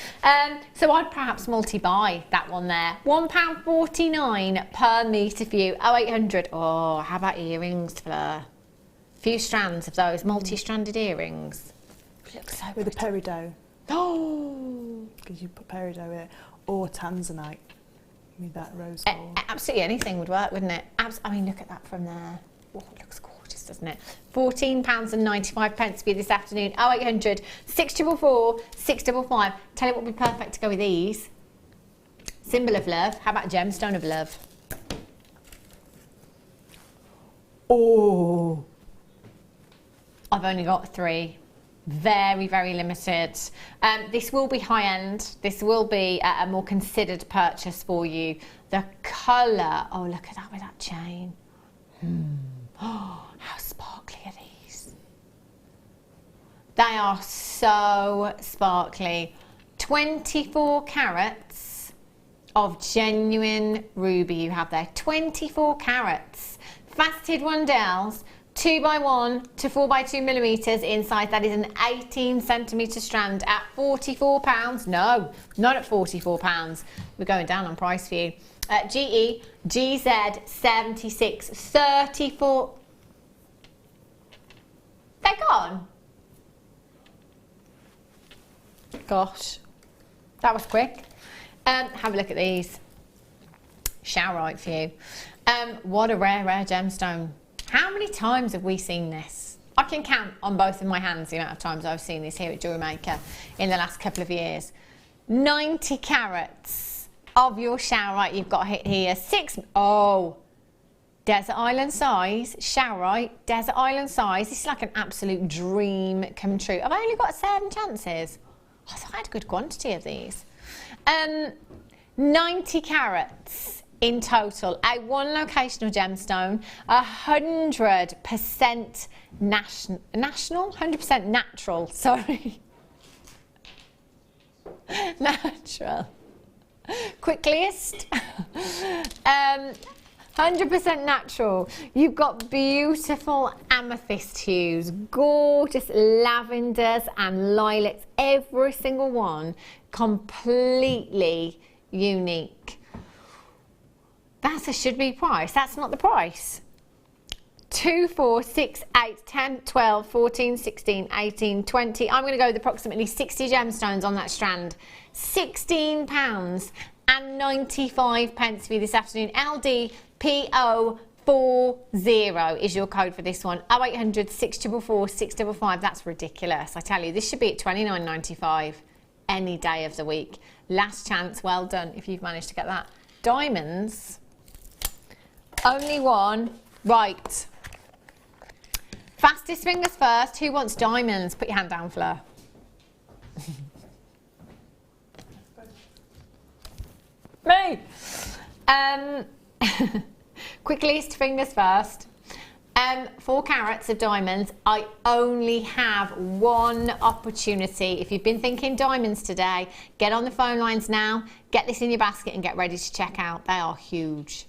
So I'd perhaps multi-buy that one there. £1.49 per metre for you. 0800. Oh, how about earrings, Fleur? Few strands of those multi-stranded earrings. Looks so with pretty. a peridot. Oh, because you put peridot in it, or tanzanite with that rose gold. Absolutely anything would work, wouldn't it? I mean, look at that from there. Oh, it looks gorgeous, doesn't it? £14.95 for you this afternoon. 0800 644 655. Tell you what would be perfect to go with these. Symbol of love. How about gemstone of love? Oh. I've only got 3. Very, very limited. This will be high-end. This will be a more considered purchase for you. The colour, oh, look at that with that chain. Oh, how sparkly are these? They are so sparkly. 24 carats of genuine ruby you have there. 24 carats. Faceted rondelles. 2x1 to 4x2 millimetres inside. That is an 18 centimetre strand at £44. No, not at £44. We're going down on price for you. GE GZ 76 34. They're gone. Gosh, that was quick. Have a look at these. Showerite for you. What a rare gemstone. How many times have we seen this? I can count on both of my hands the amount of times I've seen this here at Jewellery Maker in the last couple of years. 90 carats of your showerite you've got here. Desert Island size, showerite, Desert Island size. This is like an absolute dream come true. I've only got 7 chances. I thought I had a good quantity of these. 90 carats in total. A one locational gemstone, 100% national, 100% natural, sorry. Natural. Quick list. 100% natural. You've got beautiful amethyst hues, gorgeous lavenders and lilacs, every single one completely unique. That's a should be price. That's not the price. 2, 4, 6, 8, 10, 12, 14, 16, 18, 20. I'm going to go with approximately 60 gemstones on that strand. £16.95 for you this afternoon. LDPO40 is your code for this one. 0800 644 655. That's ridiculous. I tell you, this should be at £29.95 any day of the week. Last chance. Well done if you've managed to get that. Diamonds. Only one. Right. Fastest fingers first. Who wants diamonds? Put your hand down, Fleur. Me. Quick list, fingers first. 4 carats of diamonds. I only have one opportunity. If you've been thinking diamonds today, get on the phone lines now, get this in your basket and get ready to check out. They are huge.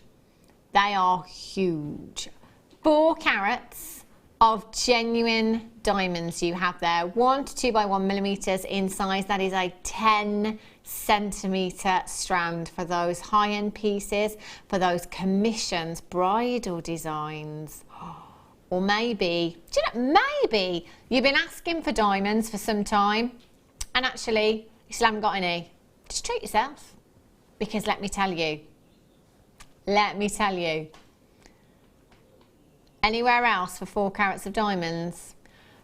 They are huge. 4 carats of genuine diamonds you have there. 1 to 2 by 1 millimeters in size. That is a 10 centimeter strand for those high-end pieces, for those commissions, bridal designs. Or maybe, do you know, maybe you've been asking for diamonds for some time and actually you still haven't got any. Just treat yourself, because let me tell you, anywhere else for 4 carats of diamonds,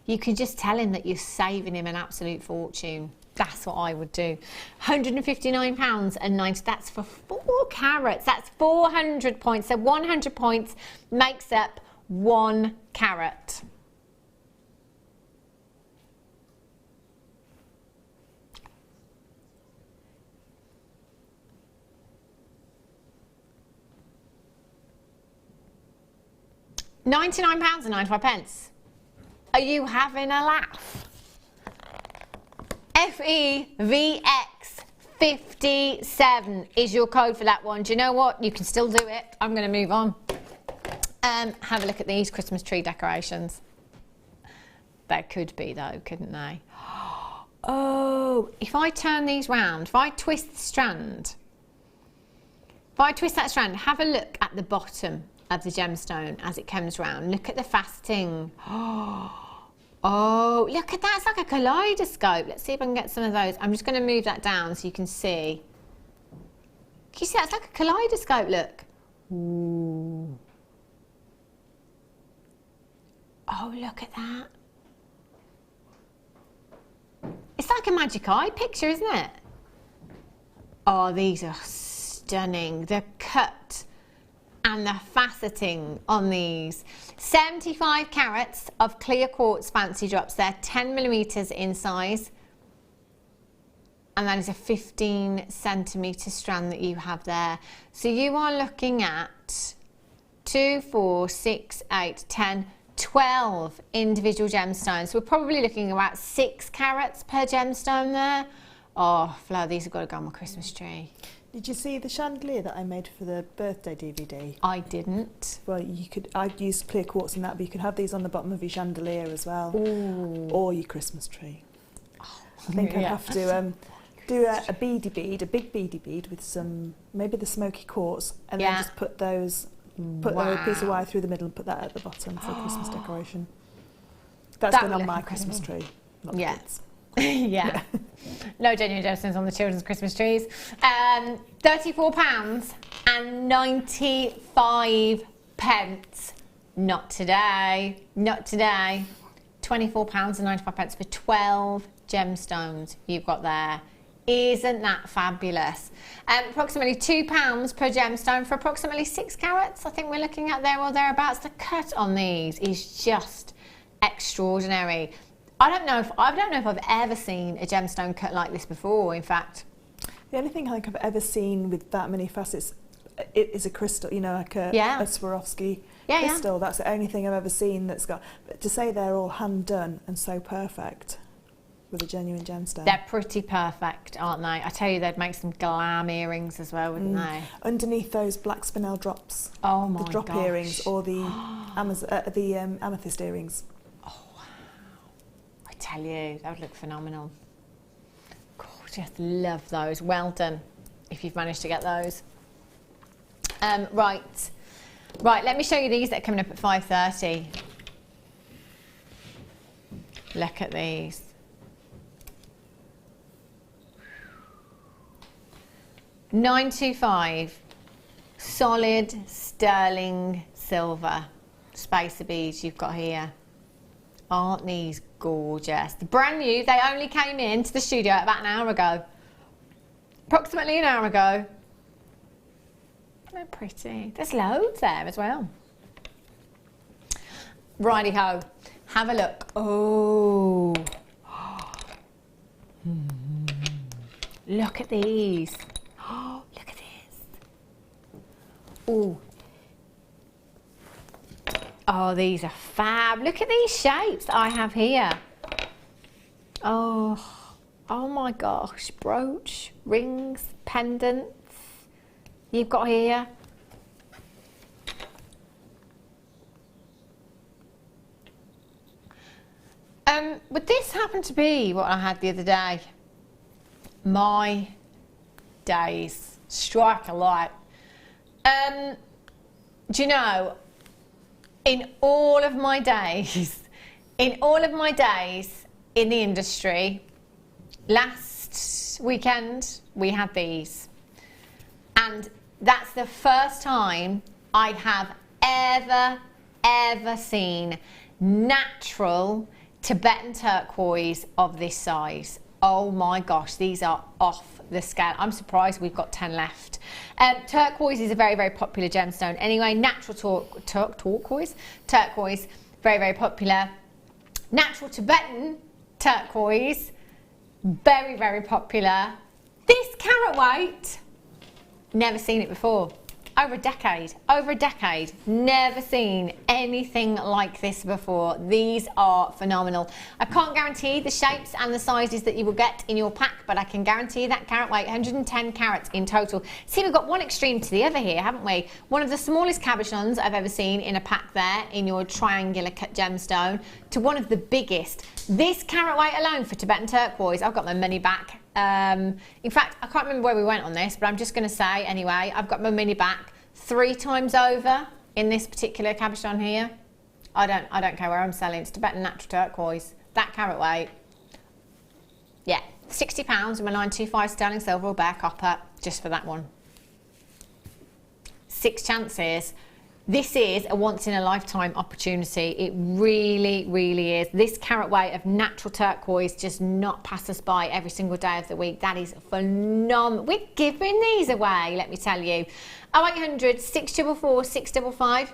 you can just tell him that you're saving him an absolute fortune. That's what I would do. £159.90. That's for 4 carats. That's 400 points. So 100 points makes up 1 carat. £99.95. Are you having a laugh? FEVX57 is your code for that one. Do you know what? You can still do it. I'm going to move on. Have a look at these Christmas tree decorations. They could be though, couldn't they? Oh, if I turn these round, if I twist the strand, if I twist that strand, have a look at the bottom of the gemstone as it comes round. Look at the faceting. Oh, look at that. It's like a kaleidoscope. Let's see if I can get some of those. I'm just going to move that down so you can see. Can you see that? It's like a kaleidoscope, look. Ooh. Oh, look at that. It's like a magic eye picture, isn't it? Oh, these are stunning. The cut and the faceting on these. 75 carats of clear quartz fancy drops. They're 10 millimeters in size. And that is a 15 centimeter strand that you have there. So you are looking at 2, 4, 6, 8, 10, 12 individual gemstones. We're probably looking about 6 carats per gemstone there. Oh, Fleur, these have got to go on my Christmas tree. Did you see the chandelier that I made for the birthday DVD? I didn't. Well, you could. I'd use clear quartz in that, but you could have these on the bottom of your chandelier as well. Ooh. Or your Christmas tree. Oh, I think I'd have to do a beady bead, a big beady bead with some, maybe the smoky quartz, and then just put those, a piece of wire through the middle and put that at the bottom for Christmas decoration. That's been on my Christmas tree. Not kids. Yeah. No genuine gemstones on the children's Christmas trees. £34.95. Not today. Not today. £24.95 for 12 gemstones you've got there. Isn't that fabulous? Approximately £2 per gemstone for approximately 6 carats. I think we're looking at there or thereabouts. The cut on these is just extraordinary. I don't know if I've ever seen a gemstone cut like this before, in fact. The only thing I think I've ever seen with that many facets it is a crystal, you know, like a Swarovski crystal. That's the only thing I've ever seen that's got. But to say they're all hand done and so perfect with a genuine gemstone. They're pretty perfect, aren't they? I tell you, they'd make some glam earrings as well, wouldn't they? Underneath those black spinel drops. Oh my gosh. The drop earrings or the amethyst earrings. Oh wow! I tell you, that would look phenomenal. Gorgeous, love those. Well done, if you've managed to get those. Right, let me show you these that are coming up at 5:30. Look at these. $925, solid sterling silver spacer beads you've got here. Aren't these gorgeous? They're brand new. They only came into the studio about an hour ago. Approximately an hour ago. They're pretty. There's loads there as well. Righty-ho. Have a look. Oh. Look at these. Oh, look at this. Oh. Oh, these are fab. Look at these shapes I have here. Oh my gosh. Brooch, rings, pendants you've got here. Would this happen to be what I had the other day? My days. Strike a light. Do you know, in all of my days in the industry, last weekend we had these, and that's the first time I have ever seen natural Tibetan turquoise of this size. Oh my gosh, these are off the scale. I'm surprised we've got 10 left. Turquoise is a very popular gemstone. Anyway, natural turquoise, very popular. Natural Tibetan turquoise, very popular. This carat weight, never seen it before. Over a decade, never seen anything like this before. These are phenomenal. I can't guarantee the shapes and the sizes that you will get in your pack, but I can guarantee that carat weight, 110 carats in total. See, we've got one extreme to the other here, haven't we? One of the smallest cabochons I've ever seen in a pack there, in your triangular cut gemstone, to one of the biggest. This carat weight alone for Tibetan turquoise, I've got my money back. In fact, I can't remember where we went on this, but I'm just going to say anyway, I've got my money back 3 times over in this particular cabochon here. I don't care where I'm selling. It's Tibetan natural turquoise. That carat weight, yeah, £60 with my 925 sterling silver or bare copper just for that one. 6 chances. This is a once-in-a-lifetime opportunity. It really is. This carat weight of natural turquoise does not pass us by every single day of the week. That is phenomenal. We're giving these away, let me tell you. 0800 644 655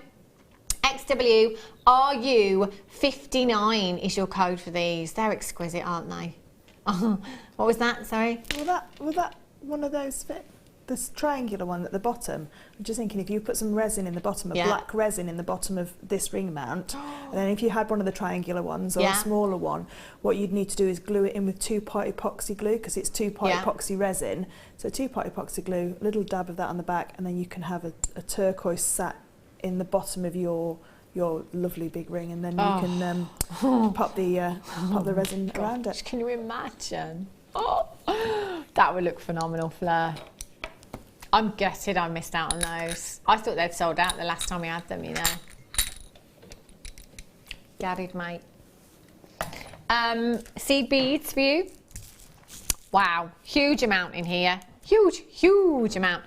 XW RU59 is your code for these. They're exquisite, aren't they? What was that? Sorry. Will that one of those fit? This triangular one at the bottom, I'm just thinking if you put some resin in the bottom, black resin in the bottom of this ring mount, and then if you had one of the triangular ones or a smaller one, what you'd need to do is glue it in with 2-part epoxy glue, because it's 2-part epoxy resin. So 2-part epoxy glue, a little dab of that on the back, and then you can have a turquoise sat in the bottom of your lovely big ring, and then you can pop the resin around it. Can you imagine? Oh, that would look phenomenal, Fleur. I'm gutted I missed out on those. I thought they'd sold out the last time we had them, you know. Gutted, mate. Seed beads for you. Wow, huge amount in here. Huge amount.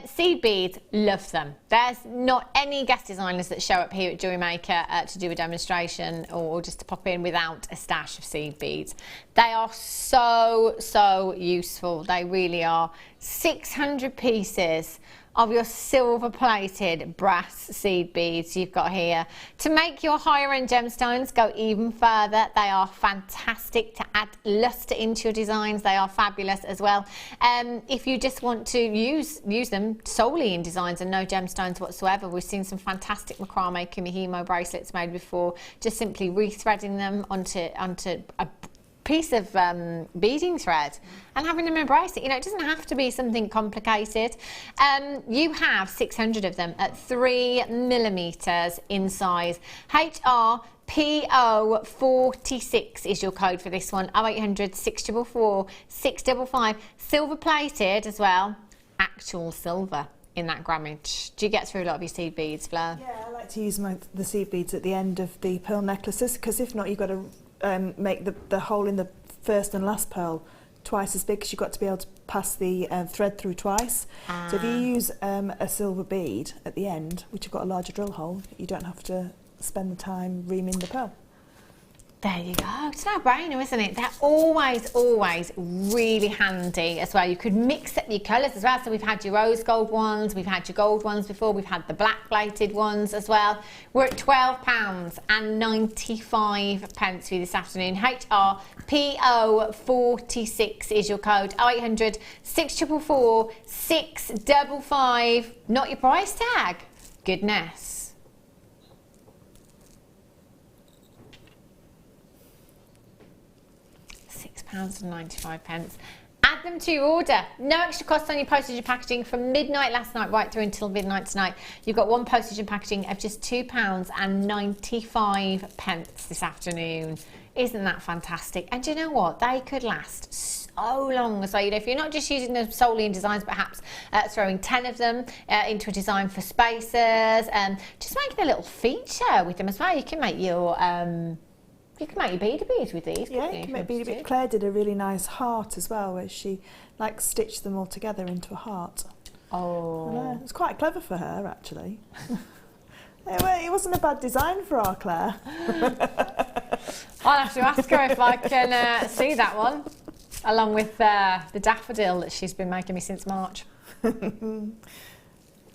Seed beads, love them. There's not any guest designers that show up here at Jewellery Maker to do a demonstration or just to pop in without a stash of seed beads. They are so useful. They really are. 600 pieces of your silver plated brass seed beads you've got here. To make your higher end gemstones go even further, they are fantastic to add luster into your designs. They are fabulous as well. If you just want to use them solely in designs and no gemstones whatsoever, we've seen some fantastic macrame kumihimo bracelets made before, just simply rethreading them onto a piece of beading thread and having them embrace it. You know, it doesn't have to be something complicated. You have 600 of them at 3mm in size. HRPO46 is your code for this one. 0800 644 655. Silver plated as well. Actual silver in that grammage. Do you get through a lot of your seed beads, Fleur? Yeah, I like to use the seed beads at the end of the pearl necklaces, because if not, you've got to make the hole in the first and last pearl twice as big, because you've got to be able to pass the thread through twice. So if you use a silver bead at the end, which have got a larger drill hole, you don't have to spend the time reaming the pearl. There you go. It's no brainer, isn't it? They're always really handy as well. You could mix up your colours as well. So we've had your rose gold ones, we've had your gold ones before, we've had the black plated ones as well. We're at £12.95 for you this afternoon. HRPO46 is your code. 0800 644 655. Not your price tag. Goodness. £6.95. Add them to your order. No extra cost on your postage and packaging from midnight last night right through until midnight tonight. You've got one postage and packaging of just £2.95 this afternoon. Isn't that fantastic? And do you know what? They could last so long as well. You know, if you're not just using them solely in designs, perhaps throwing 10 of them into a design for spaces, just making a little feature with them as well. You can make your beader beads with these. Yeah, you can make beader beads. Claire did a really nice heart as well, where she like stitched them all together into a heart. Oh, it's quite clever for her, actually. It wasn't a bad design for our Claire. I'll have to ask her if I can see that one, along with the daffodil that she's been making me since March.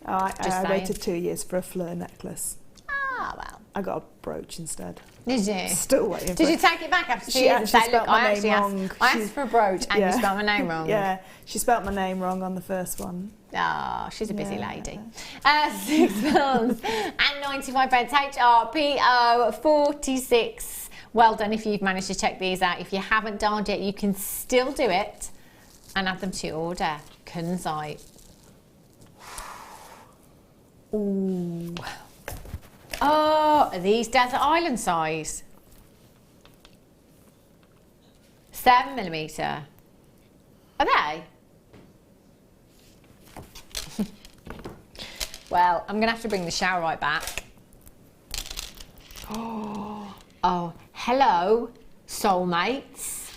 I waited 2 years for a Fleur necklace. Ah, well. I got a brooch instead. Did you? Still waiting. Did you take it back after 2 years and say, look, I actually asked for a brooch and you spelled my name wrong? Yeah, she spelt my name wrong on the first one. Oh, she's a busy lady. £6.95. HRPO46. Well done if you've managed to check these out. If you haven't dialed yet, you can still do it and add them to your order. Kunzite. Ooh. Oh, are these desert island size? 7mm. Are they? Well, I'm going to have to bring the shower right back. Oh, hello, soulmates.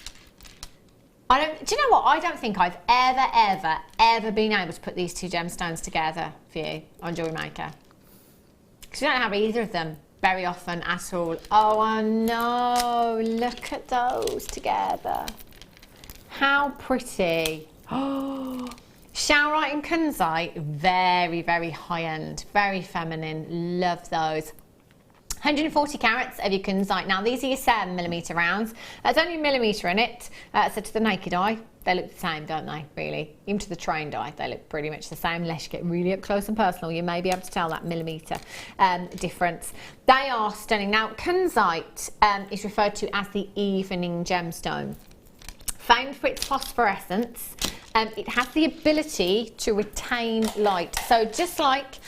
Do you know what? I don't think I've ever been able to put these two gemstones together for you on Jewellery Maker. Because we don't have either of them very often at all. Oh, I know. Look at those together. How pretty. Oh, Showerite and Kunzite, very high end, very feminine. Love those. 140 carats of your Kunzite. Now, these are your 7mm rounds. There's only a millimetre in it. So to the naked eye, they look the same, don't they, really? Even to the trained eye, they look pretty much the same. Unless you get really up close and personal, you may be able to tell that millimetre difference. They are stunning. Now, Kunzite is referred to as the evening gemstone. Famed for its phosphorescence, it has the ability to retain light. So just like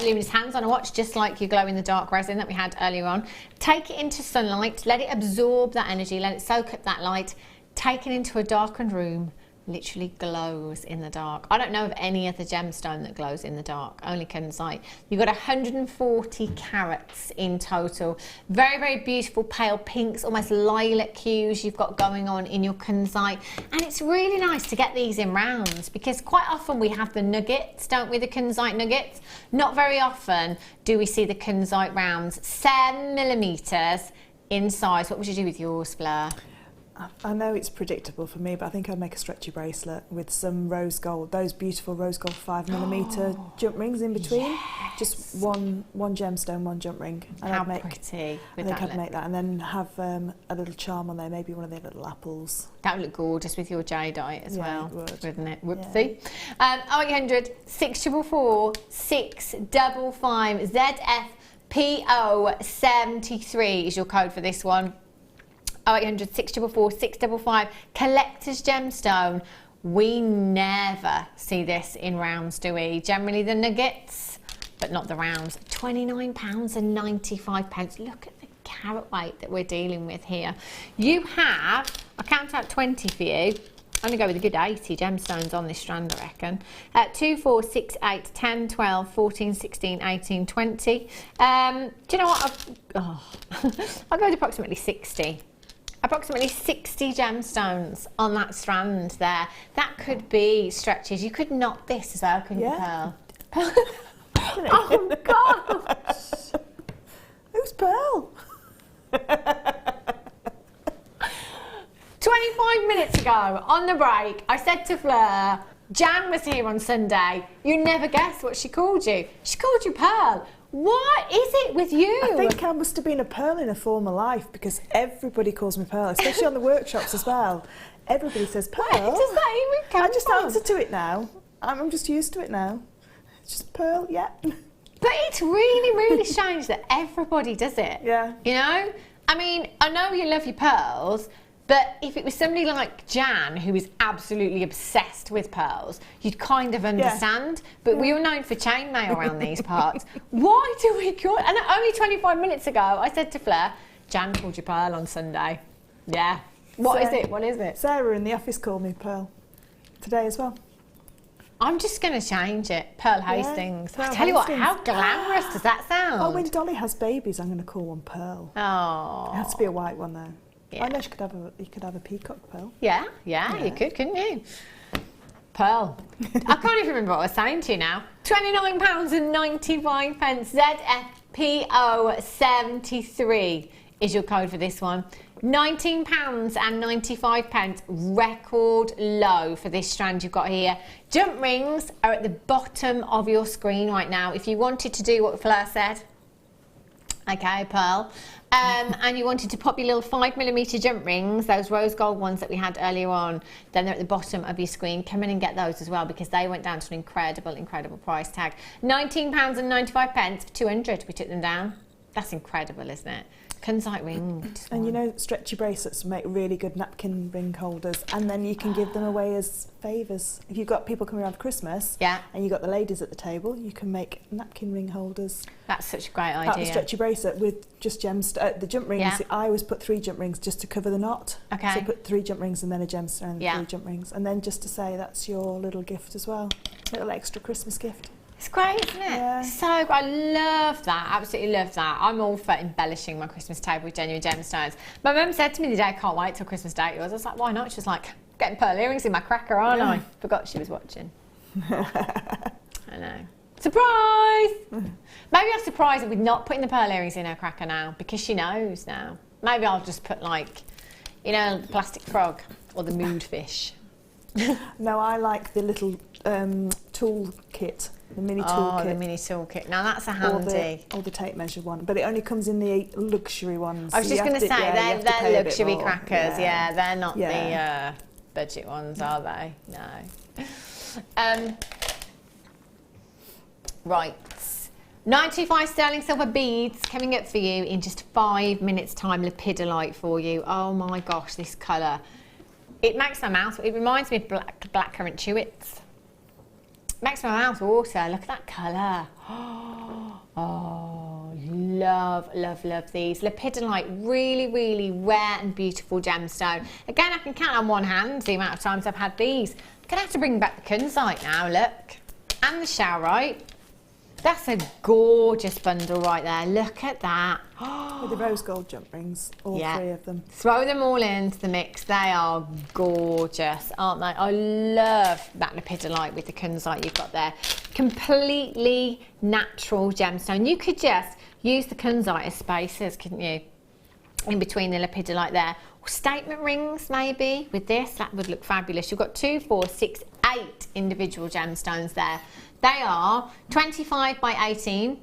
luminous hands on a watch, just like your glow-in-the-dark resin that we had earlier on, take it into sunlight, let it absorb that energy, let it soak up that light, take it into a darkened room, literally glows in the dark. I don't know of any other gemstone that glows in the dark, only Kunzite. You've got 140 carats in total. Very beautiful pale pinks, almost lilac hues you've got going on in your Kunzite. And it's really nice to get these in rounds, because quite often we have the nuggets, don't we, the Kunzite nuggets? Not very often do we see the Kunzite rounds. 7mm in size. What would you do with yours, Fleur? I know it's predictable for me, but I think I'd make a stretchy bracelet with some rose gold, those beautiful rose gold 5mm jump rings in between. Yes. Just one gemstone, one jump ring. And How I'd make, pretty. I think I'd make that, and then have a little charm on there, maybe one of their little apples. That would look gorgeous with your jadeite as well, it would. wouldn't it? Whoopsie. 0800 644 655 ZFPO73 is your code for this one. 0800 644 655 collector's gemstone. We never see this in rounds, do we? Generally the nuggets, but not the rounds. £29.95. Look at the carat weight that we're dealing with here. You have, I count out 20 for you. I'm going to go with a good 80 gemstones on this strand, I reckon. 2, 4, 6, 8, 10, 12, 14, 16, 18, 20. Do you know what? I'll go with approximately 60. Approximately 60 gemstones on that strand there. That could be stretches. You could knot this as well, couldn't you, Pearl? Oh, gosh! Who's Pearl? 25 minutes ago, on the break, I said to Fleur, Jan was here on Sunday. You never guess what she called you. She called you Pearl. What is it with you? I think I must have been a Pearl in a former life, because everybody calls me Pearl, especially on the workshops as well. Everybody says Pearl. Where does that even come I just from? answer to it now. I'm just used to it now. It's just Pearl, yeah. But it's really, really strange that everybody does it. Yeah. You know? I mean, I know you love your pearls, but if it was somebody like Jan, who is absolutely obsessed with pearls, you'd kind of understand. But we were known for chainmail around these parts. Why do we call it? And only 25 minutes ago, I said to Fleur, Jan called you Pearl on Sunday. Yeah. What is it? What is it? Sarah in the office called me Pearl today as well. I'm just going to change it. Pearl Hastings. Pearl I tell you what, Hastings. how glamorous does that sound? Oh, when Dolly has babies, I'm going to call one Pearl. Oh. It has to be a white one though. Yeah. I know you could have a peacock pearl. Yeah, you could, couldn't you? Pearl. I can't even remember what I was saying to you now. £29.95. ZFPO73 is your code for this one. £19.95, record low for this strand you've got here. Jump rings are at the bottom of your screen right now. If you wanted to do what Fleur said, okay, Pearl, and you wanted to pop your little 5mm jump rings, those rose gold ones that we had earlier on, then they're at the bottom of your screen. Come in and get those as well, because they went down to an incredible price tag. £19.95 for 200. We took them down. That's incredible, isn't it? Kunzite ring. And you know, stretchy bracelets make really good napkin ring holders, and then you can give them away as favours. If you've got people coming around for Christmas, and you've got the ladies at the table, you can make napkin ring holders. That's such a great idea. Out of a stretchy bracelet with just gemstones. The jump rings, Yeah. I always put 3 jump rings just to cover the knot. Okay. So put 3 jump rings and then a gemstone and 3 jump rings. And then just to say that's your little gift as well. Little extra Christmas gift. It's great, isn't it? Yeah. So I love that, absolutely love that. I'm all for embellishing my Christmas table with genuine gemstones. My mum said to me the day, I can't wait till Christmas Day yours. I was like, why not? She was like, getting pearl earrings in my cracker, aren't I? Forgot she was watching. I know. Surprise! Maybe I'll surprise her with not putting the pearl earrings in her cracker now, because she knows now. Maybe I'll just put, like, you know, the plastic frog or the mood fish. No, I like the little tool kit. The mini toolkit. The mini toolkit. Now that's a handy. Or the tape measure one, but it only comes in the luxury ones. I was just going to say, they're luxury crackers. Yeah, they're not the budget ones, are they? No. Right. 95 sterling silver beads coming up for you in just 5 minutes' time. Lepidolite for you. Oh my gosh, this colour. It makes my mouth. It reminds me of blackcurrant chewits. Makes my mouth water. Look at that colour. Oh, love these. Lepidolite, really rare and beautiful gemstone. Again, I can count on one hand the amount of times I've had these. I'm going to have to bring back the kunzite now, look. And the showrite. That's a gorgeous bundle right there. Look at that. With the rose gold jump rings, all 3 of them. Throw them all into the mix. They are gorgeous, aren't they? I love that lepidolite with the kunzite you've got there. Completely natural gemstone. You could just use the kunzite as spacers, couldn't you? in between the lepidolite there. Or statement rings maybe with this, that would look fabulous. You've got 2, 4, 6, 8 individual gemstones there. They are 25 by 18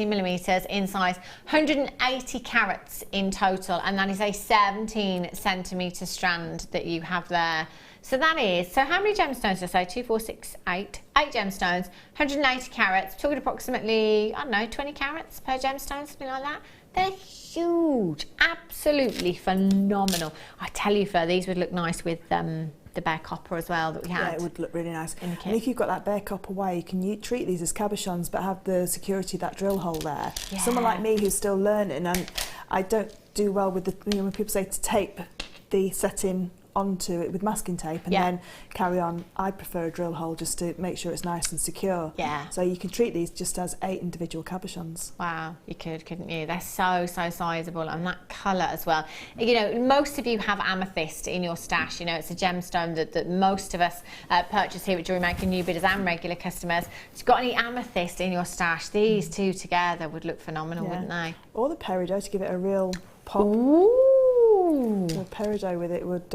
millimeters in size, 180 carats in total, and that is a 17 centimeter strand that you have there. So that is, so how many gemstones did I say? 2, 4, 6, 8. 8 gemstones, 180 carats, talking approximately, I don't know, 20 carats per gemstone, something like that. They're huge, absolutely phenomenal. I tell you, Fleur, these would look nice with the bare copper as well that we had. Yeah, it would look really nice. In the kit. And if you've got that bare copper wire, you can treat these as cabochons, but have the security of that drill hole there. Yeah. Someone like me who's still learning, and I don't do well with the, you know, when people say to tape the setting onto it with masking tape and then carry on, I prefer a drill hole just to make sure it's nice and secure. Yeah. So you can treat these just as 8 individual cabochons. Wow, you could, couldn't you? They're so sizable, and that colour as well. You know, most of you have amethyst in your stash. You know, it's a gemstone that most of us purchase here at Jewellery Maker, new bidders and regular customers. If you've got any amethyst in your stash, these two together would look phenomenal, wouldn't they? Or the peridot to give it a real pop. Ooh! The peridot with it would...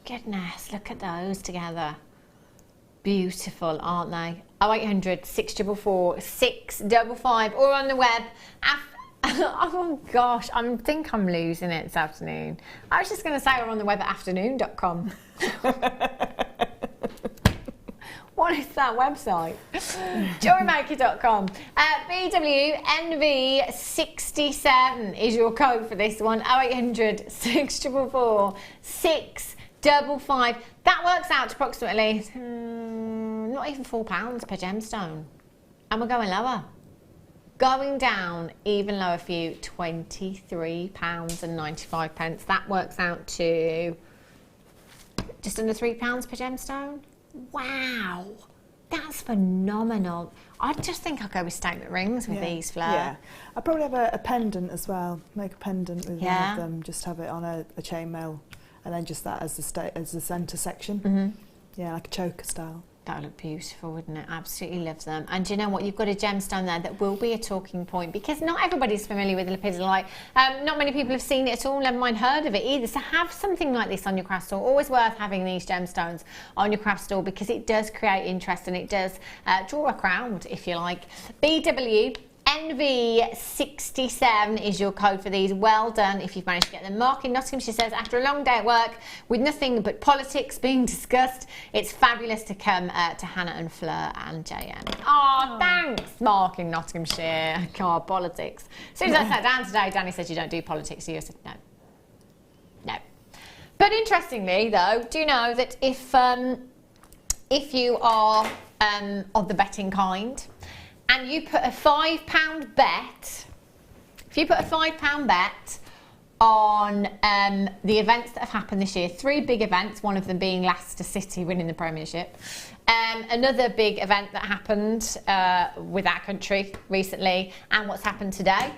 Goodness, look at those together. Beautiful, aren't they? 0800 644 655, or on the web. Oh gosh, I think I'm losing it this afternoon. I was just going to say we're on the web at afternoon.com. What is that website? JewelleryMaker.com. BWNV67 is your code for this one. 0800 644 655. That works out to approximately not even £4 per gemstone. And we're going lower. Going down even lower for you, £23.95. That works out to just under £3 per gemstone. Wow, that's phenomenal. I just think I'll go with statement rings with these, Fleur. Yeah, I'll probably have a pendant as well. Make a pendant with one of them. Just have it on a chainmail, and then just that as the centre section. Yeah, like a choker style. That would look beautiful, wouldn't it? Absolutely love them. And do you know what? You've got a gemstone there that will be a talking point, because not everybody's familiar with lepidolite. Not many people have seen it at all, never mind heard of it either. So have something like this on your craft store. Always worth having these gemstones on your craft store, because it does create interest and it does draw a crowd, if you like. BWNV67 is your code for these. Well done if you've managed to get them. Mark in Nottingham, she says, after a long day at work with nothing but politics being discussed, it's fabulous to come to Hannah and Fleur and JM. Oh, thanks, Mark in Nottinghamshire. God, politics. As soon as I sat down today, Danny said you don't do politics, so you said no. No. But interestingly, though, do you know that if you are of the betting kind, and you put a £5 bet, if you put a £5 bet on the events that have happened this year, 3 big events, one of them being Leicester City winning the Premiership, another big event that happened with our country recently, and what's happened today.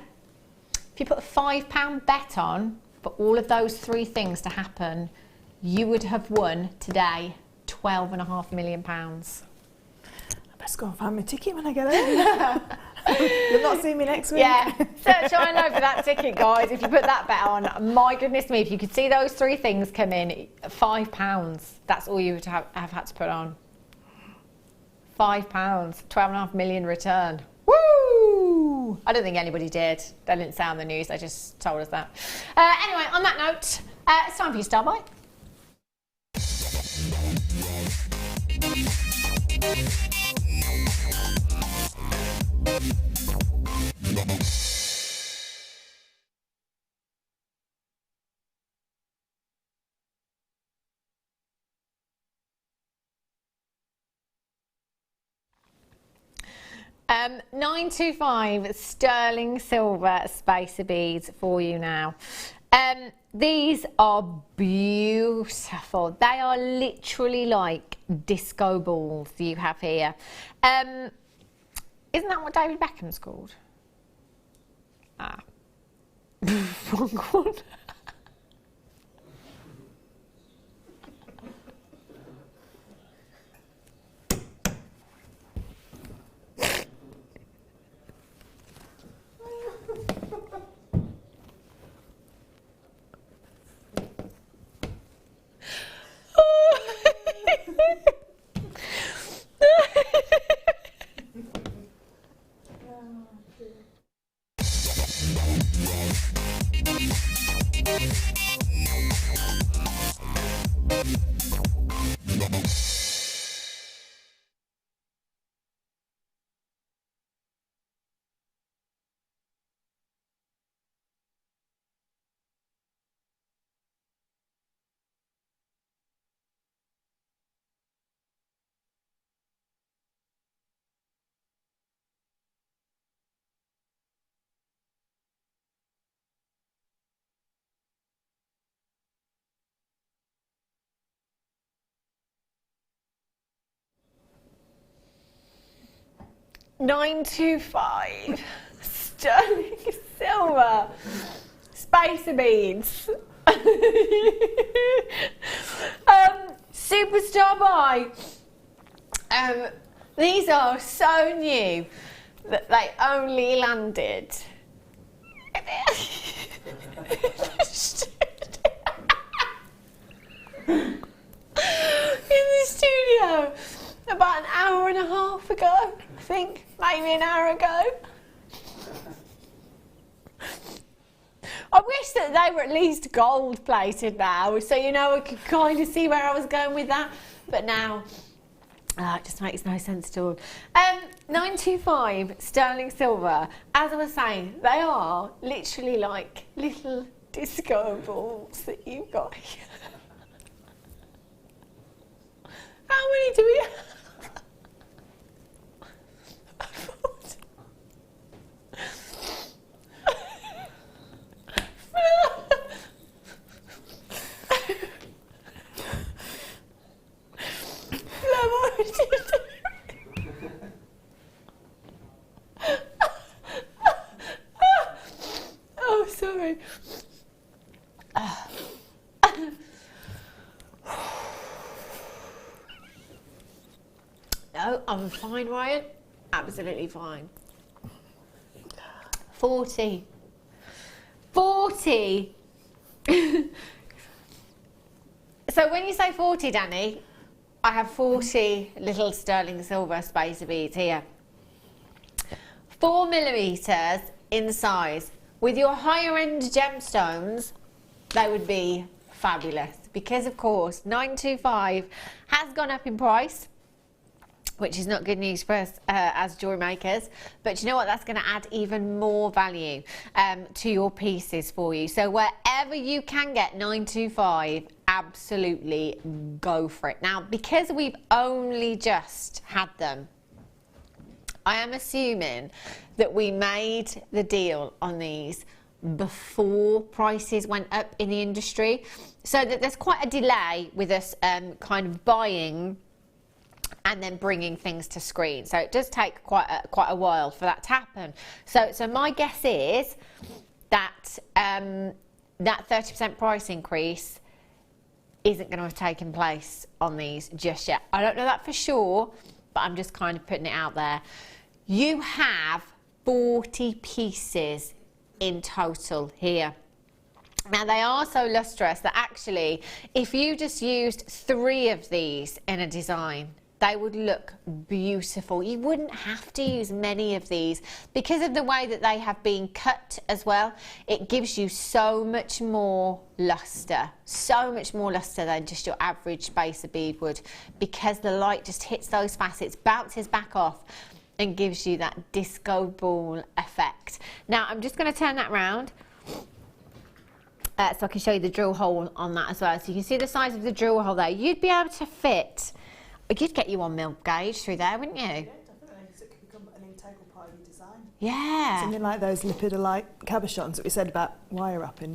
If you put a £5 bet on for all of those 3 things to happen, you would have won today £12.5 million. Let's go and find my ticket when I get home. You'll not see me next week. Yeah, search I know for that ticket, guys. If you put that bet on, my goodness me, if you could see those 3 things come in, £5, that's all you would have had to put on. £5, 12.5 million return. Woo! I don't think anybody did. They didn't say on the news, they just told us that. Anyway, on that note, it's time for your star bite. Um, 925 sterling silver spacer beads for you now. These are beautiful. They are literally like disco balls you have here. Isn't that what David Beckham's called? Ah. Wrong one. $925 sterling silver spacer beads. Superstar buy. These are so new that they only landed in the studio about an hour and a half ago, I think, maybe an hour ago. I wish that they were at least gold plated now, so you know I could kind of see where I was going with that, but now it just makes no sense at all. 925 sterling silver. As I was saying, they are literally like little disco balls that you've got here. How many do we have? Oh, sorry. No, I'm fine, Ryan. Absolutely fine. 40. 40. So when you say 40, Danny, I have 40 little sterling silver spacer beads here. 4mm in size. With your higher end gemstones, they would be fabulous because of course 925 has gone up in price, which is not good news for us as jewellery makers, but you know what, that's going to add even more value to your pieces for you. So wherever you can get 925, absolutely go for it. Now, because we've only just had them, I am assuming that we made the deal on these before prices went up in the industry, so that there's quite a delay with us kind of buying and then bringing things to screen. So it does take quite a while for that to happen. So my guess is that that 30% price increase isn't going to have taken place on these just yet. I don't know that for sure, but I'm just kind of putting it out there. You have 40 pieces in total here. Now they are so lustrous that actually if you just used 3 of these in a design, they would look beautiful. You wouldn't have to use many of these because of the way that they have been cut as well. It gives you so much more luster than just your average spacer bead would, because the light just hits those facets, bounces back off and gives you that disco ball effect. Now I'm just going to turn that round so I can show you the drill hole on that as well. So you can see the size of the drill hole there. You'd be able to fit, you'd get you 1 mil gauge through there, wouldn't you? Yeah, definitely, because it could become an integral part of your design. Yeah. Something like those lipidolite cabochons that we said about wire wrapping.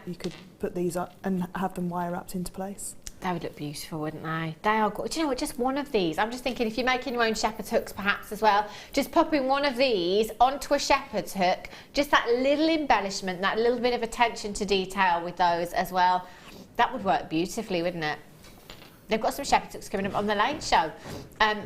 You could put these up and have them wire wrapped into place. They would look beautiful, wouldn't they? They are good. Do you know what, just one of these. I'm just thinking if you're making your own shepherd's hooks perhaps as well, just popping one of these onto a shepherd's hook, just that little embellishment, that little bit of attention to detail with those as well, that would work beautifully, wouldn't it? They've got some shepherd's hooks coming up on the Late Show.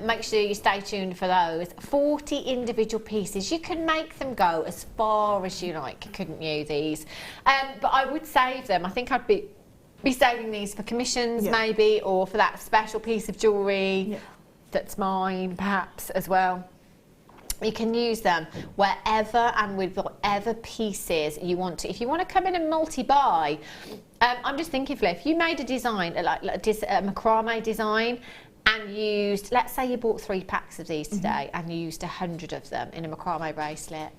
Make sure you stay tuned for those. 40 individual pieces. You can make them go as far as you like, couldn't you, these? But I would save them. I think I'd be saving these for commissions maybe, or for that special piece of jewellery that's mine perhaps as well. You can use them wherever and with whatever pieces you want to. If you want to come in and multi-buy, I'm just thinking, Fleur, if you made a design, like a macrame design, and used, let's say you bought 3 packs of these today, and you used 100 of them in a macrame bracelet,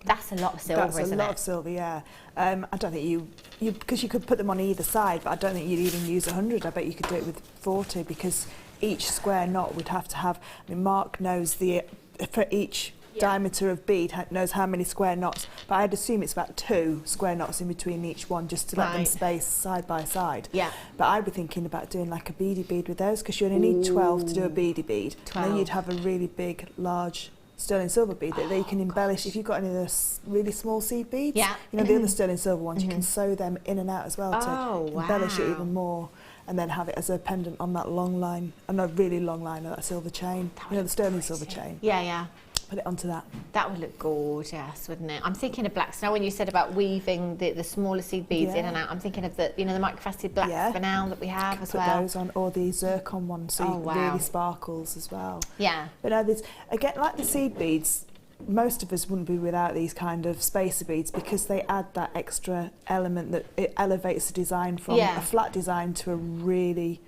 that's a lot of silver, isn't it? That's a lot of silver, yeah. I don't think you because you could put them on either side, but I don't think you'd even use 100. I bet you could do it with 40, because each square knot would have to have, I mean, Mark knows for each diameter of bead knows how many square knots, but I'd assume it's about 2 square knots in between each one, just to let them space side by side. Yeah. But I'd be thinking about doing like a beady bead with those, because you only need 12 to do a beady bead. 12. And then you'd have a really big, large sterling silver bead that you can embellish. If you've got any of those really small seed beads, you know, the other sterling silver ones, you can sew them in and out as well to embellish it even more, and then have it as a pendant on that long line, and a really long line of that silver chain, you know, the sterling silver chain. Yeah, yeah. Put it onto that. That would look gorgeous, wouldn't it? I'm thinking of black spinel. When you said about weaving the smaller seed beads in and out, I'm thinking of the, you know, the microfaceted black spinel that we have as well. Put those on, or the zircon ones, so it really sparkles as well. Yeah. But now there's, again, like the seed beads, most of us wouldn't be without these kind of spacer beads, because they add that extra element that it elevates the design from a flat design to a really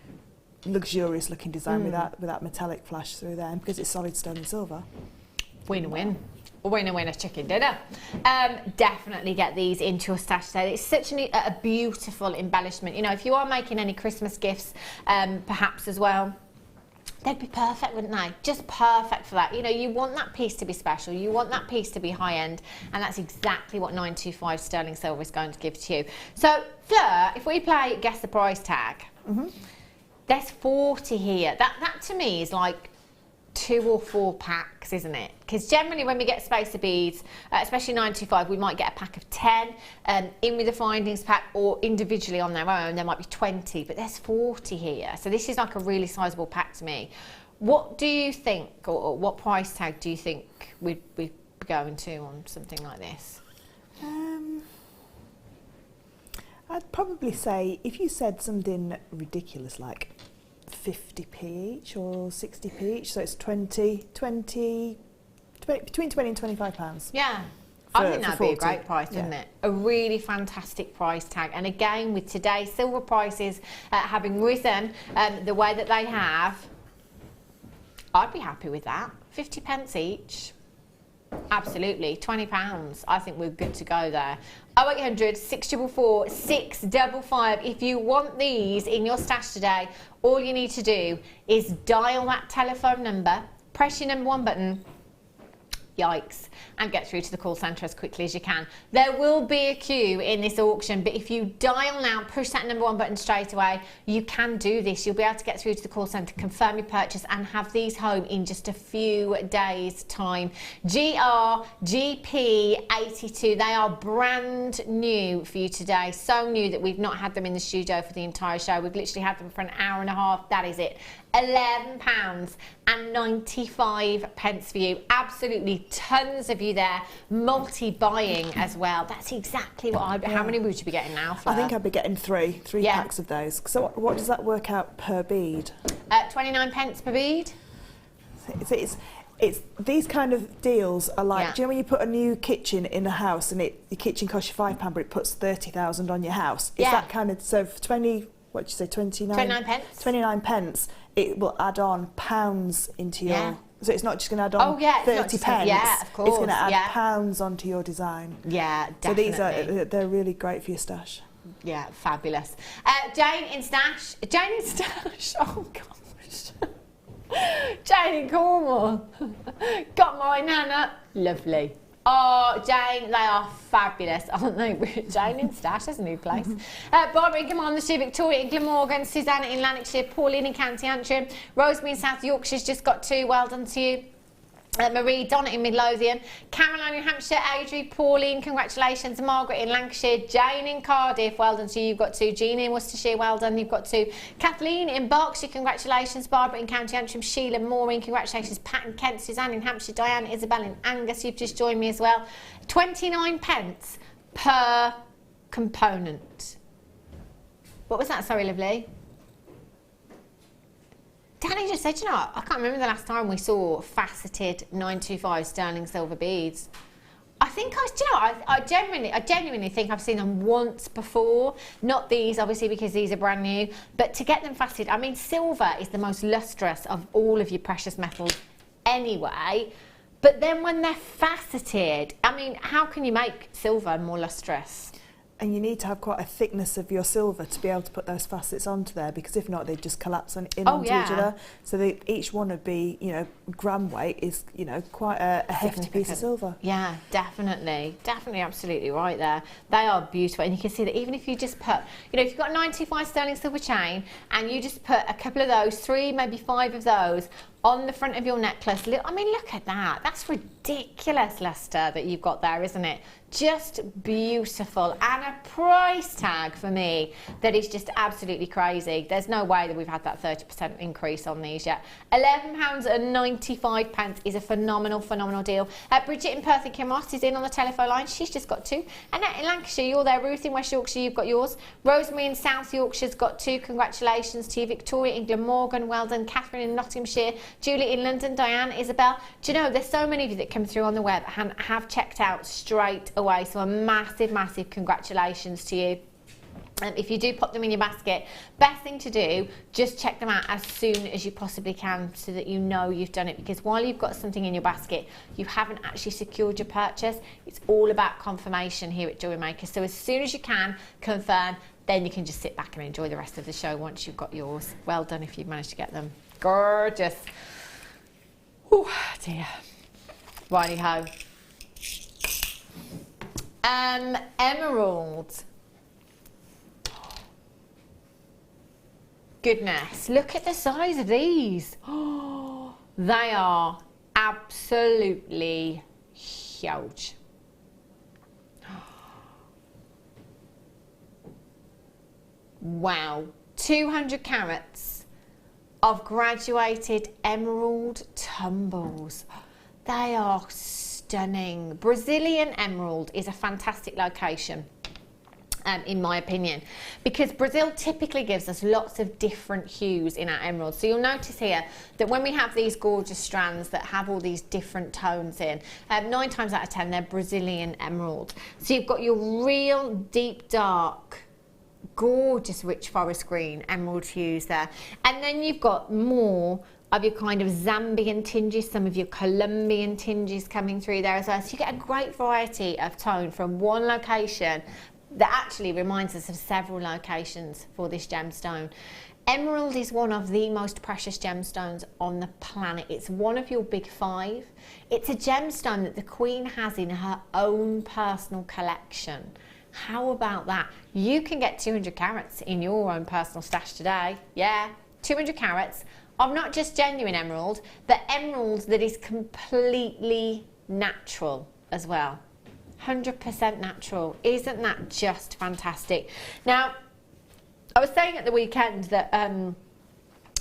luxurious looking design with that metallic flash through there, because it's solid sterling silver. Win-win. Winner, chicken dinner. Definitely get these into your stash today. It's such a beautiful embellishment. You know, if you are making any Christmas gifts, perhaps as well, they'd be perfect, wouldn't they? Just perfect for that. You know, you want that piece to be special. You want that piece to be high-end, and that's exactly what 925 sterling silver is going to give to you. So, Fleur, if we play Guess the Price Tag, there's 40 here. That to me is like 2 or 4 packs, isn't it? Because generally when we get spacer beads, especially 925, we might get a pack of 10 in with the findings pack, or individually on their own there might be 20, but there's 40 here, so this is like a really sizable pack to me. What do you think, or what price tag do you think we'd be going to on something like this? I'd probably say, if you said something ridiculous like 50p each or 60p each, so it's between 20 and 25 pounds. Yeah, I think that'd be a great price, wouldn't it? A really fantastic price tag. And again, with today's silver prices having risen the way that they have, I'd be happy with that. 50 pence each. Absolutely, £20. I think we're good to go there. 0800 644 655. If you want these in your stash today, all you need to do is dial that telephone number, press your number 1 button, yikes, and get through to the call centre as quickly as you can. There will be a queue in this auction, but if you dial now, push that number 1 button straight away, you can do this. You'll be able to get through to the call centre, confirm your purchase, and have these home in just a few days' time. GRGP82, they are brand new for you today. So new that we've not had them in the studio for the entire show. We've literally had them for an hour and a half. That is it. £11.95 for you. Absolutely tons of you there, multi-buying as well. That's exactly what I'd be. How many would you be getting now, Fleur? I think I'd be getting three packs of those. So what does that work out per bead? 29p per bead. It's these kind of deals are like, do you know when you put a new kitchen in a house and your kitchen costs you £5, but it puts 30,000 on your house? It's that kind of, so for 29 pence. 29 pence, it will add on pounds into your, so it's not just going to add on 30 pence, of course, it's going to add pounds onto your design. Yeah, definitely. So they're really great for your stash. Yeah, fabulous. Jane in Stash, oh gosh. Jane in Cornwall, got my nana, lovely. Oh, Jane, they are fabulous, aren't they? Jane in Stash, that's a new place. Barbara in Carmarthenshire, Victoria in Glamorgan, Susanna in Lanarkshire, Pauline in County Antrim, Rosemary in South Yorkshire's just got 2, well done to you. Marie, Donna in Midlothian, Caroline in Hampshire, Adri, Pauline, congratulations, Margaret in Lancashire, Jane in Cardiff, well done to you, you've got 2, Jean in Worcestershire, well done, you've got 2, Kathleen in Berkshire, congratulations, Barbara in County Antrim, Sheila, Maureen, congratulations, Pat in Kent, Suzanne in Hampshire, Diane, Isabel in Angus, you've just joined me as well. 29 pence per component. What was that, sorry, lovely? Danny just said, you know, I can't remember the last time we saw faceted 925 sterling silver beads. I think I genuinely think I've seen them once before. Not these, obviously, because these are brand new. But to get them faceted, I mean, silver is the most lustrous of all of your precious metals anyway. But then when they're faceted, I mean, how can you make silver more lustrous? And you need to have quite a thickness of your silver to be able to put those facets onto there, because if not, they'd just collapse onto each other. So each one would be, you know, gram weight is, you know, quite a hefty piece of silver. Yeah, definitely, absolutely right there. They are beautiful, and you can see that even if you just put, you know, if you've got a 95 sterling silver chain and you just put a couple of those, 3, maybe 5 of those on the front of your necklace. I mean, look at that. That's ridiculous luster that you've got there, isn't it? Just beautiful, and a price tag for me that is just absolutely crazy. There's no way that we've had that 30% increase on these yet. £11.95 is a phenomenal deal. Bridget in Perth and Kinross is in on the telephone line. She's just got 2. Annette in Lancashire, you're there. Ruth in West Yorkshire, you've got yours. Rosemary in South Yorkshire's got 2. Congratulations to you. Victoria in Glamorgan, well done. Catherine in Nottinghamshire, Julie in London, Diane, Isabel. Do you know, there's so many of you that come through on the web and have checked out straight away, so a massive congratulations to you. And if you do pop them in your basket, best thing to do, just check them out as soon as you possibly can so that you know you've done it, because while you've got something in your basket, you haven't actually secured your purchase. It's all about confirmation here at Jewellery Maker. So as soon as you can confirm, then you can just sit back and enjoy the rest of the show once you've got yours. Well done if you've managed to get them. Gorgeous. Oh dear. Righty ho. Emerald. Goodness, look at the size of these. Oh, they are absolutely huge. Wow, 200 carats of graduated emerald tumbles. They are stunning. Brazilian emerald is a fantastic location, in my opinion, because Brazil typically gives us lots of different hues in our emeralds. So you'll notice here that when we have these gorgeous strands that have all these different tones in, 9 times out of 10 they're Brazilian emerald. So you've got your real deep dark, gorgeous rich forest green emerald hues there, and then you've got more of your kind of Zambian tinges, some of your Colombian tinges coming through there as well. So you get a great variety of tone from one location that actually reminds us of several locations for this gemstone. Emerald is one of the most precious gemstones on the planet. It's one of your big 5. It's a gemstone that the Queen has in her own personal collection. How about that? You can get 200 carats in your own personal stash today. Yeah, 200 carats of not just genuine emerald, but emerald that is completely natural as well. 100% natural. Isn't that just fantastic? Now, I was saying at the weekend that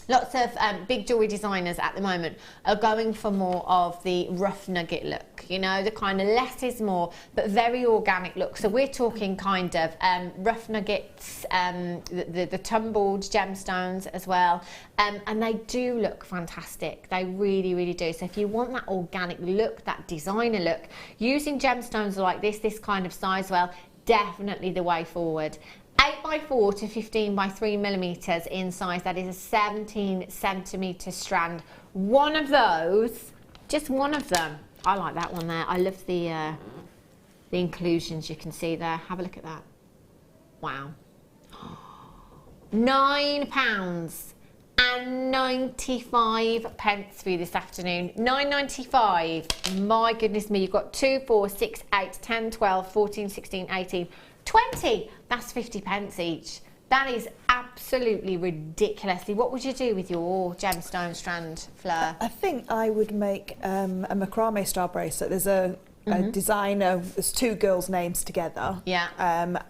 lots of big jewellery designers at the moment are going for more of the rough nugget look, you know, the kind of less is more, but very organic look. So we're talking kind of rough nuggets, the tumbled gemstones as well, and they do look fantastic. They really do. So if you want that organic look, that designer look, using gemstones like this kind of size, well, definitely the way forward. 8x4 to 15x3mm in size. That is a 17 centimetre strand. One of those, just one of them. I like that one there. I love the inclusions you can see there. Have a look at that. Wow. £9.95 for you this afternoon. £9.95. My goodness me. You've got 2, 4, 6, 8, 10, 12, 14, 16, 18, 20. That's 50p each. That is absolutely ridiculously. What would you do with your gemstone strand, Fleur? I think I would make a macrame style bracelet. There's a designer, there's 2 girls' names together. Yeah.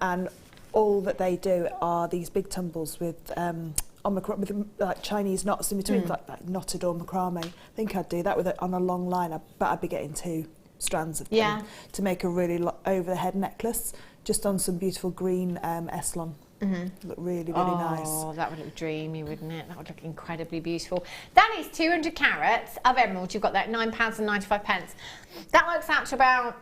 And all that they do are these big tumbles with like Chinese knots in between, like knotted or macrame. I think I'd do that with it on a long line. I bet I'd be getting 2 strands of them to make a really over the head necklace, just on some beautiful green Eslon. Look really, really nice. Oh, that would look dreamy, wouldn't it? That would look incredibly beautiful. That is 200 carats of emerald. You've got that £9.95. That works out to about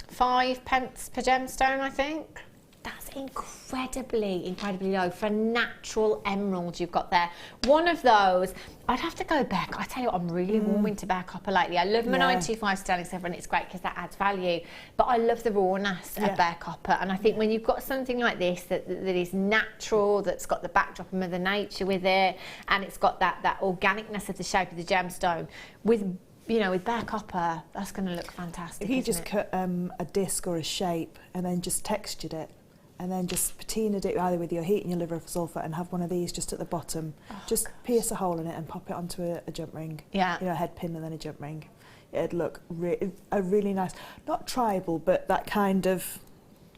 5 pence per gemstone, I think. That's incredibly low for a natural emerald you've got there. One of those, I'd have to go back. I tell you what, I'm really warming to bare copper lately. I love my 925 sterling silver, and it's great because that adds value. But I love the rawness of bare copper, and I think when you've got something like this that is natural, that's got the backdrop of Mother Nature with it, and it's got that organicness of the shape of the gemstone, with bare copper, that's going to look fantastic. If you just cut a disc or a shape and then just textured it, and then just patinaed it either with your heat and your liver sulfur, and have one of these just at the bottom. Just pierce a hole in it and pop it onto a jump ring. Yeah. A head pin and then a jump ring. It'd look a really nice, not tribal, but that kind of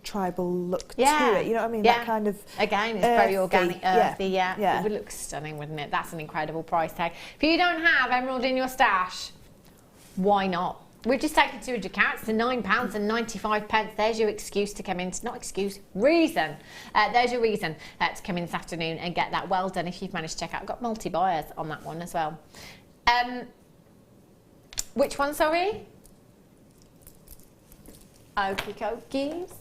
tribal look to it. You know what I mean? That kind of again, it's very organic, earthy. It would look stunning, wouldn't it? That's an incredible price tag. If you don't have emerald in your stash, why not? We've just taken 200 carats to £9.95. There's your excuse to come in. Not excuse, reason. There's your reason to come in this afternoon and get that well done if you've managed to check out. I've got multi-buyers on that one as well. Which one, sorry? Okie dokies.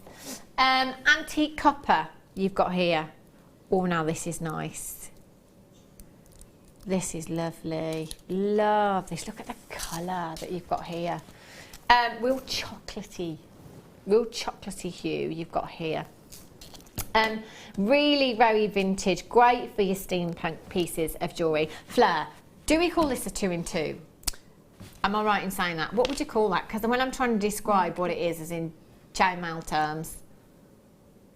Antique copper you've got here. Oh, now this is nice. This is lovely. Love this. Look at the colour that you've got here. Real chocolatey hue you've got here. Really very vintage. Great for your steampunk pieces of jewellery. Fleur, do we call this a 2 in 2? Am I right in saying that? What would you call that? Because when I'm trying to describe what it is as in chainmail terms.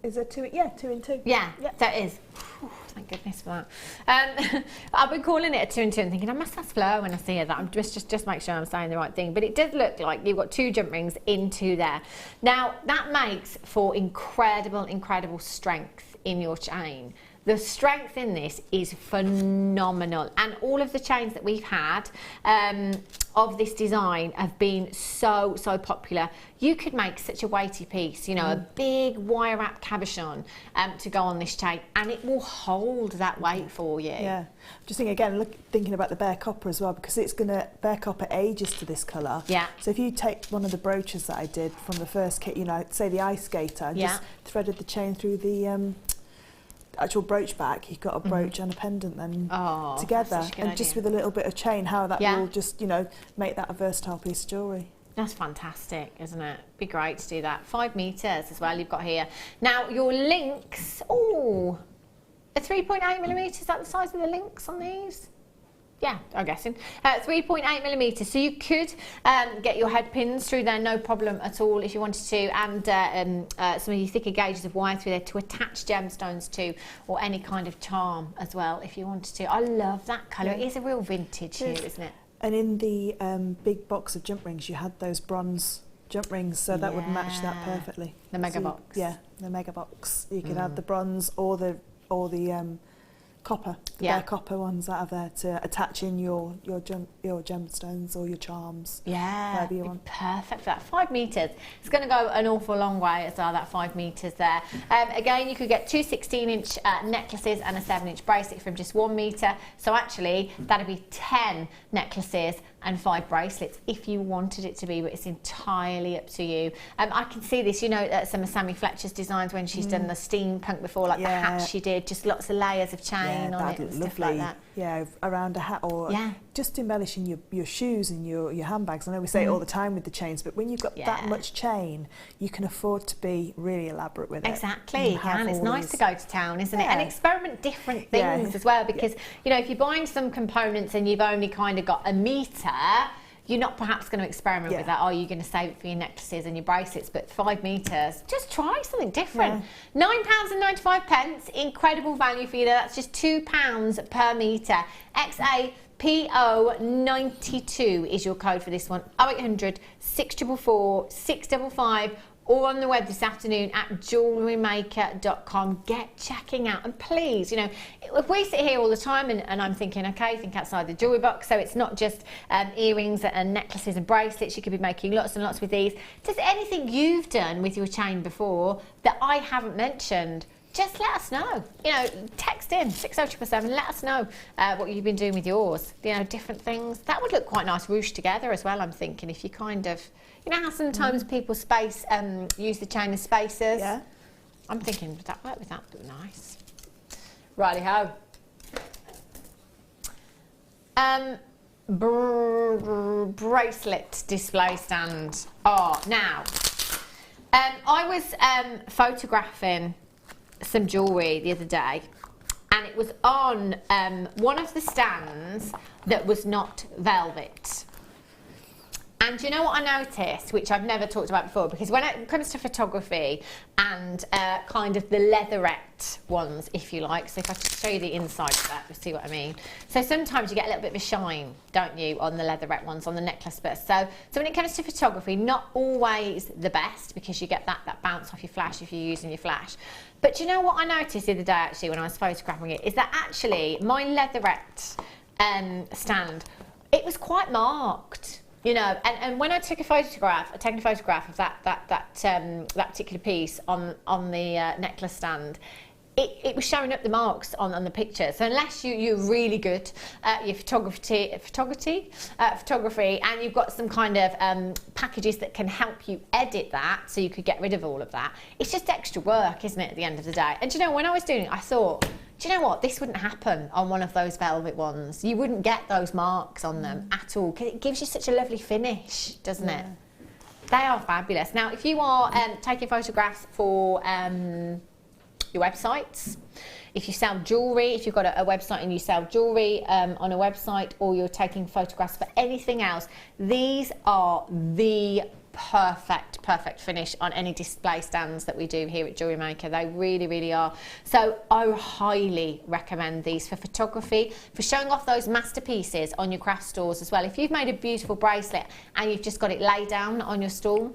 Is it 2? Yeah, 2 in 2. Yeah, that is. Whew, thank goodness for that. I've been calling it a 2 in 2 and thinking I must ask Fleur when I see her that. I'm just make sure I'm saying the right thing. But it does look like you've got 2 jump rings into there. Now that makes for incredible strength in your chain. The strength in this is phenomenal, and all of the chains that we've had of this design have been so popular. You could make such a weighty piece, a big wire wrap cabochon to go on this chain, and it will hold that weight for you. Yeah, just thinking about the bare copper as well, because bare copper ages to this colour. Yeah. So if you take one of the brooches that I did from the first kit, say the ice skater, just threaded the chain through the actual brooch back, you've got a brooch and a pendant then together, and just with a little bit of chain, how that will just make that a versatile piece of jewellery. That's fantastic, isn't it? Be great to do that. 5 metres as well you've got here. Now your links, a 3.8mm, is that the size of the links on these? Yeah, I'm guessing. 3.8mm, so you could get your head pins through there, no problem at all if you wanted to, and some of your thicker gauges of wire through there to attach gemstones to, or any kind of charm as well if you wanted to. I love that colour. It is a real vintage hue, isn't it? And in the big box of jump rings, you had those bronze jump rings, so that would match that perfectly. The mega box. Yeah, the mega box. You could have the bronze or the copper, the bare copper ones that are there to attach in your gemstones or your charms. Yeah, whatever you want. Perfect for that. 5 metres. It's going to go an awful long way as well, that 5 metres there. Again, you could get 2 16-inch necklaces and a 7-inch bracelet from just 1 metre. So actually, that'd be 10 necklaces and 5 bracelets if you wanted it to be, but it's entirely up to you. I can see this, some of Sammy Fletcher's designs when she's done the steampunk before, like the hat she did, just lots of layers of chain on it and stuff like that. Yeah, around a hat, or just embellishing your shoes and your handbags. I know we say it all the time with the chains, but when you've got that much chain, you can afford to be really elaborate with it. Exactly, you can. It's nice to go to town, isn't it? And experiment different things as well, because if you're buying some components and you've only kind of got a metre, you're not perhaps going to experiment with that. Oh, you're going to save it for your necklaces and your bracelets, but 5 metres, just try something different. £9.95, incredible value for you there. That's just £2 per metre. XAPO92 is your code for this one. 0800 644 655, or on the web this afternoon at JewelleryMaker.com. Get checking out, and please, if we sit here all the time and I'm thinking, okay, think outside the jewellery box, so it's not just earrings and necklaces and bracelets. You could be making lots and lots with these. Just anything you've done with your chain before that I haven't mentioned, just let us know. You know, text in 60777, let us know what you've been doing with yours. You know, different things. That would look quite nice ruched together as well, I'm thinking, if you kind of, you know how sometimes people use the chain of spacers? Yeah. I'm thinking, would that work with that? Would look nice. Righty-ho. Bracelet display stand. Oh, now, I was photographing some jewellery the other day, and it was on one of the stands that was not velvet. And do you know what I noticed, which I've never talked about before, because when it comes to photography and kind of the leatherette ones, if you like, so if I just show you the inside of that, you'll see what I mean. So sometimes you get a little bit of a shine, don't you, on the leatherette ones, on the necklace bits. So when it comes to photography, not always the best, because you get that bounce off your flash if you're using your flash. But do you know what I noticed the other day, actually, when I was photographing it, is that actually my leatherette stand, it was quite marked. You know, and when I took a photograph, of that particular piece on the necklace stand, it was showing up the marks on the picture. So unless you're really good at your photography, and you've got some kind of packages that can help you edit that, so you could get rid of all of that, it's just extra work, isn't it, at the end of the day? And do you know, when I was doing it, I thought, do you know what? This wouldn't happen on one of those velvet ones. You wouldn't get those marks on them at all, because it gives you such a lovely finish, doesn't it? They are fabulous. Now, if you are taking photographs for your websites, if you sell jewellery, if you've got a website and you sell jewellery on a website, or you're taking photographs for anything else, these are the perfect finish on any display stands that we do here at Jewellery Maker. They really, really are. So I highly recommend these for photography, for showing off those masterpieces on your craft stores as well. If you've made a beautiful bracelet and you've just got it laid down on your stall,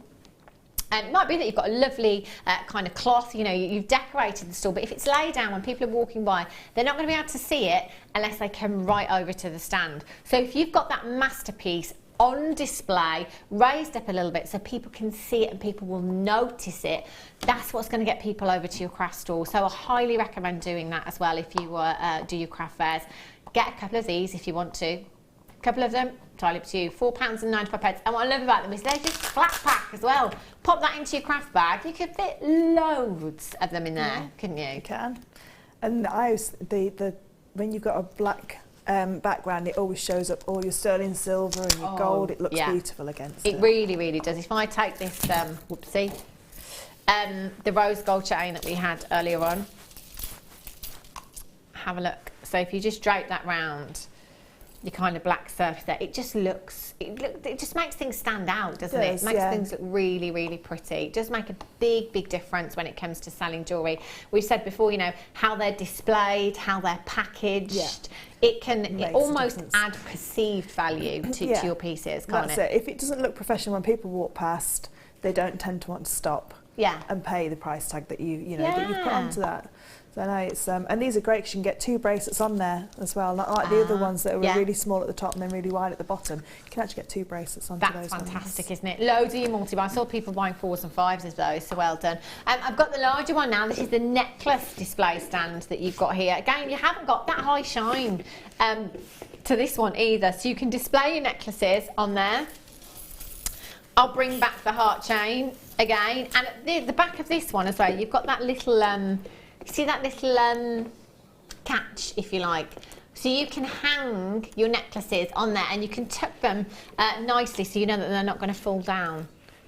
and it might be that you've got a lovely kind of cloth, you know, you've decorated the stall, but if it's laid down when people are walking by, they're not going to be able to see it unless they come right over to the stand. So if you've got that masterpiece on display, raised up a little bit so people can see it and people will notice it, that's what's going to get people over to your craft store. So I highly recommend doing that as well if you do your craft fairs. Get a couple of these if you want to. A couple of them, entirely up to you. £4.95. And what I love about them is they're just flat pack as well. Pop that into your craft bag. You could fit loads of them in there, couldn't you? You can. And when you've got a black background, it always shows up all your sterling silver and your gold. It looks beautiful against it. It really, really does. If I take this, whoopsie, the rose gold chain that we had earlier on, have a look. So if you just drape that round your kind of black surface there, it just looks, it just makes things stand out, doesn't it? It makes things look really, really pretty. It does make a big, big difference when it comes to selling jewellery. We've said before, you know, how they're displayed, how they're packaged. Yeah. It almost add perceived value to your pieces, can't That's it. If it doesn't look professional when people walk past, they don't tend to want to stop and pay the price tag that you that you put onto that. So no, it's and these are great because you can get 2 bracelets on there as well, not like the other ones that are really small at the top and then really wide at the bottom. You can actually get 2 bracelets onto those. That's fantastic, isn't it? Loads of your multi-buy. I saw people buying 4s and 5s of those, so well done. I've got the larger one now. This is the necklace display stand that you've got here. Again, you haven't got that high shine to this one either, so you can display your necklaces on there. I'll bring back the heart chain again, and at the back of this one as well, you've got that little see that little catch, if you like, so you can hang your necklaces on there and you can tuck them nicely so you know that they're not going to fall down.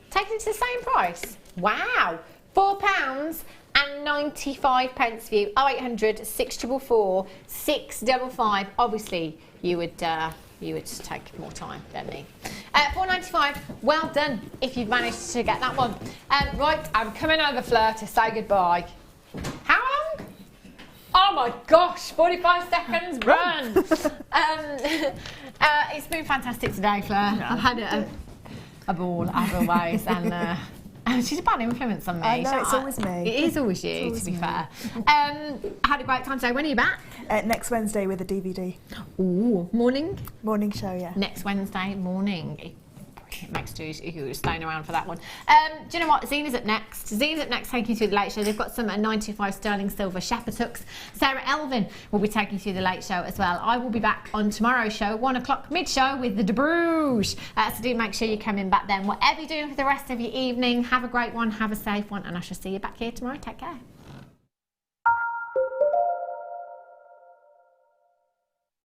Taken to the same price. Wow, £4.95 for you. 0800 644 655. Obviously you would take more time than me. £4.95, well done if you've managed to get that one. Right, I'm coming over, Fleur, to say goodbye. How long? Oh my gosh, 45 seconds, run! It's been fantastic today, Fleur. I've had a ball, as always, and she's a bad influence on me. I know, it's always me. It is always you, to be fair. Had a great time today. When are you back? Next Wednesday with a DVD. Ooh, morning? Morning show, yeah. Next Wednesday morning. it makes you staying around for that one. Do you know what? Zena's up next. Zena's up next, taking you through the late show. They've got some 925 sterling silver shepherd hooks. Sarah Elvin will be taking you through the late show as well. I will be back on tomorrow's show, 1 o'clock mid-show with the De Bruges. So do make sure you come in back then. Whatever you're doing for the rest of your evening, have a great one, have a safe one, and I shall see you back here tomorrow. Take care.